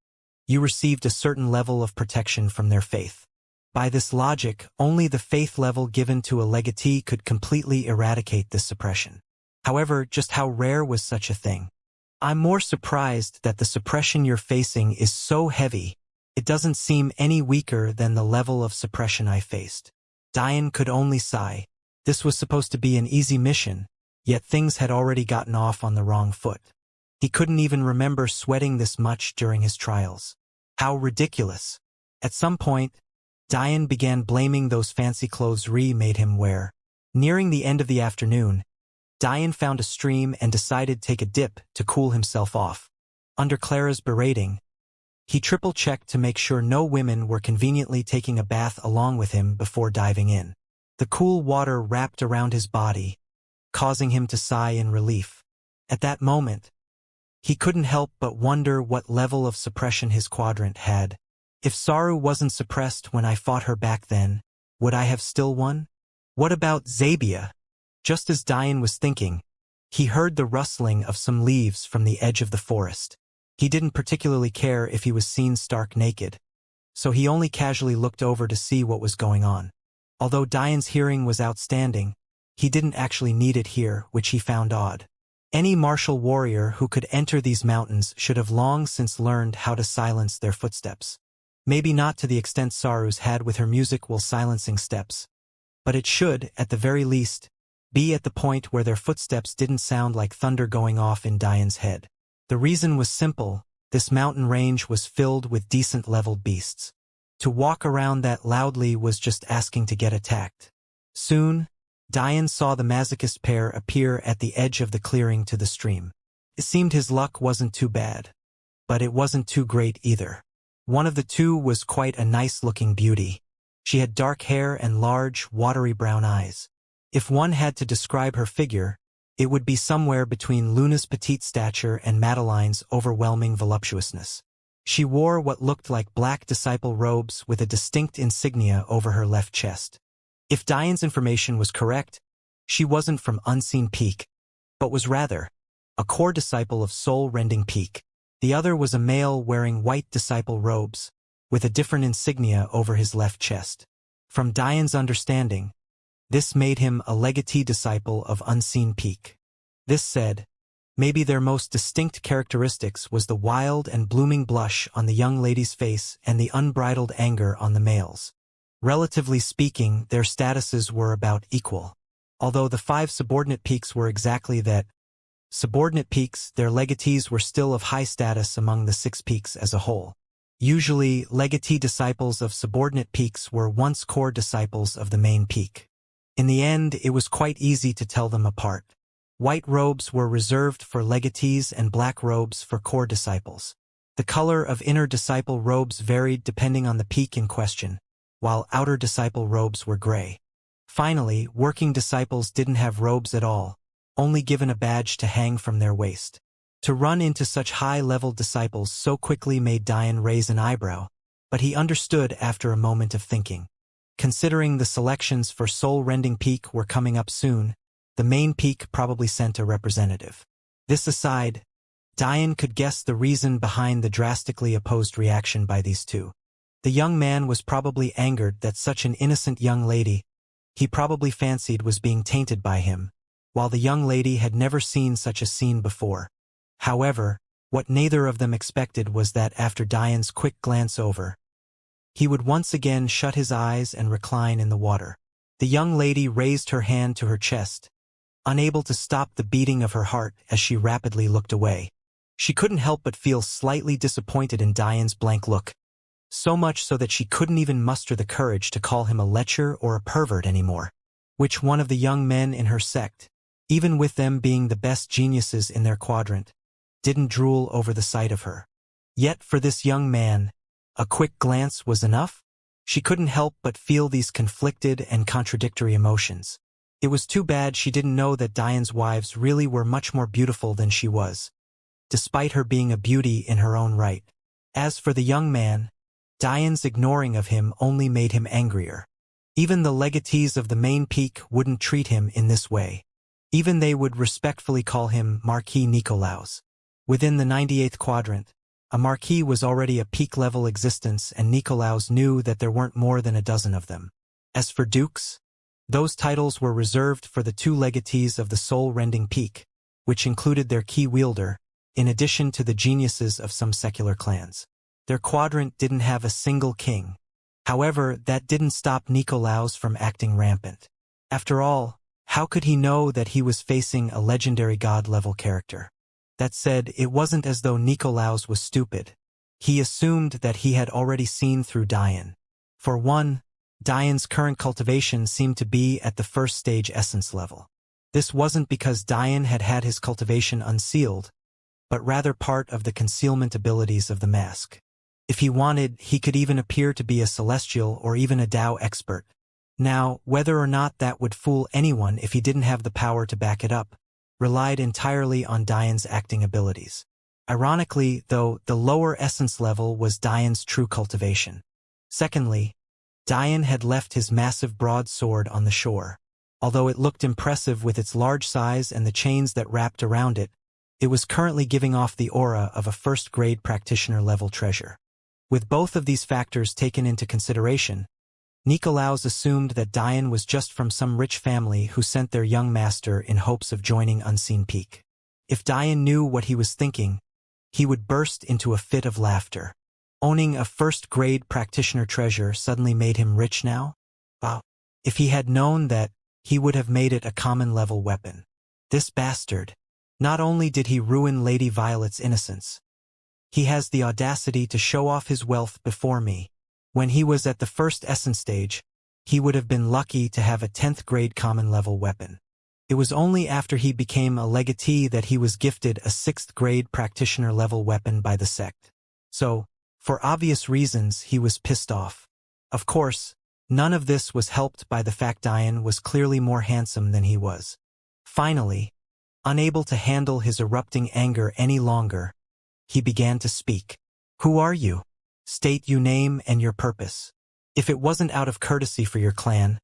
you received a certain level of protection from their faith. By this logic, only the faith level given to a legatee could completely eradicate this suppression. However, just how rare was such a thing? I'm more surprised that the suppression you're facing is so heavy, it doesn't seem any weaker than the level of suppression I faced. Diane could only sigh. This was supposed to be an easy mission, yet things had already gotten off on the wrong foot. He couldn't even remember sweating this much during his trials. How ridiculous. At some point, Diane began blaming those fancy clothes Ree made him wear. Nearing the end of the afternoon, Diane found a stream and decided to take a dip to cool himself off. Under Clara's berating, he triple-checked to make sure no women were conveniently taking a bath along with him before diving in. The cool water wrapped around his body, causing him to sigh in relief. At that moment, he couldn't help but wonder what level of suppression his quadrant had. If Saru wasn't suppressed when I fought her back then, would I have still won? What about Zabia? Just as Diane was thinking, he heard the rustling of some leaves from the edge of the forest. He didn't particularly care if he was seen stark naked, so he only casually looked over to see what was going on. Although Diane's hearing was outstanding, he didn't actually need it here, which he found odd. Any martial warrior who could enter these mountains should have long since learned how to silence their footsteps. Maybe not to the extent Saru's had with her music while silencing steps, but it should, at the very least, be at the point where their footsteps didn't sound like thunder going off in Diane's head. The reason was simple: this mountain range was filled with decent-leveled beasts. To walk around that loudly was just asking to get attacked. Soon, Diane saw the masochist pair appear at the edge of the clearing to the stream. It seemed his luck wasn't too bad, but it wasn't too great either. One of the two was quite a nice-looking beauty. She had dark hair and large, watery brown eyes. If one had to describe her figure, it would be somewhere between Luna's petite stature and Madeline's overwhelming voluptuousness. She wore what looked like black disciple robes with a distinct insignia over her left chest. If Diane's information was correct, she wasn't from Unseen Peak, but was rather a core disciple of Soul-Rending Peak. The other was a male wearing white disciple robes, with a different insignia over his left chest. From Diane's understanding, this made him a legatee disciple of Unseen Peak. This said, maybe their most distinct characteristics was the wild and blooming blush on the young lady's face and the unbridled anger on the male's. Relatively speaking, their statuses were about equal. Although the 5 subordinate peaks were exactly that subordinate peaks, their legatees were still of high status among the 6 peaks as a whole. Usually, legatee disciples of subordinate peaks were once core disciples of the main peak. In the end, it was quite easy to tell them apart. White robes were reserved for legatees and black robes for core disciples. The color of inner disciple robes varied depending on the peak in question, while outer disciple robes were gray. Finally, working disciples didn't have robes at all, only given a badge to hang from their waist. To run into such high-level disciples so quickly made Diane raise an eyebrow, but he understood after a moment of thinking. Considering the selections for Soul-Rending Peak were coming up soon, the main peak probably sent a representative. This aside, Diane could guess the reason behind the drastically opposed reaction by these two. The young man was probably angered that such an innocent young lady he probably fancied was being tainted by him, while the young lady had never seen such a scene before. However, what neither of them expected was that after Diane's quick glance over, he would once again shut his eyes and recline in the water. The young lady raised her hand to her chest, unable to stop the beating of her heart as she rapidly looked away. She couldn't help but feel slightly disappointed in Diane's blank look, so much so that she couldn't even muster the courage to call him a lecher or a pervert anymore. Which one of the young men in her sect, even with them being the best geniuses in their quadrant, didn't drool over the sight of her? Yet for this young man, a quick glance was enough? She couldn't help but feel these conflicted and contradictory emotions. It was too bad she didn't know that Diane's wives really were much more beautiful than she was, despite her being a beauty in her own right. As for the young man, Diane's ignoring of him only made him angrier. Even the legatees of the main peak wouldn't treat him in this way. Even they would respectfully call him Marquis Nicolaus. Within the 98th quadrant, a Marquis was already a peak-level existence, and Nicolaus knew that there weren't more than a dozen of them. As for dukes, those titles were reserved for the two legatees of the soul-rending peak, which included their key wielder, in addition to the geniuses of some secular clans. Their quadrant didn't have a single king. However, that didn't stop Nicolaus from acting rampant. After all, how could he know that he was facing a legendary god-level character? That said, it wasn't as though Nicolaus was stupid. He assumed that he had already seen through Diane. For one, Diane's current cultivation seemed to be at the first stage essence level. This wasn't because Diane had had his cultivation unsealed, but rather part of the concealment abilities of the mask. If he wanted, he could even appear to be a celestial or even a Tao expert. Now, whether or not that would fool anyone if he didn't have the power to back it up, relied entirely on Diane's acting abilities. Ironically, though, the lower essence level was Diane's true cultivation. Secondly, Diane had left his massive broadsword on the shore. Although it looked impressive with its large size and the chains that wrapped around it, it was currently giving off the aura of a first-grade practitioner-level treasure. With both of these factors taken into consideration, Nicolaus assumed that Diane was just from some rich family who sent their young master in hopes of joining Unseen Peak. If Diane knew what he was thinking, he would burst into a fit of laughter. Owning a first-grade practitioner treasure suddenly made him rich now? Wow. If he had known that, he would have made it a common-level weapon. This bastard. Not only did he ruin Lady Violet's innocence, he has the audacity to show off his wealth before me. When he was at the first essence stage, he would have been lucky to have a 10th-grade common-level weapon. It was only after he became a legatee that he was gifted a 6th-grade practitioner-level weapon by the sect. So, for obvious reasons, he was pissed off. Of course, none of this was helped by the fact Diane was clearly more handsome than he was. Finally, unable to handle his erupting anger any longer, he began to speak. "Who are you? State your name and your purpose. If it wasn't out of courtesy for your clan,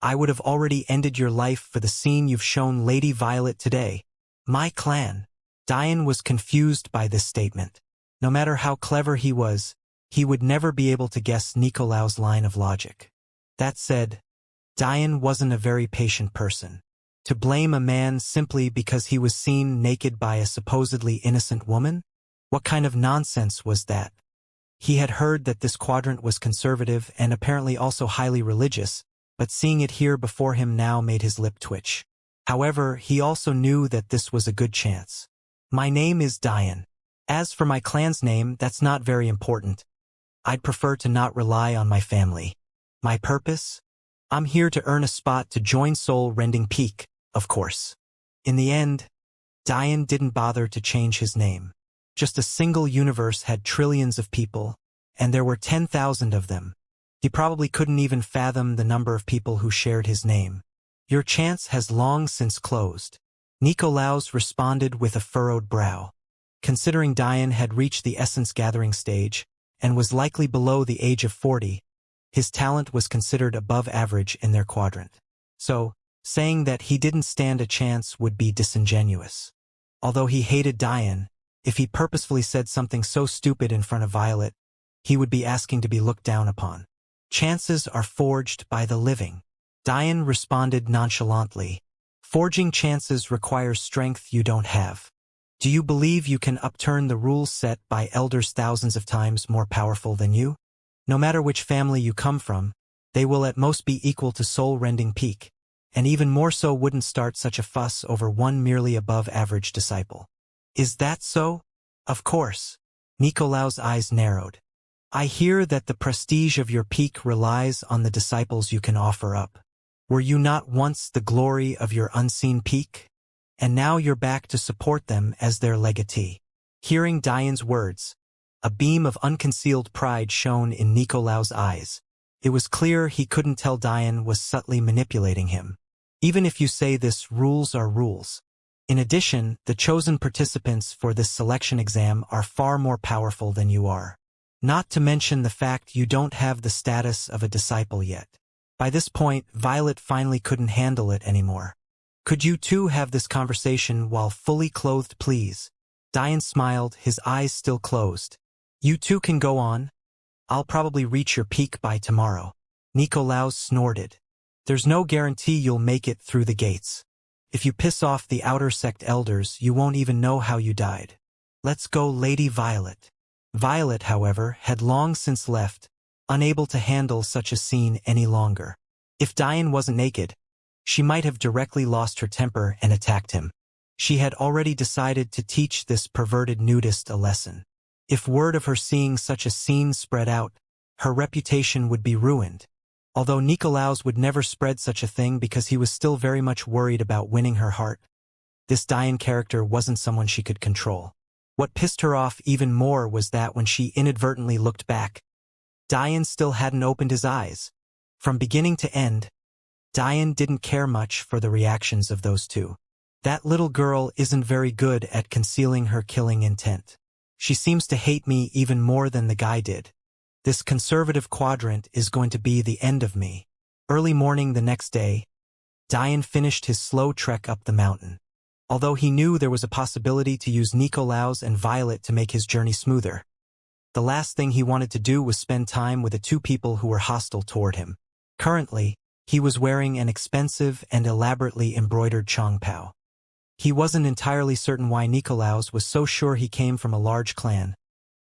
I would have already ended your life for the scene you've shown Lady Violet today." My clan. Diane was confused by this statement. No matter how clever he was, he would never be able to guess Nicolaus' line of logic. That said, Diane wasn't a very patient person. To blame a man simply because he was seen naked by a supposedly innocent woman? What kind of nonsense was that? He had heard that this quadrant was conservative and apparently also highly religious, but seeing it here before him now made his lip twitch. However, he also knew that this was a good chance. My name is Diane. As for my clan's name, that's not very important. I'd prefer to not rely on my family. My purpose? I'm here to earn a spot to join Soul Rending Peak, of course. In the end, Diane didn't bother to change his name. Just a single universe had trillions of people, and there were 10,000 of them. He probably couldn't even fathom the number of people who shared his name. Your chance has long since closed. Nicolaus responded with a furrowed brow. Considering Diane had reached the essence gathering stage, and was likely below the age of 40, his talent was considered above average in their quadrant. So, saying that he didn't stand a chance would be disingenuous. Although he hated Diane, if he purposefully said something so stupid in front of Violet, he would be asking to be looked down upon. Chances are forged by the living. Diane responded nonchalantly. Forging chances requires strength you don't have. Do you believe you can upturn the rules set by elders thousands of times more powerful than you? No matter which family you come from, they will at most be equal to soul-rending peak, and even more so wouldn't start such a fuss over one merely above-average disciple. Is that so? Of course. Nicolaus' eyes narrowed. I hear that the prestige of your peak relies on the disciples you can offer up. Were you not once the glory of your unseen peak? And now you're back to support them as their legatee. Hearing Diane's words, a beam of unconcealed pride shone in Nicolaus' eyes. It was clear he couldn't tell Diane was subtly manipulating him. Even if you say this, rules are rules. In addition, the chosen participants for this selection exam are far more powerful than you are. Not to mention the fact you don't have the status of a disciple yet. By this point, Violet finally couldn't handle it anymore. Could you two have this conversation while fully clothed, please? Diane smiled, his eyes still closed. You two can go on. I'll probably reach your peak by tomorrow. Nicolaus snorted. There's no guarantee you'll make it through the gates. If you piss off the outer sect elders, you won't even know how you died. Let's go, Lady Violet. Violet, however, had long since left, unable to handle such a scene any longer. If Diane wasn't naked, she might have directly lost her temper and attacked him. She had already decided to teach this perverted nudist a lesson. If word of her seeing such a scene spread out, her reputation would be ruined. Although Nicolaus would never spread such a thing because he was still very much worried about winning her heart, this Diane character wasn't someone she could control. What pissed her off even more was that when she inadvertently looked back, Diane still hadn't opened his eyes. From beginning to end, Diane didn't care much for the reactions of those two. That little girl isn't very good at concealing her killing intent. She seems to hate me even more than the guy did. This conservative quadrant is going to be the end of me. Early morning the next day, Diane finished his slow trek up the mountain. Although he knew there was a possibility to use Nicolaus and Violet to make his journey smoother, the last thing he wanted to do was spend time with the two people who were hostile toward him. Currently, he was wearing an expensive and elaborately embroidered chongpao. He wasn't entirely certain why Nicolaus was so sure he came from a large clan,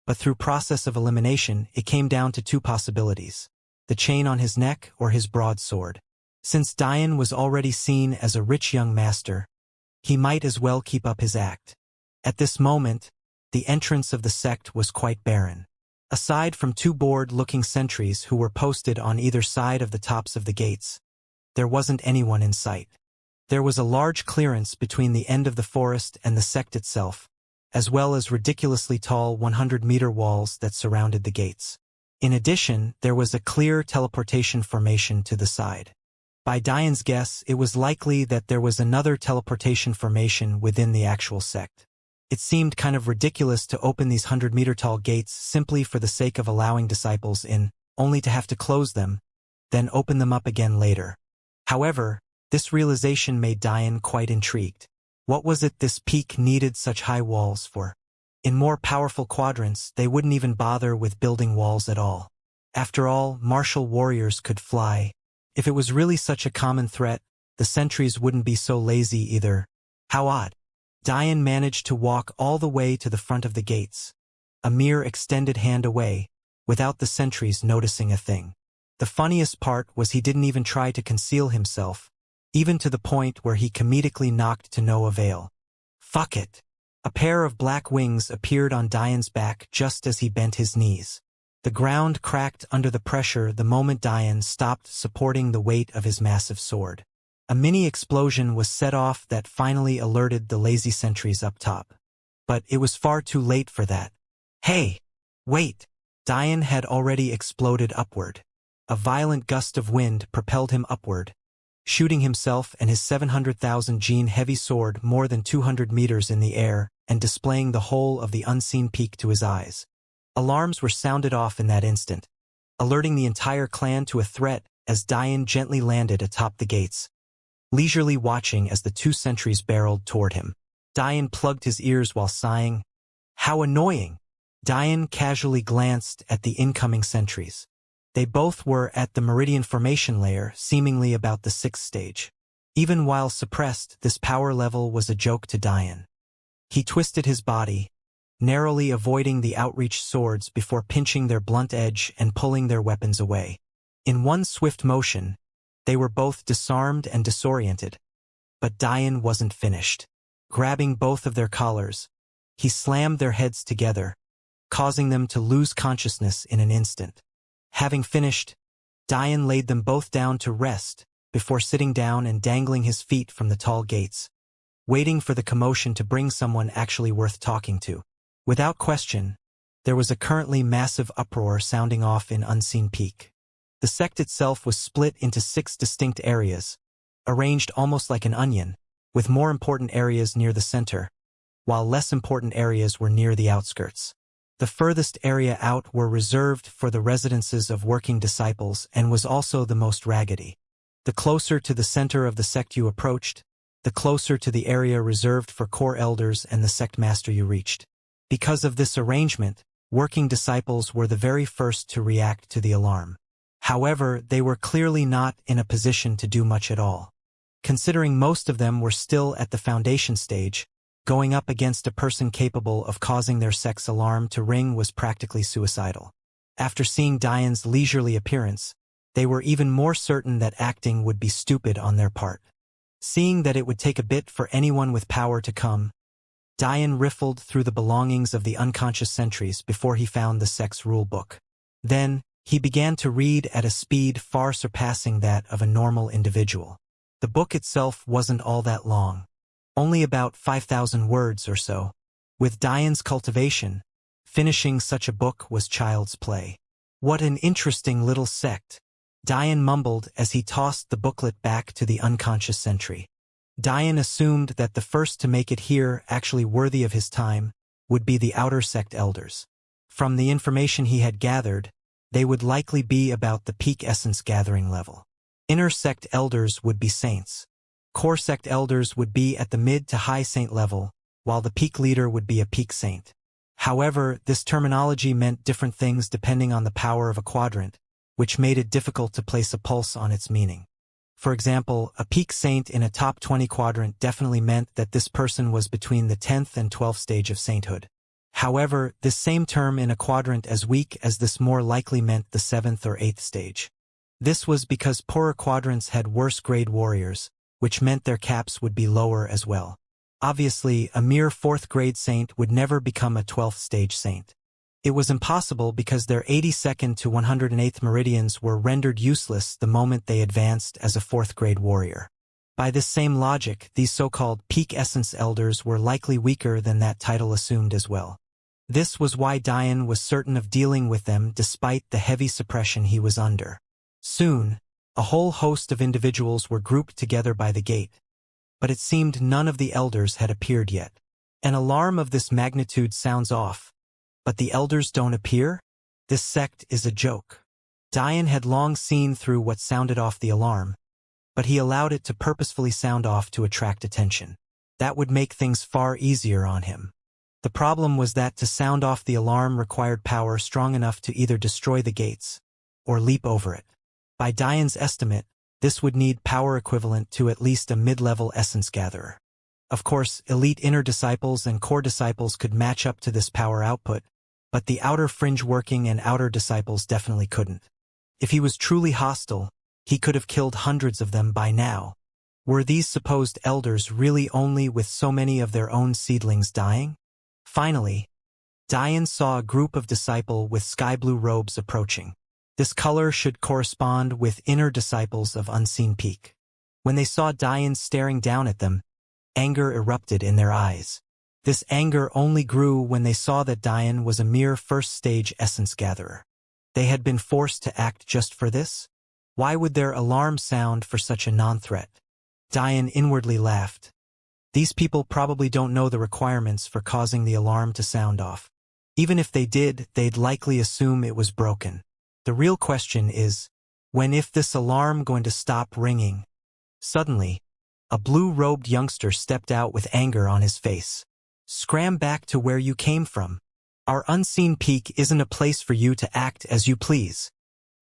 but through process of elimination, it came down to two possibilities: the chain on his neck or his broadsword. Since Diane was already seen as a rich young master, he might as well keep up his act. At this moment, the entrance of the sect was quite barren. Aside from two bored-looking sentries who were posted on either side of the tops of the gates, there wasn't anyone in sight. There was a large clearance between the end of the forest and the sect itself, as well as ridiculously tall 100-meter walls that surrounded the gates. In addition, there was a clear teleportation formation to the side. By Diane's guess, it was likely that there was another teleportation formation within the actual sect. It seemed kind of ridiculous to open these 100-meter-tall gates simply for the sake of allowing disciples in, only to have to close them, then open them up again later. However, this realization made Diane quite intrigued. What was it this peak needed such high walls for? In more powerful quadrants, they wouldn't even bother with building walls at all. After all, martial warriors could fly. If it was really such a common threat, the sentries wouldn't be so lazy either. How odd. Diane managed to walk all the way to the front of the gates, a mere extended hand away, without the sentries noticing a thing. The funniest part was he didn't even try to conceal himself, even to the point where he comedically knocked to no avail. Fuck it. A pair of black wings appeared on Diane's back just as he bent his knees. The ground cracked under the pressure the moment Diane stopped supporting the weight of his massive sword. A mini explosion was set off that finally alerted the lazy sentries up top. But it was far too late for that. Hey! Wait! Diane had already exploded upward. A violent gust of wind propelled him upward, shooting himself and his 700,000 gene heavy sword more than 200 meters in the air and displaying the whole of the unseen peak to his eyes. Alarms were sounded off in that instant, alerting the entire clan to a threat as Diane gently landed atop the gates, leisurely watching as the two sentries barreled toward him. Diane plugged his ears while sighing, "How annoying!" Diane casually glanced at the incoming sentries. They both were at the meridian formation layer, seemingly about the 6th stage. Even while suppressed, this power level was a joke to Diane. He twisted his body, narrowly avoiding the outreached swords before pinching their blunt edge and pulling their weapons away. In one swift motion, they were both disarmed and disoriented. But Diane wasn't finished. Grabbing both of their collars, he slammed their heads together, causing them to lose consciousness in an instant. Having finished, Diane laid them both down to rest before sitting down and dangling his feet from the tall gates, waiting for the commotion to bring someone actually worth talking to. Without question, there was a currently massive uproar sounding off in Unseen Peak. The sect itself was split into 6 distinct areas, arranged almost like an onion, with more important areas near the center, while less important areas were near the outskirts. The furthest area out were reserved for the residences of working disciples and was also the most raggedy. The closer to the center of the sect you approached, the closer to the area reserved for core elders and the sect master you reached. Because of this arrangement, working disciples were the very first to react to the alarm. However, they were clearly not in a position to do much at all. Considering most of them were still at the foundation stage, going up against a person capable of causing their sect's alarm to ring was practically suicidal. After seeing Diane's leisurely appearance, they were even more certain that acting would be stupid on their part. Seeing that it would take a bit for anyone with power to come, Diane riffled through the belongings of the unconscious sentries before he found the sect's rule book. Then, he began to read at a speed far surpassing that of a normal individual. The book itself wasn't all that long. Only about 5,000 words or so. With Diane's cultivation, finishing such a book was child's play. What an interesting little sect, Diane mumbled as he tossed the booklet back to the unconscious sentry. Diane assumed that the first to make it here actually worthy of his time would be the outer sect elders. From the information he had gathered, they would likely be about the peak essence gathering level. Inner sect elders would be saints. Core sect elders would be at the mid to high saint level, while the peak leader would be a peak saint. However, this terminology meant different things depending on the power of a quadrant, which made it difficult to place a pulse on its meaning. For example, a peak saint in a top 20 quadrant definitely meant that this person was between the 10th and 12th stage of sainthood. However, this same term in a quadrant as weak as this more likely meant the 7th or 8th stage. This was because poorer quadrants had worse grade warriors, which meant their caps would be lower as well. Obviously, a mere 4th grade saint would never become a 12th stage saint. It was impossible because their 82nd to 108th meridians were rendered useless the moment they advanced as a 4th grade warrior. By this same logic, these so-called peak essence elders were likely weaker than that title assumed as well. This was why Diane was certain of dealing with them despite the heavy suppression he was under. Soon, a whole host of individuals were grouped together by the gate, but it seemed none of the elders had appeared yet. An alarm of this magnitude sounds off, but the elders don't appear? This sect is a joke. Diane had long seen through what sounded off the alarm, but he allowed it to purposefully sound off to attract attention. That would make things far easier on him. The problem was that to sound off the alarm required power strong enough to either destroy the gates or leap over it. By Diane's estimate, this would need power equivalent to at least a mid-level essence gatherer. Of course, elite inner disciples and core disciples could match up to this power output, but the outer fringe working and outer disciples definitely couldn't. If he was truly hostile, he could have killed hundreds of them by now. Were these supposed elders really only with so many of their own seedlings dying? Finally, Diane saw a group of disciple with sky-blue robes approaching. This color should correspond with inner disciples of Unseen Peak. When they saw Diane staring down at them, anger erupted in their eyes. This anger only grew when they saw that Diane was a mere first-stage essence gatherer. They had been forced to act just for this? Why would their alarm sound for such a non-threat? Diane inwardly laughed. These people probably don't know the requirements for causing the alarm to sound off. Even if they did, they'd likely assume it was broken. The real question is, when is this alarm going to stop ringing? Suddenly, a blue-robed youngster stepped out with anger on his face. Scram back to where you came from. Our unseen peak isn't a place for you to act as you please.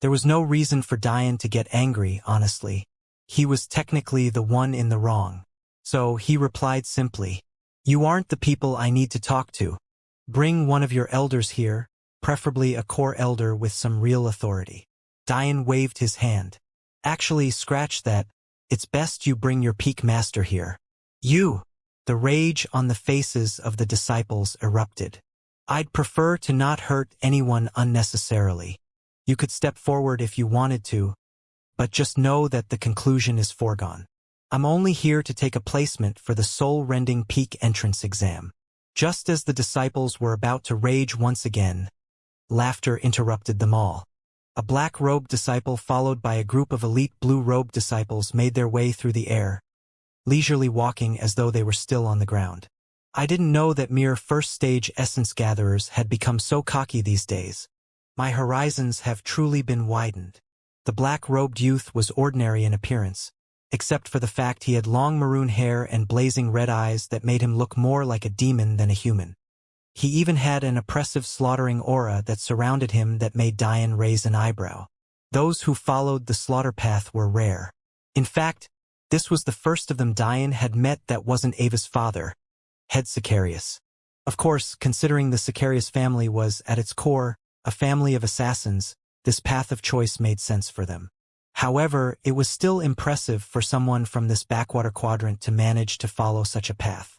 There was no reason for Diane to get angry, honestly. He was technically the one in the wrong. So he replied simply, "You aren't the people I need to talk to. Bring one of your elders here, preferably a core elder with some real authority." Diane waved his hand. "Actually, scratch that. It's best you bring your peak master here." "You!" The rage on the faces of the disciples erupted. "I'd prefer to not hurt anyone unnecessarily. You could step forward if you wanted to, but just know that the conclusion is foregone. I'm only here to take a placement for the soul-rending peak entrance exam." Just as the disciples were about to rage once again, laughter interrupted them all. A black-robed disciple followed by a group of elite blue-robed disciples made their way through the air, leisurely walking as though they were still on the ground. I didn't know that mere first-stage essence gatherers had become so cocky these days. My horizons have truly been widened. The black-robed youth was ordinary in appearance, except for the fact he had long maroon hair and blazing red eyes that made him look more like a demon than a human. He even had an oppressive slaughtering aura that surrounded him that made Diane raise an eyebrow. Those who followed the slaughter path were rare. In fact, this was the first of them Diane had met that wasn't Ava's father, Head Sicarius. Of course, considering the Sicarius family was, at its core, a family of assassins, this path of choice made sense for them. However, it was still impressive for someone from this backwater quadrant to manage to follow such a path.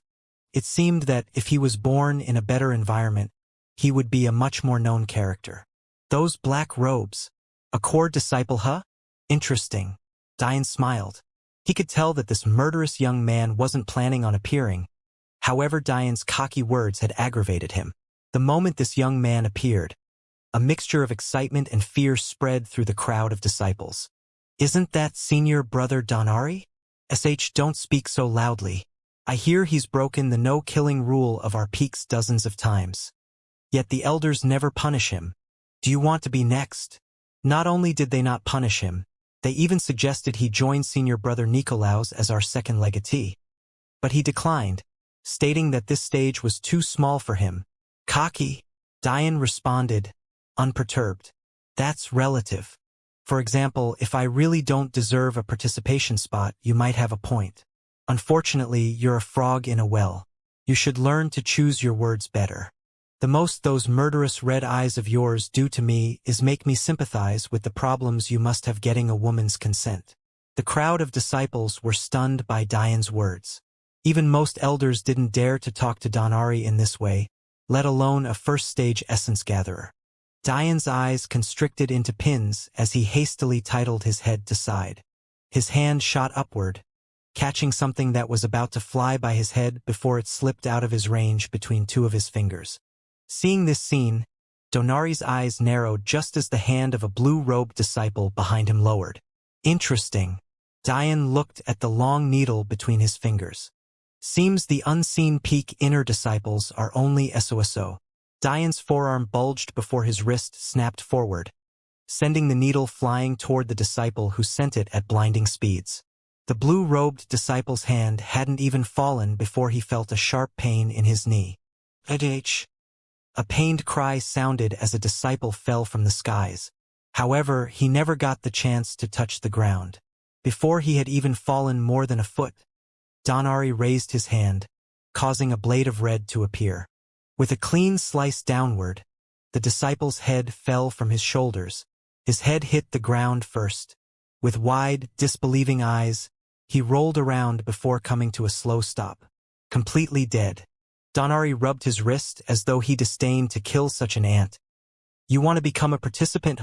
It seemed that if he was born in a better environment, he would be a much more known character. Those black robes. A core disciple, huh? Interesting. Diane smiled. He could tell that this murderous young man wasn't planning on appearing. However, Diane's cocky words had aggravated him. The moment this young man appeared, a mixture of excitement and fear spread through the crowd of disciples. Isn't that senior brother Donari? Don't speak so loudly. I hear he's broken the no-killing rule of our peaks dozens of times. Yet the elders never punish him. Do you want to be next? Not only did they not punish him, they even suggested he join senior brother Nikolaus as our second legatee. But he declined, stating that this stage was too small for him. Cocky? Diane responded, unperturbed. That's relative. For example, if I really don't deserve a participation spot, you might have a point. Unfortunately, you're a frog in a well. You should learn to choose your words better. The most those murderous red eyes of yours do to me is make me sympathize with the problems you must have getting a woman's consent. The crowd of disciples were stunned by Diane's words. Even most elders didn't dare to talk to Donari in this way, let alone a first-stage essence gatherer. Diane's eyes constricted into pins as he hastily titled his head to side. His hand shot upward, catching something that was about to fly by his head before it slipped out of his range between two of his fingers. Seeing this scene, Donari's eyes narrowed just as the hand of a blue-robed disciple behind him lowered. Interesting. Diane looked at the long needle between his fingers. Seems the unseen peak inner disciples are only SOSO. Diane's forearm bulged before his wrist snapped forward, sending the needle flying toward the disciple who sent it at blinding speeds. The blue-robed disciple's hand hadn't even fallen before he felt a sharp pain in his knee. A pained cry sounded as a disciple fell from the skies. However, he never got the chance to touch the ground. Before he had even fallen more than a foot, Donari raised his hand, causing a blade of red to appear. With a clean slice downward, the disciple's head fell from his shoulders. His head hit the ground first. With wide, disbelieving eyes, he rolled around before coming to a slow stop. Completely dead. Donari rubbed his wrist as though he disdained to kill such an ant. You want to become a participant,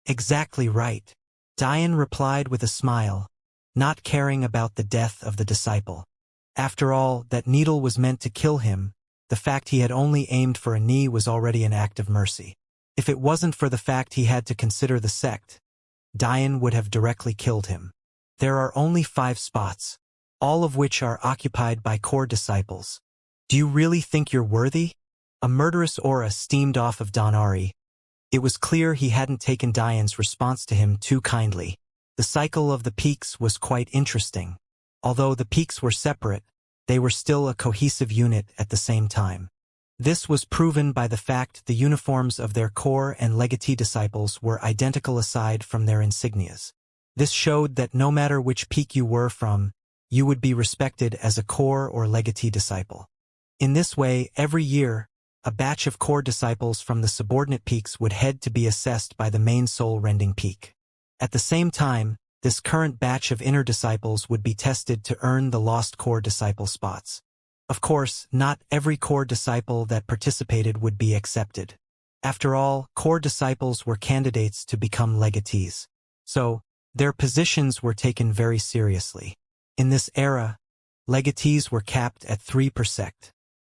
Exactly right. Diane replied with a smile, not caring about the death of the disciple. After all, that needle was meant to kill him. The fact he had only aimed for a knee was already an act of mercy. If it wasn't for the fact he had to consider the sect, Diane would have directly killed him. There are only 5 spots, all of which are occupied by core disciples. Do you really think you're worthy? A murderous aura steamed off of Donari. It was clear he hadn't taken Diane's response to him too kindly. The cycle of the peaks was quite interesting. Although the peaks were separate, they were still a cohesive unit at the same time. This was proven by the fact the uniforms of their core and legatee disciples were identical aside from their insignias. This showed that no matter which peak you were from, you would be respected as a core or legatee disciple. In this way, every year, a batch of core disciples from the subordinate peaks would head to be assessed by the main soul-rending peak. At the same time, this current batch of inner disciples would be tested to earn the lost core disciple spots. Of course, not every core disciple that participated would be accepted. After all, core disciples were candidates to become legatees. So, their positions were taken very seriously. In this era, legatees were capped at 3 per sect.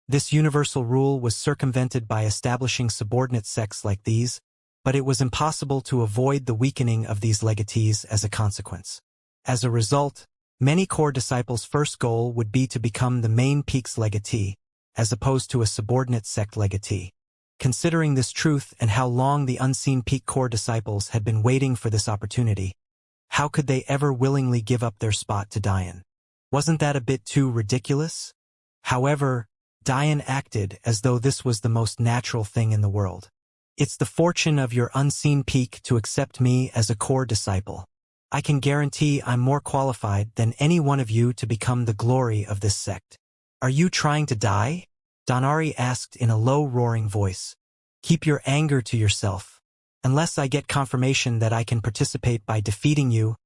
This universal rule was circumvented by establishing subordinate sects like these, but it was impossible to avoid the weakening of these legatees as a consequence. As a result, many core disciples' first goal would be to become the main peak's legatee, as opposed to a subordinate sect legatee. Considering this truth and how long the unseen peak core disciples had been waiting for this opportunity, how could they ever willingly give up their spot to Dian? Wasn't that a bit too ridiculous? However, Dian acted as though this was the most natural thing in the world. It's the fortune of your unseen peak to accept me as a core disciple. I can guarantee I'm more qualified than any one of you to become the glory of this sect. Are you trying to die? Donari asked in a low, roaring voice. Keep your anger to yourself. Unless I get confirmation that I can participate by defeating you,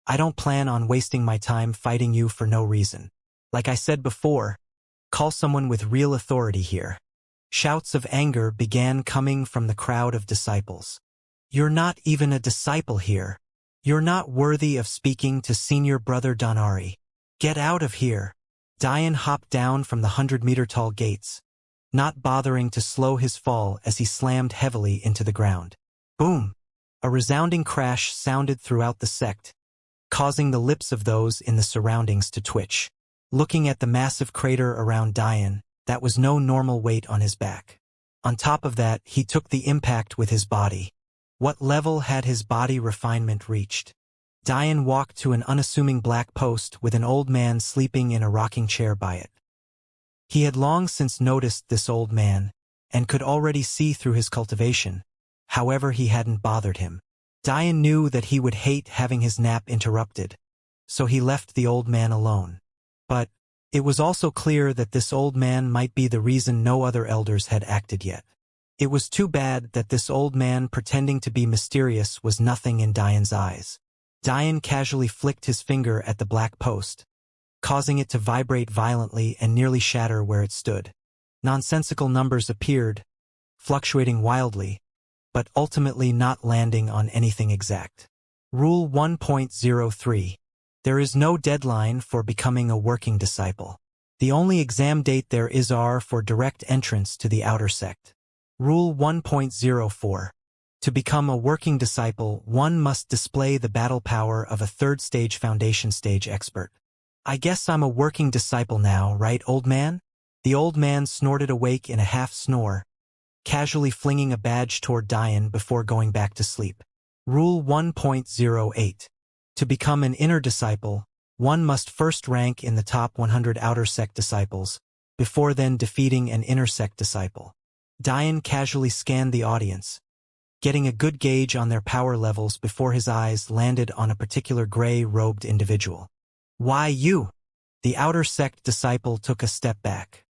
I don't plan on wasting my time fighting you for no reason. Like I said before, call someone with real authority here. Shouts of anger began coming from the crowd of disciples. You're not even a disciple here. You're not worthy of speaking to senior brother Donari. Get out of here. Dian hopped down from the 100-meter-tall gates, not bothering to slow his fall as he slammed heavily into the ground. Boom! A resounding crash sounded throughout the sect, causing the lips of those in the surroundings to twitch. Looking at the massive crater around Dian, that was no normal weight on his back. On top of that, he took the impact with his body. What level had his body refinement reached? Dian walked to an unassuming black post with an old man sleeping in a rocking chair by it. He had long since noticed this old man, and could already see through his cultivation. However, he hadn't bothered him. Dian knew that he would hate having his nap interrupted, so he left the old man alone. But it was also clear that this old man might be the reason no other elders had acted yet. It was too bad that this old man pretending to be mysterious was nothing in Dian's eyes. Dian casually flicked his finger at the black post, causing it to vibrate violently and nearly shatter where it stood. Nonsensical numbers appeared, fluctuating wildly, but ultimately not landing on anything exact. Rule 1.03. There is no deadline for becoming a working disciple. The only exam date there is for direct entrance to the outer sect. Rule 1.04. To become a working disciple, one must display the battle power of a third-stage foundation stage expert. I guess I'm a working disciple now, right, old man? The old man snorted awake in a half-snore, casually flinging a badge toward Dian before going back to sleep. Rule 1.08. To become an inner disciple, one must first rank in the top 100 outer sect disciples, before then defeating an inner sect disciple. Dian casually scanned the audience, getting a good gauge on their power levels before his eyes landed on a particular gray-robed individual. Why you? The outer sect disciple took a step back.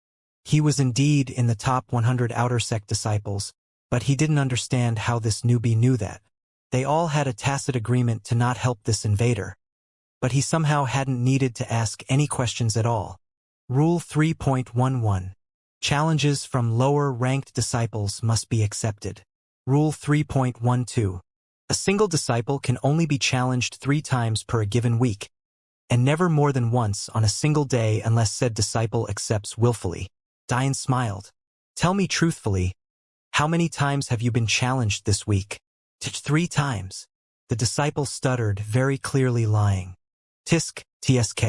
He was indeed in the top 100 outer sect disciples, but he didn't understand how this newbie knew that. They all had a tacit agreement to not help this invader, but he somehow hadn't needed to ask any questions at all. Rule 3.11. Challenges from lower-ranked disciples must be accepted. Rule 3.12. A single disciple can only be challenged 3 times per a given week, and never more than once on a single day unless said disciple accepts willfully. Dian smiled. Tell me truthfully, how many times have you been challenged this week? 3 times. The disciple stuttered, very clearly lying. TSK.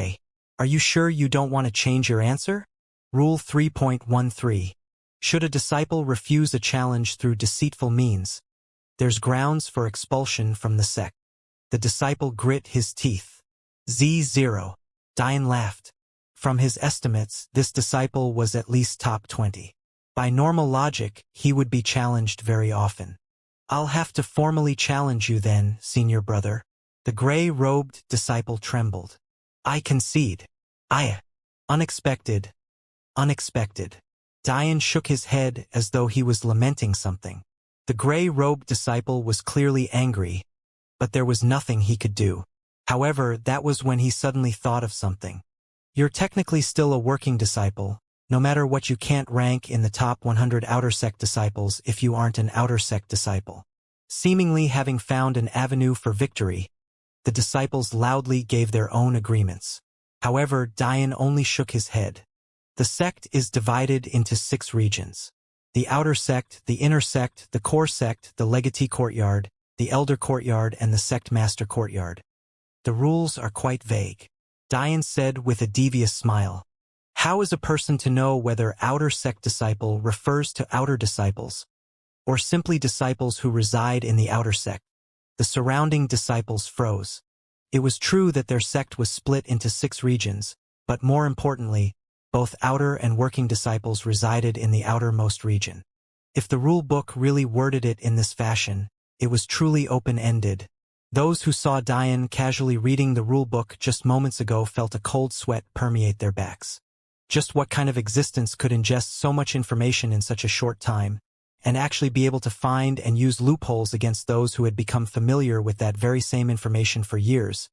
Are you sure you don't want to change your answer? Rule 3.13. Should a disciple refuse a challenge through deceitful means, there's grounds for expulsion from the sect. The disciple grit his teeth. Z0. Dian laughed. From his estimates, this disciple was at least top 20. By normal logic, he would be challenged very often. I'll have to formally challenge you then, senior brother. The gray-robed disciple trembled. I concede. Unexpected. Dian shook his head as though he was lamenting something. The gray-robed disciple was clearly angry, but there was nothing he could do. However, that was when he suddenly thought of something. You're technically still a working disciple, no matter what. You can't rank in the top 100 outer sect disciples if you aren't an outer sect disciple. Seemingly having found an avenue for victory, the disciples loudly gave their own agreements. However, Dian only shook his head. The sect is divided into 6 regions. The outer sect, the inner sect, the core sect, the legatee courtyard, the elder courtyard, and the sect master courtyard. The rules are quite vague. Dian said with a devious smile. How is a person to know whether outer sect disciple refers to outer disciples, or simply disciples who reside in the outer sect? The surrounding disciples froze. It was true that their sect was split into 6 regions, but more importantly, both outer and working disciples resided in the outermost region. If the rule book really worded it in this fashion, it was truly open-ended. Those who saw Diane casually reading the rule book just moments ago felt a cold sweat permeate their backs. Just what kind of existence could ingest so much information in such a short time, and actually be able to find and use loopholes against those who had become familiar with that very same information for years,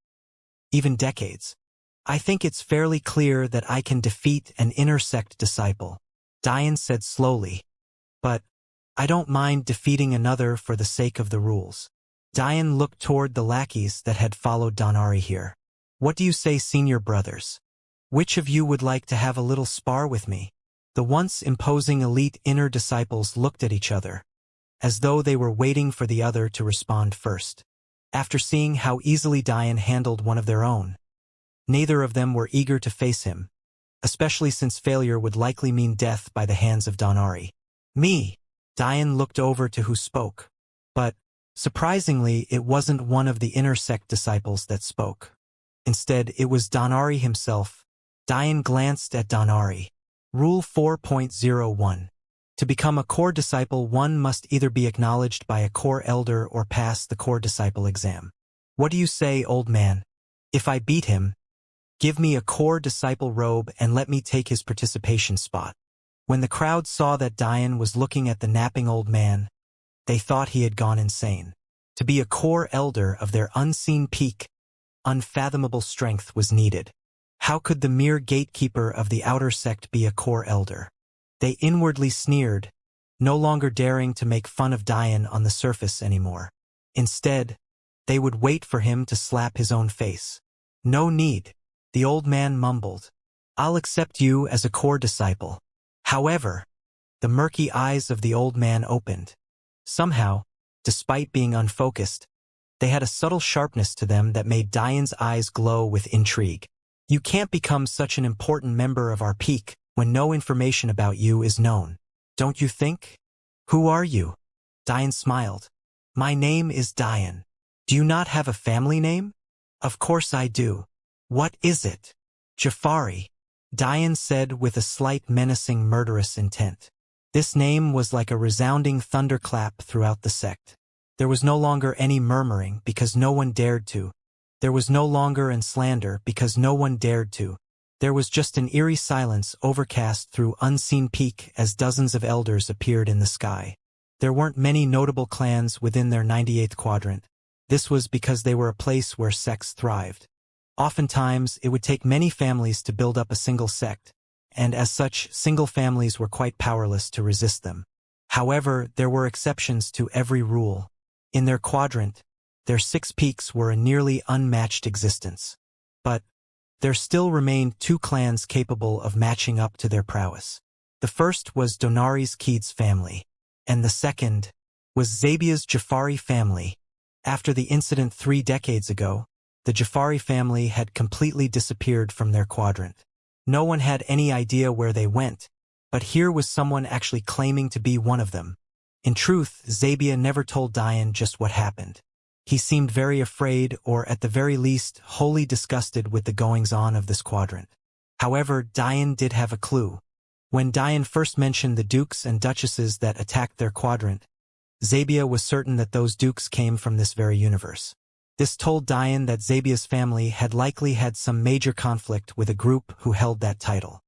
even decades? I think it's fairly clear that I can defeat an inner sect disciple, Diane said slowly. But I don't mind defeating another for the sake of the rules. Diane looked toward the lackeys that had followed Donari here. What do you say, senior brothers? Which of you would like to have a little spar with me? The once imposing elite inner disciples looked at each other, as though they were waiting for the other to respond first. After seeing how easily Diane handled one of their own, neither of them were eager to face him, especially since failure would likely mean death by the hands of Donari. Me. Diane looked over to who spoke, but, surprisingly, it wasn't one of the inner sect disciples that spoke. Instead, it was Donari himself. Diane glanced at Donari. Rule 4.01. To become a core disciple, one must either be acknowledged by a core elder or pass the core disciple exam. What do you say, old man? If I beat him, give me a core disciple robe and let me take his participation spot. When the crowd saw that Diane was looking at the napping old man, they thought he had gone insane. To be a core elder of their unseen peak, unfathomable strength was needed. How could the mere gatekeeper of the outer sect be a core elder? They inwardly sneered, no longer daring to make fun of Diane on the surface anymore. Instead, they would wait for him to slap his own face. No need, the old man mumbled. I'll accept you as a core disciple. However, the murky eyes of the old man opened. Somehow, despite being unfocused, they had a subtle sharpness to them that made Diane's eyes glow with intrigue. You can't become such an important member of our peak when no information about you is known, don't you think? Who are you? Diane smiled. My name is Diane. Do you not have a family name? Of course I do. What is it? Jafari, Diane said with a slight menacing murderous intent. This name was like a resounding thunderclap throughout the sect. There was no longer any murmuring because no one dared to. There was no longer any slander because no one dared to. There was just an eerie silence overcast through unseen peak as dozens of elders appeared in the sky. There weren't many notable clans within their 98th quadrant. This was because they were a place where sects thrived. Oftentimes, it would take many families to build up a single sect, and as such, single families were quite powerless to resist them. However, there were exceptions to every rule. In their quadrant, their 6 peaks were a nearly unmatched existence. But there still remained 2 clans capable of matching up to their prowess. The first was Donari's Keed's family, and the second was Zabia's Jafari family. After the incident 3 decades ago, the Jafari family had completely disappeared from their quadrant. No one had any idea where they went, but here was someone actually claiming to be one of them. In truth, Zabia never told Diane just what happened. He seemed very afraid, or at the very least, wholly disgusted with the goings-on of this quadrant. However, Diane did have a clue. When Diane first mentioned the dukes and duchesses that attacked their quadrant, Zabia was certain that those dukes came from this very universe. This told Diane that Zabia's family had likely had some major conflict with a group who held that title.